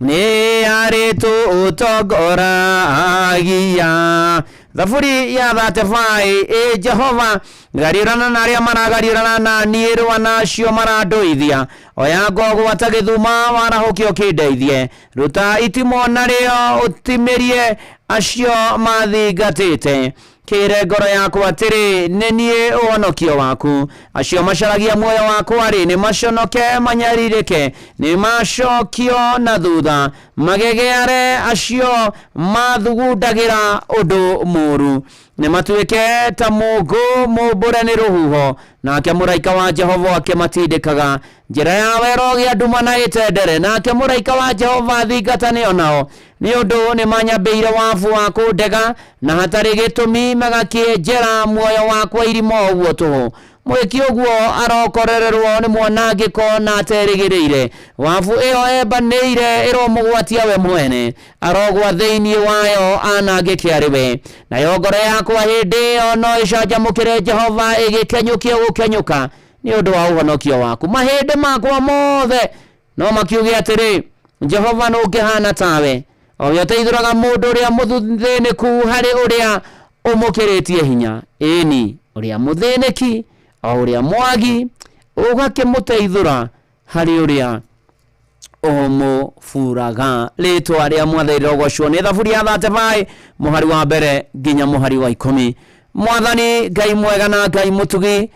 nĩ arĩ tũtongoragia thaburi ya 35 Jehova gariũrana na arĩa maragariũrana na niĩ rũa nacio marandũithia oya ngogwata gĩthuma warahũkio kĩndeithie ruta itimũ narĩo ũtimĩrie acio mathingatĩte kire ngoro yakwa atiri nenie ũhonokio waku acio macaragia muoyo wakwa rĩ nĩ maconoke manyarirĩke nĩ macokio na thutha magegeare acio mathugundagĩra ũndũ mũũru nĩ matuĩke ta mũngũ mũmbũre nĩ rũhuho nake mũraika wa Jehova akĩmatindĩkaga njĩra ya wero gĩa nduma na ĩtendere nake mũraika wa Jehova thingatanĩo nao nĩ ũndũ nĩ manyambĩire wabu wa kũndega na hatarĩ gĩtũmi magakĩenjera muoyo wakwa irima ũguo tũhũ mwĩki ũguo arokorererwo nĩ mwanangĩko na aterĩgĩrĩire wabu ĩyo embanĩire ĩromũgwatia we mwene arogwa thĩinĩ wayo anangĩke arĩ we nayo ngoro yakwa hĩndĩ ĩyo no ĩcanjamũkĩre Jehova ĩgĩkenyũkia gũkenyũka nĩ ũndũ wa ũhonokio waku mahĩndĩ makwa mothe no makiuge atĩrĩ Jehova nũngĩhana tawe o we ũteithũraga mũndũ ũrĩa mũthĩnĩku harĩ ũrĩa ũmũkĩrĩtie hinya ĩni ũrĩa mũthĩnĩki o ũrĩa mwagi ũgakĩmũteithũra harĩ ũrĩa ũmũburaga rĩtwa rĩa Mwathani rĩrogocwo nĩ thaburi ya 35 mũhari wa mbere nginya mũhari wa 10 Mwathani Ngai mwega na Ngai mũtugi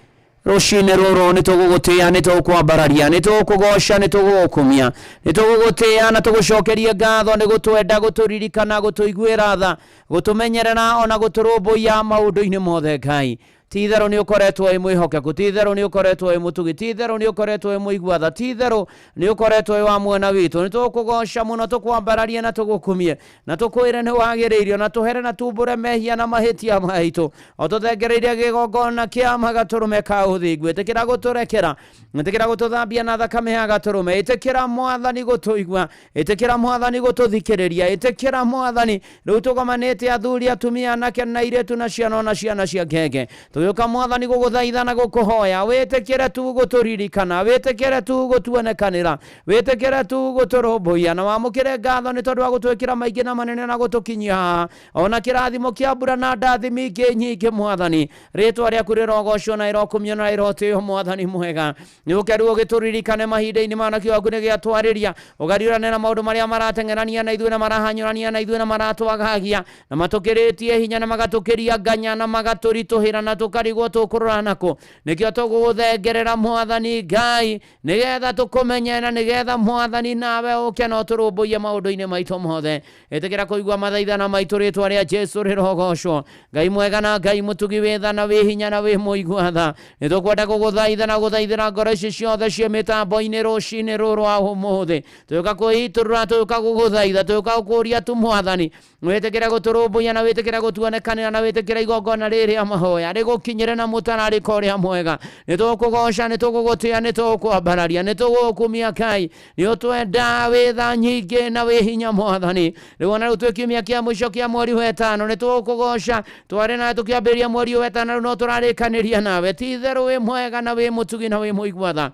rũcinĩ rũrũ nĩ tũgũgũtĩĩa nĩ tũkwambararia nĩ tũkũgoca nĩ tũgũgũkumia nĩ tũgũgũtĩĩa na tũgũcokeria ngatho nĩ gũtwenda gũtũririkana gũtũiguĩra tha gũtũmenyerera ona gũtũrũmbũiya maũndũ-inĩ mothe Ngai Titherũ nĩ ũkoretwo wĩ mwĩhokeku titherũ nĩ ũkoretwo wĩ mũtugi titherũ nĩ ũkoretwo wĩ mũigua tha titherũ nĩ ũkoretwo wĩ wa mwena witũ nĩ tũkũgoca mũno tũkwambararie na tũgũkumie na tũkwĩre nĩ wagĩrĩirio na tũhere na tumbũre mehia na mahĩtia maitũ o tũthengereirie gĩgongona kĩa magatũrũme ka ũthingu ĩtĩkĩra gũtũrekera ĩtĩkĩra gũtũthambia na thakame ya gatũrũme ĩtĩkĩra Mwathani gũtũigua ĩtĩkĩra Mwathani gũtũthikĩrĩria ĩtĩkĩra Mwathani rĩu tũgomanĩte athuri atumia anake na airĩtu na ciana na ciana cia ngenge tũgĩũka Mwathani gũgũthaitha na gũkũhoya wĩtĩkĩre tu gũtũririkana wĩtĩkĩre tu gũtuonekanĩra wĩtĩkĩre tu gũtũrũmbũiya na wamũkĩre ngatho nĩ tondũ wa gũtwĩkĩra maingĩ na manene na gũtũkinyia ona kĩrathimo kĩa mbura na ndathimi ingĩ nyingĩ Mwathani rĩtwa rĩaku rĩrogocwo na ĩrokumio na ĩrotĩo Mwathani mwega nĩ ũkeru ũgĩtũririkane mahinda-inĩ manakĩo waku nĩ gĩatwarĩria ũgariũrane na maũndũ marĩa marateng'erania na ithuĩ na marahanyũrania na ithuĩ na maratwagagia na matũkĩrĩtie hinya na magatũkĩria nganya na magatũritũhĩra na tũkarigwo tũkũrora nako nĩkĩo tũgũgũthengerera Mwathani Ngai nĩgetha tũkũmenye na nĩgetha Mwathani nawe ũke na ũtũrũmbũiye maũndũ-inĩ maitũ mothe ĩtĩkĩra kũigua mathaithana maitũ rĩtwa rĩa Jesũ rĩrogocwo Ngai mwega na Ngai mũtugi wĩ tha na wĩ hinya na wĩ mũigua tha nĩ tũkwenda gũgũthaitha na gũthaithĩra ngoro ici ciothe ciĩ mĩtambo-inĩ rũcinĩ rũrũ wa ũmũthĩ tũgĩũka kwĩitũrũra tũgĩũka gũgũthaitha tũgĩũka gũkũria tu Mwathani wĩtĩkĩre gũtũrũmbũiya na wĩtĩkĩre gũtuonekanĩra na wĩtĩkĩre igongona rĩrĩa mahoya rĩgũkinyĩre na mũtararĩko ũrĩa mwega nĩ tũkũgoca nĩ tũgũgũtĩĩa nĩ tũkwambararia nĩ tũgũkumia Ngai nĩ ũtwenda wĩ tha nyingĩ na wĩ hinya Mwathani rĩu ona rĩu twĩ kiumia kĩa mũico kĩa mweri wa ĩtano nĩ tũkũgoca twarĩ na tũkĩambĩrĩria mweri wa ĩtano rĩu no tũrarĩkanĩria nawe titherũ wĩ mwega na wĩ mũtugi na wĩ mũigua tha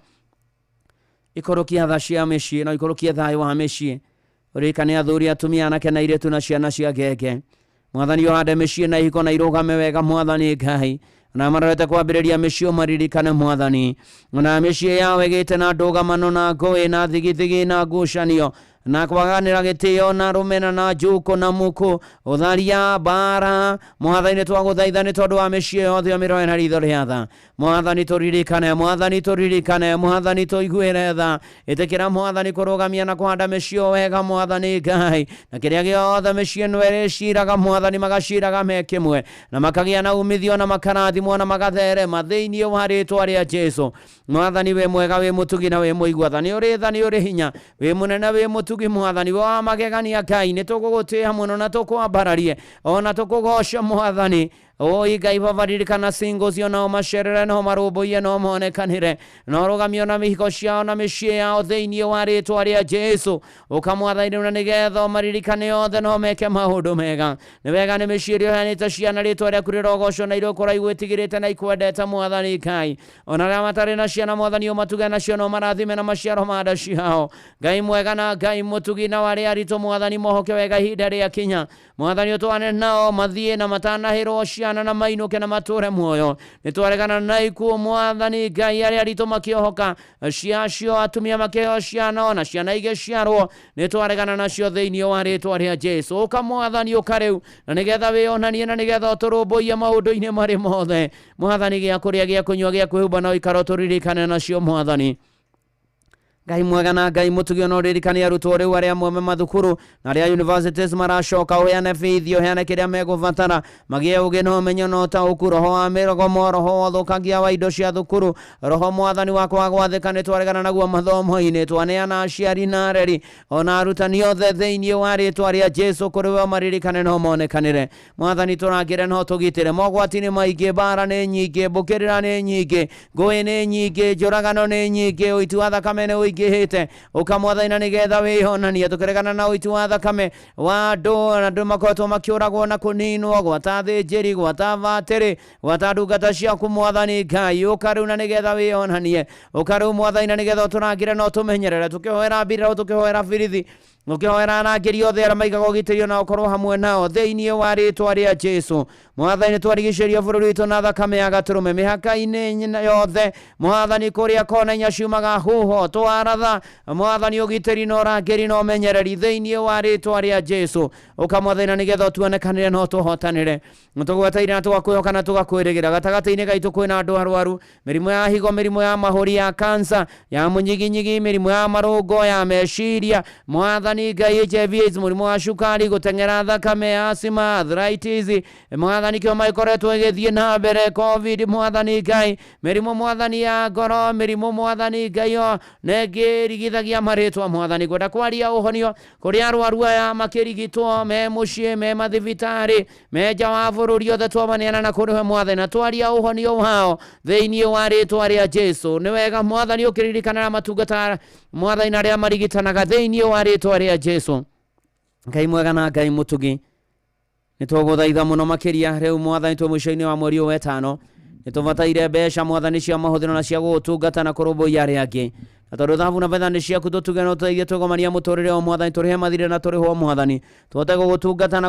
ikorokia tha cia mĩciĩ na ikorokia thayũ wa mĩciĩ ũrĩkane athuri atumia anake na airĩtu na ciana cia ngenge Mwathani ũhande mĩciĩ na ihiko na irũgame wega Mwathani Ngai na marorete kwambĩrĩria mĩciĩ maririkane Mwathani na mĩciĩ yao ĩgĩte na ndũgamano na ngũĩ na thigithigi na ngucanio na kwaganĩra gĩtĩo na rũmena na njuko na muku ũtharia bara Mwathani twagũthaitha nĩ tondũ wa mĩciĩ yothe mĩroe na ritho rĩa tha Mwathani tũririkane Mwathani tũririkane Mwathani tũiguĩre tha ĩtĩkĩra Mwathani kũrũgamia na kũhanda mĩciĩ wega Mwathani Ngai na kĩrĩa gĩothe mĩciĩ ĩno ĩrĩciraga Mwathani magaciraga me kĩmwe na makagĩa na umithio na makarathimwo na magatherema thĩinĩ wa rĩtwa rĩa Jesũ Mwathani wĩ mwega wĩ mũtugi na wĩ mũigua tha nĩ ũrĩ tha nĩ ũrĩ hinya wĩ mũnene wĩ mũtugi Mwathani wa magegania Ngai nĩ tũgũgũtĩĩa mũno na tũkwambararie ona tũkũgoca Mwathani Oi Ngai varirikana singles yo no macerere no marũmbũiye no monekanĩre no rũgamio na mĩhiko ciao na mĩciĩ yao thĩinĩ wa rĩtwa rĩa Jesũ ũkamwathainĩ na nĩgetha maririkane yothe no meke maũndũ mega nĩ wega nĩ mĩciĩ ĩrĩa ũheanĩte ciana rĩtwa rĩaku rĩrogocwo na irĩkũra igwĩtigĩrĩte na ikwendete Mwathani Ngai ona arĩa matarĩ na ciana Mwathani ũmatuge nacio no marathime na maciaro ma nda ciao Ngai mwega na Ngai mũtugi na warĩ aritũ Mwathani mohoke wega ihinda rĩa kinya Mwathani ũtũane nao mathiĩ na matanahĩrwo ciana ciana na mainuke na mature muoyo nitwaregana na ikuo mwathani Ngai aria rito makiohoka ciacio atumia makeo ciana ona ciana igeciarwo nitwaregana nacio thiini wa ritwa ria Jesu uka mwathani ukariu na nigetha wionanie na nigetha turumbuie maundu-ini mari mothe mwathani gia kuria gia kunywa gia kwihumba na ikaro turirikane nacio mwathani Ngai mwega na Ngai mutugi ono ririkania arutwo riu aria amwe mathukuru na aria universities maracoka uheane bithi uheane kiria megubatara magie ugi no menyo no ta ukuroho wa mirogo roho wathukagia wa indo cia thukuru roho mwathani wakwa wa gwathika nitwaregana naguo mathomo-ini twaneana aciari na areri ona arutani othe thiini wa ritwa ria Jesu kuri we maririkane no monekanire mwathani turangire no tugitire mogwati-ini maingi bara ni nyingi mbukirira ni nyingi ngui ni nyingi njuragano ni nyingi uiti wa thakame ni ingihite ukamwathaina nigetha wihonanie tukiregana na uiti wa thakame wa andu makoretwo makiuragwo na kuninwo gwata thinjiri gwata vatiri gwata ndungata ciaku mwathani Ngai ukariu na nigetha wihonanie ukariu mwathaina nigetha turangire no tumenyerere tukihoera mbirira tukihoera birithi ukihoera arangiri othe aria maigaga ugitirio na ukorwo hamwe nao thiini wa ritwa ria Jesu mwathani twarigiceria bururi witu na thakame ya gaturume mihaka-ini yothe mwathani kuria kona inya ciumaga huho twaratha mwathani ugitiri no rangiri no menyereri thiini wa ritwa ria Jesu ukamwathana nigetha tuonekanire no tuhotanire tugweteire na tugakwihoka na tugakwirigira gatagati-ini gaitu kwina andu arwaru mirimu ya higo mirimu ya mahuri ya kansa ya munyiginyigi mirimu ya marungo ya meciria mwathani Ngai HIV murimu wa cukari gutengera thakame asima arthritis mwathani kio maikoretwo igithie na mbere covid mwathani Ngai mirimu mwathani ya ngoro mirimu mwathani Ngai yo negirigithagia maritwa mwathani gwenda kwaria uhonio kuria arwaru aya makirigitwo me mucii me mathibitari me nja wa bururi othe twamaneana na kuri we mwathani na twaria uhonio wao thiini wa ritwa ria Jesu ni wega mwathani ukiririkana matungata mwathani aria marigitanaga thiini wa ritwa ria Jesu Ngai mwega na Ngai mutugi nitwaguthaitha muno makiria riu mwathani twa mwico-ini wa mweri wa 5 nitubataire mbeca mwathani cia mahuthiro na cia gutungata na kurumbuia aria angi na tondu thahabu na betha ni ciaku tutuge no tuteithie twigomania muturire wa mwathani turihe mathire na turiho mwathani tuhote gugutungata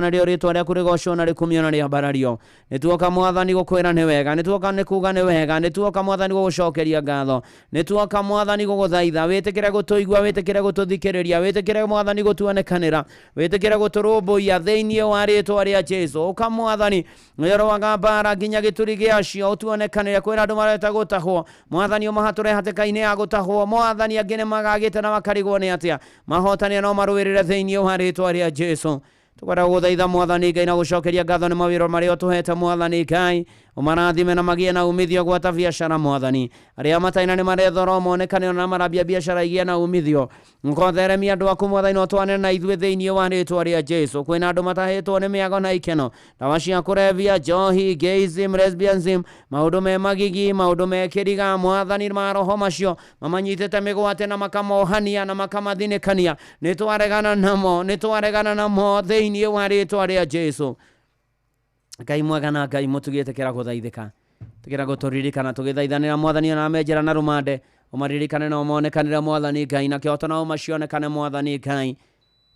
na rio ritwa riaku rigocwo na rikumio na riambarario nituoka mwathani gukwira ni wega nituoka ni kuga ni wega nituoka mwathani gugucokeria ngatho nituoka mwathani guguthaitha witikire gutuigua witikire gututhikiriria witikire mwathani gutuonekanira witikire guturumbuia thiini wa ritwa ria Jesu uka mwathani yorowaga mbara nginya gituri giacio utuonekanire kwira andu mareta gutahwo mwathani umahature hatikaini ya gutahwo mwathani angine magagite na makarigwo ni atia mahotania no marwirire thiini wa ritwa ria Jesu tukwenda guthaitha mwathani Ngai na gucokeria ngatho ni mawiro maria tuhete mwathani Ngai umarathime na magie na umithio gwata biashara mwathani aria mataina ni marethoro monekane na marabia biashara igie na umithio nkotheremia andu aku mwathani no twane na ithuĩ thiini wa ritwa ria Jesu kwina andu matahitwo ni miago na ikeno ndawa cia kurevia njohi gayism lesbianism maundu me magigi maundu me kiriga mwathani ma roho macio mamanyitete migwate na makamohania na makamathinikania nitwaregana namo thiini wa ritwa ria Jesu Ngai mwega na Ngai mutugite kira guthaithika tukira guturirikana tugithaithanira mwathani na menjera na rumande umaririkane na umonekanire mwathani Ngai na kioto na umacionekane mwathani Ngai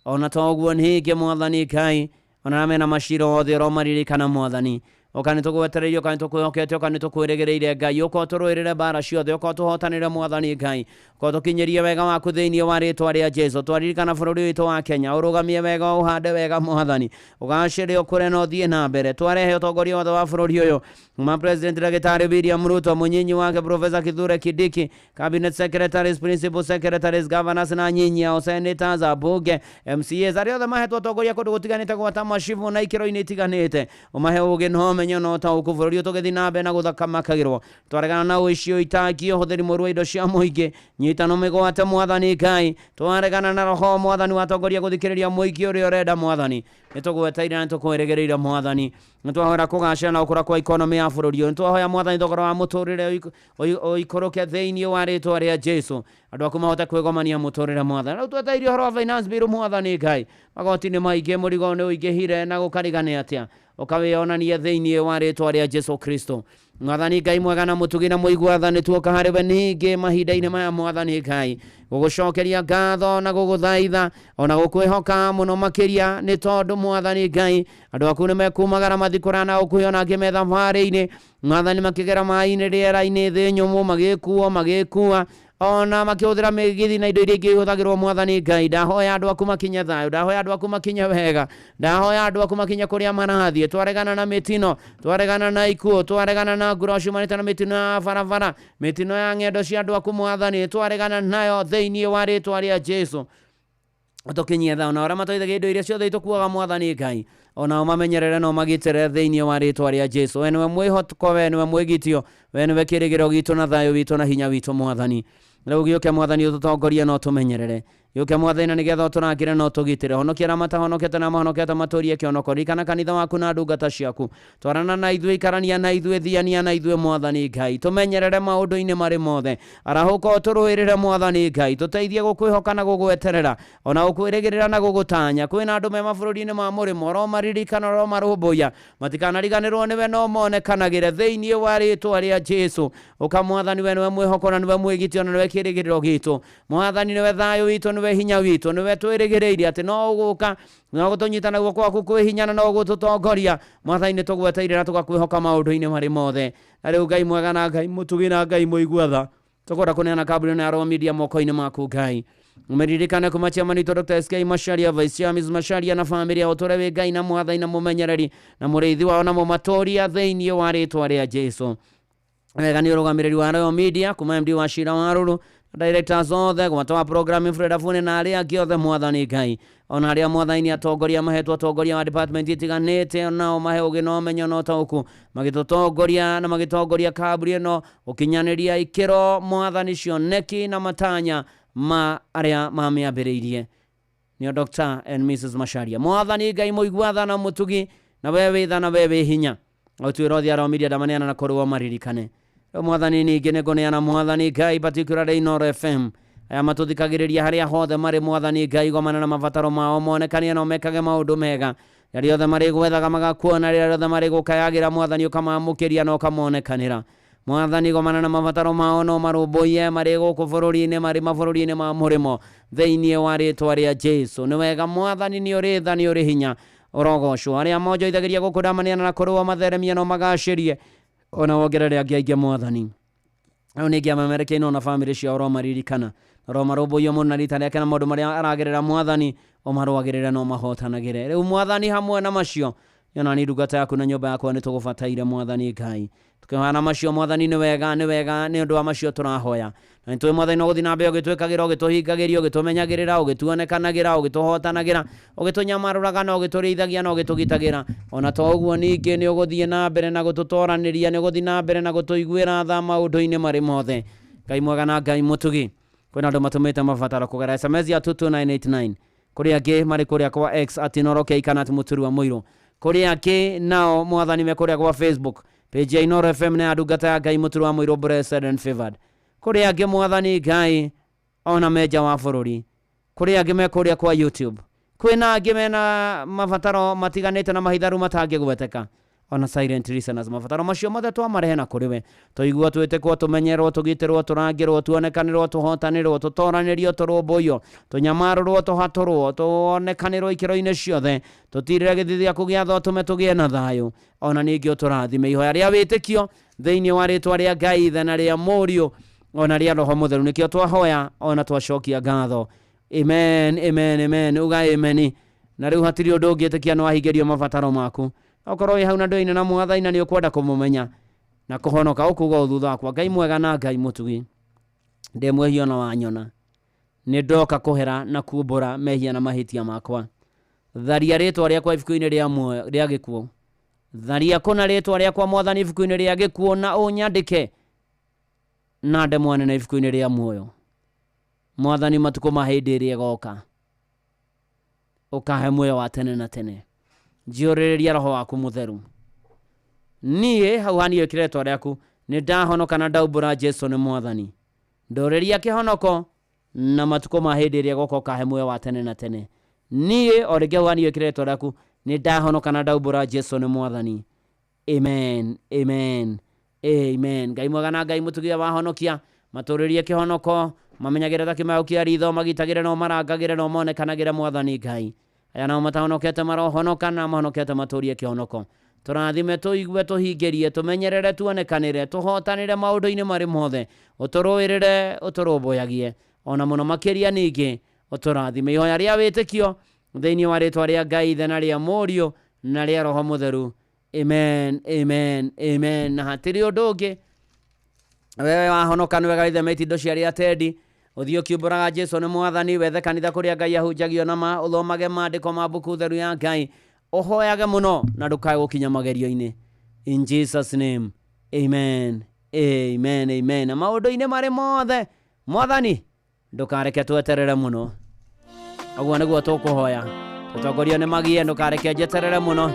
ona toguo ningi mwathani Ngai ona amena mashiro othe ro maririkana mwathani okani tugwetereire okani tukwihokete okani tukwirigireire Ngai uko turwirire bara ciothe uko tuhotanire mwathani Ngai uko tukinyerie wega waku thiini wa ritwa ria Jesu twaririkana bururi witu wa Kenya urugamie wega uhande wega mwathani ugacire ukure no thie na mbere twarehe utongoria wothe wa bururi uyu ma president Daktari William Ruto munyinyi wake Professor Kithure Kindiki cabinet secretaries principal secretaries governors na nyinyi ao senators abunge MCAs aria othe mahetwo utongoria kundu gutiganite gwata mashifu na ikiro-ini itiganite umahe ugi no menyo no ta ukuburi tugithi na mbere na guthakamakagirwo twaregana na uicio itaki uhuthiri murwa indo cia muingi nyitano migwate mwathani Ngai twaregana na roho mwathani watongoria guthikiriria muingi uria urenda mwathani nitugweteire na tukwirigireire mwathani nitwahora kugacira na ukura kwa economy ya bururi uyu nitwahoya mwathani thogora wa muturire oikoroke thiini wa ritwa ria Jesu andu aku mahote kwigomania muturire mwathani riu tweteire horo wa finance bill mwathani Ngai magoti ni maingi murigo ni uingihire na gukarigane atia ukawionania thiini wa ritwa ria Jesu Kristo mwathani Ngai mwega na mutugi na muigwatha ni tuoka hariwe ningi mahinda-ini maya mwathani Ngai gugucokeria ngatho na guguthaitha ona gukwihoka muno makiria ni tondu mwathani Ngai andu aku ni mekumagara mathikurana ukuiona angi me thabarĩ-inĩ mwathani makigera maĩ-inĩ rĩera-inĩ thĩ nyũmũ magĩkua ona makihũthĩra mĩgithi na indo iria ingĩ ihũthagĩrwo mwathani Ngai ndahoya andũ aku makinye thayũ ndahoya andũ aku makinye wega ndahoya andũ aku makinye kũrĩa marathiĩ twaregana na mĩtino twaregana na ikuũ twaregana na ngura ciumanĩte na mĩtino ya barabara mĩtino ya ng'endo cia andũ aku mwathani twaregana nayo thĩinĩ wa rĩtwa rĩa Jesũ tukinyie tha ona arĩa matũithagia indo iria ciothe itukuaga mwathani Ngai ona mamenyerere no magitĩre thĩinĩ wa rĩtwa rĩa Jesũ we nĩwe mwĩhoko we nĩwe mwĩgitio we nĩwe kĩrĩgĩro gitũ na thayũ witũ na hinya witũ mwathani rĩu gĩũke mwathani ũtũtongorie no tũmenyerere gĩũke mwathani na nĩgetha ũtũrangĩre no tũgitĩre honokia arĩa matahonokete na mahonokete matũrie kĩonoko ririkana kanitha waku na ndungata ciaku twarana na ithuĩ ikarania na ithuĩ thiania na ithuĩ mwathani Ngai tũmenyerere maũndũ-inĩ marĩ mothe arahũka ũtũrũĩrĩre mwathani Ngai tũteithie gũkwĩhoka na gũgweterera ona gũkwĩrĩgĩrĩra na gũgũtanya kwĩna andũ me mabũrũri-inĩ ma mũrĩmo romaririkana romarũmbũiya matikanariganĩrwo nĩwe no monekanagĩre thĩinĩ wa rĩtwa rĩa Jesũ ũka mwathani we nĩwe mwĩhoko na nĩwe mwĩgitio na nĩwe kĩrĩgĩrĩro gitũ mwathani nĩwe thayũ witũ nĩwe hinya witũ nĩwe twĩrĩgĩrĩire atĩ no ũgũka no gũtũnyitana guoko gwaku kwĩhinyana no gũtũtongoria mwathani nĩtũgweteire na tũgakwĩhoka maũndũ-inĩ marĩ mothe na rĩu Ngai mwega na Ngai mũtugi na Ngai mũigua-tha tũkwenda kũneana kambuni ya Royal Media moko-inĩ maku Ngai umeririkane kumachia manito Dr. SK Macharia Vice Chairman Macharia na famĩlĩ yao tũre wĩ Ngai na mwathani na mũmenyereri na mũrĩithi wao na mũmatũria thĩinĩ wa rĩtwa rĩa Jesũ wega nĩ ũrũgamĩrĩri wa Royal Media kuma MD wa Shira Waruru directors othe gwatwa programming Freda Fune na arĩa angĩ othe mwathani Ngai ona arĩa mwathani atongoria mahetwo atongoria wa department itiganĩte nao mahe ũgĩ na ũmenyo na ũtaũku magĩtũtongoria na magĩtongoria kambuni ĩno ũkinyanĩria ikĩro mwathani cioneki na matanya ma arĩa mamĩambĩrĩirie nĩo Dr. and Mrs. Macharia mwathani Ngai mũigua-tha na mũtugi na we wĩ tha na we wĩ hinya ũtuĩra ũthiara wa media ndamaneana na kũrũa maririkane mwathani ningĩ nĩngũneana mwathani Ngai particularly Inooro FM aya matũthikagĩrĩria harĩa hothe marĩ mwathani Ngai gomana na mabataro mao monekanie no mekage maũndũ mega rĩrĩa othe marĩ gwethaga magakuona rĩrĩa othe marĩ gũkayagĩra mwathani ũkamamũkĩria na ũkamonekanĩra mwathani gomana na mabataro mao no marũmbũiye marĩ gũkũ bũrũri-inĩ marĩ mabũrũri-inĩ ma mũrĩmo thĩinĩ wa rĩtwa rĩa Jesũ nĩ wega mwathani nĩ ũrĩ tha nĩ ũrĩ hinya ũrogocwo arĩa monjoithagĩria gũkũ ndamaniana na kũrũa matheremia no magacĩrie ona wongerere angĩ aingĩ mwathani au ningĩ amamerekeine ona famĩlĩ ciao romaririkana romarũmbũiyo mũno na rita rĩake na maũndũ marĩa aragerera mwathani omarũagĩrĩre no mahotanagĩre rĩu mwathani hamwe na macio yona ni ndungata yaku na nyũmba yakwa nĩ tũgũbataire mwathani Ngai tukĩhana macio mwathani nĩ wega nĩ ũndũ wa macio tũrahoya na nĩtũĩ mwathani no gũthiĩ na mbere ũgĩtwĩkagĩra ũgĩtũhingagĩria ũgĩtũmenyagĩrĩra ũgĩtuonekanagĩra ũgĩtũhotanagĩra ũgĩtũnyamarũraga na ũgĩtũrĩithagia na ũgĩtũgitagĩra ona to ũguo ningĩ nĩ ũgũthiĩ na mbere na gũtũtoranĩria nĩ ũgũthiĩ na mbere na gũtũiguĩra tha maũndũ-inĩ marĩ mothe Ngai mwega na Ngai mũtugi kwĩna andũ matũmĩte mabataro kũgera SMS ya 22989 kũrĩ angĩ marĩ kũrĩa kwa X @Inooro K kana @Mũturi wa Mũirũ kũrĩ angĩ nao mwathani me kũrĩa kwa Facebook page ya Inooro FM na ndungata ya Ngai Mũturi wa Mũirũ blessed and favored kũrĩ angĩ mwathani Ngai ona meja wa bũrũri kũrĩ angĩ me kũrĩa kwa YouTube kwĩna angĩ mena mabataro matiganĩte na mahitharu matangĩgweteka ona silent listeners mabataro macio mothe twamarehe na kũrĩ we tũigua twĩtĩkwo tũmenyerwo tũgitĩrwo tũrangĩrwo tuonekanĩrwo tũhotanĩrwo tũtoranĩrio tũrũmbũiyo tũnyamarũrwo tũhatũrwo tuonekanĩrwo ikĩro-inĩ ciothe tũtirĩre gĩthithia kũgĩa tho tũme tũgĩe na thayũ ona ningĩ ũtũrathime ihoya rĩa wĩtĩkio thĩinĩ wa rĩtwa rĩa Ngai ithe na rĩa Mũriũ ona rĩa Roho Mũtheru nĩkĩo twahoya ona twacokia ngatho amen amen amen uga amen na rĩu hatirĩ ũndũ ũngĩtĩkia no ahingĩrio mabataro maku okorwo wĩ hau na ndũine na mwathani na nĩ ũkwenda kũmũmenya na kũhonoka ũkuga ũthutha wakwa Ngai mwega na Ngai mũtugi ndĩ mwĩhia na wanyona nĩ ndoka kũhera na kumbũra mehia na mahĩtia makwa tharia rĩtwa rĩakwa ibuku-inĩ rĩa gĩkuũ tharia kũna rĩtwa rĩakwa mwathani ibuku-inĩ rĩa gĩkuũ na ũnyandĩke na ndemwane na ibuku-inĩ rĩa muoyo mwathani matukũ ma hĩndĩ ĩrĩa ĩgoka ũkahe muoyo wa tene na tene njiũrĩrĩria Roho waku Mũtheru niĩ hau hanio kĩretwa rĩaku nĩ ndahonoka na ndaumbũra Jesũ nĩ mwathani ndũrĩria kĩhonoko na matukũ ma hĩndĩ ĩrĩa ĩgoka ũkahe muoyo wa tene na tene niĩ o rĩngĩ hau hanio kĩretwa rĩaku nĩ ndahonoka na ndaumbũra Jesũ nĩ mwathani amen amen amen. Ngai mwega na Ngai mutugia wahonokia maturirie kihonoko mamenyagire thakimaukia ritho magitagire no marangagire no monekanagire Mwathani Ngai aya nao matahonokete marohonoka na mahonokete maturie kihonoko turathime tuigue tuhingerie tumenyerere tuonekanire tuhotanire maundu-ini mari mothe uturuirire uturumbuyagie ona muno makiria ningi uturathime ihoya ria witikio thiini wa ritwa ria Ngai ithe na ria Mũriũ na ria Roho Mutheru, amen, amen, amen. Na hatiri undu ungi wewe wahonoka ni wega ithe metindo ciaria tendi uthio kiumburaga Jesu ni Mwathani wethe kanitha kuria Ngai ahunjagio na ma uthomage maandiko ma mbuku theru ya Ngai uhoyage muno na ndukae gukinya magerio-ini in Jesus name, amen, amen, amen. Na maundu-ini mari mothe Mwathani ndukareke tweterere muno aguo niguo tukuhoya tutongorio ni magie ndukareke njeterere muno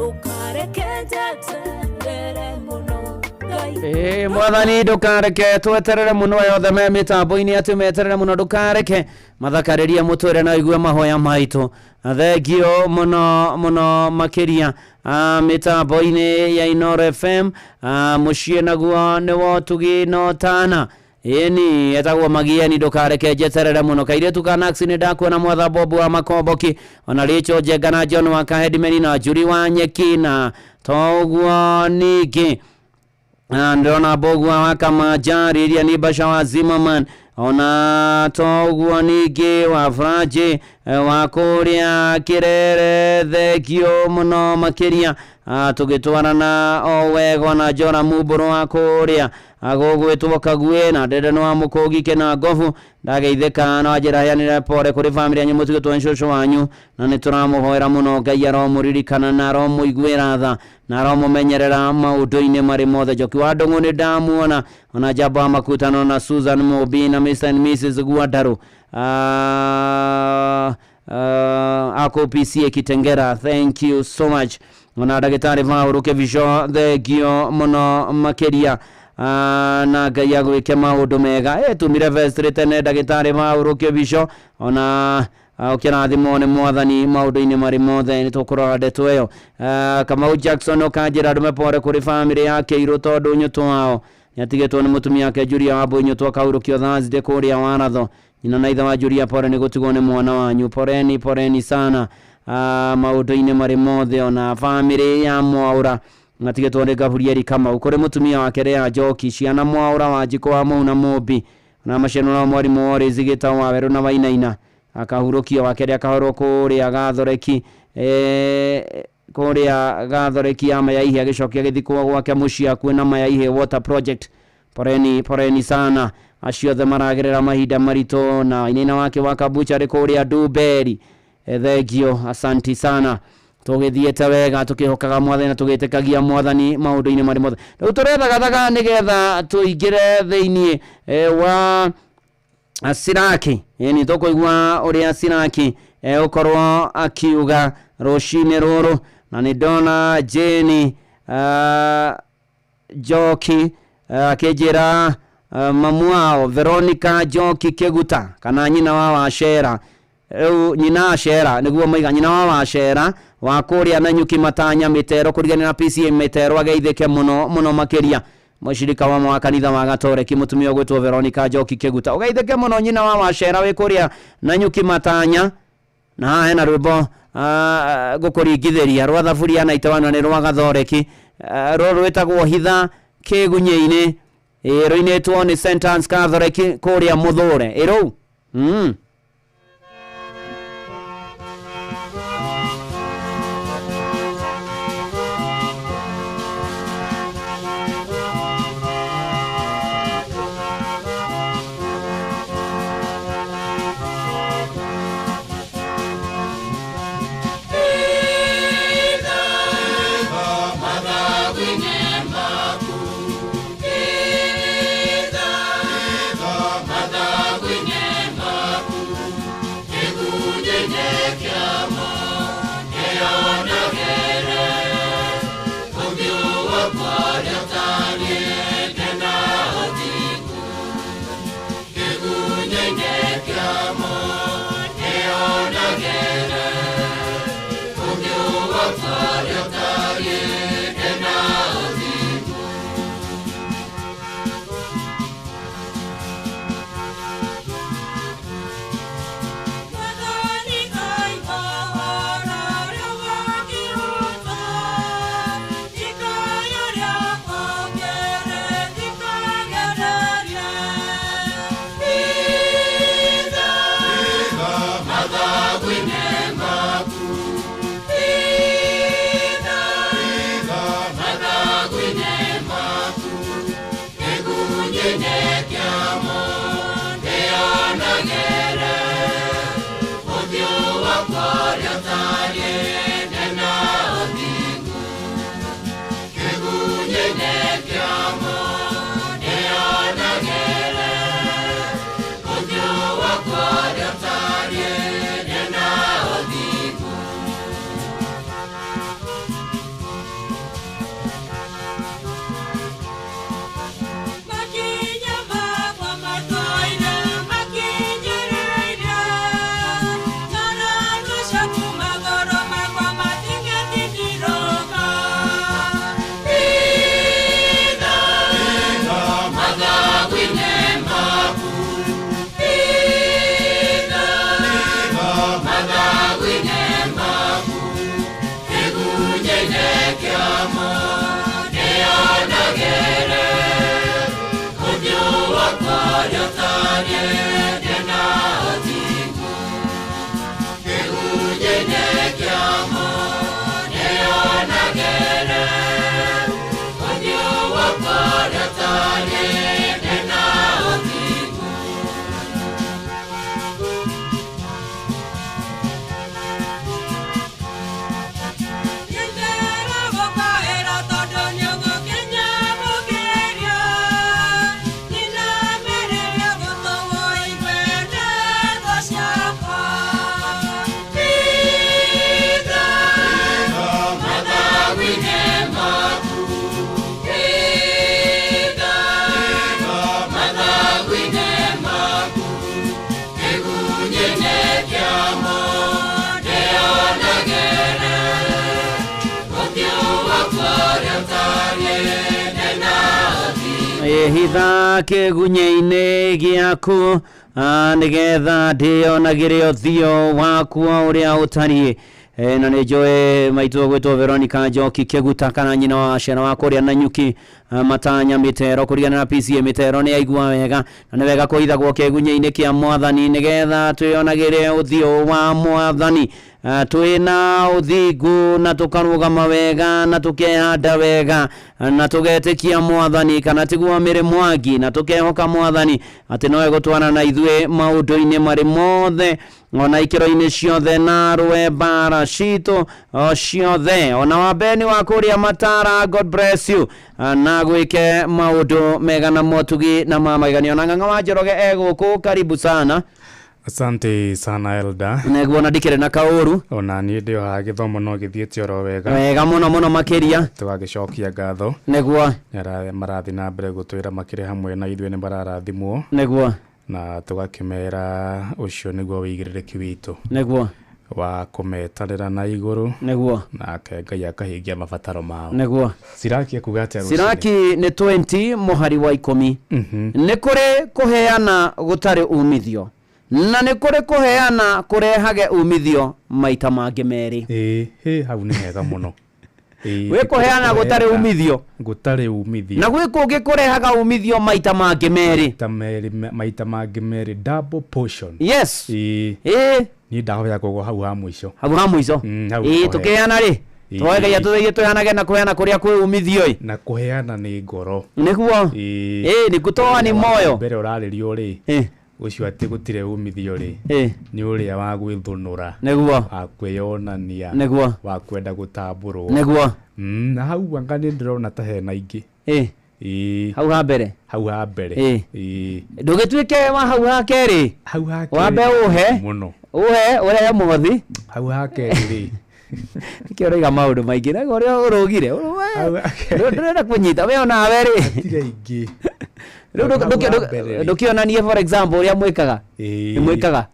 Ukare kejete, mwathani ndukareke tweterere muno yothe me mitambo-ini ati meterere muno ndukareke mathakariria mutwire na igue mahoya maitu thengio muno makiria mitambo-ini ya Inooro FM mucie naguo niwo tugi no tana eni etagwo magieni ndukareke njeterere muno kairitu Kanax ni ndakuona mwatha Bobu wa Makomboki ona Richo Njenga na John wa Kahedimeni na Juri wa Nyeki na toguo niki ndona Bogwa wa Kamajari iria ni Basha wa Zimmerman ona toguo niki wa Fraje wa Kuria Kirere thengio muno makiria tugitwarana o wego na Jora Muburu wa Kuria agogwetwo Kagwe na Dede no Mukogi kena Gofu ndageitheka na njira yanire pore kuri family yanyu mutigitwo nshosho wanyu na nituramuhoera muno Ngai aromuririkana na aromuiguira tha na aromumenyerera maundu-ini mari mothe Njoki wa Ndung'u ni ndamuona ona Njamba wa Makutano na Susan Mobi na Mr and Mrs Gwandaru ako PCA Kitengera, thank you so much. Ona Dagitari Vauruke Visho thengio muno makiria na Ngai agwike maundu mega tumire vestri tene Dagitari Vauruke Visho ona ukirathimo ni mwathani maundu-ini mari mothe ni tukurora ndeto iyo Kamau Jackson okanjira ndume pore kuri family yake Iru tondu nyutu wao nyatigitwo ni mutumia yake Julia Wambui nyutu akaurukio Thursday kuria Waratho nyina na ithe wa Julia pore ni gutigwo ni mwana wanyu poreni sana maundu-ini mari mothe ona family ya Mwaura natigitwo ni Gaburieri Kamau kuri mutumia wake Rea Njoki ciana Mwaura wa Njiko wa Muna Mobi na maceno na mwarimu wori zigita wa Weru na Wainaina akahurukio wake ria kahoro kuria Gathoreki kuria Gathoreki ya Mayaihe agicokia githikwo gwake mucia kwina Mayaihe water project poreni sana acio the maragerera mahinda marito na inina wake wa Kabucha kuria Duberi thengio asanti sana tugithiete wega tukihokaga mwathani na tugitekagia mwathani maundu-ini mari mothe riu turethagathaga nigetha tuingire thiini wa Siraki ni tukuigua uria Siraki ukorwo akiuga rucini ruru na ni ndona Jeni Njoki akijira mamu wao Veronica Njoki Kiguta kana nyina wa Wacera nyina Acera niguo maiga nyina wa Wacera wa kuria na Nyuki Matanya Mitero kurigana na PCA Mitero ageithike muno makiria mushirika wa kanitha wa Gatoreki mutumia gwetwo Veronica Njoki Kiguta ugeithike muno nyina wa Wacera we kuria na Nyuki Matanya na hena rwimbo gukuringithiria rwa thaburia na itawano ni rwa Gathoreki rwetagwo hitha kigunye-ini ruinetwo ni Sentence Gathoreki kuria Muthure iru Mother, we hitha kĩgunyĩ-inĩ gĩaku nĩgetha ndĩonagĩre ũthiũ waku ũrĩa ũtariĩ. Na nĩ njũĩ maitũ gwĩtwo Veronica Njoki Kĩguta kana nyina wa ciana wa kũrĩa Nanyuki Matanya Mĩtero kũringana na PCA Mĩtero nĩ aigua wega na nĩ wega kũhithagwo kĩgunyĩ-inĩ kĩa Mwathani nĩgetha twĩonagĩre ũthiũ wa Mwathani. Twĩna ũthingu na tũkarũgama wega na tũkehanda wega na tũgetĩkia Mwathani kana tiguo mĩrĩ mwangi na tũkehoka Mwathani atĩ no egũtwara na ithuĩ maũndũ-inĩ marĩ mothe ona ikĩro-inĩ ciothe na rwembara citũ ciothe. Ona wambeni wa kũrĩa Matara, God bless you na gwĩke maũndũ mega na motugi na mamaigania. Ona Ng'ang'a wa Njoroge egũkũ, karibu sana. Asante sana Elda. Neguo na ndikĩrĩ na kaũru. Ona niĩ ndĩ haha gĩthomo no gĩthiĩte oro wega. Wega mũno mũno makĩria. Tũgagĩcokia ngatho. Neguo. Marathi na mbere gũtwĩra makĩrĩ hamwe na ithuĩ nĩ mararathimwo. Neguo. Na tũgakĩmera ũcio nĩguo wĩigĩrĩrĩki witũ. Neguo. Wa kũmetanĩra na igũrũ. Neguo. Nake Ngai akahingia mabataro mao. Neguo. Siraki akuga atĩa rũcinĩ? Siraki nĩ 20 mũhari wa 10. Nĩ kũrĩ kũheana gũtarĩ umithio na nĩ kũrĩ kũheana kũrehage umithio maita mangĩ merĩ. Hau nĩ hega mũno. Gwĩ kũheana gũtarĩ umithio. Gũtarĩ umithio. Na gwĩ kũngĩ kũrehaga umithio maita mangĩ merĩ. Maita mangĩ merĩ, double portion. Yes. Ni ndahoya kũgwa hau ha mũico. Hau ha mũico. Tũkĩheana rĩ. Tũgegai atũthĩie tũheanage na kũheana kũrĩa kwĩ umithio ĩ. Na kũheana nĩ ngoro. Nĩguo. Nĩ kutoa ni moyo. Mbere ũrarĩrio rĩ. Ucio atĩ gũtirĩ umithio rĩ. Nĩ ũrĩa wa gwĩthũnũra. Nĩguo. Wa kwĩyonania. Nĩguo. Wa kwenda gũtambũrwo. Nĩguo. Na hau anga nĩ ndĩrona ta hena ingĩ. Hau ha mbere. Hau ha mbere. Ndũgĩtuĩke wa hau ha kerĩ. Hau ha kerĩ. Wambe ũhe. Mũno. Ũhe ũrehe mũhothi. Hau ha kerĩ rĩ. Kĩo rĩga maũndũ maingĩ na ũrĩa ũrũgire. Ndĩrenda kũnyita we ona we rĩ. Atire ingĩ. Ndũkĩonanie for example ũrĩa mwĩkaga. Nĩ mwĩkaga.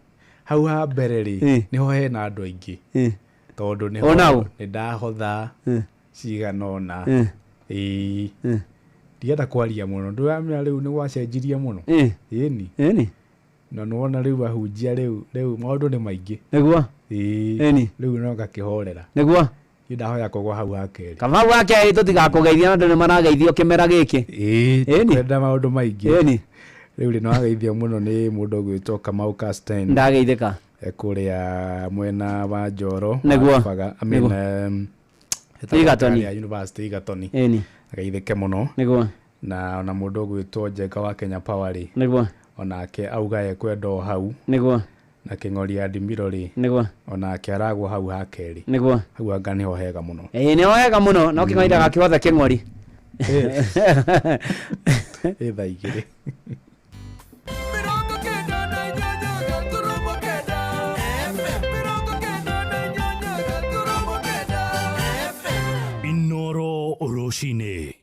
Hau ha mbere rĩ. Nĩho hena andũ aingĩ. Tondũ nĩho nĩ ndahotha cigana ũna. Ndienda kwaria mũno. Ndũramenya rĩu nĩ gwacenjirie mũno. Ĩni. Na nĩwona rĩu ahunjia rĩu maũndũ nĩ maingĩ. Nĩguo. Rĩu no ngakĩhorera. Nĩguo. Nĩ ndahoya kũgwa hau ha kerĩ. Kama hau ha kerĩ tũtigakũgeithia na andũ nĩ marageithio kĩmera gĩkĩ. Kwenda maũndũ maingĩ. Rĩu rĩ no ageithio mũno nĩ mũndũ gwĩtwo Kamau Casten. Ndageithĩka. Kũrĩa mwena wa Njoro. Nĩguo. Igatoni. University Igatoni. Ageithĩke mũno. Nĩguo. Na ona mũndũ gwĩtwo Njenga wa Kenya Power rĩ. Nĩguo. Onake auga ekwenda o hau. Nĩguo. Na Kĩng'ori ya Ndimiro rĩ. Nĩguo. Onake aragwo hau ha kerĩ. Nĩguo. Hau anga nĩho hega mũno. Nĩho hega mũno no Kĩng'ori ndagakĩhothe Kĩng'ori. Thaa igĩrĩ. Inoro Oroshine.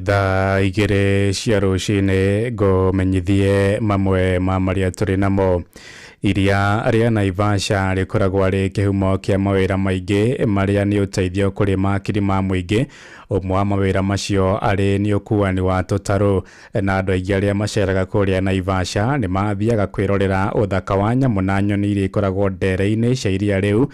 Thaa igĩrĩ cia rũcinĩ ngũmenyithie mamwe ma marĩa tũrĩ namo. iria ria Naivasha rikoragwo ari kihumo kia mawira maingi maria ni uteithio kuri makiri ma muingi umwe wa mawira macio ari ni ukuani wa tutaru na andu aingi aria maceraga kuria Naivasha ni mathiaga kwirorera uthaka wa nyamu na nyoni iria ikoragwo ndere-ini cia iria riu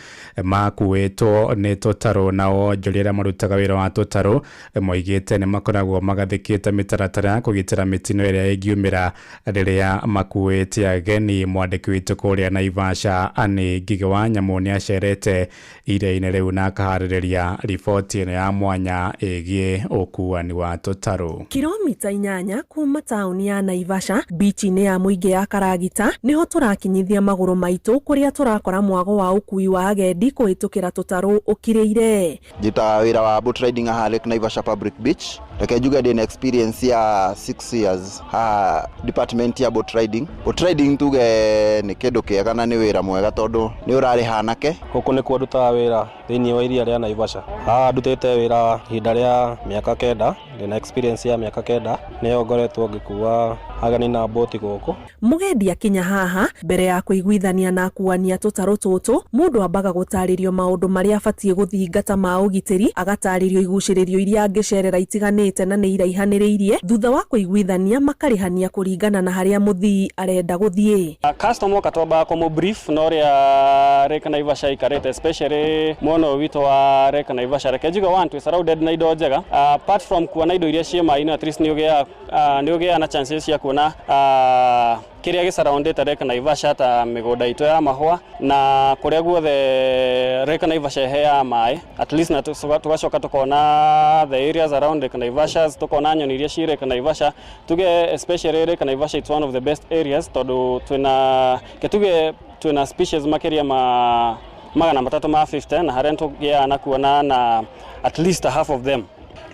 makuitwo ni tutaru na onjori aria marutaga wira wa tutaru moigite ni makoragwo magathikite mitaratara ya kugitira mitino iria ingiumira riria makuite ageni. Mwandiki witu kuria Naivasha ani Ngige wa Nyamu ni acerete iria-ini riu na akahaririria riboti ino ya mwanya igie ukuani wa tutaru. Kilomita 8 kuma tauni ya Naivasha beach-ini ya muingi ya Karagita niho turakinyithia maguru maitu kuria turakora mwago wa ukui wa agendi kuhitukira tutaru ukiriire. Jita wira wa boat riding ha Lake Naivasha Public Beach. Reke juga den experience ya 6 years ha department ya boat riding. Boat riding tuge ni kindu kiega na ni wira mwega tondu ni urari hanake. Guku ni kuo ndutaga wira thiini wa iria ria Naivasha. Ha ndutite wira hinda ria miaka 9 ndina experience ya miaka 9 ni ngoretwo ngikuwa agani na boat guku. Mugendi akinya haha mbere ya kuiguithania na kuania tutaru tutu mundu ambaga gutaririo maundu maria abatie guthingata ma ugitiri agataririo iguciririo iria angicerera itiganite na ni iraihaniriirie thutha wa kuiguithania makarihania kuringana na haria muthii arenda guthie. Customer katoba ko brief no ria Lake Naivasha ikarete especially mono wito wa Lake Naivasha reke juga want to surrounded na indo njega apart from kuona indo iria cie mai at least ni ugea na chances ya kuona kiria gisurrounded Lake Naivasha ta migoda ito ya mahua na kuria guothe Lake Naivasha he ya mai at least na tugacoka tukona the areas around Lake Naivasha tukona nyoni iria cie Lake Naivasha tuge especially Lake Naivasha it's one of the best areas tondu twina species makiria magana 350 na haria tugia na kuona na at least half of them.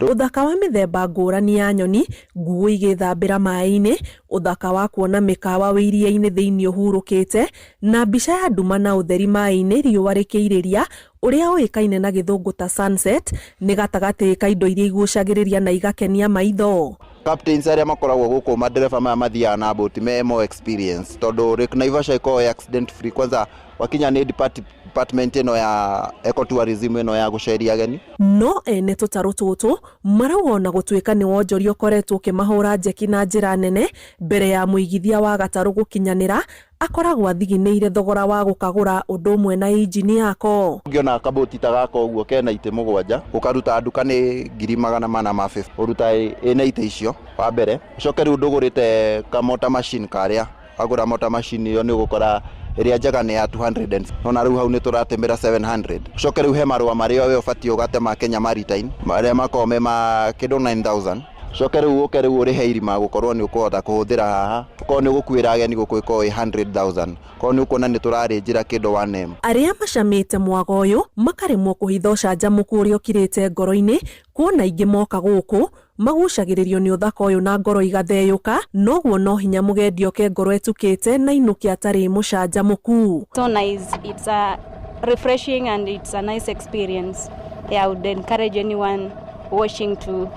Uthaka wa mithemba ngurani ya nyoni nguo igithambira mai-ini uthaka wa kuona mikawa wiria-ini thiini uhurukite na mbica ya nduma na utheri mai-ini riua rikiiriria uria uikaine na githungu ta sunset ni gatagati ka indo iria igucagiriria na igakenia maitho. Captains aria makoragwo guku madereva maya mathiaga na boat me more experience tondu Lake Naivasha iko accident free. Kwanza wakinya ni department ino ya ecotourism ino ya guceria ageni no ene tutaru tutu marauona gutuika ni wonjori ukoretwo kimahura njeki na njira nene mbere ya muigithia wa gataru gukinyanira akoragwo athigineire thogora wa gukagura undu umwe na injini yako. Ngiona kaboti ta gaka uguo kena ite 7 ukaruta nduka ni 450 uruta ina ite icio wa mbere ucoke riu ndugurite ka motor machine karia agura motor machine iyo ni gukora iria njega ni ya 200 nona riu hau ni turatemera 700 ucoke riu he marua maria we ubatie ugatema Kenya Maritime maria makome ma kido 9000 ucoke riu uke riu uri heirima gukorwo ni ukuhota kuhuthira haha ko ni gukwira ageni gukwiko 100,000 ko ni ukona ni turari njira kido 1M. Aria macamite mwago uyu makaremwo kuhitha ucanjamuku uria ukirite ngoro-ini kuona ingi moka guku magucagiririo ni uthaka uyu na ngoro igatheyuka noguo no hinya mugendi oke ngoro etukite na inuki atari mucanjamuku. So nice, it's a refreshing and it's a nice experience. I would encourage anyone watching to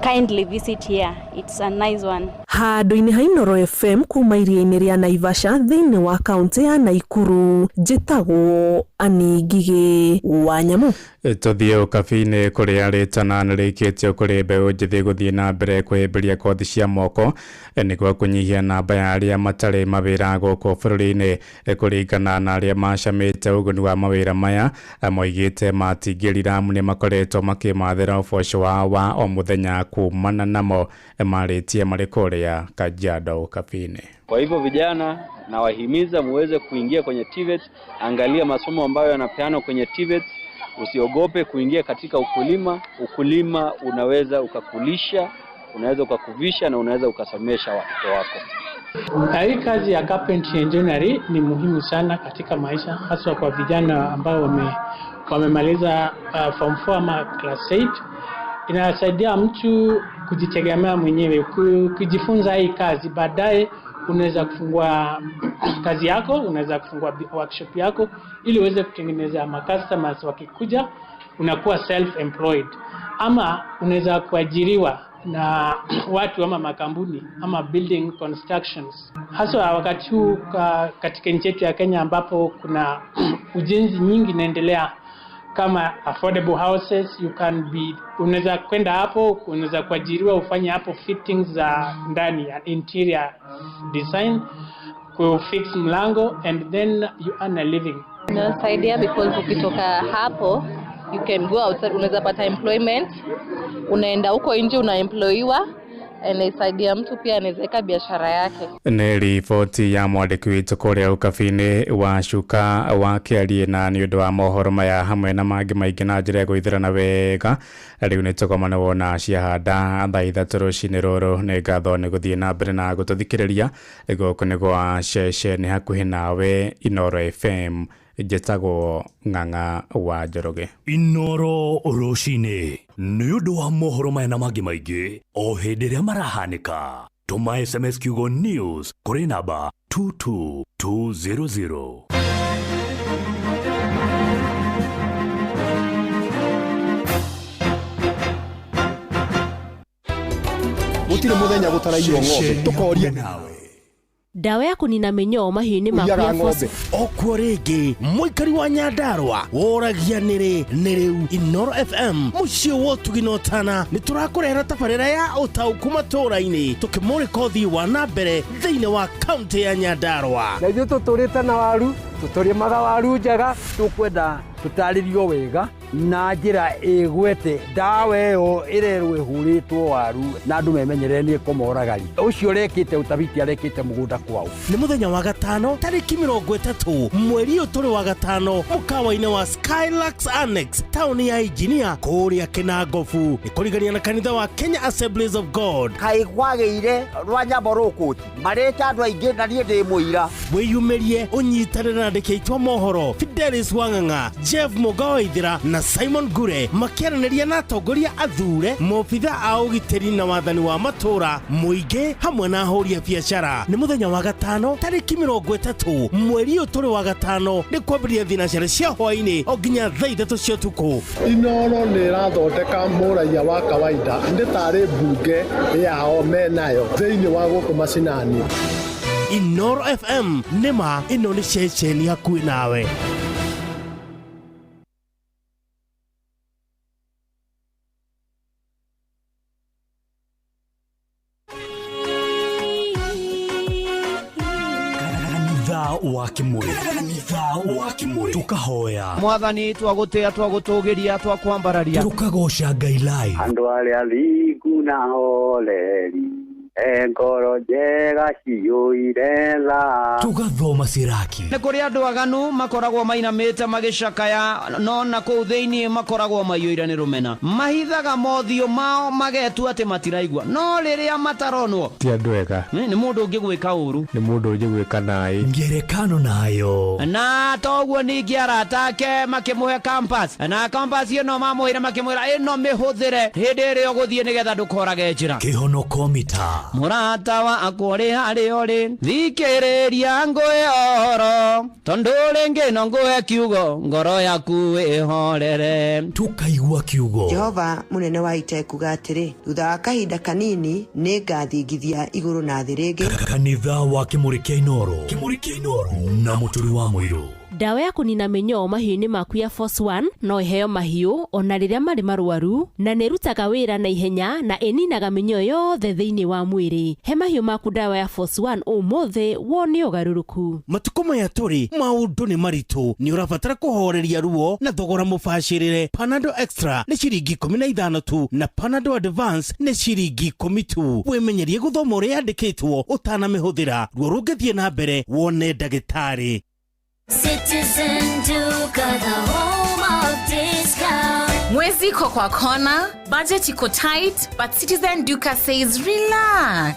kindly visit here. It's a nice one. Handu-ini ha Inooro FM kuma iria-ini ria Naivasha thiini wa kaunti ya Naikuru njitagwo Ani Ngige wa Nyamu. Tuthie ukabi-ini kuria ritana nirikitio kuri mbeu njithi guthie na mbere kwihimbiria kothi cia moko niguo kunyihia namba ya aria matari mawira guku bururi-ini kuringana na aria macamite uguni wa mawira maya moigite matingirira ni makoretwo makimathira uboco wao wa o muthenya kumana namo maritie mari kuria Kajiado ukabi-ini. Kwa hivyo vijana na wahimiza muweze kuingia kwenye TVET, angalia masomo ambayo yanapeanwa kwenye TVET, usiogope kuingia katika ukulima. Ukulima unaweza ukakulisha, unaweza ukakuvisha na unaweza ukasomesha watoto wako. Hii kazi ya carpentry engineering ni muhimu sana katika maisha, hasa kwa vijana ambao wamemaliza form 4 ama class 8. Inasaidia mtu kujitegemea mwenyewe, kujifunza hii kazi. Baadaye unaweza kufungua kazi yako, unaweza kufungua workshop yako ili uweze kutengeneza customers wakikuja unakuwa self employed, ama unaweza kuajiriwa na watu ama makampuni ama building constructions, hasa wakati huu katika nchi yetu ya Kenya ambapo kuna ujenzi nyingi inaendelea kama affordable houses. Unaweza kwenda hapo, unaweza kuajiriwa ufanye hapo fittings za ndani ya interior design, kufix mlango, and then you earn a living. Inasaidia because ukitoka hapo you can go outside, unaweza pata employment, unaenda huko nje unaemployiwa, inasaidia mtu pia anaweza biashara yake. Nĩ riboti ya mwandĩki witũ kũrĩa ũkabi-inĩ wa Chuka wa Kĩarie nĩ ũndũ wa mohoro maya hamwe na mangĩ maingĩ na njĩra ya gũithĩrana wega. Rĩu nĩ tũkomana wona ciahanda thaa 3 rũcinĩ rũrũ. Nĩ ngatho nĩ gũthiĩ na mbere na gũtũthikĩrĩria gũkũ nĩ gwa ceceni hakuhĩ nawe Inoro FM. Njĩtagwo Ng'ang'a wa Njoroge. Inoro rũcinĩ nĩ ũndũ wa mohoro maya na mangĩ maingĩ o hĩndĩ ĩrĩa marahanĩka. Tũma SMS kiugo news kũrĩ namba 22200. Gũtirĩ mũthenya gũtaraiyo ng'ombe tũkoria nawe. Dawa ya kunina minyoo mahiũ-inĩ maku ya Force. Okwo rĩngĩ mũikari wa Nyandarua woragia nĩ rĩu Inoro FM mũciĩ wa ũtugi na ũtana nĩ tũrakũrehera tabarĩra ya ũtaũku matũũra-inĩ tũkĩmũrĩka ũthii wa na mbere thĩinĩ wa kaunti ya Nyandarua. Na ithuĩ tũtũrĩte na waru, tũtũrĩmaga waru njega, tũkwenda tũtarĩrio wega na njĩra ĩgwete ndawa ĩyo ĩrerwo ĩhũrĩtwo waru na andũ memenyerere nĩ kũmoragari. Ũcio rekĩte ũtabiti arekĩte mũgũnda kwao. Nĩ mũthenya wa gatano tarĩki 30 mweri ũyũ tũrĩ wa gatano mũkawa-inĩ wa Skylux Annex taũni ya Engineer kũrĩa Kĩnangobu nĩ kũrigania na kanitha wa Kenya Assemblies of God. Kaĩ kwagĩire rwa nyambo rũkũti marĩte andũ aingĩ na niĩ ndĩ mũira. Wĩyumĩrie ũnyitanĩre na andĩki a mohoro Fidelis Wang'ang'a, Jeff Mugawaithira na Simon Gure makĩaranĩria na atongoria athure, mobitha a ũgitĩri na wathani wa matũũra, mũingĩ hamwe na ahũri a biacara. Nĩ mũthenya wa gatano tarĩki 30 mweri ũyũ tũrĩ wa gatano nĩ kwambĩrĩria thinacara cia hwaĩ-inĩ o nginya thaa 3 cia ũtukũ. Inoro nĩ ĩrathondeka mũraia wa kawaida nĩ tarĩ mbunge yao menayo thĩinĩ wa gũkũ macinani. Inoro FM nĩma ĩno nĩ ceceni hakuhĩ nawe. wa Kimuri tukahoya mwathani twagũtĩa twagũtũgĩria twakwambararia tukagoca Ngai live andũ arĩa lingu na holeri ngoro njega ciyũire tha tugathoma Siraki. Nĩ kũrĩ andũ aganu makoragwo mainamĩte magĩcakaya no na kũu thĩinĩ makoragwo maiyũire nĩ rũmena, mahithaga mothiũ mao magetua atĩ matiraigua, no rĩrĩa mataronwo ti andũ ega, nĩ mũndũ ũngĩ gwĩka ũru, nĩ mũndũ ũngĩ gwĩka naĩ. Ngerekano nayo na toguo ningĩ arata ake makĩmũhe campus, na campus ĩno mamũhĩre makĩmwĩra ĩno mĩhũthĩre hĩndĩ ĩrĩa ũgũthiĩ nĩgetha ndũkorage njĩra. Kĩhonoko mita mũrata wa akũrĩ harĩ ũrĩ thikĩrĩria ngũĩ oro tondũ rĩngĩ no ngũhe kiugo ngoro yaku ĩhorere. Tukaigua kiugo. Jehova mũnene wa ita ekuga atĩrĩ, thutha wa kahinda kanini nĩ ngathingithia igũrũ na thĩ rĩngĩ. Kanitha wa Kimuri kĩa Inoro na mũturi wa mũirũ. Dawa ya kunina minyoo mahiũ-inĩ maku ya Force 1 no iheo mahiũ ona rĩrĩa marĩ marwaru na nĩ rutaga wĩra na ihenya na ĩninaga minyoo yothe thĩinĩ wa mwĩrĩ. He mahiũ maku dawa ya Force 1 ũmũthĩ wone ũgarũrũku. Matukũ maya tũrĩ maũndũ nĩ maritũ, nĩ ũrabatara kũhoreria ruo na thogora mũbacĩrĩre. Panadol Extra nĩ ciringi 15 tu na Panadol Advance nĩ ciringi 10 tu. Wĩmenyerie gũthoma ũrĩa yandĩkĩtwo ũtanamĩhũthĩra, ruo rũngĩthiĩ na mbere wone ndagĩtarĩ. Citizen Duka, the home of discount. Mwezi iko kwa kona, budget iko tight, but Citizen Duka says relax.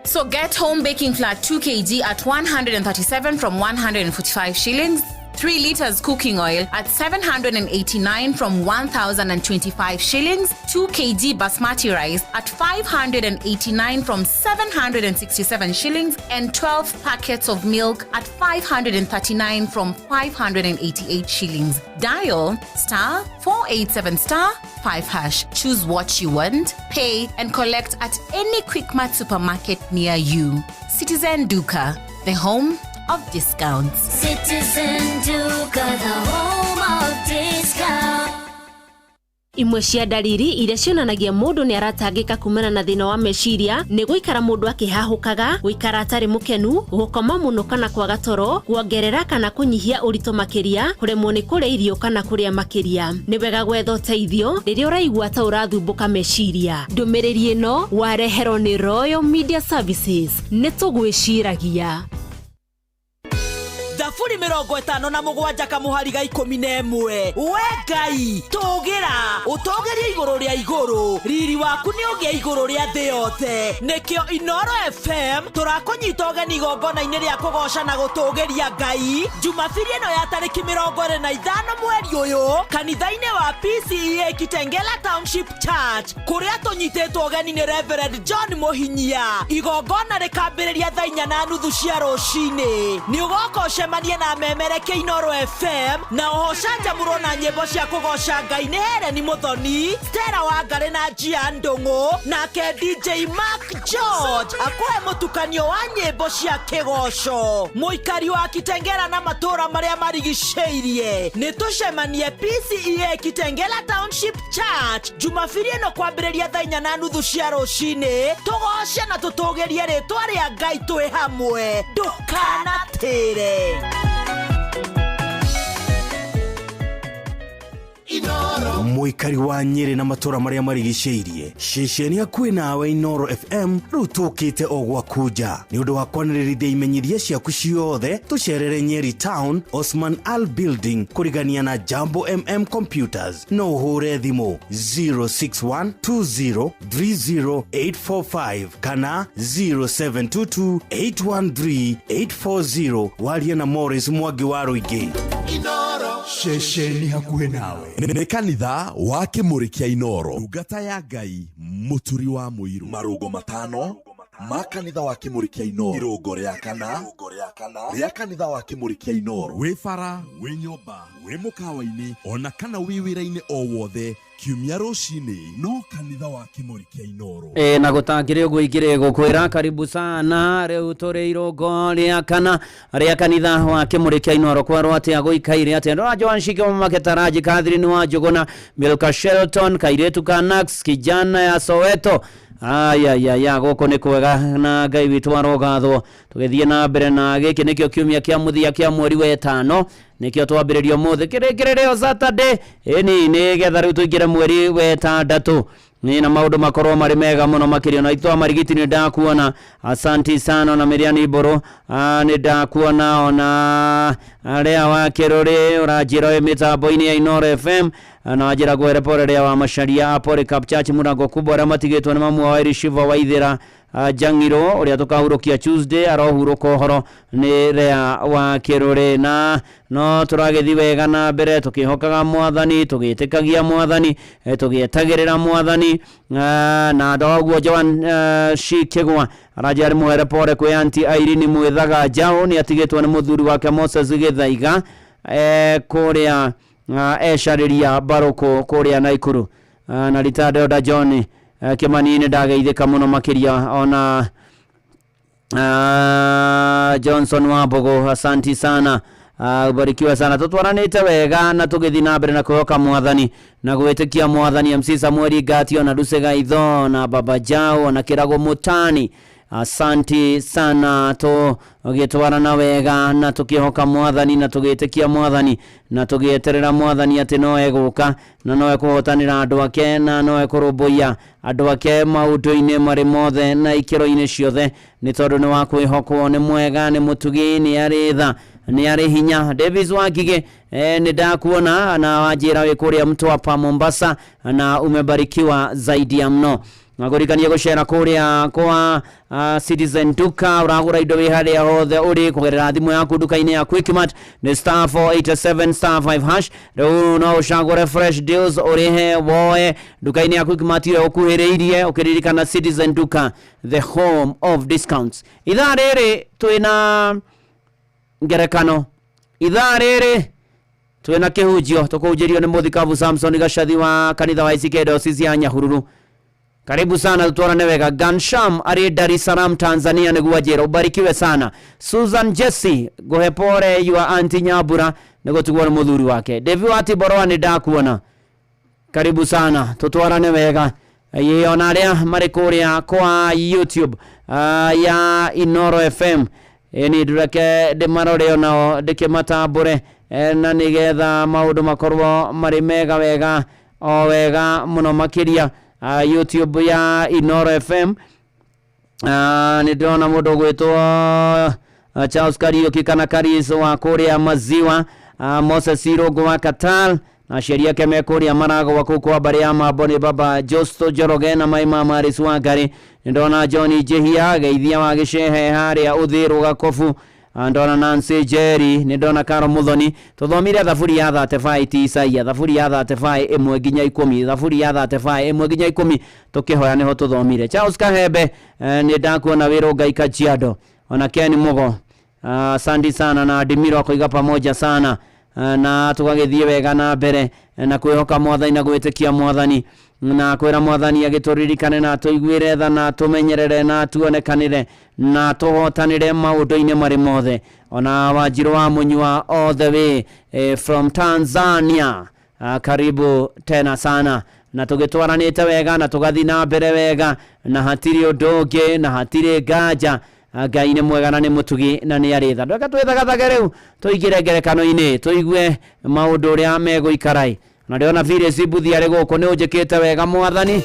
So get home baking flour 2 kg at 137 from 145 shillings. 3 liters cooking oil at 789 from 1,025 shillings, 2 kg basmati rice at 589 from 767 shillings, and 12 packets of milk at 539 from 588 shillings. Dial *487*5#. Choose what you want, pay, and collect at any Quickmart supermarket near you. Citizen Duka, the home of discounts. Citizen Duka, the home of discounts. Imwe cia ndariri iria cionanagia mundu ni aratangika kumana na thina wa meciria ni guikara mundu akihahukaga, guikara atari mukenu, gukoma muno kana kwaga toro, kuongerera kana kunyihia urito makiria, kuremwo ni kuria irio kana kuria makiria. Ni wega gwetha uteithio riria uraigua ta urathumbuka meciria. Ndumiriri ino wareherwo ni Royal Media Services. Nitugwiciragia Dafuri 57 kamuhariga 11 we Ngai tugira utogeria iguru ria iguru riri waku ni ugia iguru ria thi yothe nikio Inoro FM turakunyita ugeni igongona-ini ria kugoca na gutugeria Ngai Jumapili ino ya tariki 25 mweri uyu kanitha-ini wa PCEA Kitengela Township Church kuria tunyititwo ugeni ni Reverend John Muhinyia. Igongona rikambiriria thaa 4:30 cia rucini. Ni ugoko cemanie na memereke Inoro FM na uhocanja muro na nyimbo cia kugoca Ngai ni Helen Muthoni, Stella Wangari na Gia Ndungu na ke DJ Mark George akwe mutukanio wa nyimbo cia kigoco. Muikari wa Kitengela na matura maria marigiceirie ni tucemanie PCEA Kitengela Township Church Jumapili ino kwambiriria thaa 4:30 cia rucini. Tugoce na tutugerie ritwa ria Ngai twi hamwe ndukanatire. Muikari wa Nyeri na matura maria marigiceirie ceceni akuhi nawe Inoro FM riu tukite ogwa kuja ni undu wa kwanirithia imenyithia ciaku ciothe. Tucerere Nyeri Town Osman Al Building kurigania na Jambo Computers. No uhure thimu 0612030845 kana 0722813840 waria na Morris Mwangi wa Ruigi. Inoro ceceni hakuhi nawe ni kanitha wa Kimuri kia Inoro, ndungata ya Ngai muturi wa muiru. Marugo matano ma kanitha wa Kimuri kia Inoro. Irungo ria kana ria kanitha wa Kimuri kia Inoro. Wi bara, wi nyumba, wi mukawa-ini ona kana wi wira-ini o wothe kiumia rucini no kanitha wa Kimuri kia Inoro. Na gutangire uguo igire gukwira karibu sana riu turi irungo ria kana ria kanitha wa Kimuri kia Inoro kwarwo atia guikaire atia ndo Joan Shike Maketaraji Catherine wa Jogona Milka Shelton Kairetu Kanax kijana ya Soweto. Aya goko ni kwega na Ngai witu arogathwo. Tugithie na mbere na giki nikio kiumia kia muthia kia mweri wa 5 nikio twambiririo muthe kirikiriro Saturday ni getha riu tuingire mweri wa 6 ni na maundu makorwo mari mega muno makirio na itwa marigiti ni ndakuona. Asanti sana na Miriani Boro ni ndakuona ona aria wa kirori urajiro mitambo-ini ya Inoro FM na ajira gwereporerea wa masharia apore Kapchurch murango kubwa ramatigitwo ni mamu wa Irish Shiva Waithira Jangiro uria tukahurukia Tuesday arohuruka horo ni rea wa kirore na no turagethi wega na mbere tukihokaga mwathani tugitikagia mwathani tugietagirira mwathani na ndoguo Joan Shikegwa arajari muhere pore kwe anti Irene Mwithaga Jao ni atigitwo ni muthuri wake Moses Githaiga kuria eshariria baroko kuria Naikuru na ritade oda John Kimanini ndageithika muno makiria ona Johnson Wambogo. Asanti sana, ubarikiwa sana. Tutwaranite wega na tugithi na mbere na kuhoka mwathani na gwitikia mwathani MC Samuel Gatio na Dusega Itho na Baba Jao na Kirago Mutani. Asanti sana to gitwarana wega na tukihoka mwathani na tugitikia mwathani na tugieterera mwathani ati no eguka na no ekuhotanira andu ake na no ekurubuya andu ake maundu-ini mari mothe na ikiro-ini ciothe ni tondu ni wa kwihokwo ni mwega ni mutugi ni aritha ni ari hinya. Davis Wangige ni ndakuona na wajira wi kuria Mtwapa Mombasa na umebarikiwa zaidi ya mno. ngagurikania gucera kuria kwa Citizen Duka uragura indo wi haria hothe uri kugerera thimu yaku duka-ini ya Quickmart ni star 487 star 5 hash riu no ucagure fresh deals urihe woe duka-ini ya Quickmart ire ukuhiriirie ukiririkana Citizen Duka, the home of discounts. Ithaa riri twina ngerekano, ithaa riri twina kihunjio tukuunjirio ni Muthikabu Samson Gacathi wa kanitha wa ICK Diocese ya Nyahururu. Karibu sana, tutwarane wega. Gansham ari Dar es Salaam Tanzania niguo njira, ubarikiwe sana. Susan Jesse gohepore yua anti Nyabura niguo tugwa muthuri wake. David Wati Boroa ni ndakuona, karibu sana, tutwarane wega. Ona aria mari kuria kwa YouTube ya Inoro FM ni durake de marore onao ndikimatambure na nigetha maundu makorwo mari mega wega o wega muno makiria. YouTube ya Inoro FM ni ndona mundu gwitwo Charles Kariuki kana Kariso wa kuria maziwa, Moses Irogo wa Katal na sheria keme kuria Marago wa kuko habari ya maboni baba Josto Joroge na maima Marisu wa gari. Ndona Johnny Jehia geithia wa gishehe haria Uthiru Gakofu, ndona Nancy Jerry, ndona Karo Muthoni. Tuthomire thaburi ya 35 ti Isaia, thaburi ya 35 1 nginya 10, thaburi ya 35 1 nginya 10 tukihoya niho tuthomire. Charles Kahembe ni ndakuona wiro Ngai Kajiado, ona Ken Mugo, asante sana na Dimiro kuiga pamoja sana na tukagithie wega na mbere na kwihoka Mwathani na gwitikia Mwathani na kwira Mwathani agituririkane na tuiguire tha na tumenyerere na tuonekanire na tuhotanire maundu-ini mari mothe. Ona Wanjiru wa Munyua all the way from Tanzania, karibu tena sana na tugitwaranite wega na tugathi na mbere wega na hatiri undugi na hatiri nganja. Ngai ni mwega na ni mutugi na ni aritha. Ndweka twithagathaga riu tuigire ngerekano-ini tuigue maundu uria meguikarai na ndiona vile sibuthi ari guku ni unjikite wega Mwathani.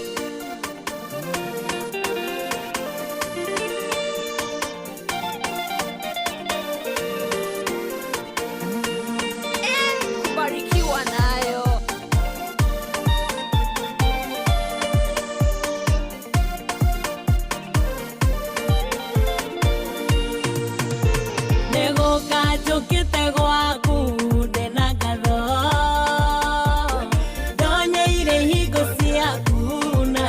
Barikiwa nayo. Nego kacho kite gwaku ndena ngatho donye ire higo ciaku na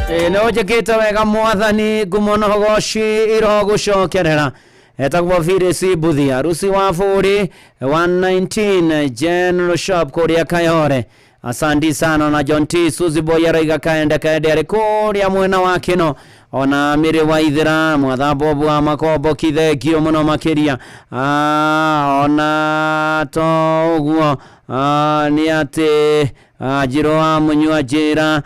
no jekete wega mwathani gumonogoshi irogucokerera etagwo Virisi Buthia Rusi wa Buri 119 General Shop kuria Kayore. Asante sana na John T Suzi Boyera igakaenda kaende ari kuria mwena wa Kino ona Mire wa Ithira mwathambo wa Makobo Kithegio muno makiria ona to uguo ni ati Jiroa Munyua Jira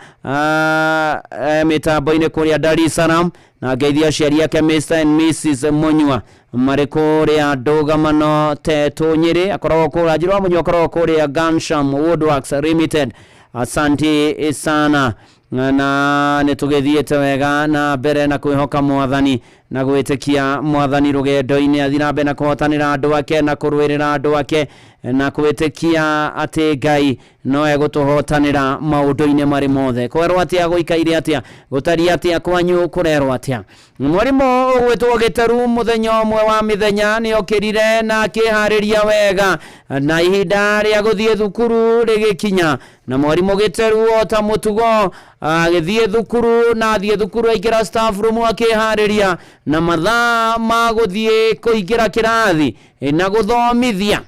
mitambo-ini kuria Dar es Salaam na geithia aciari ake Mr and Mrs Munyua mari kuria Ndugamano Tetu Nyeri akoragwo kuria Jiroa Munyua akoragwo kuria Gansham Woodworks Limited. Asante sana na nitugithiete wega na mbere na kwihoka mwathani na gwitikia mwathani rugendo-ini athira na kuhotanira andu ake na kurwirira andu ake na gwitikia ati Ngai no egutuhotanira maundu-ini mari mothe. Kwerwo atia guikaire atia gutari atia kwanyu kurerwo atia mwarimo gwitwo Giteru muthenya umwe wa mithenya ni okirire na kihariria wega na ihinda ria guthie thukuru rigikinya na mwarimo Giteru ota mutugo agithie thukuru na athie thukuru aikira staff room akihariria na mathaa ma guthie kuingira kirathi na guthomithia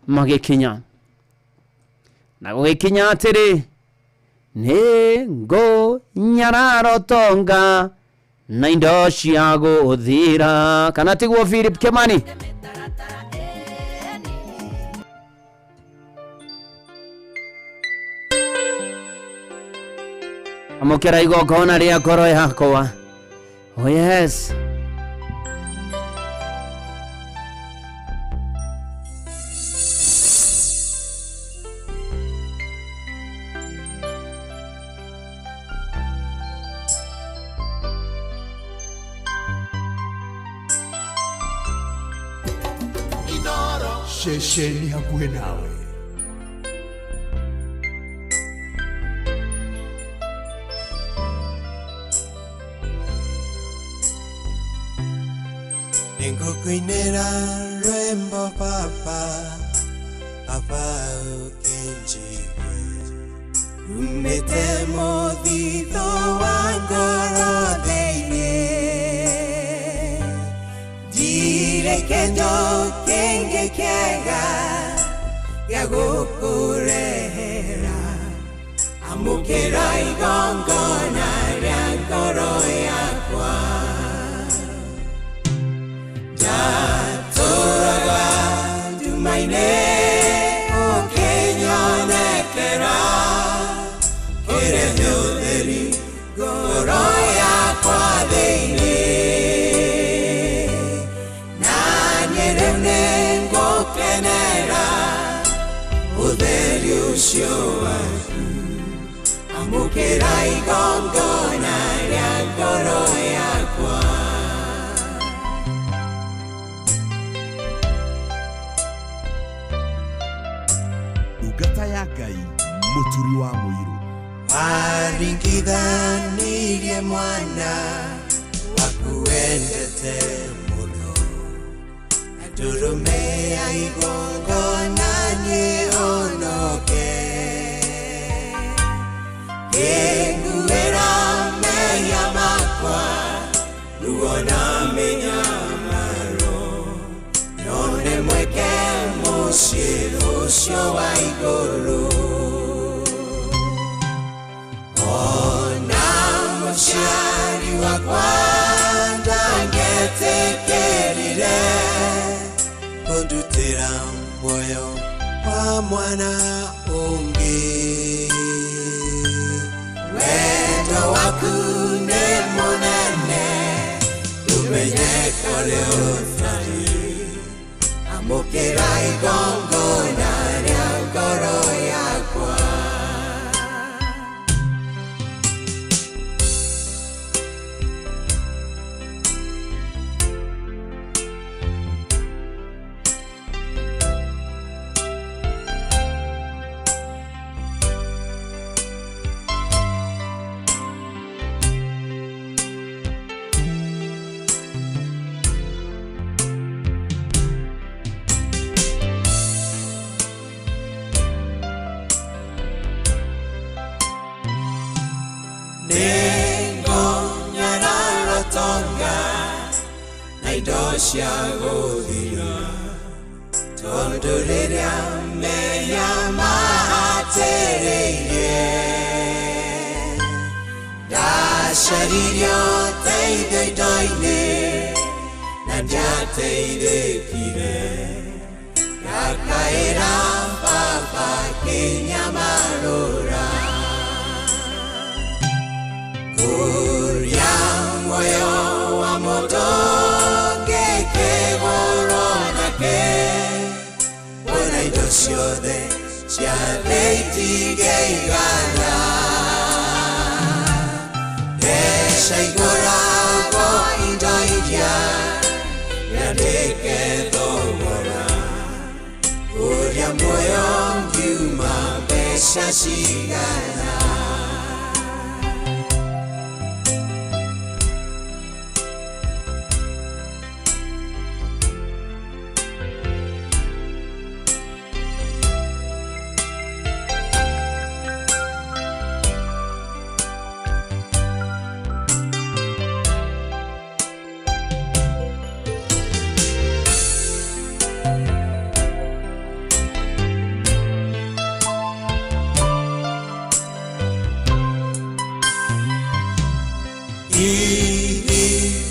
magikinya na gugikinya atiri ni ngo nyararo tonga na indo cia guthira kana tiguo Philip Kimani amukira igongona ria ngoro yakwa. Oh yes. Shesheni hakuhe nawe. Kuinera rembo papa ukenjiwe umete modito wangoro deine dire kendo kenge kega yagokurera amukera igongona ryangoro yakwa Turaga dumaine o kenyone kera kere nyoderi goroya kwa deine na nyerene ngokenera uderi usio waku amukera igongona ya goroya kwa ya Ngai muturi wa muiru waringithanirie mwana wakuendete muno ndurume ya igongona nionoke kenguera meya makwa ruona menyamaro none mweke ucio wa iguru ona muciari wakwa ndangetekerire kundutira moyo wa mwana ungi wendo waku ni munene umenyeka leo thani amukira igongona rya ngoro yakwa indo cia gũthira tondũ rĩrĩa mehia mahatĩrĩirie ndacaririo teithio indo-inĩ na ndiateithĩkire ngakaĩra baba kĩnyamarũra kũria muoyo wa mũndũ ngĩkĩgũrwo nake wona indo ciothe ciothe itingĩigana mbeca igũragwo indo iria nyandĩke thogora kũria muoyo ngiuma mbeca cigana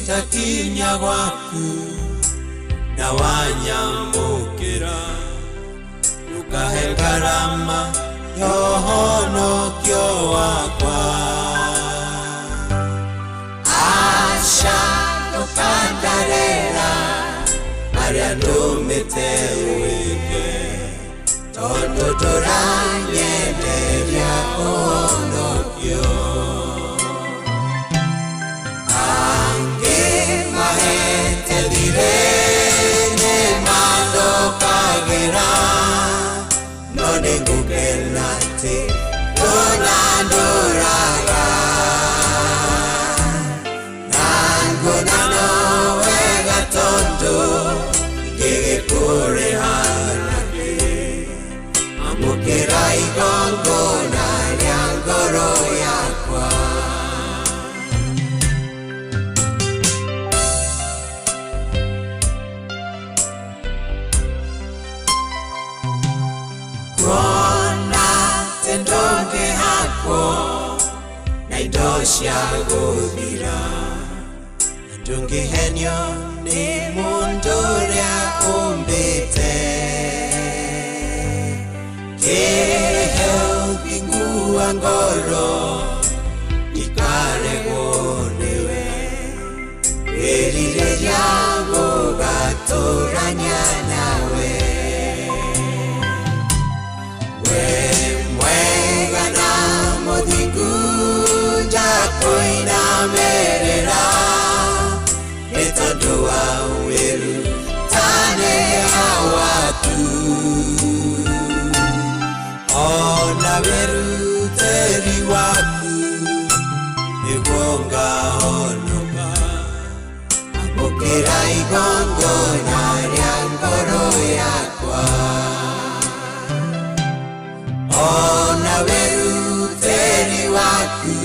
takinya gwaku na wanyamũkĩra ndũkahe ngarama ya ũhonokio wakwa aca ndũkandarĩra marĩa ndũmĩte wĩke tondũ ndũranyenderia ũhonokio mahete direne mandokagera no ningukenate donandoraga nangonano wega tondo ngigikure harake amukira igongona rĩa ngoro yakwa Rona tendonge hako na indo cia gũthira ndũngĩhenio nĩ mũndũ ũrĩa ũmbĩte kĩheo kĩngua ngoro ikaregwo nĩwe wĩrirĩria gũgatũrania nawe mwega na mũthingu njakũinamerera nĩ tondũ wa wĩrutanĩria waku ona wĩrutĩri waku nĩguo ngahonoka amũkĩra igongona rĩa ngoro yakwa ona wĩrutĩri waku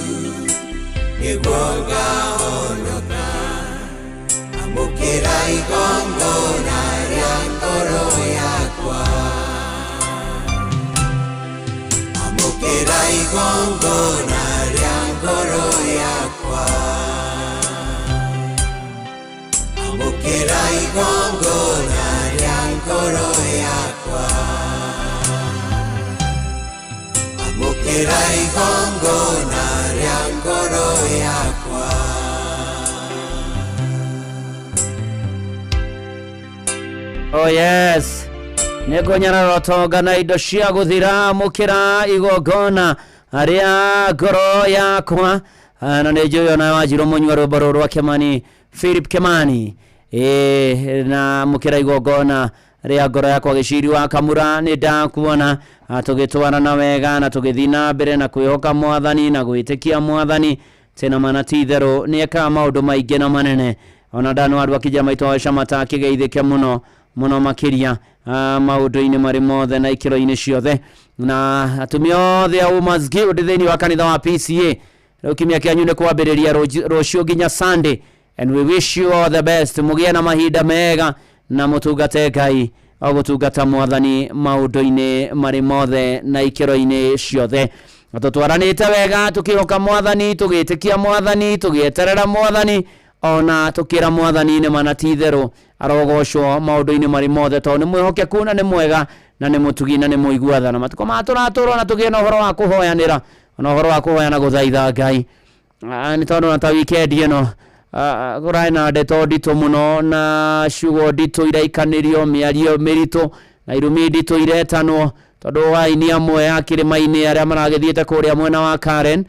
nĩguo ngahonoka amũkĩra igongona rĩa ngoro yakwa amũkĩra igongona rĩa ngoro yakwa amũkĩra igongona rĩa ngoro yakwa amũkĩra igongona rĩa ngoro yakwa Oh yes nĩngũnyarara ũtonga na indo cia gũthira amũkĩra igongona rĩa ngoro yakwa na nĩ njũĩ ona Wanjirũ mũnyua rwĩmbo rũrũ rwa Kimani Philip Kimani na amũkĩra igongona rĩa ngoro yakwa gĩciri wa Kamura nĩ ndakuona tũgĩtwarana wega na tũgĩthiĩ na mbere na kwĩhoka Mwathani na gwĩtĩkia Mwathani tena mana ti itherũ nĩekaga maũndũ maingĩ na manene ona ndanwandũ akĩnja maitũ Shamata akĩgeithĩke mũno mũno makĩria maũndũ-inĩ marĩ mothe na ikĩro-inĩ ciothe na atumia othe a Women's Guild thĩinĩ wa kanitha wa PCA rĩu kiumia kĩanyu nĩ kwambĩrĩria rũciũ nginya Sunday and we wish you all the best. Mugie na mahinda mega na mutungate Ngai ogutungata Mwathani maundu-ini mari mothe na ikiro-ini ciothe. Tutwaranite wega tukihoka Mwathani, tugitikia Mwathani, tugieterera Mwathani, ona tukira Mwathani ni manatitheru arogocwo maundu-ini mari mothe to ni mwihokeku na ni mwega na ni mutugi na ni muiguathana. Matuko maturaturwo na tugie na uhoro wa kuhoyanira na uhoro wa kuhoyana guthaitha Ngai. Ni tondu na ta weekend ino kuraina ndeto ndito muno na ciugo ndito iraikanirio miario miritu na irumi ndito iretanwo tondu waini amwe ya kirima-ini aria maragithiete kuria mwena wa Karen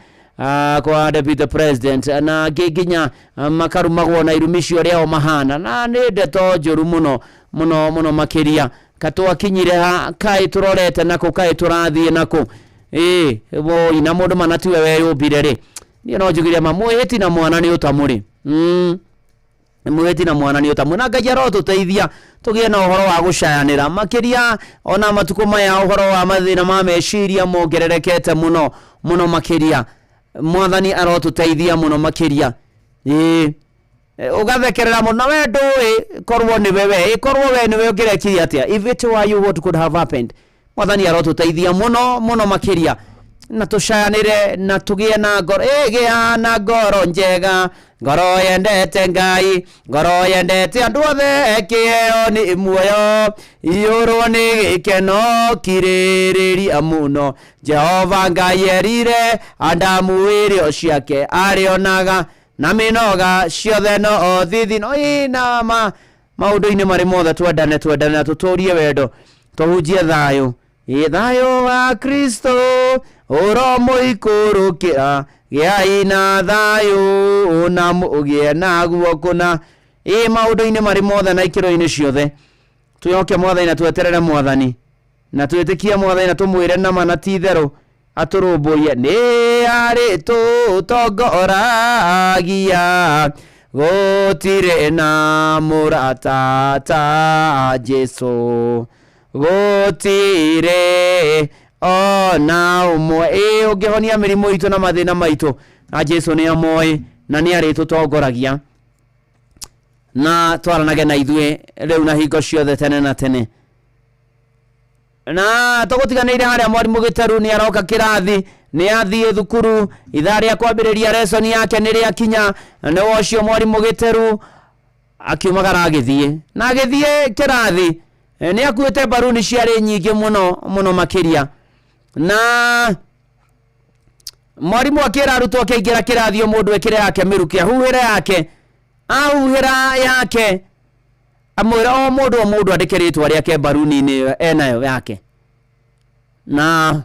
kwa deputy president na giginya makarumagwo na irumi cio riao mahana na ni ndeto njuru muno makiria katwakinyire ha kai turorete nako kai turathie nako bo ina mundu manatiwe we yubire ri ni no njugiria mamwihiti na mwana ni utamuri mwihiti na mwana ni utamuri na Ngai arotuteithia tugie na uhoro wa gucayanira makiria ona matuko maya uhoro wa mathina ma meciria mongererekete muno makiria. Mwathani arotuteithia muno makiria ugathekerera muno we ndui korwo ni wewe korwo we ni we ungerekiria atia if it were you what could have happened. Mwathani arotuteithia muno makiria na tushayanire na tugie na ngoro igia na ngoro njega ngoro yendete Ngai ngoro yendete andu othe kiheo ni muoyo iyurwo ni gikeno kiririria muno Jehova Ngai erire Adamu irio ciake arionaga na minoga ciothe no thithi no ina maundu-ini mari mothe twendane na tuturie wendo tuhunjie thayo thayo wa Kristo oromo ikurukira giai na thayo na mugie na guokuna maundu-ini mari mothe na ikiro-ini ciothe tuyoke Mwathani na tweterere Mwathani na twitikie Mwathani na tumwire na manatitheru aturumbuye ni ari tutongoragia gutire na murata ta Jesu gutire ona umwe ungihonia mirimu itu na mathina maitu na Jesu ni amoi na ni ari tutongoragia na twaranage na ithue riu na hingo ciothe tene na tene na tugutiganire haria mwarimu Gitaru ni aroka kirathi ni athie thukuru ithaa ria kwambiriria lesson yake ni ria kinya ni wocio mwarimu Gitaru akiumagara agithie na agithie kirathi ni akuite baruni ciari nyingi muno makiria na mwarimu akira arutwo akiingira kirathi mundu ekire yake miruki ahuhira yake amwira mundu andikiritwa riake baruni-ini enayo yake na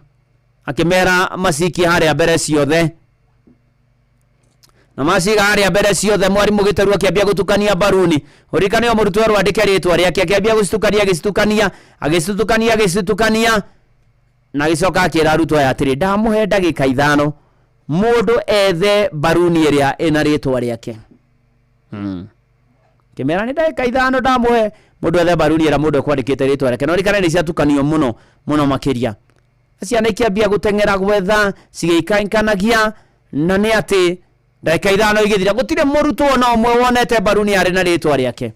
akimera masiki haria mbere ciothe na masiga haria mbere ciothe mwarimu Gitaru akiambia gutukania baruni urikane murutwo arwandike ritwa riake akiambia agistukania na gicoka akira arutwo aya atiri ndamuhe ndagika 5 mundu ethe baruni iria ina ritwa riake kimera ni ndagika 5 ndamuhe mundu ethe baruni ira mundu kwandikite ritwa riake no rikane ni ciatukanio muno makiria ciana ikiambia gutengera gwetha cigeikankanagia na ni ati ndagika 5 igithira gutire murutwo no umwe wonete baruni ari na ritwa riake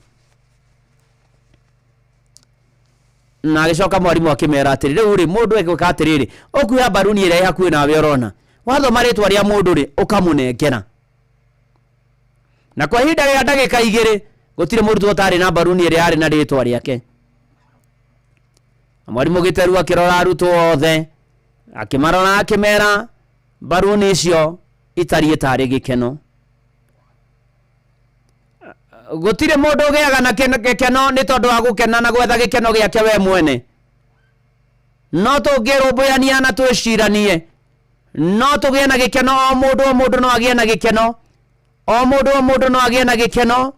na gicoka mwarimu akimera atiri riu ri mundu egwika atiriri ukuya baruni ira hakuhi nawe urona wathoma ritwa ria mundu ri ukamunengera na kwa hinda ria ndagika 2 gutire murutwo tari na baruni ira ari na ritwa riake. Mwarimu Gitaru akirora arutwo othe akimarora akimera baruni icio itari tari gikeno gutire mundu ugiaga na gikeno ni tondu wa gukena na gwetha gikeno giake we mwene no tungirumbuania na twiciranie no tugie na gikeno o mundu no agie na gikeno o mundu no agie na gikeno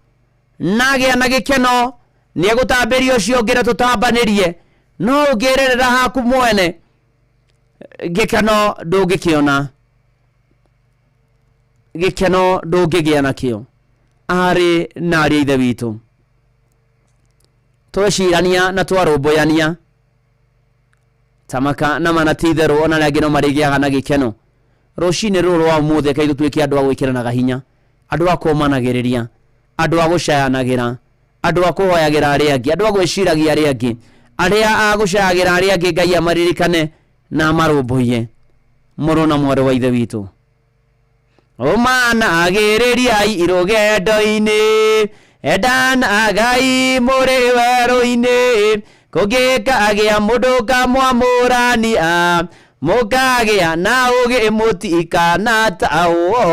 na agie na gikeno ni egutambiria ucio ngira tutambanirie no ungirerera haku mwene gikeno ndungikiona gikeno ndungigia nakio ari na ari ithe witu twicirania na twarumbuania tamaka na manatitheru ona nagino marigiaga na gikeno rucini ruru wa muthe kaithu twiki andu a gwikirana gahinya andu a kumanagiriria andu agucayanagira, andu akuhoyagira aria angi, andu agwiciragia aria angi, aria agucayagira aria angi Ngai amaririkane na amarumbuiye. Muru na mwaru wa ithe witu umanagiririai irugendo-ini, endanagai muri werũ-ini, kũngĩkagĩa mũndũ kamwamũrania, mũkagĩa na ũgĩ mũtikana tawo.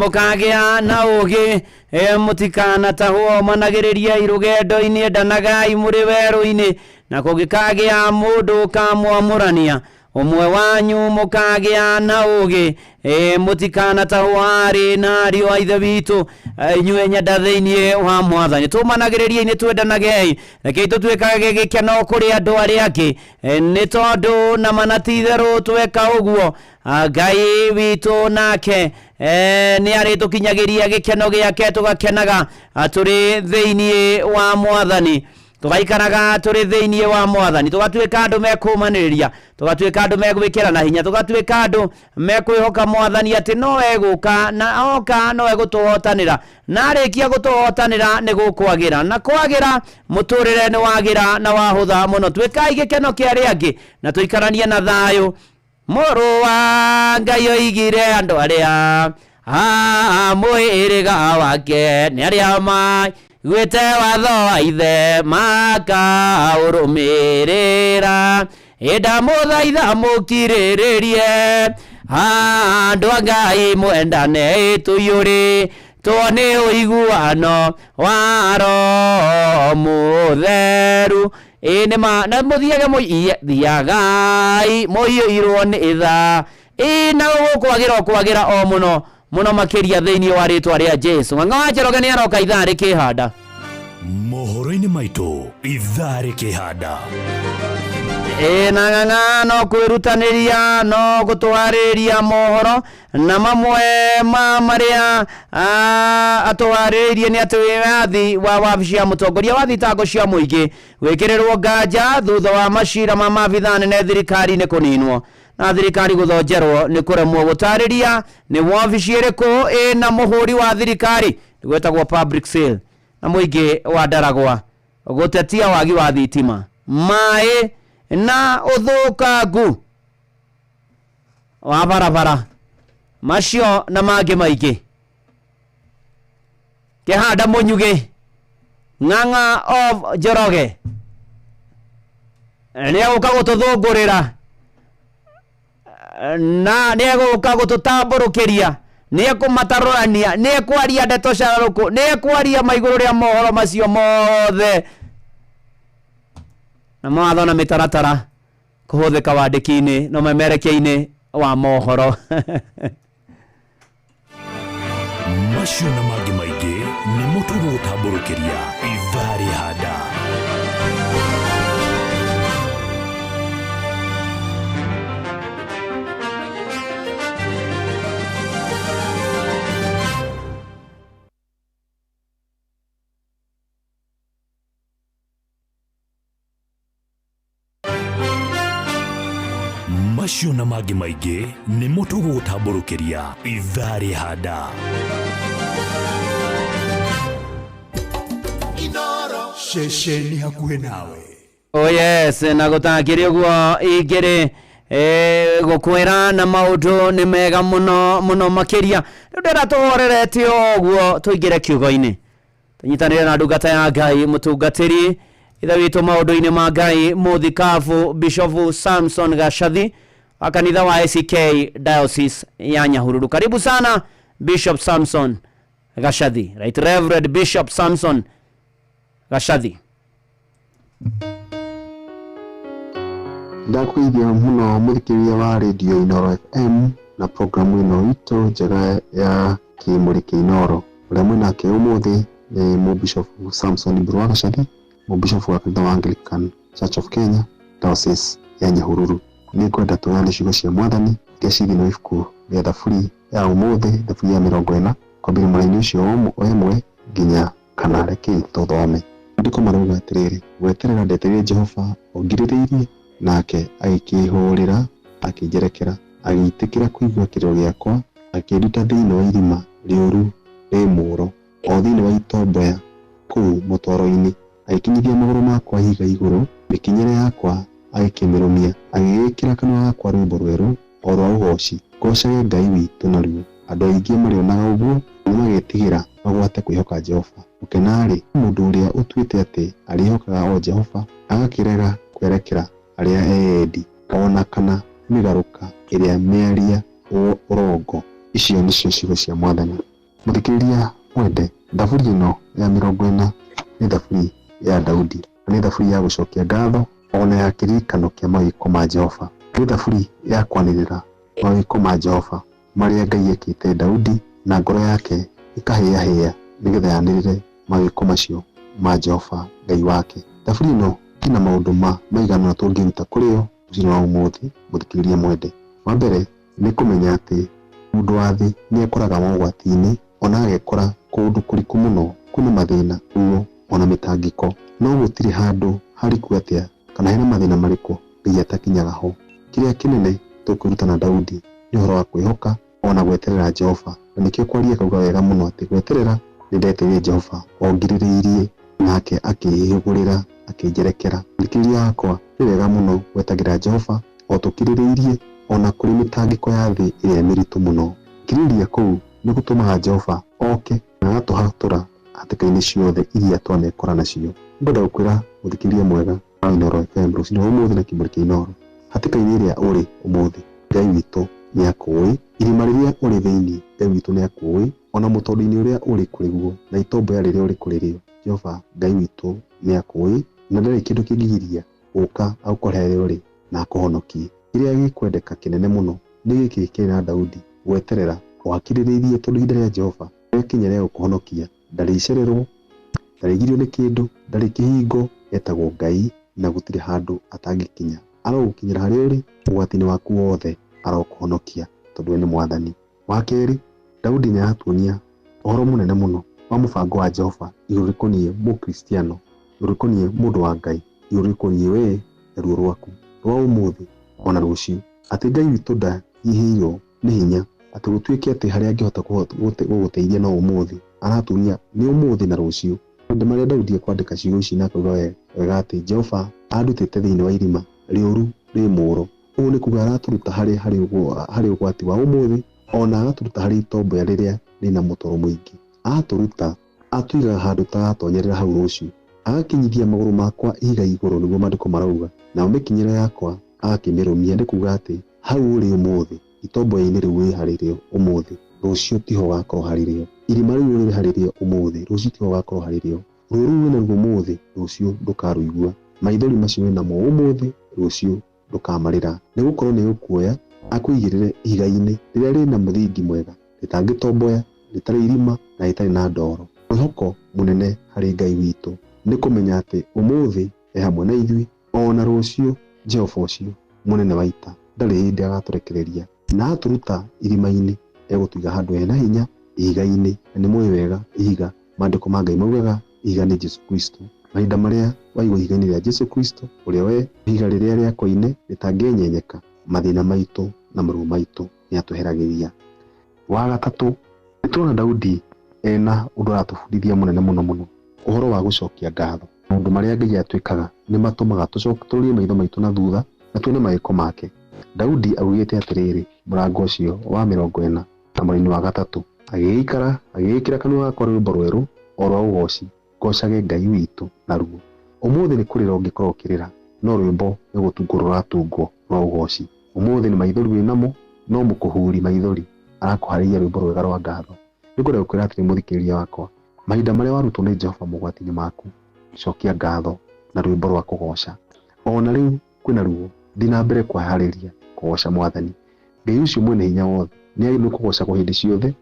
Mukagĩa na ũgĩ mutikana taho managĩrĩria irugendo-ini, endanagai mũrĩ werũ-ini, na kũngĩkagĩa mũndũ kamwamũrania, ũmwe wanyu mũkagĩa na ũgĩ mutikana taho arĩ na ariũ a ithe witũ inyuĩ nyenda thĩinĩ wa Mwathani. Tũmanagĩrĩriai nĩ twendanagei, rekei tũtuĩkage gĩkeno kũrĩ andũ arĩa angĩ, nĩ tondũ na manatitherũ tweka ũguo Ngai witũ nake nĩ arĩtũkinyagĩria gĩkeno gĩake, tũgakenaga tũrĩ thĩinĩ wa Mwathani, tũgaikaraga tũrĩ thĩinĩ wa Mwathani, tũgatuĩka andũ mekũmanĩrĩria, tũgatuĩka andũ megwĩkĩrana hinya, tũgatuĩka andũ mekwĩhoka Mwathani atĩ no egũka na oka no egũtũhotanĩra, na arĩkia gũtũhotanĩra nĩ gũkwagĩra, na kwagĩra mũtũrĩre nĩ wagĩra na wahũtha mũno. Twĩkai gĩkeno kĩa arĩa angĩ na tũikaranie na thayũ. Mũrũ wa Ngai oigire andũ arĩa mwĩrĩga wake nĩ arĩa maiguĩte watho wa ithe makaũrũmĩrĩra. Ndamũthaitha mũkirĩrĩrie andũ a Ngai mwendane tũiyũrĩ tuone ũiguano wa Roho Mũtheru. Nĩma na mũthiage mũthiagai mũiyũirwo nĩ tha na gũkwagĩra o mũno mũno makĩria thĩinĩ wa rĩtwa rĩa Jesũ. Ng'ang'a wa Njoroge nĩ aroka ithaa rĩkĩhanda. Mohoro-inĩ maitũ ithaa rĩkĩhanda. Na Ng'ang'a no kwĩrutanĩria no gũtwarĩria mohoro na mamwe marĩa atwarĩirie nĩ atĩ wĩyathi wa wabici ya mũtongoria wa thitango cia mũingĩ gwĩkĩrĩrwo nganja thutha wa macira ma maabitha nene thirikari-inĩ kũninwo na thirikari gũthonjerwo nĩ kũremwo gũtarĩria nĩ wabici ĩrĩkũ ĩna mũhũri wa thirikari gwĩtagwo public sale na mũingĩ wa Ndaragwa gũtetia wagi wa thitima, maĩ na ũthũkangu wa barabara macio na mangĩ maingĩ. Kĩhanda Mũnyugĩ, Ng'ang'a of Njoroge nĩegũka gũtũthũngũrĩra na nĩegũka gũtũtambũrũkĩria, nĩekũmatarũrania, nĩekwaria ndeto cararũkũ, nĩekwaria maigũrũ rĩa mohoro macio mothe na mawatho na mĩtaratara kũhũthĩka wandĩki-inĩ na memerekia-inĩ wa mohoro. Macio na mangĩ maingĩ nĩmo tũgũgũtambũrũkĩria ithaa rĩhanda. Macio na mangĩ maingĩ nĩmo tũgũgũtambũrũkĩria ithaa rĩhanda. Shesheni hakuhĩ nawe. Oh yes, na gũtangĩrĩ ũguo ingĩrĩ gũkwĩra na maũndũ nĩ mega mũno mũno makĩria. Rĩu ndĩratũhorerete ũguo tũingĩre kiugo-inĩ tũnyitanĩre na ndungata ya Ngai mũtungatĩri ithe witũ maũndũ-inĩ ma Ngai mũthikabu Bishop Samson Gashathi wa kanitha wa ACK Diocese ya Nyahururu. Karibu sana Bishop Samson Gashathi. Right Reverend Bishop Samson Gashathi. Ndakwithia muno mũthikĩrĩria wa radio Inoro FM na programu ĩno itũ njega ya kĩmũrĩke Inoro. Ũrĩa mwĩnake ũmũthĩ nĩ Mũbishop Samson Mburu Gashathi, Mũbishop wa kanitha wa Anglican Church of Kenya Diocese ya Nyahururu. Nĩ ngwenda tũgane ciugo cia Mwathani iria cirĩ na ibuku rĩa thaburi ya ũmũthĩ, thaburi ya 40 kwambĩrĩria mũraini ũcio ũmwe nginya 4. Reke tũthome. Ndiko marauga atĩrĩrĩ, gweterera ndetereire Jehova ongirĩrĩirie, nake agĩkĩhũrĩra akĩnjerekera, agĩitĩkĩra kũigua kĩrĩro gĩakwa, akĩnduta thĩinĩ wa irima rĩũru rĩ mũũro, o thĩinĩ wa itomboya kũu mũtwaro-inĩ, agĩkinyithia magũrũ makwa ihiga igũrũ, mĩkinyĩre yakwa agĩkĩmĩrũmia, agĩgĩkĩra kanua gakwa rwĩmbo rwerũ o rwa ũgooci. Ngocage Ngai witũ narua. Andũ aingĩ marĩonaga ũguo nĩmagetigĩra magwate kwĩhoka Jehova. Ũkenarĩ mũndũ ũrĩa ũtuĩte atĩ arĩhokaga o Jehova agakĩrega kwerekera arĩa endi ona kana mĩgarũka ĩrĩa mĩaria ũrongo. Icio nĩcio ciugo cia Mwathani. Mũthikĩrĩria mwende, thaburi ĩno ya 40 nĩ thaburi ya Daudi, nĩ thaburi ya gũcokia ngatho ona ya kĩririkano kĩa mawĩko ma Jehova. Nĩ thaburi ya kwanĩrĩra mawĩko ma Jehova marĩa Ngai ekĩte Daudi na ngoro yake ĩkahĩahĩa nĩgetha yanĩrĩre mawĩko macio ma Jehova Ngai wake. Thaburi ĩno ĩna maũndũ maigana tũngĩruta kũrĩ yo mũthenya wa ũmũthĩ. Mũthikĩrĩria mwende, wa mbere nĩ kũmenya atĩ mũndũ wa thĩ nĩ ekoraga mogwati-inĩ ona agekora kũndũ kũriku mũno, kwĩna mathĩna, ruo ona mĩtangĩko, no gũtirĩ handũ hariku atĩa kana hena mathĩna marĩkũ Ngai atakinyaga ho. Kĩrĩa kĩnene tũkwĩruta na Daudi nĩ ũhoro wa kwĩhoka ona gweterera Jehova, na nĩkĩo kwaria kauga wega mũno atĩ gweterera nĩ ndetereire Jehova ongirĩrĩirie, nake akĩhũgũrĩra akĩnjerekera. Thikĩrĩria yakwa, nĩ wega mũno gwetagĩra Jehova o tũkirĩrĩirie ona kũrĩ mĩtangĩko ya thĩ ĩrĩa mĩritũ mũno. Kirĩrĩria kũu nĩ gũtũmaga Jehova oke na agatũhatũra hatĩka-inĩ ciothe iria twanekora nacio. Ngwenda gũkwĩra mũthikĩria mwega wa Inooro FM rũciinĩ rwa ũmũthĩ na kĩmũrĩ kĩa Inooro, hatĩka-inĩ ĩrĩa ũrĩ ũmũthĩ Ngai witũ nĩ akũĩ, irima rĩrĩa ũrĩ thĩinĩ Ngai witũ nĩ akũĩ, ona mũtondũ-inĩ ũrĩa ũrĩ kũrĩguo na itomboya rĩrĩa ũrĩ kũrĩrĩo, Jehova Ngai witũ nĩ akũĩ na ndarĩ kĩndũ kĩngĩgiria gũka agũkore harĩa ũrĩ na akũhonokie. Kĩrĩa gĩkwendeka kĩnene mũno nĩ gĩkĩ kĩrĩ na Daudi gweterera wakirĩrĩirie, tondũ ihinda rĩa Jehova rĩakinya rĩa gũkũhonokia. Ndarĩ icererwo, ndarĩgirio nĩ kĩndũ, ndarĩ kĩhingo, etagwo Ngai na gũtirĩ handũ atangĩkinya. Arogũkinyĩra harĩa ũrĩ ũgwati-inĩ waku wothe, arokũhonokia tondũ we nĩ Mwathani. Wa kerĩ, Daudi nĩ aratuonia ũhoro mũnene mũno wa mũbango wa Jehova igũrũ rĩkoniĩ mũkristiano, igũrũ rĩkoniĩ mũndũ wa Ngai, igũrũ rĩkoniĩ we na ruo rwaku rwa ũmũthĩ ona rũciũ, atĩ Ngai witũ ndanyihĩirwo nĩ hinya atĩ gũtuĩke atĩ harĩa angĩhota gũgũteithia no ũmũthĩ, aratuonia nĩ ũmũthĩ na rũciũ. Maũndũ marĩa Daudi ekwandĩka ciugo ici na akauga wega atĩ Jehova andutĩte thĩinĩ wa irima rĩũru rĩ mũũro. Ũguo nĩ kuga aratũruta harĩ ũgwati wa ũmũthĩ, ona agatũruta harĩ itomboya rĩrĩa rĩna mũtoro mũingĩ. Agatũruta atũigaga handũ tagatonyerera hau rũciũ, agakinyithia magũrũ makwa ihiga igũrũ, nĩguo maandĩko marauga, na mĩkinyĩre yakwa agakĩmĩrũmia. Nĩ kuga atĩ hau ũrĩ ũmũthĩ, itomboya-inĩ rĩu wĩ harĩrĩo ũmũthĩ, rũciũ tiho ũgakorwo harĩrĩo. Irima rĩu rĩrĩ harĩrĩo ũmũthĩ, rũciũ tiho ũgakorwo harĩrĩo. Ruo rũu wĩna ruo ũmũthĩ, rũciũ ndũkarũigua. Maithori macio wĩnamo ũmũthĩ, rũciũ ndũkamarĩra. Nĩ gũkorwo nĩ ũkuoya akũigĩrĩre ihiga-inĩ rĩrĩa rĩna mũthingi mwega, rĩtangĩtomboya, rĩtarĩ irima na rĩtarĩ na ndoro. Mwĩhoko mũnene harĩ Ngai witũ nĩ kũmenya atĩ ũmũthĩ e hamwe na ithuĩ, ona rũciũ Jehova ũcio mũnene wa ita ndarĩ hĩndĩ agatũrekereria, na atũruta irima-inĩ egũtũiga handũ hena hinya, ihiga-inĩ. Na nĩ mũĩ wega ihiga, maandĩko ma Ngai maugaga ihiga nĩ Jesu Kristo. Mahinda marĩa waigwo ihiga-inĩ rĩa Jesu Kristo, ũrĩa we ihiga rĩrĩa rĩa koine rĩtangĩenyenyeka, mathĩna maitũ na maruo maitũ nĩ atũheragĩria. Wa gatatũ, nĩtũrona Daudi ena ũndũ aratũbundithia mũnene mũno mũno, ũhoro wa gũcokia ngatho. Maũndũ marĩa Ngai atwĩkaga nĩ matũmaga tũcokie maitho maitũ na thutha na tuone mawĩko make. Daudi augĩte atĩrĩrĩ, mũrango ũcio wa 40 na mweri-inĩ wa gatatũ, agĩgĩkĩra kanua gakwa rwĩmbo rwerũ o rwa ũgooci, ngocage Ngai witũ na ruo. Ũmũthĩ nĩ kũrĩra ũngĩkorwo ũkĩrĩra, no rwĩmbo nĩ gũtungwo rũratungwo rwa ũgooci. Ũmũthĩ nĩ maithori wĩnamo, no mũkũhuri maithori arakũharĩria rwĩmbo rwega rwa ngatho. Nĩngwenda gũkwĩra atĩrĩ mũthikĩrĩria wakwa, mahinda marĩa warutwo nĩ Jehova mũgwati-inĩ maku, cokia ngatho na rwĩmbo rwa kũgoca. Ona rĩu kwĩna ruo, thiĩ na mbere kwĩharĩria kũgoca Mwathani. Ngai ũcio mwene hinya wothe nĩ agĩrĩirwo kũgocagwo hĩndĩ ciothe,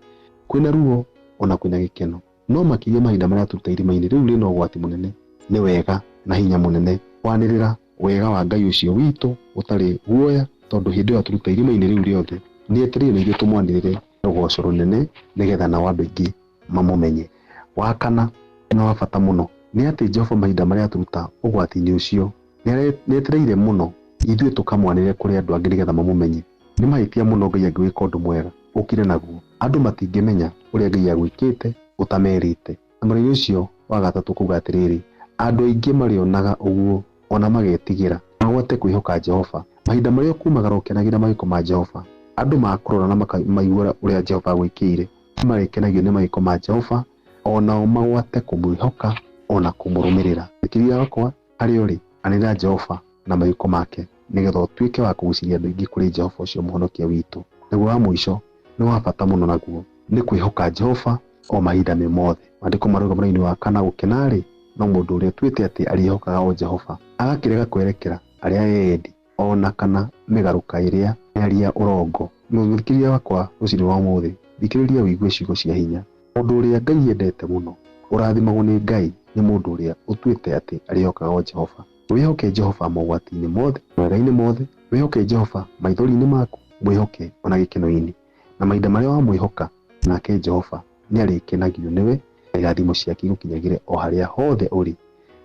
kwĩna ruo ona kwĩna gĩkeno. No makĩria mahinda marĩa tũruta irima-inĩ rĩu rĩna ũgwati mũnene, nĩ wega na hinya mũnene wanĩrĩra wega wa Ngai ũcio witũ ũtarĩ guoya, tondũ hĩndĩ ĩyo tũruta irima-inĩ rĩu rĩothe nĩ etereire na ithuĩ tũmwanĩrĩre rũgoco rũnene, nĩgetha nao andũ aingĩ mamũmenye. Wa kana na wa bata mũno nĩ atĩ Jehova mahinda marĩa tũruta ũgwati-inĩ ũcio nĩ etereire mũno ithuĩ tũkamwanĩrĩre kũrĩ andũ angĩ, nĩgetha mamũmenye. Nĩ mahĩtia mũno Ngai angĩgwĩka ũndũ mwega ũkire naguo, andũ matingĩmenya ũrĩa Ngai agwĩkĩte ũtamerĩte. Na mũthenya ũcio wa gatatũ kuuga atĩrĩrĩ, andũ aingĩ marĩonaga ũguo ona magetigĩra mahote kwĩhoka Jehova. Mahinda marĩa ũkumagara ũkenagĩra mawĩko ma Jehova, andũ makũrora na makaigua ũrĩa Jehova agwĩkĩire, marĩkenagio nĩ mawĩko ma Jehova, onao magwate kũmwĩhoka ona kũmũrũmĩrĩra. Thikĩrĩria wakwa harĩa ũrĩ, anĩrĩra Jehova na mawĩko make, nĩgetha ũtuĩke wa kũgucĩria andũ aingĩ kũrĩ Jehova ũcio mũhonokia witũ. Naguo wa mũico nĩ wa bata mũno, naguo nĩ kwĩhoka Jehova o mahinda me mothe. Maandĩko marauga mũraini wa 4 gũkena-rĩ, no mũndũ ũrĩa tuĩte atĩ arĩhokaga o Jehova, agakĩrega kwerekera arĩa endi ona kana mĩgarũka ĩrĩa mĩaria ũrongo. Mũthikĩrĩria wakwa rũciinĩ rwa ũmũthĩ, thikĩrĩria wĩigue ciugo cia hinya. Mũndũ ũrĩa Ngai endete mũno, ũrathimagwo nĩ Ngai nĩ mũndũ ũrĩa ũtuĩte atĩ arĩhokaga o Jehova. Wĩhoke Jehova mogwati-inĩ mothe, wega-inĩ mothe, wĩhoke Jehova maithori-inĩ maku, mwĩhoke ona gĩkeno-inĩ. Na mahinda marĩa wamwĩhoka nake Jehova nĩ arĩkenagio nĩwe, na irathimo ciake igũkinyagĩre o harĩa hothe ũrĩ.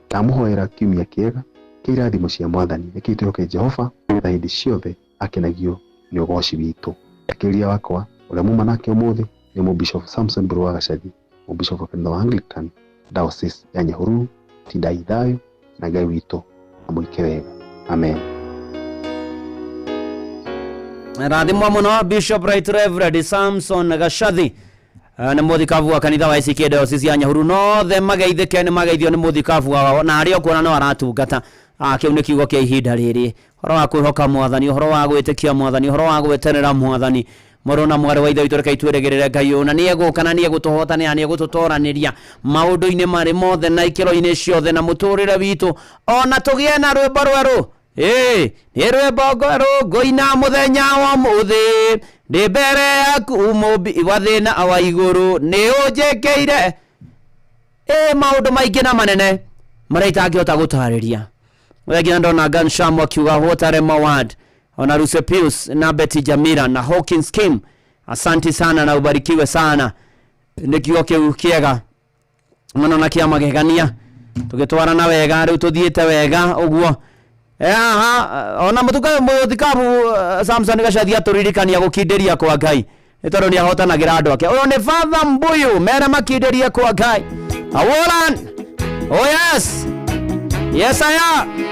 Ndamũhoera kiumia kĩega kĩa irathimo cia Mwathani, rekei twĩhoke Jehova nĩgetha hĩndĩ ciothe akenagio nĩ ũgooci witũ. Thikĩrĩria wakwa, ũrĩa muma nake ũmũthĩ nĩ Mũbishop Samson Mburu wa Gacathi, Mũbishop wa kanitha wa Anglican Diocese ya Nyahururu. Tindai thayũ na Ngai witũ amũike wega. Amen. Rathimwa mũno Bishop Right Reverend Samson Gacathi nĩ mũthikabu wa kanitha wa ACK Diocese ya Nyahururu no the mageithĩke nĩ mageithio nĩ mũthikabu wao na arĩa kuona no aratungata kĩu nĩ kiugo kĩa ihinda rĩrĩ horo wa kwĩhoka mwathani horo wa gwĩtĩkia mwathani horo wa gwĩterera mwathani mũrũ na mwarĩ wa ithe witũ reke itwĩrĩgĩrĩre Ngai ũyũ na nĩegũka na nĩegũtũhotanĩra nĩegũtũtoranĩria maũndũ-inĩ marĩ mothe na ikĩro-inĩ ciothe na mũtũrĩre witũ ona tũgĩe na rwĩmbo rwerũ nĩ rwĩmbo rwerũ ngũina mũthenya wa mũthĩ ndĩ mbere yaku mũmbi wa thĩna wa igũrũ nĩ ũnjĩkĩire maũndũ maingĩ na manene marĩa itangĩhota gũtarĩria wegina ndona Gansham akiuga Hotare Mawad ona Rusepius na Betty Jamira na Hawkins Kim asanti sana na ubarikiwe sana nĩ kiugo kĩu kĩega mũno na kĩa magegania tũgĩtwarana wega rĩu tũthiĩte wega ũguo ona mũthikabu Samson Gacathi atũririkania gũkindĩria kwa Ngai nĩ tondũ nĩ ahotanagĩra andũ ake ũyũ nĩ Father Mbuyu mere makindĩrie kwa Ngai awolan oh yes I am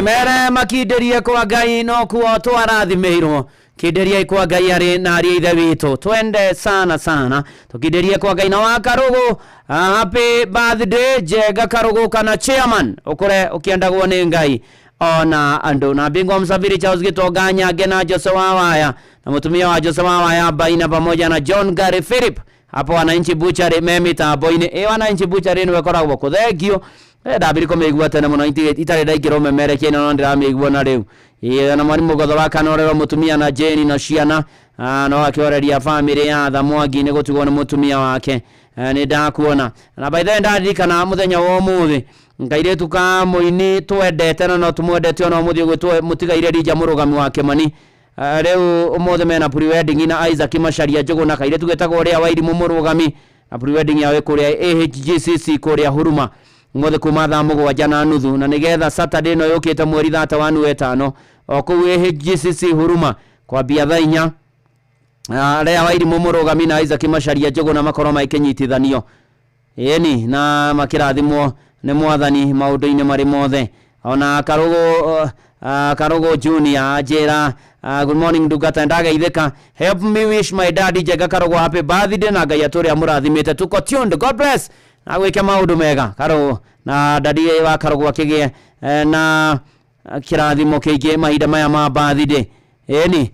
mere makindĩrie kwa Ngai no kuo twarathimĩirwo kindĩrie kwa Ngai arĩ na arĩ ithe witũ twende sana tukindĩrie kwa Ngai na wa Karũgũ happy birthday Jega Karũgũ kana chairman ukore ukiendagwo nĩ Ngai ona andũ na Bingwa Msafiri Charles Gitonga Nyange na Jose Wawaya na mutumia wa Jose Wawaya Baina pamoja na John Gary Philip hapo wananchi buchari memitambo-inĩ wananchi buchari nĩ wekoragwo kuthengio ndabiriko meigua tene muno itarĩ ndaingĩra memerekie no ndĩrameigua na rĩu na mwarimu Gotho wa Kanorero mutumia na Jane na ciana no akĩoreria family ya Thamwangi nĩ gũtigwo nĩ mutumia wake nĩ ndakuona na by the way ndaririkana muthenya wa ũmũthĩ ngairetu ka muini twendete no tumwendete ona mũthĩ gwĩtwo mutigaire Rija mũrũgami wa Kĩmani reu umothe mena pre-wedding na Isaac Macharia Njuguna kaire tugetagwo ria Wairimũ Mũrũgami na pre-wedding yawe kuria AHGCC kuria Huruma umothe kuma thaa 7:30 na nigetha Saturday no yukite mweri 5 o kuu AHGCC Huruma kwambia thaa 4 ria Wairimũ Mũrũgami na Isaac Macharia Njuguna makorwo maikinyitithanio eni na makirathimwo nĩ mwathani maũndũ-inĩ marĩ mothe ona Karogo Junior njĩra good morning Ndungata ndageithĩka help me wish my daddy Njenga Karogo happy birthday na Ngai atũrĩa mũrathimĩte tuko tuned God bless na gwĩke maũndũ mega Karogo na daddy wa Karogo akĩgĩe na kĩrathimo kĩingĩ mahinda maya ma birthday eni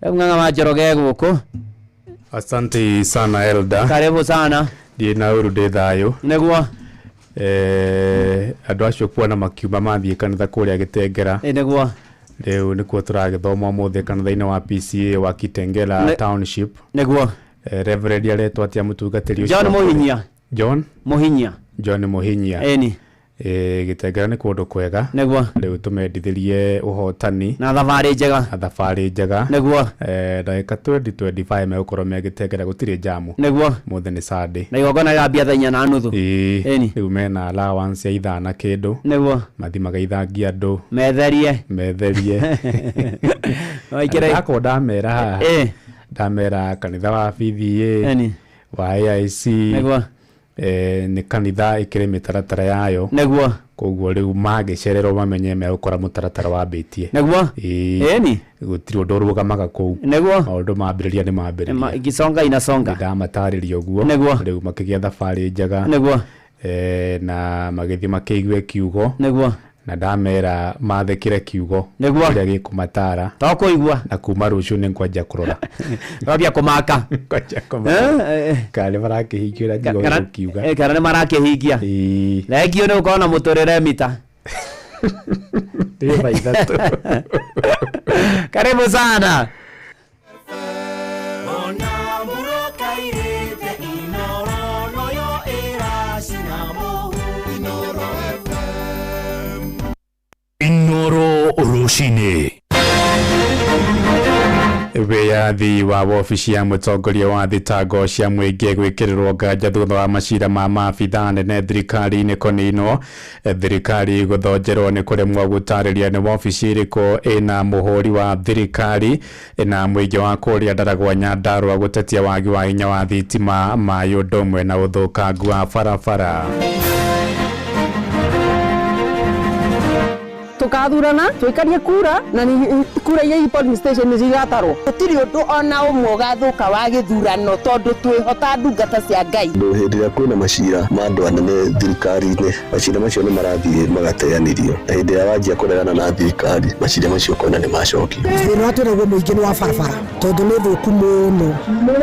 ng'ang'a wa Njoroge gũkũ. Asante sana Elda. Karibu sana. Ndiĩ na ũrude thayũ. Nĩguo. Andũ acio kuona makiuma mathiĩ kanitha kũrĩa Gĩtengera. Nĩguo. Rĩu nĩkuo tũragĩthoma ũmũthĩ kanitha-inĩ wa PCA wa Kitengela Township. Nĩguo. Reverend aretwo atĩa mũtungatĩri ũcio? John Mũhinyia. John Mũhinyia. John Mũhinyia. Eni. Gĩtengera nĩ kũndũ kwega. Nĩguo. Rĩu tũmendithĩrie ũhotani na thabarĩ njega. Nĩguo. Ndagĩka 20-25 megũkorwo me Gĩtengera gũtirĩ jamu. Nĩguo. Mũthĩ nĩ Sunday. Na igongona rĩambia thaa 4:30. Eni. Rĩu mena allowance ya ithana kĩndũ. Nĩguo. Mathimaga ithangia andũ. Metherie. Ndako ndamera haha. Ndamera kanitha wa PVA. Eni. Wa AIC. Nĩguo. Nĩ kanitha ikĩrĩ mĩtaratara yayo. Nĩguo. Koguo rĩu magĩcererwo mamenye megũkora mũtaratara wambĩtie. Nĩguo. Eni. Gũtirĩ ũndũ ũrũgamaga kũu. Nĩguo. Maũndũ mambĩrĩria nĩ mambĩrĩria. Igisonga inasonga. Ndamatarĩria ũguo. Nĩguo. Rĩu makĩgĩa thabarĩ njega. Nĩguo. Na magĩthiĩ makĩigue kiugo. Nĩguo. Na ndamera mathekire kiugo kĩrĩa gĩkũmatara to kũigua na kuma rũciũ nĩ ngwanja kũrora wambia kũmaka kana marakĩhingĩra kiugo kiuga kana nĩ marakĩhingia legio nĩ ũkorwo na mũtũrĩre mita ndĩba ithatũ. Karibu sana. Inoro Rushine. Wĩyathi wa wobici ya mũtongoria wa thitango cia mũingĩ gwĩkĩrĩrwo nganja thutha wa macira ma maabitha nene thirikari-inĩ kũninwo. Thirikari gũthonjerwo nĩ kũremwo gũtarĩria nĩ wobici ĩrĩkũ ĩna mũhũri wa thirikari na mũingĩ wa kũrĩa Ndaragwa Nyandarua gũtetia wagi wa hinya wa thitima, maĩ ũndũ ũmwe na ũthũkangu wa barabara. Tukathurana twikarie kura na ni kura iria polling station zigatarwo gutiri undu ona umwe ugathuka wa githurano tondu twihota ndungata cia Ngai. Hindi ĩrĩa kwĩna macira ma andũ anene thirikari-inĩ, macira macio nĩ marathiĩ magateanĩrio, na hĩndĩ ĩrĩa wanjia kũregana na thirikari macira macio kona nĩ macokio. Thĩna wa twĩnaguo mũingĩ nĩ wa barabara tondu nĩ thũku mũno.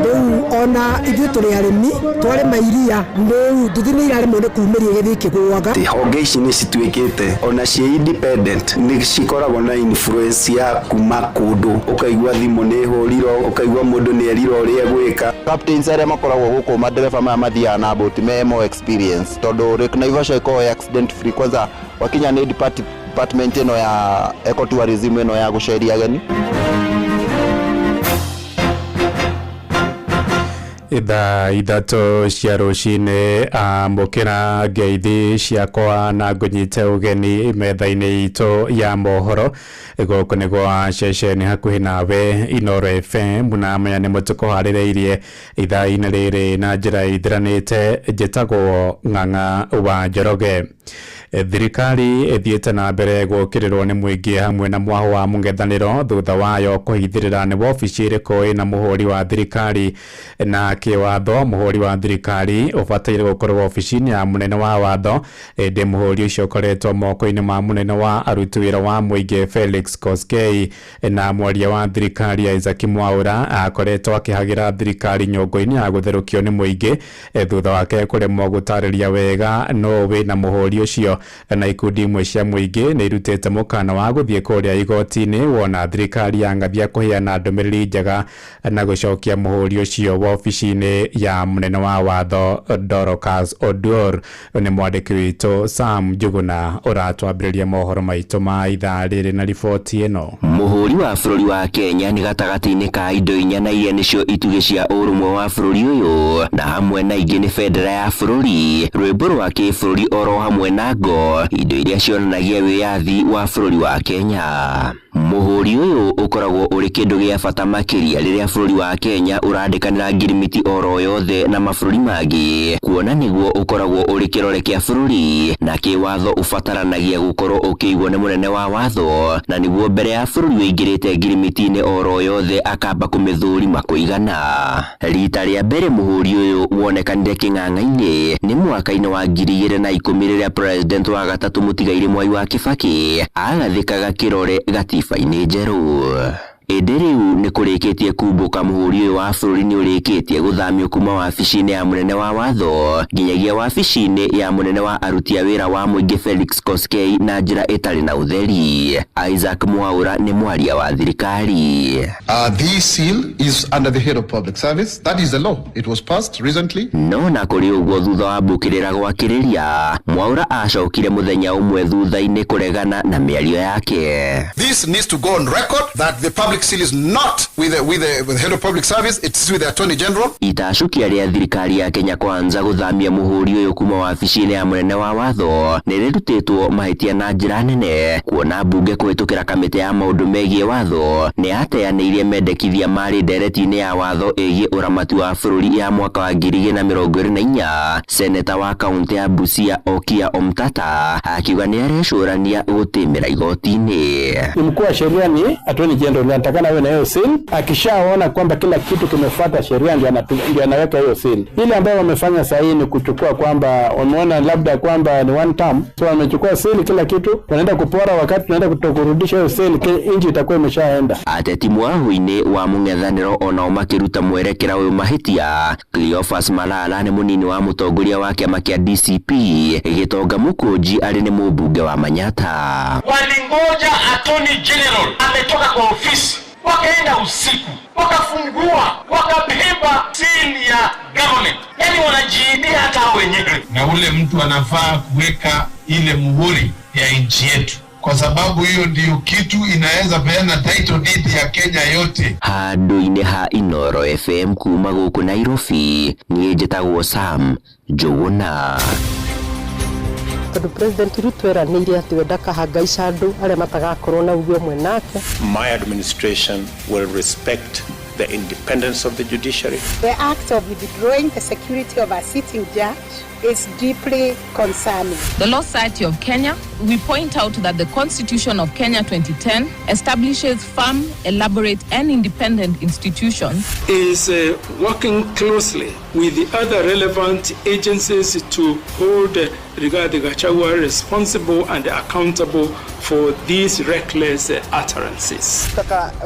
Rĩu ona ithuĩ tũrĩ arĩmi twarĩma iria, rĩu nduthi nĩ irarĩmwo nĩ kumĩria gĩthĩ kĩgũaga. Honge ici nĩ cituĩkĩte ona cia independent nĩ cikoragwo na influence ya kuma kũndũ, ũkaigua thimũ nĩ hũrirwo, ũkaigua mũndũ nĩ erirwo ũrĩa gwĩka. Captains arĩa makoragwo gũkũ madereba maya mathiaga na boat me more experience tondu Lake Naivasha iko accident free. Kwanza wakinya nĩ department ĩno ya ecotourism ĩno ya gũceria ageni. Ithaa ithatũ cia rũcinĩ amũkĩra ngeithi ciakwa na ngũnyite ũgeni metha-inĩ itũ ya mohoro gũkũ nĩ gwa ceceni hakuhĩ nawe Inoro FM na maya nĩ mũtũkũharĩrĩirie ithaa-inĩ rĩrĩ na njĩra ithiranĩte. Njĩtagwo Ng'ang'a wa Njoroge. Thirikari ĩthiĩte na mbere gũkĩrĩrwo nĩ mũingĩ hamwe na mwaho wa mũng'ethanĩro thutha wayo kũhithĩrĩra nĩ wobici ĩrĩkũ ĩna mũhũri wa thirikari na kĩwatho. Mũhũri wa thirikari ũbataire gũkorwo wobici-inĩ ya mũnene wa watho, ĩndĩ mũhũri ũcio ũkoretwo moko-inĩ ma mũnene wa aruti wĩra wa mũingĩ Felix Koskei, na mwaria wa thirikari Isaac Mwaũra akoretwo akĩhagĩra thirikari nyũngũ-inĩ ya gũtherũkio nĩ mũingĩ thutha wake kũremwo gũtarĩria wega no wĩ na mũhũri ũcio na ikundi imwe cia muingi ni irutite mukana wa guthie kuria igoti-ini wona thirikari yangathia kuheana ndumiriri njega na gucokia muhuri ucio wa ofici-ini ya munene wa watho Dorcas Oduor. Ni mwandiki witu Sam Njuguna uratwambiriria mohoro maitu ma ithaa riri na riboti ino. Muhuri wa bururi wa Kenya ni gatagati-ini ka indo inya na iria nicio ituge cia urumwe wa bururi uyu, na hamwe na ingi ni bendera ya bururi, rwimbo rwa kibururi oro hamwe na ngo, indo iria cionanagia wiyathi wa bururi wa Kenya. Muhuri uyu ukoragwo uri kindu gia bata makiria riria bururi wa Kenya urandikanira ngirimiti oro yothe na mabururi mangi, kuona niguo ukoragwo uri kirore kia bururi na kiwatho ubataranagia gukorwo ukiigwo ni munene wa watho, na niguo mbere ya bururi uingirite ngirimiti-ini oro yothe akamba kumithurima kuigana. Rita ria mbere muhuri uyu wonekanire king'ang'a-ini ni mwaka-ini wa 2010 riria president wa gatatu Mutigaire Mwai wa Kibaki agathikaga kirore gatiba-ini njeru. Indi riu ni kurikitie kumbuka muhuri uyu wa bururi ni urikitie guthamio kuma wabici-ini ya munene wa watho nginyagia wabici-ini ya munene wa aruti a wira wa muingi Felix Koskei na njira itari na utheri. Isaac Mwaura ni mwaria wa thirikari. This seal is under the head of public service. That is the law. It was passed recently. No na kuri uguo thutha wa mbukirira gwakiriria, Mwaura acokire muthenya umwe thutha-ini kuregana na miario yake. This needs to go on record that the public seal is not with the head of public service, it's with the Attorney General. Itashukia ria thirikari ya Kenya Kwanza guthamia muhuri uyu kuma wabici-ini ya munene wa watho nirutitwo mahitia na njira nene, kuona bunge kuhitukira kamiti ya maundu megie watho ni ateanirie mendekithia mari ndereti-ini ya watho egie uramati wa bururi ya mwaka wa 2024. Seneta wa kaunti ya Busia Okia Omtata akiuga ni arecurania gutimira igoti-ini. Mkuu wa sheria ni Attorney General, anatakana awe na hiyo seal. Akishaona kwamba kila kitu kimefuata sheria ndio anaweka hiyo seal. Ile ambayo wamefanya sasa ni kuchukua kwamba wameona labda kwamba ni one term, so wamechukua seal kila kitu wanaenda kupora, wakati tunaenda kutokurudisha hiyo seal inji itakuwa imeshaenda. Ateti mwahu-ini wa mung'ethaniro onao makiruta mwerekera uyu mahitia. Cleophas Malala ni munini wa mutongoria wa kiama kia DCP, Gitonga Mukunji ari ni mubunge wa Manyata. Walingoja Attorney General ametoka kwa ofisi, wakaenda usiku, wakafungua, wakabeba seal ya government. Yani wanajiibia hata wenyewe. Na ule mtu anafaa kuweka ile muhuri ya nchi yetu, kwa sababu hiyo ndiyo kitu inaweza peana title deed ya Kenya yote. Handu-ini ha Inoro FM kuma guku Nairobi, niĩ njĩtagwo Sam Njuguna. Tondũ President Ruto eranĩire atĩ we ndakahangaica andũ arĩa matagakorwo na uguo mwe nake. My administration will respect the independence of the judiciary. The act of withdrawing the security of a sitting judge is deeply concerning. The Law Society of Kenya, we point out that the Constitution of Kenya 2010 establishes firm, elaborate and independent institutions. Is working closely with the other relevant agencies to hold Rigathi Gachagua responsible and accountable for these reckless utterances.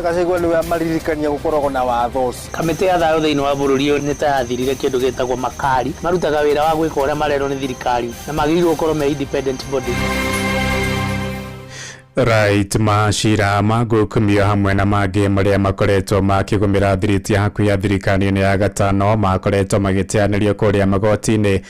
Gachagua ni amaririkania gukoragwo na watho. Kamĩtĩ ya thayũ thĩinĩ wa bũrũri ũyũ nĩ ta yathirire kĩndũ gĩtagwo makari, marutaga wĩra wa gwĩka ũrĩa marerwo nĩ thirikari na magĩrĩirwo gũkorwo me independent body. Right, mashira magukumio hamwe na mangĩ marĩa makoretwo makĩgũmĩra thiriti hakuhĩ ya thirikari-inĩ ya gatano makoretwo magĩteanĩrio kũrĩa magoti-inĩ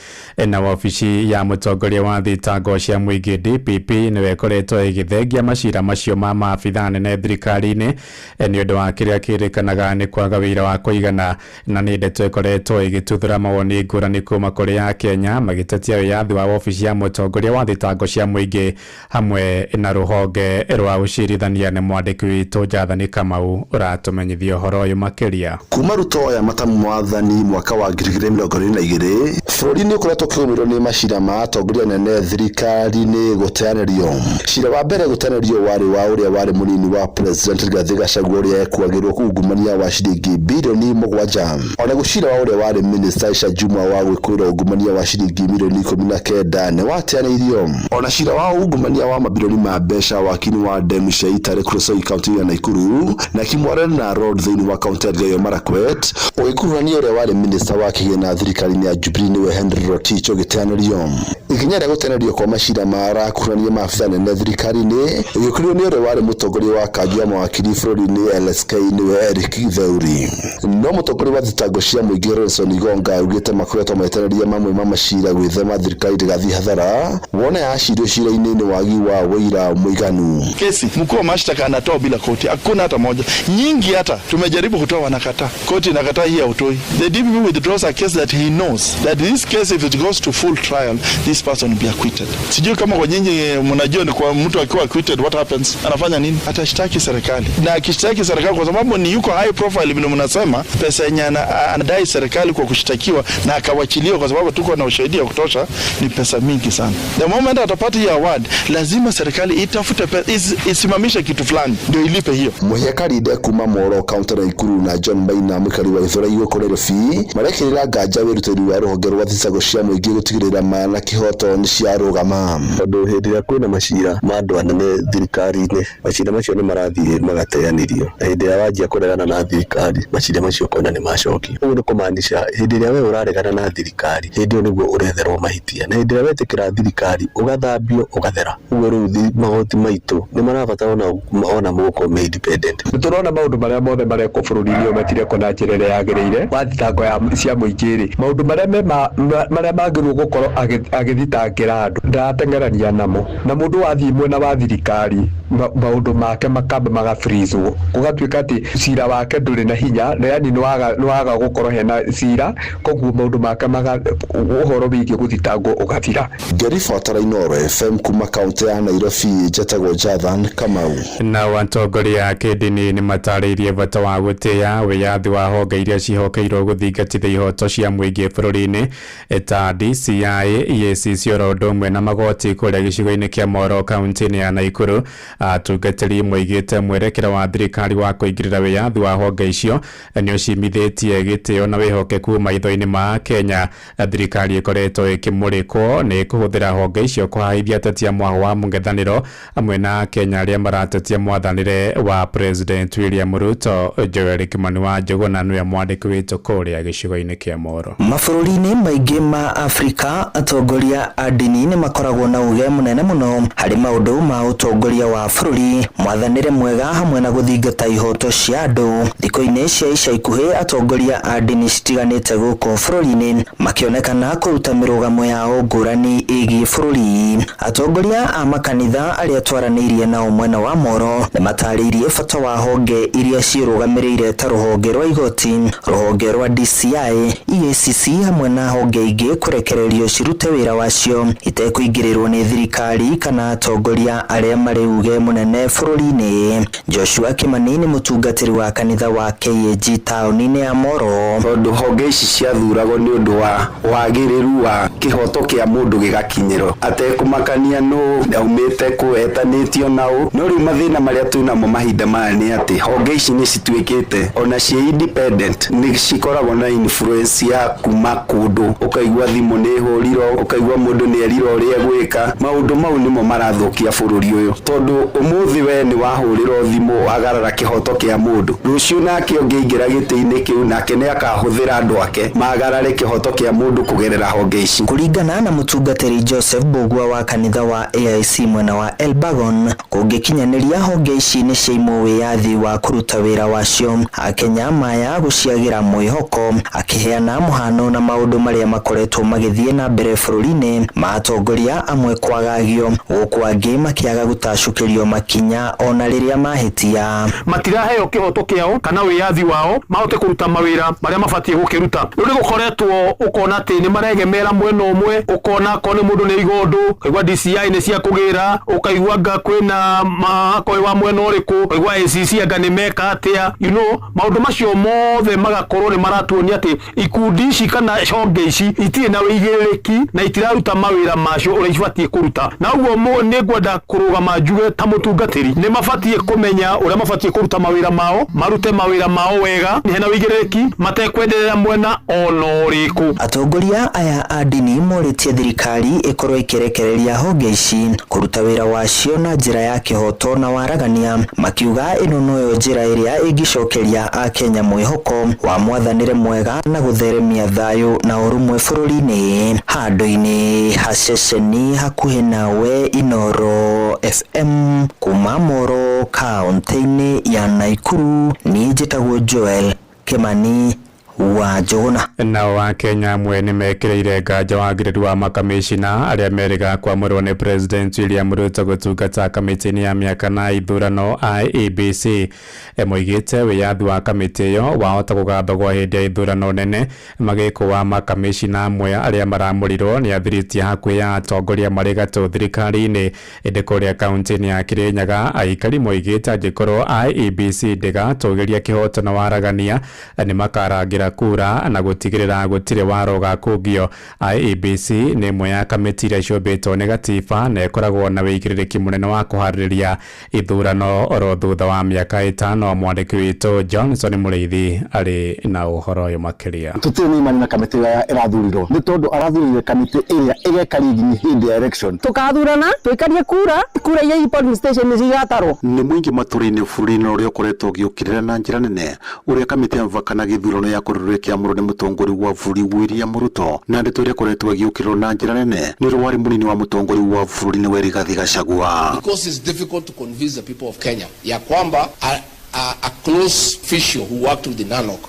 na wabici ya mũtongoria wa thitango cia mũingĩ DPP nĩwe ĩkoretwo ĩgĩthengia macira macio ma maabitha nene thirikari-inĩ nĩ ũndũ wa kĩrĩa kĩrĩkanaga nĩ kwaga wĩira wa kũigana, na nĩ ndeto ĩkoretwo ĩgĩtuthũra mawoni ngũrani kuma kũrĩ Akenya magĩtetia wĩyathi wa wabici ya mũtongoria wa thitango cia mũingĩ hamwe na rũhonge rwa ucirithania. Nĩ mwandĩki witũ Njathani Kamau ũratumenyithia ũhoro ũyũ makĩria. Kuma Ruto ya matamu mwathani mwaka wa 2022 bũrũri nĩ ũkoretwo ũkĩgũmĩrwo nĩ macira ma atongoria nene thirikari-inĩ gũteanĩrio. Cira wa mbere gũteanĩrio warĩ wa ũrĩa warĩ mũnini wa President Rigathi Gachagua ũrĩa ekwagĩrwo kungumania wa ciringi bilioni 7. Ona gũcira wa ũrĩa warĩ Minister Aisha Jumwa wa gwĩkũĩra ungumania wa ciringi milioni 19 nĩ wateanĩirio. Ona cira wa ungumania wa mabilioni ma mbeca wakini wa demu cia Itare Kuresoi kaunti ya Nakuru na Kimwarena Road thĩinĩ wa kaunti ya Elgeyo Marakwet ũgĩkuruhania ũrĩa warĩ minista wa kĩgĩna thirikari-inĩ ya Jubilee nĩwe Henry Rotich ũgĩteanĩrio. Ikinya rĩa gũteanĩrio kwa macira marakuruhania maabitha nene thirikari-inĩ ĩgĩkũrio nĩ ũrĩa warĩ mũtongoria wa kanjũ ya mawakiri bũrũri-inĩ LSK nĩwe Eric Githauri. No mũtongoria wa thitango cia mũingĩ Robinson Igonga augĩte makoretwo magĩteanĩria mamwe ma macira gwĩthema thirikari ndĩgathiĩ hathara wona yacirio cira-inĩ nĩ wagi wa wĩira mũiganu. Kesi mkuu wa mashtaka anatoa bila koti, hakuna hata moja. Nyingi hata tumejaribu kutoa wanakataa. Koti inakataa hii autoi. The DPP withdraws a case that he knows that this case if it goes to full trial this person will be acquitted. Sijui kama kwa nyinyi mnajua ni kwa mtu akiwa acquitted what happens? Anafanya nini? Atashtaki serikali. Na akishtaki serikali kwa sababu ni yuko high profile vile mnasema, pesa yenye anadai serikali kwa kushtakiwa na akawachiliwa kwa sababu tuko na ushahidi wa kutosha ni pesa mingi sana. The moment atapata hii award lazima serikali itafute pesa isimamishe kitu fulani ndio ilipe hiyo. Muhiakarinde kuma Moro kaunti ya Nakuru na John Maina mwikari wa Gĩthũrai gũkũ Nairobi marekĩrĩra nganja wĩrutĩri wa rũhonge rwa thitango cia mũingĩ gũtigĩrĩra mana kĩhoto nĩ ciarũgama. Tondũ hĩndĩ ĩrĩa kwĩna macira ma andũ anene thirikari-inĩ macira macio nĩ marathiĩ magateanĩrio na hĩndĩ ĩrĩa wanjia kũregana na thirikari macira macio kona nĩ macoki. Ũguo nĩ kũmaanisha hĩndĩ ĩrĩa we ũraregana na thirikari hĩndĩ ĩyo nĩguo ũretherwo mahĩtia na hĩndĩ ĩrĩa wetĩkĩra thirikari ũgathambio ũgathera. Ũguo rĩu magoti maitũ nĩ marabatara ona mũgũkorwo me independent. Nĩtũrona maũndũ marĩa mothe marekwo bũrũri-inĩ ũyũ matireko na njĩra ĩrĩa yagĩrĩire wa thitango cia mũingĩ-rĩ maũndũ marĩa magĩrĩirwo gũkorwo agĩthitangĩra andũ ndarateng'erania namo na mũndũ wathiĩ mwena wa thirikari maũndũ make makamba magafrizwo gũgatuĩka atĩ cira wake ndũrĩ na hinya yani nĩ waga gũkorwo hena cira koguo maũndũ make ũhoro wĩgiĩ gũthitangwo ũgathira. Ngĩribotera Inooro FM kuma kaunti ya Nairobi njĩtagwo Jathan Kamau. Na atongoria a kĩndini nĩ matarĩirie bata wa gũtĩĩa wĩyathi wa honge iria cihokeirwo gũthingatithia ihoto cia mũingĩ bũrũri-inĩ ta DCI, EACC oro ũndũ ũmwe na magoti kũrĩa gĩcigo-inĩ kĩa Moro kaunti-inĩ ya Nakuru. Atungatĩri moigĩte mwerekera wa thirikari wa kũingĩrĩra wĩyathi wa honge icio nĩ ũcimithĩtie gĩtĩo na wĩhokeku maitho-inĩ ma Kenya. Thirikari ĩkoretwo ĩkĩmũrĩkwo nĩ kũhũthĩra honge icio kũhaithia ateti a mwaho wa mũng'ethanĩro amwe na Kenya arĩa maratetia mwathanĩre wa President William Ruto. Joel Kimani wa Njũgũna nĩwe mwandĩki witũ kũrĩa gĩcigo-inĩ kĩa Moro. Mabũrũri-inĩ maingĩ ma Afrika atongoria a ndini nĩ makoragwo na uge mũnene mũno harĩ maũndũ ma ũtongoria wa bũrũri, mwathanĩre mwega hamwe na gũthingata ihoto cia andũ. Thikũ-inĩ cia ica ikuhĩ atongoria a ndini citiganĩte gũkũ bũrũri-inĩ makĩonekana kũruta mĩrũgamo yao ngũrani ĩgiĩ bũrũri. Atongoria a makanitha arĩa twaranĩirie nao mwena wa Moro nĩ matarĩirie bata wa honge iria ciĩrũgamĩrĩire ta rũhonge rwa igoti, rũhonge rwa DCI, EACC hamwe na honge ingĩ kũrekererio cirute wĩra wacio itekũingĩrĩrwo nĩ thirikari kana atongoria arĩa marĩ uge mũnene bũrũri-inĩ. Joshua Kimani nĩ mũtungatĩri wa kanitha wa KAG taũni-inĩ ya Moro. Tondũ honge ici ciathuragwo nĩ ũndũ wa wagĩrĩru wa kĩhoto kĩa mũndũ gĩgakinyĩrwo atekũmakania nũ aumĩte kũetanĩtio nao. No rĩu mathĩna marĩa twĩnamo mahinda maya nĩ atĩ honge ici nĩ cituĩkĩte ona cie independent nĩ cikoragwo na influence ya kuma kũndũ, ũkaigua thimũ nĩ hũrirwo, ũkaigua mũndũ nĩ erirwo ũrĩa gwĩka. Maũndũ mau nĩmo marathũkia bũrũri ũyũ tondũ ũmũthĩ we nĩ wahũrĩrwo thimũ wagarara kĩhoto kĩa mũndũ, rũciũ nake ũngĩingĩra gĩtĩ-inĩ kĩu nake nĩ akahũthĩra andũ ake magarare kĩhoto kĩa mũndũ kũgerera honge ici. Kũringana na mũtungatĩri Joseph Bogua wa kanitha wa AIC mwena wa Elbagon, kũngĩkinyanĩria honge ici nĩ ciaimwo wĩyathi wa kũruta wĩra wacio, Akenya maya gũciagĩra mwĩhoko, akĩheana mũhano na maũndũ marĩa makoretwo magĩthiĩ na mbere bũrũri-inĩ ma atongoria amwe kwagagio, gũkũ angĩ makĩaga gũtacũkĩrio makinya ona rĩrĩa mahĩtia. Matiraheo kĩhoto kĩao kana wĩyathi wao mahote kũruta mawĩra marĩa mabatiĩ gũkĩruta. Rĩu gũkoretwo ũkona atĩ nĩ maregemera mwena ũmwe, ũkona kone mũndũ nĩ igondo, ũkaigua DCI nĩ cia kũgĩra, ũkaigua anga kwĩna mahakoi wa mwena ũrĩkũ, ũkaigua ACC anga nĩ meka atĩa. Maũndũ macio mothe magakorwo nĩ maratuonia atĩ ikundi ici kana honge ici itirĩ na wĩigĩrĩrĩki na itiraruta mawĩra macio ũrĩa ibatiĩ kũruta. Na ũguo nĩ ngwenda kũrũgama njuge ta mũtungatĩri nĩ mabatiĩ kũmenya ũrĩa mabatiĩ kũruta mawĩra mao, marute mawĩra mao wega hena wĩigĩrĩrĩki matekwenderera mwena ona ũrĩkũ. Atongoria aya a ndini morĩtie thirikari ĩkorwo ĩkĩrekereria honge ici kũruta wĩra wacio ũcio na njĩra ya kĩhoto na waragania, makiuga ĩno noyo njĩra ĩrĩa ĩngĩcokeria Akenya mwĩhoko wa mwathanĩre mwega na gũtheremia thayũ na ũrũmwe bũrũri-inĩ. Handũ-inĩ ha ceceni hakuhĩ nawe Inooro FM kuma Moro kaunti-inĩ ya Naikuru, niĩ njĩtagwo Joel Kimani wa Njuguna. Nao Akenya amwe nĩ mekireire nganja wagĩrĩru wa makamishina arĩa merĩga kwamũrwo nĩ President William Ruto gũtungata kamĩtĩ-inĩ ya mĩaka na ithurano IEBC. Moigĩte wĩyathi wa kamĩtĩ ĩyo wahota kũgamba gwa hĩndĩ ya ithurano nene magĩkwo wa makamishina amwe arĩa maramũrirwo nĩ athiriti hakuhĩ ya atongoria marĩ gatũ thirikari-inĩ. Ĩndĩ kũrĩa kaunti-inĩ ya Kirinyaga, aikari moigĩte angĩkorwo IEBC ndĩgatũgĩria kĩhoto na waragania nĩ makarangira kura na gutigirira gutire waro gakungio. IEBC nĩ ĩmwe ya kamĩtĩ iria ciũmbĩtwo nĩ gatiba na ĩkoragwo na wĩigĩrĩrĩki mũnene wa kũharĩrĩria ithurano oro thutha wa mĩaka 5. Mwandĩki witũ Johnson Mũrĩithi arĩ na ũhoro ũyũ makĩria. Tũtirĩ na imani na kamĩtĩ ĩrĩa ĩrathurirwo nĩ tondũ arathurire kamĩtĩ ĩrĩa ĩgeka rigi hĩndĩ ya election. Tukathurana twĩkarie kura iria polling station cigatarwo. Nĩ mũingĩ matũra-inĩ bũrũri-inĩ ũrĩa ũkoretwo ũgĩũkĩrĩra na njĩra nene ũrĩa kamĩtĩ ya mũvaka na gĩthurano ya kũrũrĩkia mũro nĩ mũtongoria wa bũrũri William Ruto, na ndeto ĩrĩa ĩkoretwo ĩgĩũkĩrĩrwo na njĩra nene nĩ rwari mũnini wa mũtongoria wa bũrũri nĩ Rigathi Gachagua. Because it's difficult to convince the people of Kenya ya kwamba a close official who worked with the NANOC,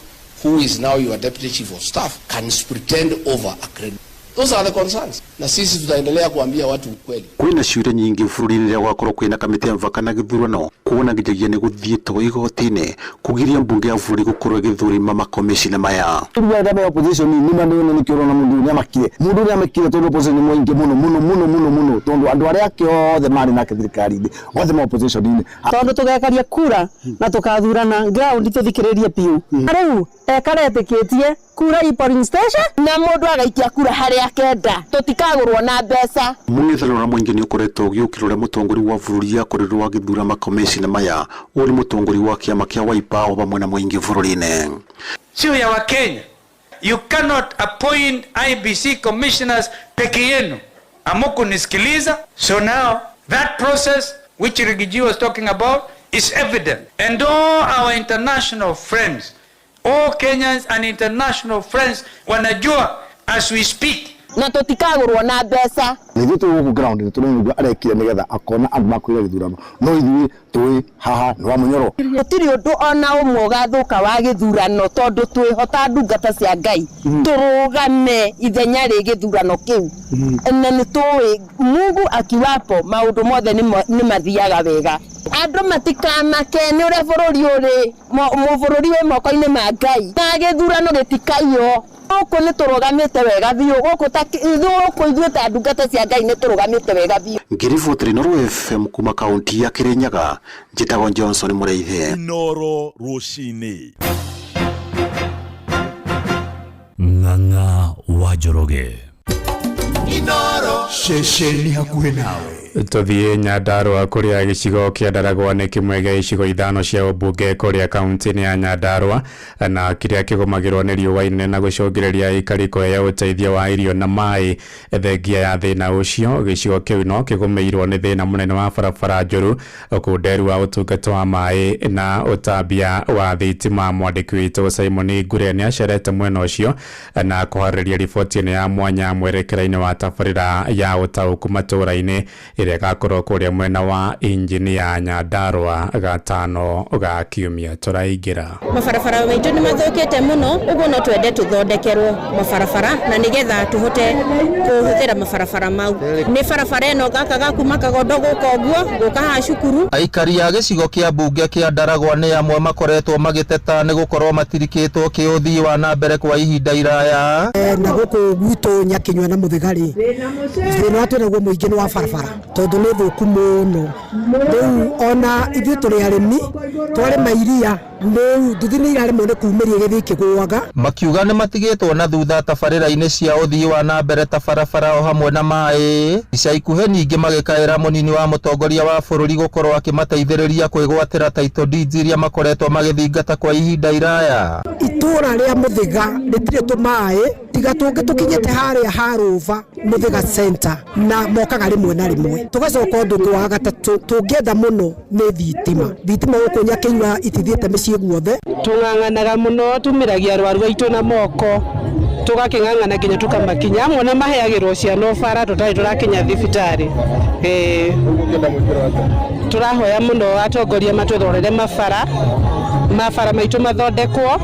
who is now your deputy chief of staff, can pretend over a credit. Those are the concerns. Na sisi tutaendelea kuambia watu ukweli. Kwĩna ciũria nyingĩ bũrũri-inĩ rĩa gwakorwo kwĩna kamĩtĩ ya mũvaka na gĩthurano kuona nginyagia nĩ gũthiĩtwo igoti-inĩ kugiria mbunge ya bũrũri gũkorwo ĩgĩthũrima makomishina maya. Rĩrĩa opposition nĩ manene nĩ kĩrona mũndũ nĩ amakire. Mũndũ nĩ amakire tondũ opposition nĩ mũingĩ mũno tondũ andũ arĩa kĩothe marĩ na thirikari-inĩ othe ma opposition-inĩ. Tondũ tũgekaria kura na tukathurana ground tũthikĩrĩrie piũ. Rĩu ekaretĩkĩtie kura polling station na mũndũ agaikia kura harĩa kenda tutikagũrwo na mbeca. Mũng'ethanĩro mũingĩ nĩ ũkoretwo ũgĩũkĩrĩra mũtongoria wa bũrũri akorirwo agĩthura makomishina maya ũrĩ mũtongoria wa kĩama kĩa Wiper o hamwe na mũingĩ bũrũri-inĩ. Sio ya Wakenya. You cannot appoint IEBC commissioners peke yenu. Hamukunisikiliza. So now that process which Rigiji was talking about is evident, and all our international friends, all Kenyans and international friends wanajua as we speak. Na tutikagũrwo na mbeca. Nĩ tũgũkũ ground nĩ tũrona arekire nĩgetha akona andũ makwĩra gĩthurano no ithuĩ tũĩ haha nĩ wa Mũnyoro. Gũtirĩ ũndũ ona ũmwe ũgathũka wa gĩthurano tondũ twĩhota ndungata cia Ngai tũrũgame ithenya rĩ gĩthurano kĩu. Na nĩ tũĩ Mungu akiwapo maũndũ mothe nĩ mathiaga wega. Andũ matikamake nĩ ũrĩa bũrũri ũrĩ bũrũri wĩ moko-inĩ ma Ngai na gĩthurano gĩtikaiywo. Gũkũ nĩ tũrũgamĩte wega biũ, gũkũ ithuĩ ta ndungata cia Ngai nĩ tũrũgamĩte wega biũ. Ngĩribotera Inooro FM kuma kaunti ya Kirinyaga, njĩtagwo Johnson Mũrĩithi. Inooro rũcinĩ. Ng'ang'a wa Njoroge. Inooro ceceni hakuhĩ nawe. Tũthiĩ Nyandarua kũrĩa gĩcigo kĩa Ndaragwa nĩ kĩmwe gĩa icigo ithano cia ũmbunge kũrĩa kaunti-inĩ ya Nyandarua na kĩrĩa kĩgũmagĩrwo nĩ riũa inene na gũcũngĩrĩria aikari kũheo ũteithio wa irio na maĩ. Thengia ya thĩna ũcio, gĩcigo kĩu no kĩgũmĩirwo nĩ thĩna mũnene wa barabara njũru, ũkunderu wa ũtungata wa maĩ na ũtambia wa thitima. Mwandĩki witũ Simon Ngure nĩ acerete mwena ũcio na kũharĩria riboti ĩno ya mwanya mwerekera-inĩ wa tabarĩra ya ũtaũku matũũra-inĩ ĩrĩa gakorwo kũrĩa mwena wa injini ya Nyandarua gatano ga kiumia tũraingĩra. Mabarabara maitũ nĩ mathũkĩte mũno, ũguo no twende tũthondekerwo mabarabara na nĩgetha tũhote kũhũthĩra mabarabara mau. Nĩ barabara ĩno gaka gakuma Kagondo gũka ũguo gũka ha cukuru. Aikari a gĩcigo kĩa mbunge kĩa Ndaragwa nĩ amwe makoretwo magĩteta nĩ gũkorwo matirikĩtwo kĩũthii wa na mbere kwa ihinda iraya. Na gũkũ gwitũ Nyakinyua na Mũthigari thĩna twĩnaguo mũingĩ nĩ wa barabara tondũ nĩ thũku mũno. Rĩu ona ithuĩ tũrĩ arĩmi twarĩma iria rĩu nduthi nĩ iraremwo nĩ kumĩria gĩthĩ kĩgũaga. Makiuga nĩ matigĩtwo na thutha tabarĩra-inĩ cia ũthii wa na mbere ta barabara o hamwe na maĩ. Ica ikuhĩ ningĩ magĩkaĩra mũnini wa mũtongoria wa bũrũri gũkorwo akĩmateithĩrĩria kwĩgwatĩra title deeds iria makoretwo magĩthingata kwa ihinda iraya. itura ria Muthiga ritire tumae tiga tungi tukinyete haria Harova Muthiga center na mokaga rimwe na rimwe tugacoka undu wa gatatu tungienda muno ni thitima guku Nyakinyua itithiete micii guothe tung'ang'anaga muno tumiragia arwaru aitu na moko tugaking'ang'ana kinya tukamakinya amwe na maheagirwo ciana bara tutari turakinya thibitari turahoya muno atongoria matwithorere mabara maitu mathondekwo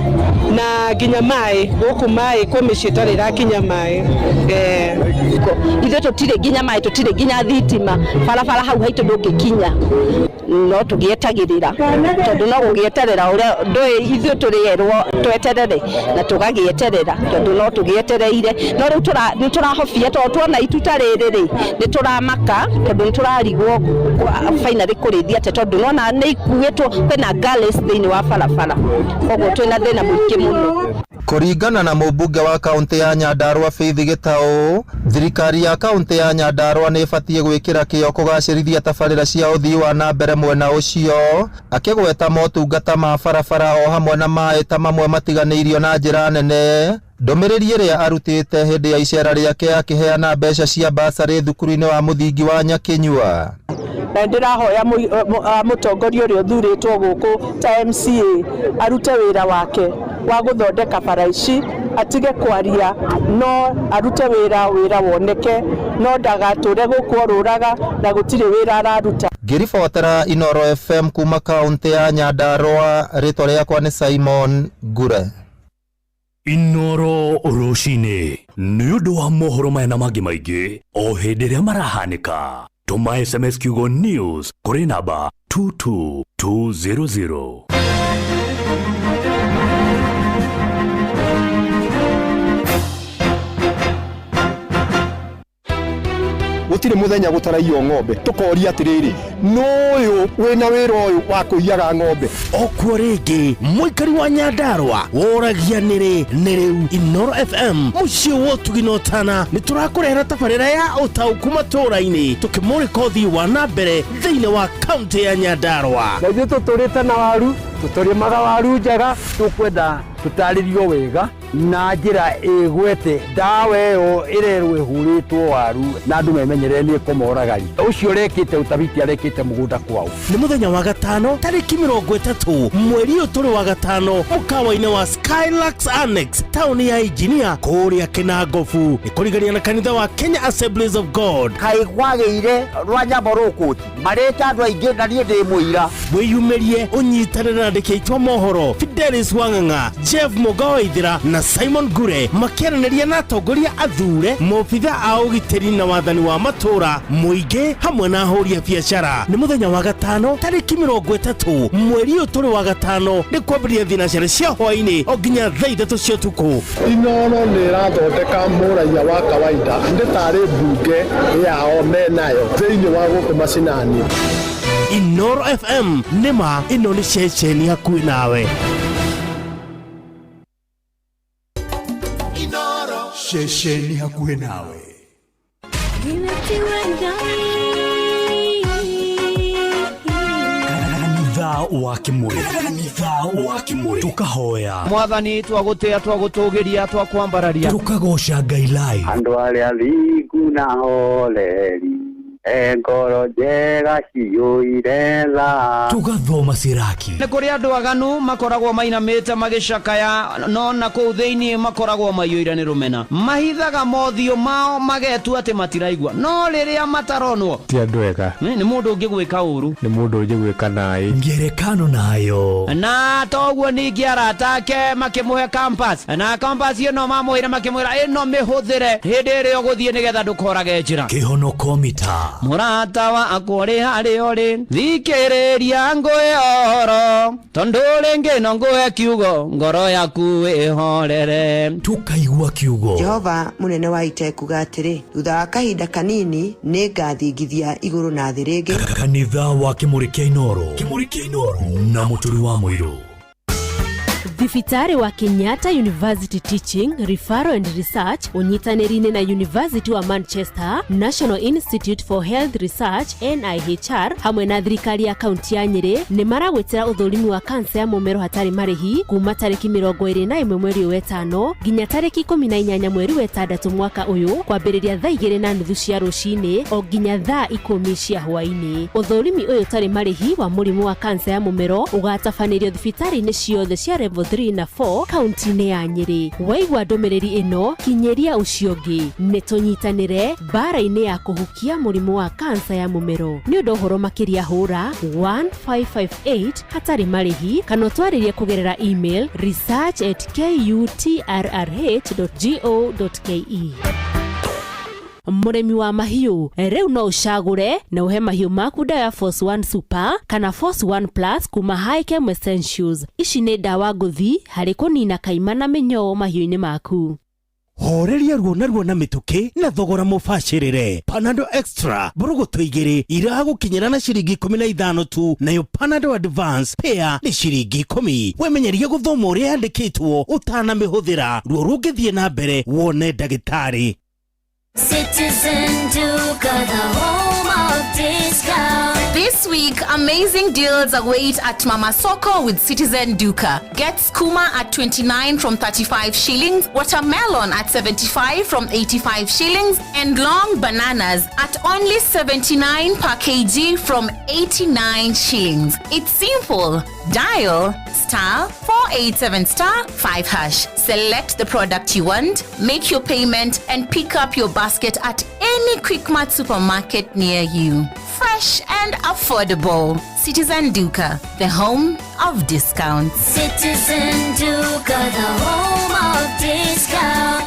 na nginya mai guku mai kwa micii tari rakinya mai ithe tutire nginya mai tutire nginya thitima barabara hau haitu ndungikinya no tugietagirira tondu no gugieterera uria ndui ithu turierwo tweterere na tugagieterera tondu no tugietereire no riu ni turahofia tondu tuona ituta riri ni turamaka tondu ni turarigwo finally kurithia te tondu nona ni ikuitwo kwina gales thiini wa barabara koguo twina thina muingi muno. Kuringana na mũmbunge wa kaunti ya Nyandarua Faith Gitau, thirikari ya kaunti ya Nyandarua nĩ ĩbatie gwĩkĩra kĩyo kũgacĩrithia tabarĩra cia ũthii wa na mbere mwena ũcio, akĩgweta motungata ma barabara o hamwe na maĩ ta mamwe matiganĩirio na njĩra nene. Ndũmĩrĩri ĩrĩa arutĩte hĩndĩ ya icera rĩake akĩheana mbeca cia basarĩ thukuru-inĩ wa mũthingi wa Nyakinyua. Na ndirahoya mutongoria uria thurĩtwo guku ta MCA arute wĩra wake wa guthondeka bara ici atige kwaria no arute wĩra woneke no ndagature guku oruraga na gutire wĩra araruta. Ngĩribotera Inoro FM kuma kaunti ya Nyandarua, rĩtwa rĩakwa nĩ Simon Ngure. Inoro Roshine nĩ ũndũ wa mohoro maya na mangĩ maingĩ o hĩndĩ ĩrĩa marahanĩka. Tuma SMS Kiugo News kuri namba 22200. Gutire muthenya gutaraio ng'ombe tukoria atiriri nuyu wina wira uyu wa kuiyaga ng'ombe okwo ringi muikari wa Nyandarua woragia niri niriu Inoro FM mucio wotuginotana ni turakurehera tabarira ya utauku matura-ini tukimurika uthii wa na mbere thiini wa kaunti ya Nyandarua. Na ithuĩ tũtũrĩte na waru tũtũrĩmaga waru njega tukwenda tutaririo wega na njira igwete ndawa ĩyo ĩrerwo ĩhũrĩtwo waru na andũ memenyerere nĩ kũmoragari ũcio rekĩte utabiti arekĩte mũgũnda kwao. Nĩ mũthenya wa gatano tarĩki 30 mweri ũyũ tũrĩ wa gatano mũkawa-inĩ wa Skylux Annex taũni ya Engineer kũrĩa Kinangofu nĩ kũrigania na kanitha wa Kenya Assemblies of God. Kaĩ gwagĩire rwa nyambo rũkũti marĩte andũ aingĩ na niĩ ndĩ mũira. Wĩyumĩrie ũnyitanĩre na andĩki aitũ mohoro Fidelis Wang'ang'a, Jeff Mugoithira na Simon Gure makiaranĩria na atongoria athure mobitha a ũgitĩri na wathani wa matũra mũingĩ hamwe na ahũri a biacara. Nĩ mũthenya wa gatano tarĩki 30 mweri ũyũ tũrĩ wa gatano nĩ kwambĩrĩria thinacara cia hwaĩ-inĩ o nginya thaa 3 cia ũtukũ. Inoro nĩ ĩrathondeka mũraia wa kawaida nĩ tarĩ mbunge yao menayo thĩinĩ wa gũkũ macinani. Inoro FM nĩma ĩno nĩ ceceni hakuhĩ nawe. Shesheni hakuhĩ nawe. Kanitha wa Kimuri tukahoya Mwathani twagũtĩa twagũtũgĩria twakwambararia tukagoca Ngai live. Andũ arĩa thingu na holeri ngoro njega ciyũire tha tugathoma Siraki. Nĩ kũrĩ andũ aganu makoragwo mainamĩte magĩcakaya no na kũu thĩinĩ makoragwo maiyũire nĩ rũmena mahithaga mothiũ mao magetua atĩ matiraigua no rĩrĩa mataronwo ti andũ ega nĩ mũndũ ũngĩ gwĩka ũru nĩ mũndũ ũngĩ gwĩka naĩ ngerekano nayo na toguo ningĩ arata ake makĩmũhe campus na campus ĩno mamwĩra makĩmwĩra ĩno mĩhũthĩre hĩndĩ ĩrĩa ũgũthiĩ nĩgetha ndũkorage njĩra. Kĩhonoko mita mũrata wa akũrĩ harĩ ũrĩ thikĩrĩria ngwĩhoro tondũ rĩngĩ no ngũhe kiugo ngoro yaku ĩhorere. Tukaigua kiugo. Jehova mũnene wa ita ekuga atĩrĩ thutha wa kahinda kanini nĩ ngathingithia igũrũ na thĩ rĩngĩ. Kanitha wa Kimuri kĩa Inoro na mũturi wa mũirũ. Thibitari wa Kenyatta University Teaching, Referral and Research unyitanĩri-inĩ na University wa Manchester, National Institute for Health Research NIHR hamwe na thirikari ya kaunti ya Nyeri nĩ maragwetera ũthũrimi wa kansa ya mũmero hatarĩ marĩhi kuma tarĩki 21 mweri wa 5 nginya tarĩki 18 mweri wa 6 mwaka ũyũ kwambĩrĩria thaa 2:30 cia rũcinĩ o nginya thaa 10 cia hwaĩ-inĩ. Ũthũrimi ũyũ tarĩ marĩhi wa mũrimũ wa kansa ya mũmero ũgatabanĩrio thibitari-inĩ ciothe cia level 3 na 4 kaunti-inĩ ya Nyeri. Waigua ndũmĩrĩri ĩno kinyeria ũcio ũngĩ nĩ tũnyitanĩre mbara-inĩ ya kũhukia mũrimũ wa kansa ya mũmero. Nĩ ũndũ ũhoro makĩria hũra 1558 hatarĩ marĩhi kana twarĩrie kũgerera email research@kutrrh.go.ke. Mũrĩmi wa mahiũ rĩu no ũcagũre na ũhe mahiũ maku dawa ya Force 1 Super kana Force 1 Plus kuma Highchem Essentials. Ici nĩ dawa ngũthi harĩ kũnina kaima na mĩnyoo mahiũ-inĩ maku. Horeria ruo na mĩtũkĩ na thogora mũbacĩrĩre. Panadol Extra mbũrũgũtũ 2 iragũkinyĩra na ciringi 15 tu, nayo Panadol Advance Pair nĩ ciringi 10. Wemenyeria gũthoma ũrĩa yandĩkĩtwo ũtanamĩhũthĩra ruo rũngĩthiĩ na mbere wone ndagĩtarĩ. Citizen Duka, the home of discount. This week, amazing deals await at Mama Soko with Citizen Duka. Get skuma at 29 from 35 shillings, watermelon at 75 from 85 shillings, and long bananas at only 79 per kg from 89 shillings. It's simple. Dial *487*5#. Select the product you want, make your payment, and pick up your basket at any Quickmart supermarket near you. Fresh and affordable. Citizen Duka, the home of discounts. Citizen Duka, the home of discounts.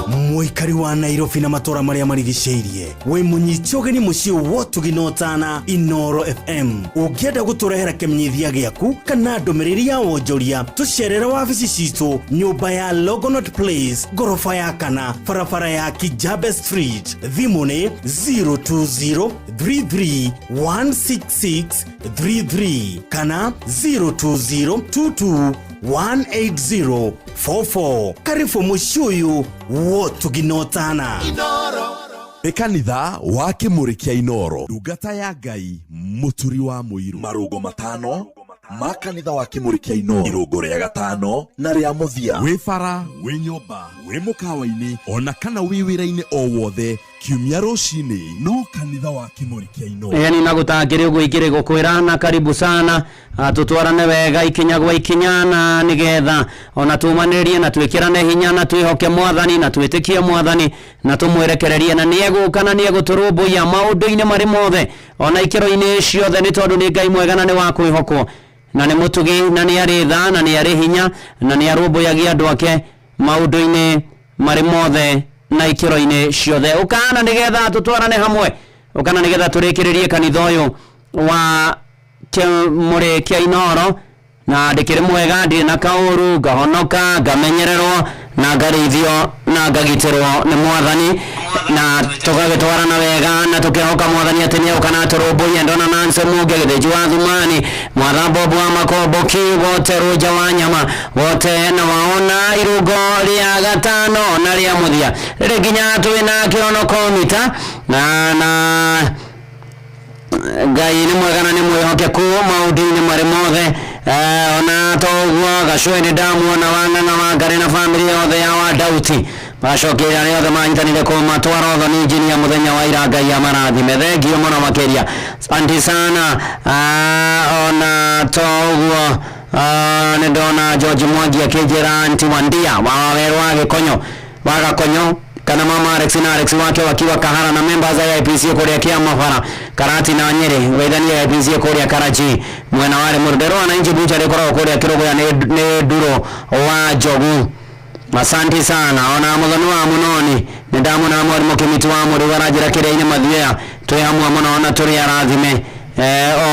Muikari wa Nairobi na matora maria marigicĩirie we munyiti ũgeni mũciĩ wotuginotana Inoro FM. Ũngĩenda gũtũrehera kĩmenyithia gĩaku kana ndũmĩrĩri ya wonjoria, tũcerere wabici citũ nyũmba ya Logonot Place, gorofa ya kana, barabara ya Kijabe Street. Thimũ nĩ 02033166333 kana 02022180044. Karibu mũciĩ ũyũ wotuginotana Inoro. Kanitha wa Kĩmũrĩ kĩa Inoro, ndungata ya Ngai mũturi wa mũiru. Marũgo 5 ma kanitha wa Kĩmũrĩ kĩa Inoro, irũngo rĩa 5 na rĩa mũthia. Wĩ bara, wĩ nyũmba, wĩ mũkawa-inĩ, ona kana wĩ wĩra-inĩ o wothe, kiumia rũcinĩ no kanitha wa Kĩmũrĩ kĩa Inoro. Yani nagũtangĩre ũguo igĩrĩ gũkwĩrana karibu sana, tutwarane wega ikinya gwa ikinya na nigetha ona tumanĩrĩrie na twĩkĩrane hinya na twĩhoke Mwathani na twĩtĩkie Mwathani na tũmwerekererie na nĩegũka na nĩegũtũrũmbũiya maũndũ-inĩ marĩ mothe ona ikĩro-inĩ ciothe, nĩ tondũ nĩ Ngai mwega na nĩ wa kwĩhokwo na nĩ mũtugi na nĩ arĩ tha na nĩ arĩ hinya na nĩ arũmbũyagia andũ ake maũndũ-inĩ marĩ mothe na ikĩro-inĩ ciothe. Ũkana nĩgetha tũtwarane hamwe, ũkana nĩgetha tũrĩkĩrĩrie kanitha ũyũ wa Kĩmũrĩ kĩa Inoro, na ndĩkĩrĩ mwega, ndirĩ na kaũru, ngahonoka, ngamenyererwo na ngarĩithio na ngagitĩrwo nĩ Mwathani na tũgagĩtwarana wega na tũkĩhoka Mwathani atĩ nĩegũka na atũrũmbũiye. Ndona Nancy Muge, gĩthĩnji wa Thumani, Mwatha Bob wa Makomboki, wote Rũnja wa Nyama, wote na waona irũngo rĩa 5 na rĩa mũthia rĩrĩ nginya twĩ na kĩonoko mita na Ngai nĩ mwega na nĩ mwĩhokeku maũndũ-inĩ marĩ mothe. Ona toguo Gacũĩ nĩ ndamuona Wang'ang'a Wangari na bamĩrĩ yothe ya Wandauti macokire arĩa othe manyitanire kũmatwara ũthoni injinia mũthenya wa ira. Ngai amarathime, thengio mũno makĩria, asante sana. Ona toguo nĩ ndona George Mwangi akĩnjĩra anti Wandia wa Waweru wa Gĩkonyo wa Gakonyo kana mama Alex na Alex wake wakiwa Kahara na members ya IPC kũrĩa Kĩamabara, Karati na Nyeri, waithania ya IPC kũrĩa Karachi, mwena wa Murudero na inji bucha rĩkoragwo kũrĩa Kĩrũgũya nĩ Nduro wa Njogu. Asante sana. Ona mũthoni wa Mũnoni nĩ ndamona mwarimũ Kĩmiti wa Mũrũga ranjĩra kĩrĩa-inĩ mathioya twĩ hamwe mũno na tũrĩ arathime o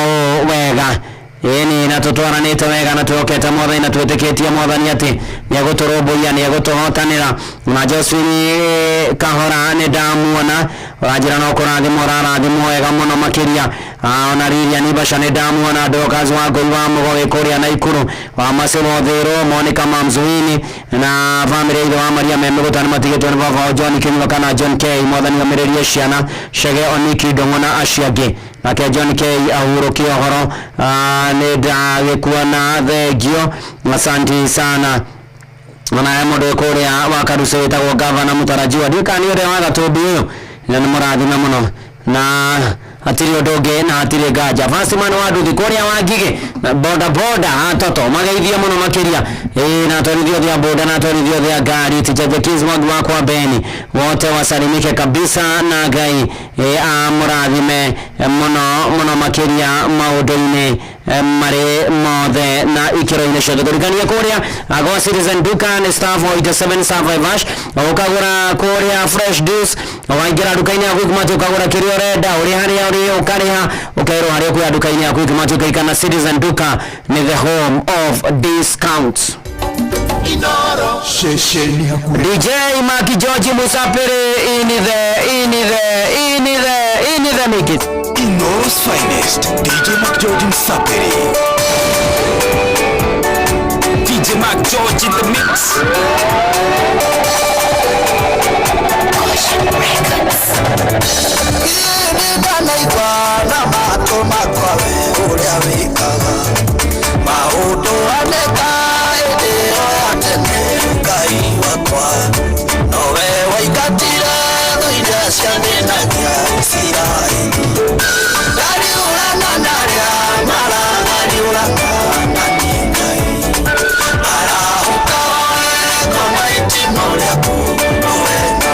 wega. Eni na tũtwaranĩte wega na twĩhokete Mwathani na twĩtĩkĩtie Mwathani atĩ nĩegũtũrũmbũiya, nĩegũtũhotanĩra. Na Josephine Kahora nĩ ndamuona ranjĩra no kũrathimwo, rarathimwo wega mũno makĩria. ona riria ni bashane damu ona Dorcas wa Goiwa Mugoge Korea na Ikuru wa Masemo Dhero Monica Mamzuini na family ile wa Maria Memegotana matigetwa ni baba John Kinywa kana John K mwathani wa mereria ciana Shege Oniki Dongona Ashiage nake John K ahuro kiohoro ni ndagikuwa na thegio. Asante sana mwana modo Korea wakaruse wetagwo governor mutarajiwa ndikani ore wa gatumbi uyu na murathima muno na atiri odoge na atiri gaja fast man wa nduthi Korea wa Ngige na boda atoto mageithia muno makiria na torithio thia boda na torithio thia gari tijaje kizmog wa kwa Beni wote wasalimike kabisa na Ngai amurathime muno makiria maudo-ini mare mothe na ikiro-ini ciothe kurikania Korea agwa Citizen Duka ni staff wa 87 survivors ukagura Korea fresh juice waingira duka-ini yaku kumati ukagura kirio reda uri haria uri ukariha ukairo haria ku duka-ini yaku kumati ukaikana Citizen Duka ni the home of discounts. Inoro shesheni haku DJ Maki George Musapere in the make it Inoro's finest DJ Mac George Musapere DJ Mac George in the mix Records Nidana ikwana mato makwawe uria wikaga maudu aneka edeo yatene Ngai wakwa nowe waikatire thuiria cianinagia Isiraeli Gariurana naria maragariurana nani Ngai arahuka oe kona itimo riaku noena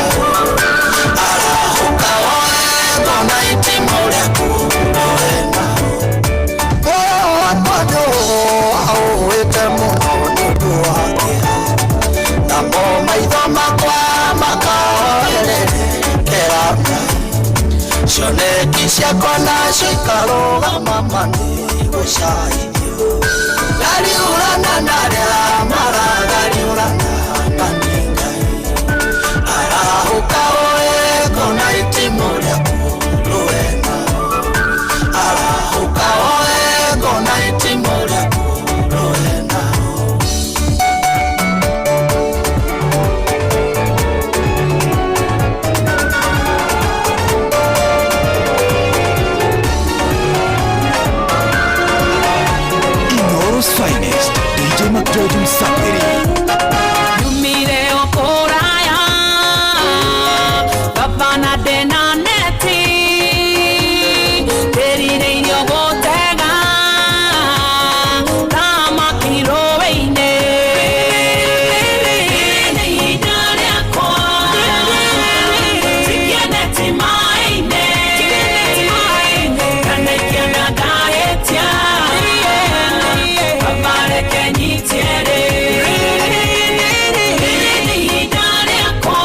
arahuka oe kona itimo riaku noena wakwanyo auwite muno nundu wake namo maitho makwa makaoerere keranga cioneki ciakwa nacio ikarũgama mani gũcaithio gariũrana narĩa maragariũrana nani Ngai arahũka oe kona itimo rĩaku rũena arahũka oe kona itimo rĩaku rũena Inoro's finest DJ Mac George Musapere Yumire okoraya Bavana denaneti Terireirio gotega Tama kiroweine Neidare akwa Tikianeti maine Kanaikiana gaetia Avare kenyitiere Neidare akwa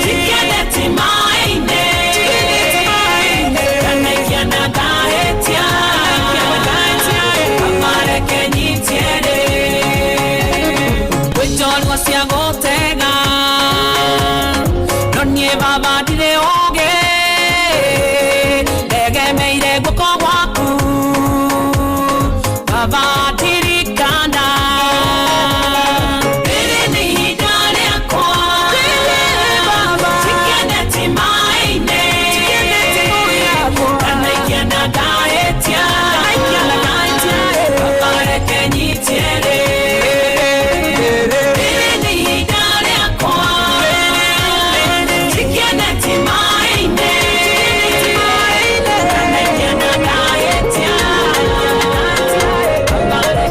Tikianeti maine Kanaikiana gaetia Avare kenyitiere Wejolwa siagotega Nonye baba dire oge Egemeire guko gwaku Baba dirikana Bere ni hidare akwa Tikianeti maine Kanaikiana gaetia Avare kenyitiere Bere ni hidare akwa Tikianeti maine Kanaikiana gaetia Avare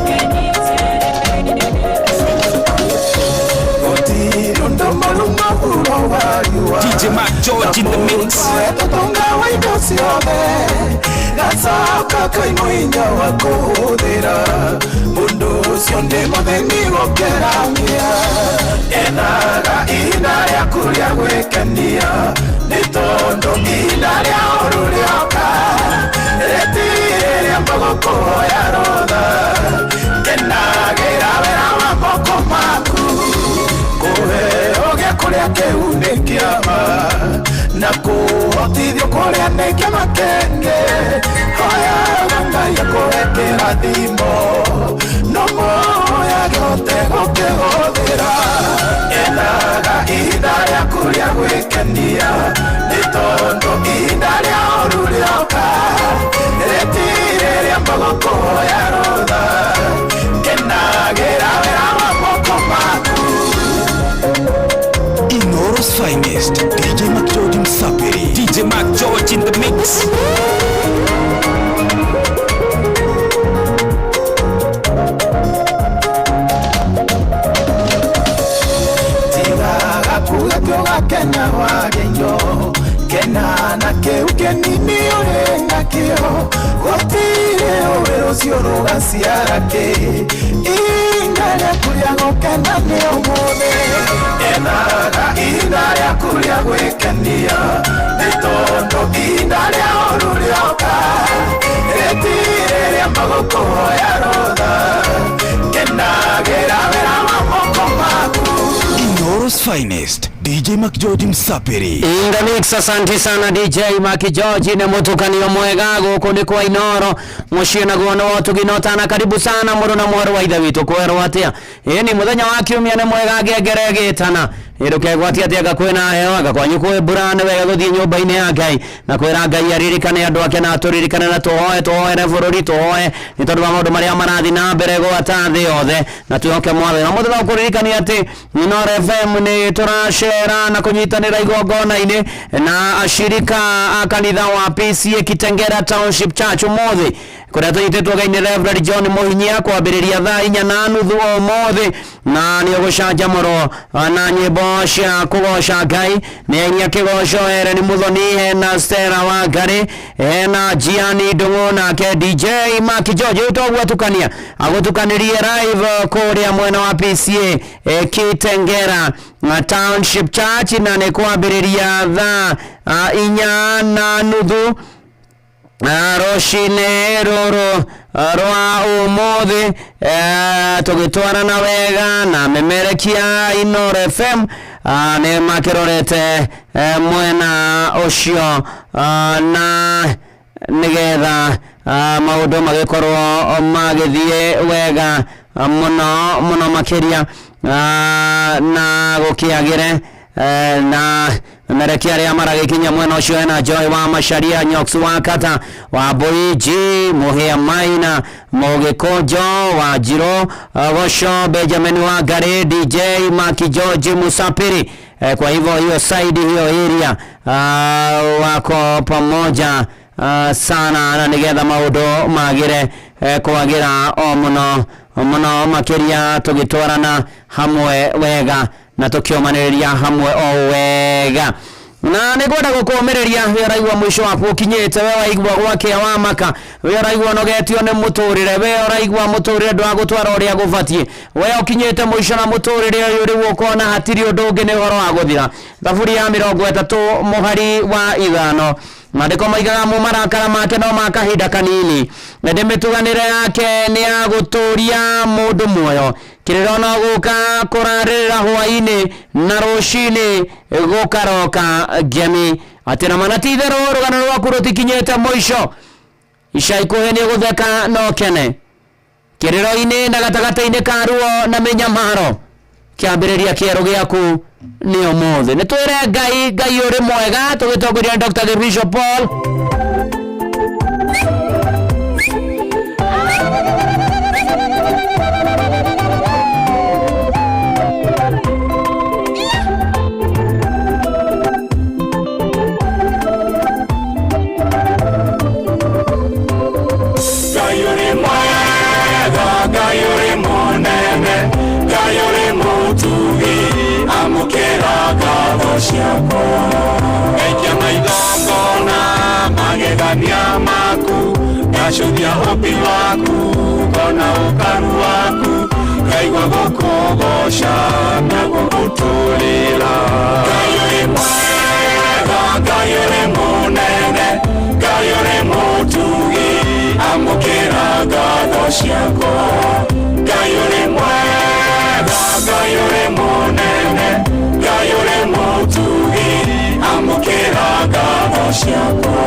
DJ Mac George in the mix Gacoka kaimũinya wa kũhũthĩra mũndũ ũcio ndĩ mũthĩni gũkĩramia enaga ihinda rĩaku rĩa gwĩkenia nĩ tondũ ihinda rĩa ũru rĩoka rĩtirĩrĩa magũkũhoya rũtha ngenagĩra wĩra wa moko maku kũhe ũgĩ kũrĩa kĩu nĩ kĩama na kũhotithio kũrĩa neke makenge hoya ngai akorekera thimo no moya gĩhote gũkĩhũthĩra ethaga ihinda rĩaku rĩa gwĩkenia nĩ tondũ ihinda rĩa ũru rĩoka rĩtirĩ rĩa magũkũhoya rũtha kenagĩra wĩra wa moko maku. Inoro's finest, DJ Mac George Msapiri. DJ Mac George in the mix. Tigaga kuga kyoga kenya wagenyo kena na keu kenini ure nakio gotire owero cioroga ciarake indaria kuria gokena ni omothe enaga indaria kuria gwikenia ni tondo indaria oru rioka retire ria magukuhoya rutha kenagira wira wa moko maku. Inoro's finest, DJ Mac George Msapiri. In the mix, asante sana DJ Mac George ne mutukanio mwega guku ni kwa Inoro muciina guono tuginotana karibu sana muru na mwaru wa ithe witu kwerwo atia ni muthenya wa kiumia ne mwega ngengere gitana irukegwatia atia gakwina hewa gakwanyu kwe burane wega guthie nyumba-ini ya Ngai na kwira Ngai aririkane andu ake na turirikane na tuhoe na bururi tuhoe ni tondu wa maundu maria marathi na mbere gwata thi yothe na tuhoke mwathe na muthenya wa kuririkania ati Inoro FM ni turashera na kunyitanira igongona-ini na ashirika a kanitha wa PCA Kitengera Township Church umuthi kuria tunyitetwo Ngai ni Reverend John Muhinyia kwambiriria thaa 4:30 umuthi na ni gucanjamũrwo na nyĩmbo cia kũgoca Ngai ni ainia kĩgoco Helen Muthoni na Stella Wangari na Gianni Ndung'u nake DJ Mac George utogwatukania agutukanirie live kuria mwena wa PCA Kitengera Township Church na ni kwambiriria thaa 4:30 roshine roro rwa umuthi tugitwarana wega na memerekia Inoro FM ni makirorete mwena ucio na nigetha maundu magikorwo magithie wega muno makiria na gukiagire na merekia ria maragikinya mwena ucio na Joy wa Macharia Nyoks wa Kata wa Boiji Muhia Maina Mogekojo wa Jiro Gosho Benjamin wa Gare DJ Mac George Musapiri. Kwa hivyo hiyo side hiyo area wako pamoja sana na nigetha maundu magire kwagira o muno makiria tugitwarana hamwe wega na tukiomanĩrĩria hamwe o wega na nĩngwenda gũkũmĩrĩria we ũraigua mũico waku ũkinyĩte we waigua gwake wa maka we ũraigua nogetio nĩ mũtũrĩre we ũraigua mũtũrĩre ndwagũtwara ũrĩa gũbatiĩ we ũkinyĩte mũico na mũtũrĩre ũyũ rĩu ũkona hatirĩ ũndũ ũngĩ nĩ ũhoro wa gũthira thaburi ya 30 mũhari wa 5 Maandĩko maigaga marakara make no makahinda kanini ndĩmĩtuganĩre yake nĩ ya gũtũria mũndũ muoyo kĩrĩro no gũka kũrarĩrĩra hwaĩ-inĩ na rũcinĩ gũkaroka ngemi atĩ na manatitherũ rũgano rwaku rũtikinyĩte mũico ica ikuhĩ nĩ gũtheka no kene kĩrĩro-inĩ na gatagatĩ-inĩ ka ruo na mĩnyamaro kĩambĩrĩria kĩerũ gĩaku nĩ ũmũthĩ nĩ twĩre Ngai ũrĩ mwega tũgĩtongoria Dr. The Bishop Paul Ngai ũrĩ mũnene Ngai ũrĩ mũtugi amũkĩra ngatho ciakwa ngaikia maithongona magegania maku ngacũthia ũmbi waku ngona ũkaru waku ngaigua gũkũgoca na gũgũtũrĩra Ngai ũrĩ mwega Ngai ũrĩ mũnene Ngai ũrĩ mũtugi amũkĩra ngatho ciakwa Ngai ũrĩ mwega Ngai ũrĩ mũnene Ngai ũrĩ mũtugi amũkĩra ngatho ngatho ciakwa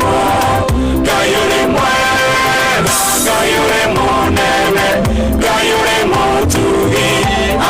ciakwa kayore mwega kayore monene kayore mutugi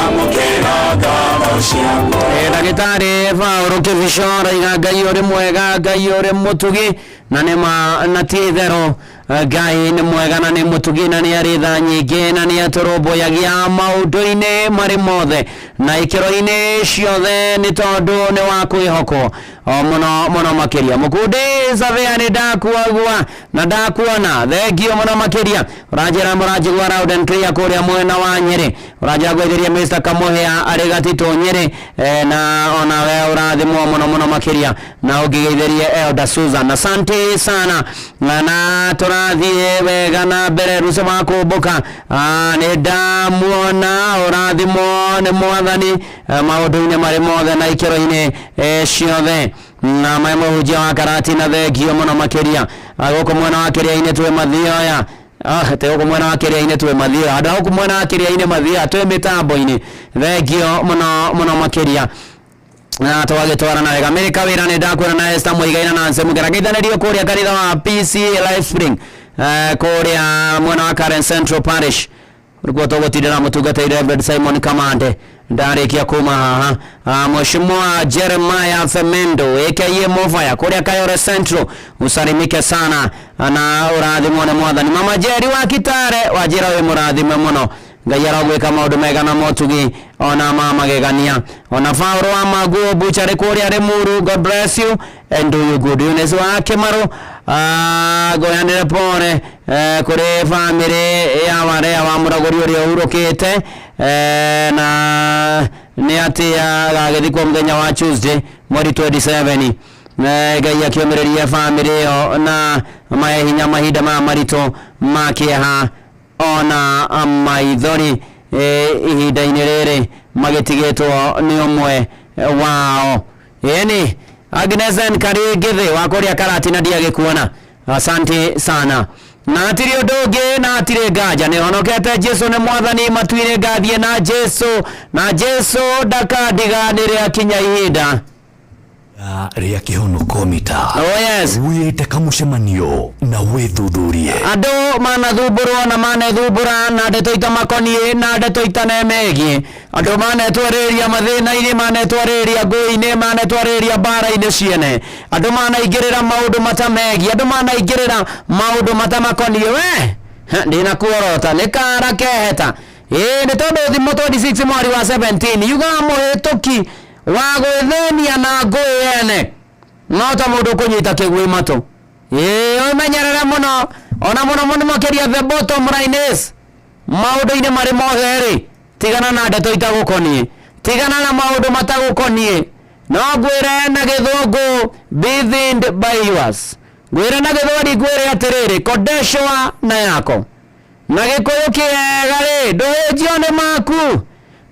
amukira ngatho ciakwa Ndagĩtarĩ Paul Kĩbicora Ngai ũrĩ mwega Ngai ũrĩ mũtugi na nĩma na ti itherũ Ngai nĩ mwega na nĩ mũtugi na nĩ arĩ tha nyingĩ na nĩ atũrũmbũyagia maũndũ-inĩ marĩ mothe na ikĩro-inĩ ciothe nĩ tondũ nĩ wa kwĩhokwo mũno makĩria mũkundi Savea nĩ ndakuagua na ndakuona thengio mũno makĩria ũranjĩra mũranjigua loud and clear kũrĩa mwena wa Nyĩrĩ ũranjĩra gwĩtheria Mr. Kamuhĩa arĩ gatitũ Nyĩrĩ na ona we ũrathimwo mũno makĩria na ũngĩgeithĩrie Elder Susan asante sana na tũrathiĩ wega na mbere ruce wa kũmbũka nĩ ndamuona ũrathimwo nĩ mwathani maũndũ-inĩ marĩ mothe na ikĩro-inĩ ciothe na mũhunjia wa karati na thengio mũno makĩria gũkũ mwena wa kĩrĩa-inĩ twĩ mathioya te gũkũ mwena wa kĩrĩa-inĩ twĩ mathioya andũ gũkũ mwena wa kĩrĩa-inĩ mathioya twĩ mĩtambo-inĩ thengio mũno makĩria na twagĩtwarana wega Amerika wĩra nĩ ndakwĩra na Esther Mũigaina na Nancy Mũgera geithanĩrio kũrĩa kanitha wa PCA Life Spring kũrĩa mwena wa Karen Central Parish urikuwa tũgũtindĩra mũtungatĩri Reverend Simon Kamande ndarĩkia kuma haha Mheshimiwa Jeremiah Femendo aka Mofaya kũrĩa Kayore Central usalimike sana na ũrathimwo nĩ mwathani Mama Jerry wa Kitare wajĩra wĩ mũrathime mũno Ngai arogwĩka maũndũ mega na motugi ona mama gegania ona Fauro wa Maguo buchare kuria Remuru. God bless you and do you good. Unes wa Kemaro goyanire pore kuri family ya ware wa Muragori uri urokete na ni atia gagithikwo muthenya wa Tuesday mweri 27 Ngai akiomereria family na mahinya mahinda ma marito makiha ona maithori ihinda-inĩ rĩrĩ magĩtigĩtwo nĩ ũmwe wao. Eni Agnes Nkarĩngĩthĩ wa kũrĩa Karati na ndiagĩkuona, asante sana. Na atiri ũndũ ũngĩ na atiri nganja nĩ honokete. Jesu nĩ mwathani, matuire ngathie na Jesu ndakandiganĩre akinya ihinda ria kihonuko mita. Oh yes. Wite kamucemanio na withuthurie. Ando manathumbũrwo na manethumbũra na ndeto itamakonie na ndeto itanemegie. Ando manetwarĩria mathĩna-inĩ, manetwarĩria ngũĩ-inĩ, manetwarĩria mbara-inĩ ciene. Ando manaingĩrĩra maũndũ matamegie, ando manaingĩrĩra maũndũ matamakonie. We ndina kuorota nĩ kara keheta. Nĩ tondũ thimo 26 mweri wa 17 yugaga mũhĩtũki wa gwĩthĩnia na ngũĩ ene no ta mũndũ kũnyita kĩgwĩ matũ. Ũmenyerere mũno, ona mũno makĩria the bottom line is maũndũ-inĩ marĩ mothe-rĩ, tigana na ndeto itagũkonie, tigana na maũndũ matagũkonie. No ngwĩre na gĩthũngũ be thinned by yours. Ngwĩre na gĩthweri ngwĩre atĩrĩrĩ, kodeshwa na yako. Na gĩkũyũ kĩega-rĩ, ndũhĩnjio nĩ maku.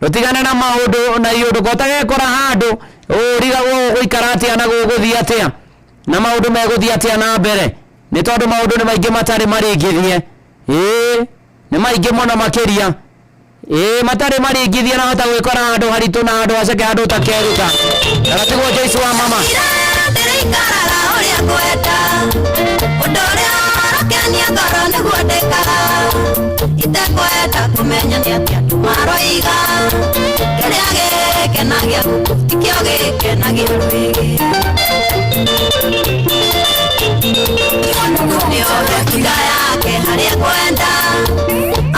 Utigane na maũndũ na iũndũ gotagekora handũ ũrigagwo gũikara atĩa na gũgũthiĩ atĩa na maũndũ megũthiĩ atĩa na mbere, nĩ tondũ maũndũ nĩ maingĩ matarĩ maringithie. Nĩ maingĩ mũno makĩria. Matarĩ maringithie na hota gwĩkora handũ haritũ na handũ haceke handũ ũtakeruta. Aratigwo Jesu wa mama. Ndĩraikaraga ũrĩa ngwenda, ũndũ ũrĩa ũrakenia ngoro nĩguo ndĩkaga. Itekwenda kũmenya nĩ atĩa andũ maroiga, kĩrĩa gĩkenagia gũkũ tikĩo gĩkenagia rwĩgĩ. Nĩohe bunda yake harĩa kwenda,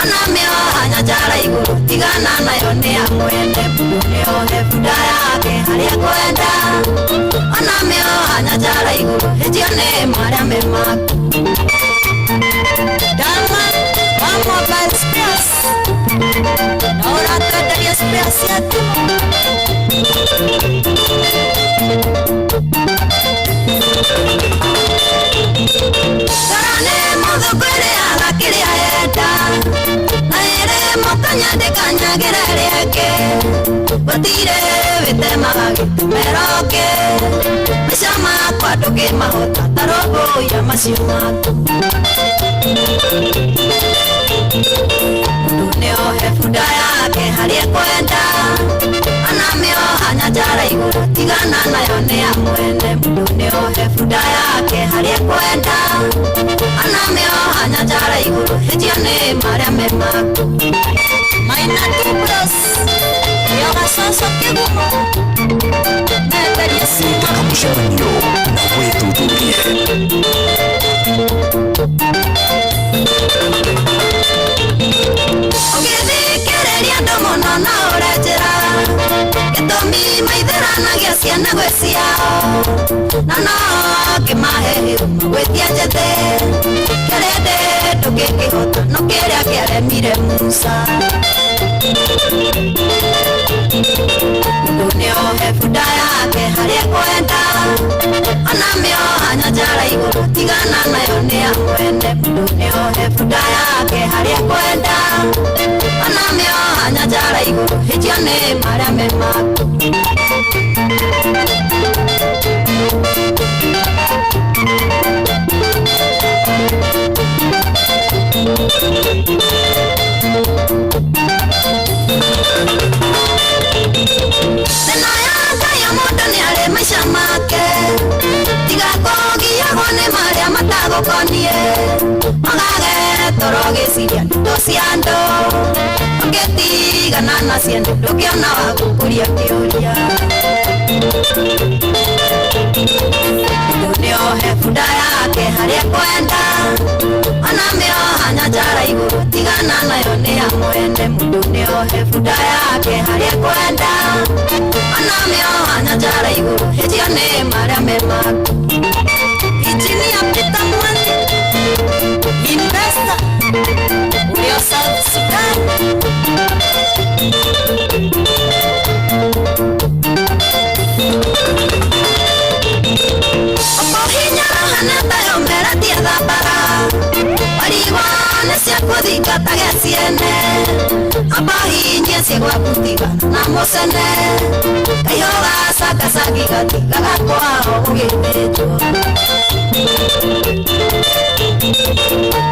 ona mĩoha nyanjara igũrũ tigana nayo nĩ ya mwene. Nĩohe bunda yake harĩa kwenda, ona mĩoha nyanjara igũrũ hĩnjio nĩ marĩa me maku. Mobile space. Ahora trataría space tu. Karane modo kwere ala kiria eta. Na ere mokanya de kanya gerereke. Batire vete magagi meroke. Mishama kwa toke mahota tarobo ya masiuma. Nĩohe bunda yake harĩa kwenda, ona mĩoha nyanjara igũrũ tigana nayo nĩ ya mwene. Mũndũ nĩohe bunda yake harĩa kwenda, ona mĩoha nyanjara igũrũ hĩnjio nĩ marĩa me maku. Maina tubros yoga soso kĩgumo meteria sima kamucemanio na withuthurie. Ũgĩthikĩrĩria andũ mũno na ũrenjĩra, gĩtũmi maithĩranagia ciana gwĩ ciao, na no kĩmahe hĩu gwĩtia njĩthĩ. Kĩrĩa ndĩndũ gĩkĩhota no kĩrĩa kĩaremire Musa. Mũndũ nĩohe bunda yake harĩa kwenda, ona mĩoha nyanjara igũrũ tigana nayo nĩ ya mwene. Mũndũ nĩohe bunda yake harĩa kwenda, ona mĩoha nyanjara igũrũ hĩnjio nĩ marĩa me maku. Thĩna ya Ngai mũndũ nĩ arĩ maica make, tiga kũgiagwo nĩ marĩa matagũkonie. Magage toro gĩciria ndeto cia andũ, ũngĩtigana nacio ndũkĩona wa gũkũria kĩũria. Mũndũ nĩohe bunda yake harĩa kwenda, ona mĩoha nyanjara igũrũ tigana nayo nĩ ya mwene. Mũndũ nĩohe bunda yake harĩa kwenda. kwenda anamyo anyajara iguru hetione maria mema ichini ya pita mwani investor ulio South Sudan Opohinyara haneta yombera tia thambara Wariwane cia kuthingata geciene Apohinyie cia gwakutiga na musene Kaihoga cakacangi gatiga gakwao ugithĩnjwo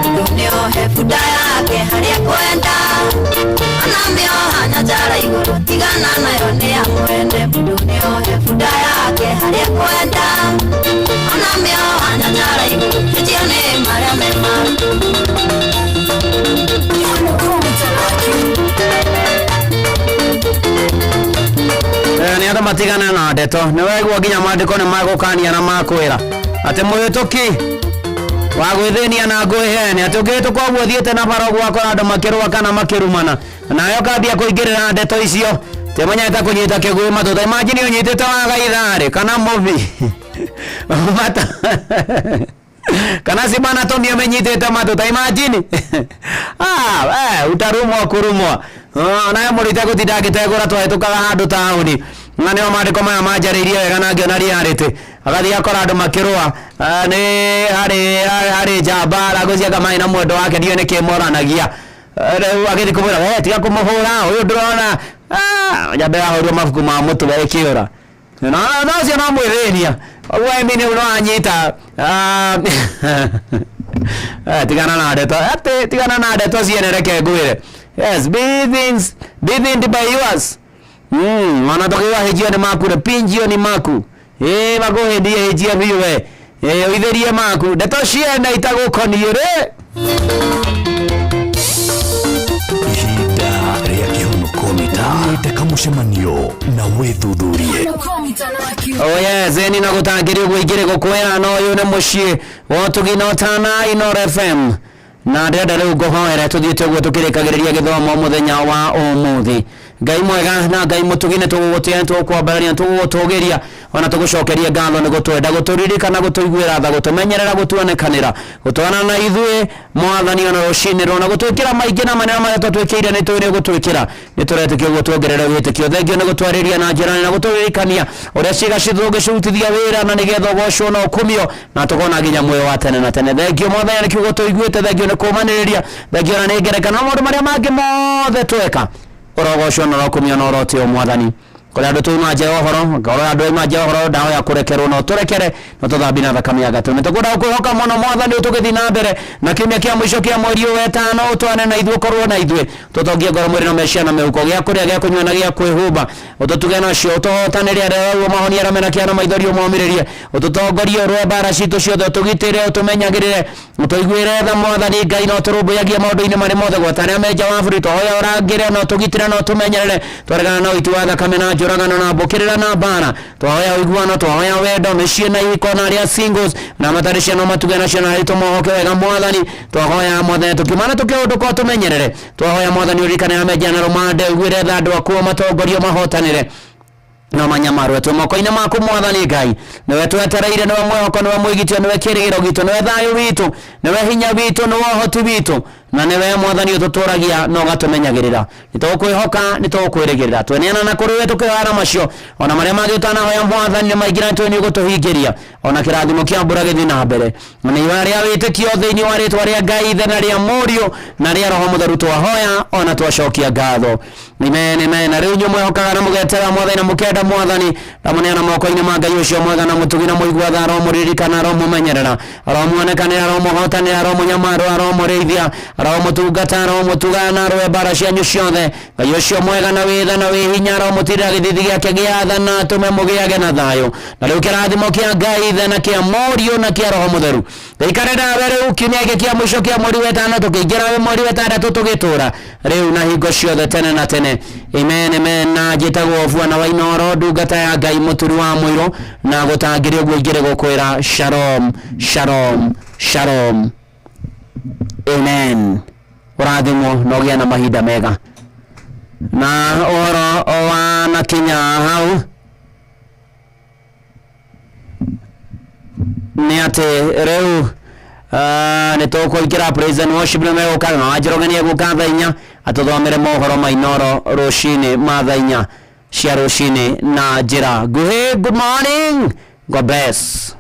Mũndũ nĩohe bunda yake harĩa kwenda Anamĩoha nyanjara igũrũ tigana nayo nĩ ya mwene Mũndũ nĩohe bunda yake harĩa kwenda Anamĩoha nyanjara igũrũ hĩtio nĩ marĩa me maku Nĩ andũ matigana na ndeto nĩ wegua nginya maandĩko nĩ magũkania na makwĩra atĩ mũhĩtũki wa gwĩthĩnia na ngwĩhenia atĩ ũngĩhĩtũka ũguo ũthiĩte na bara gwakora andũ makĩrũa kana makĩrumana nayo ũkambia kũingĩrĩra ndeto icio tĩmenyete kũnyita kĩguĩ matũ ta imagine ũnyitĩte waga itharĩ kana mũbi kana simana Tommy amenyitĩte matũ ta imagine utarumwo kũrumwo nayo mũrĩte gũtinda agĩtegũra twahĩtũkaga handũ taũni na nĩo maandĩko maya manjarĩirie wega na ngĩona reality agathiĩ akora andũ makĩrũa nĩ harĩ njamba aragũciaga maĩ na mwendo wake ndiũ nĩ kĩmoranagia rĩu agĩthiĩ kũmwĩra tiga kũmũhũra ũyũ ndũrona njamba yahũrirwo mabuku ma mũtwe ĩkĩũra no ũcio no mwĩthĩnia ũguo Emini no anyita tigana na ndeto tigana na ndeto ciene reke ngwĩre yes be things by yours wanatokewa hejio ni maku na pinjio ni maku makuhendie hejia biũ we ũithĩrie maku ndeto ciene itagũkoniĩ ihinda rĩa kĩhonoko nĩte kamũcemanio na wĩthuthurie yes eni na gũtangĩrio gwĩingĩre gũkwĩra no ũyũ nĩ mũciĩ wa Tũgina Ũtana Inooro FM na ndĩrenda rĩu ngũhoere tũthiĩte ũguo tũkĩrĩkagĩrĩria gĩthomo mũthenya wa ũmũthĩ Ngai mwega na Ngai mũtugine tũgũgũtĩa tũkwambarania tũgũgũtũgĩria ona tũgũcokeria ngatho nĩ gũtwenda gũtũririkana gũtũiguĩra tha gũtũmenyerera gũtuonekanĩra gũtwana na ithuĩ mwathani ona rũcinĩ na gũtwĩkĩra maingĩ na manene marĩa twatwĩkĩire nĩ tũrĩ gũtwĩkĩra nĩ tũretĩkia ũguo tuongerere wĩtĩkio thengio nĩ gũtwarĩria na njĩra na gũtũririkania ũrĩa ciĩga citũ ũngĩcirutithia wĩra na nĩgetha ũgocwo na ũkumio na tũkona nginya muoyo wa tene na tene thengio mwathani nĩ kiugo tũiguĩte thengio nĩ kũmanĩrĩria thengio na nĩ ngerekano maũndũ marĩa mangĩ mothe tweka ũrogocwo na ũkumio na ũrotio mwathani kũrĩa andũ tũimaje ũhoro kũrĩa andũ imaje ũhoro ndawa ya kũrekerwo no tũrekere no tũthambi na thakame ya gatũ nĩ tũkwenda kwĩhoka mũno mwathani tũgĩthiĩ na mbere na kiumia kĩa mũico kĩa mweri wetano ũtwane na ithuĩ korwo na ithuĩ tũtongie ngoro mwĩrĩ na meciria na mĩhuko gĩa kũrĩa gĩa kũnyua na gĩa kwĩhumba ũtũtuge nacio ũtũhotanĩria rĩu mahonia arĩa mena kĩana maithori ũmomĩrĩrie ũtũtongorie rwe mbara citũ ciothe ũtũgitĩre ũtũmenyagĩrĩre ũtũiguĩre tha mwathani Ngai na ũtũrũmbũyagie maũndũ-inĩ marĩ mothe gwatanĩra menja wa bũrũri tũhoya ũrangĩre na ũtũgitĩre na ũtũmenyerere twaregana na ũiti wa thakame na njũragano na mbũkĩrĩra na mbara twahoya ũiguano twahoya wendo mĩciĩ na ihiko na arĩa singles na matarĩ ciana matuge nacio na harĩ tũmohoke wega mwathani twahoya mwathani tũkiumana tũkĩũndũka ũtũmenyerere twahoya mwathani ũririkanĩra menja na rũmande ũiguĩre tha andũ akuo matongorio mahotanĩre no manyamarwe tu moko-inĩ maku mwathani Ngai niwe twetereire niwe mwĩhoko niwe mwĩgitio niwe kĩrĩgĩro gitũ niwe thayũ witũ niwe hinya witũ niwe ũhoti witũ na niwe mwathani ũtũtũragia na ũgatũmenyagĩrĩra nĩtũgũkwĩhoka nĩtũgũkwĩrĩgĩrĩra tweneana na kũrĩ we tũkĩhara macio ona marĩa mangĩ ũtanahoya mwathani nĩ maingĩ na nĩ ũgũtũhingĩria ona kĩrathimo kĩa mbura gĩthiĩ na mbere na nĩ rĩa wĩtĩkio thĩinĩ wa rĩtwa rĩa Ngai ithe na rĩa Mũriũ na rĩa Roho Mũtheru twahoya ona twacokia ngatho amen na rĩu nyuĩ mwĩhokaga na mũgetera mwathani na mũkenda mwathani na mũneana moko-inĩ ma Ngai ũcio mwega na mũtugi na mũigua tha Roho mũririkana Roho mũmenyerera Roho muonekanĩra Roho mũhotanĩra Roho mũnyamarwa Roho mũrĩithia Roho mũtungata Roho mũtugana rwe mbara cianyu ciothe Ngai ũcio mwega na wĩtha na wĩhinya Roho mũtirĩra gĩthithi gĩake gĩatha na tũme mũgĩage na thayũ na rĩu kĩrathimo kĩa Ngai ithe na kĩa Mũriũ na kĩa Roho Mũtheru gĩikare nawe rĩu kiumia gĩkĩ kĩa mũico kĩa mweri wetano tũkĩingĩra mweri wetandatũ tũgĩtũra rĩu na hingo ciothe tene na tene amen na njĩtagwo Bwana wa Inooro ndungata ya Ngai mũturi wa mũiro na gũtangĩria ũguo ingĩrĩ gũkwĩra shalom shalom shalom amen ũrathimwo na ũgĩa na mahinda mega na oro wana Kenya hau ni ate reu ni toko ikira praise and worship na mego kana ajirogania gukatha inya atuthomere mohoro mainoro roshine matha inya cia roshine na njira nguhi. Good morning, God bless.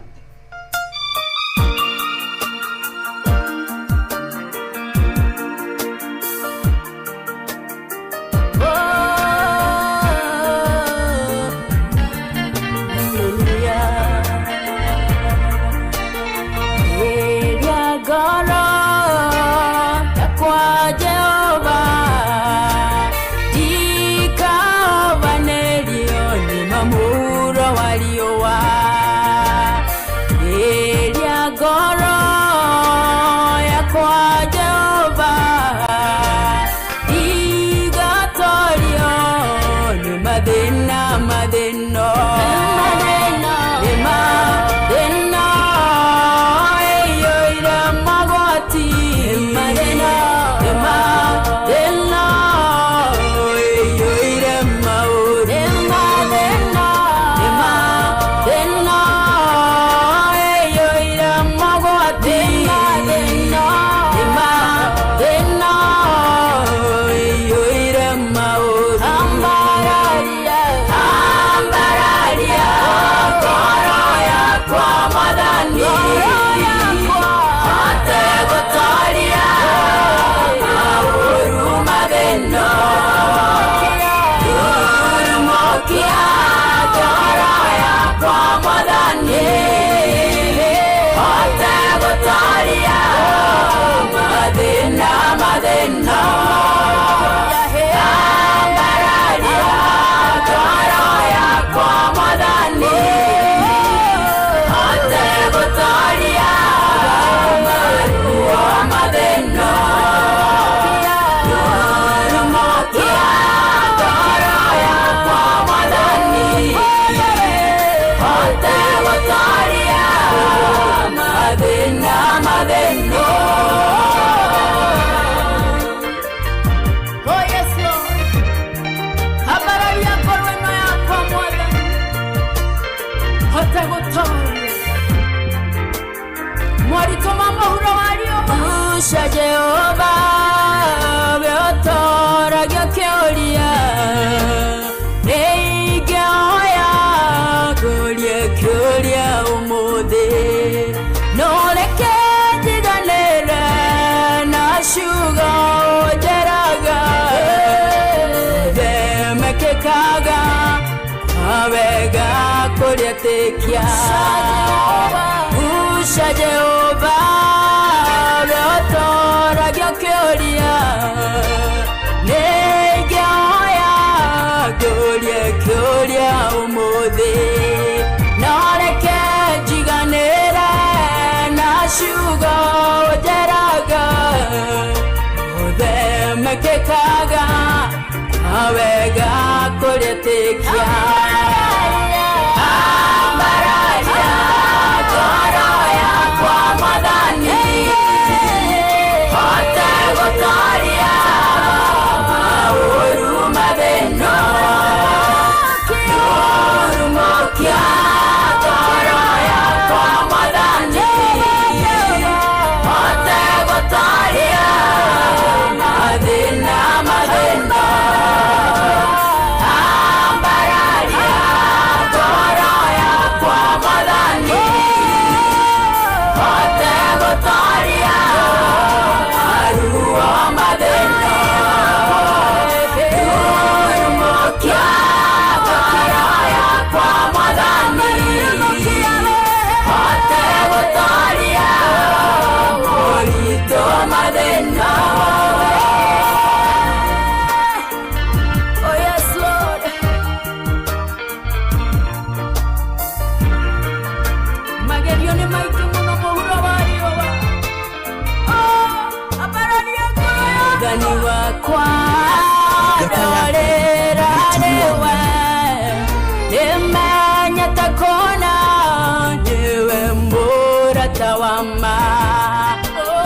Jehova beotora gyokeoria neigaya kulia umude noleke diganera na shuga ojeraga demekekaga abega kulia tekia usha Jehova beotora gyokeoria neigaya kulia umude noleke diganera na shuga ojeraga odemekekaga abega kulia tekia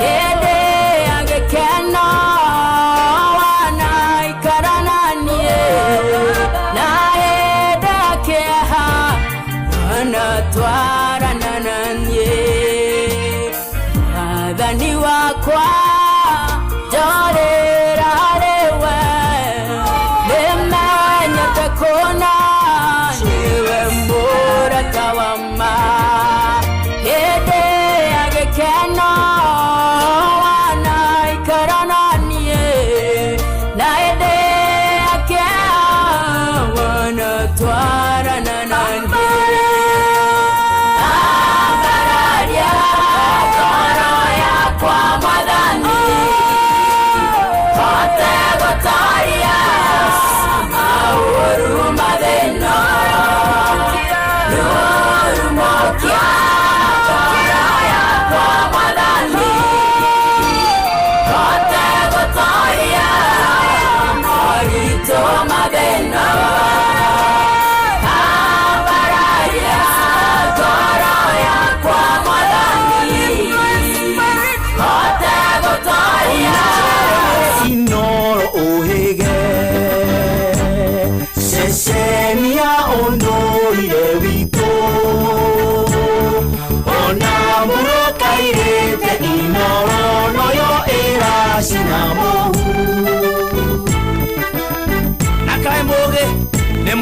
Yede agekena wana ikarana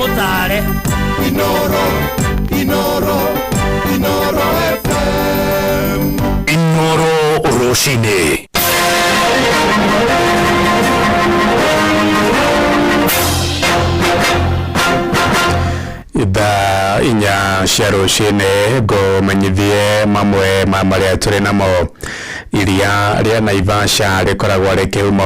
ngutare Inoro FM. Inoro Roshine. Ithaa inya cia rũcinĩ ngũmenyithie mamwe ma marĩa tũrĩ namo. Iria rĩa Naivasha rĩkoragwo rĩkĩuma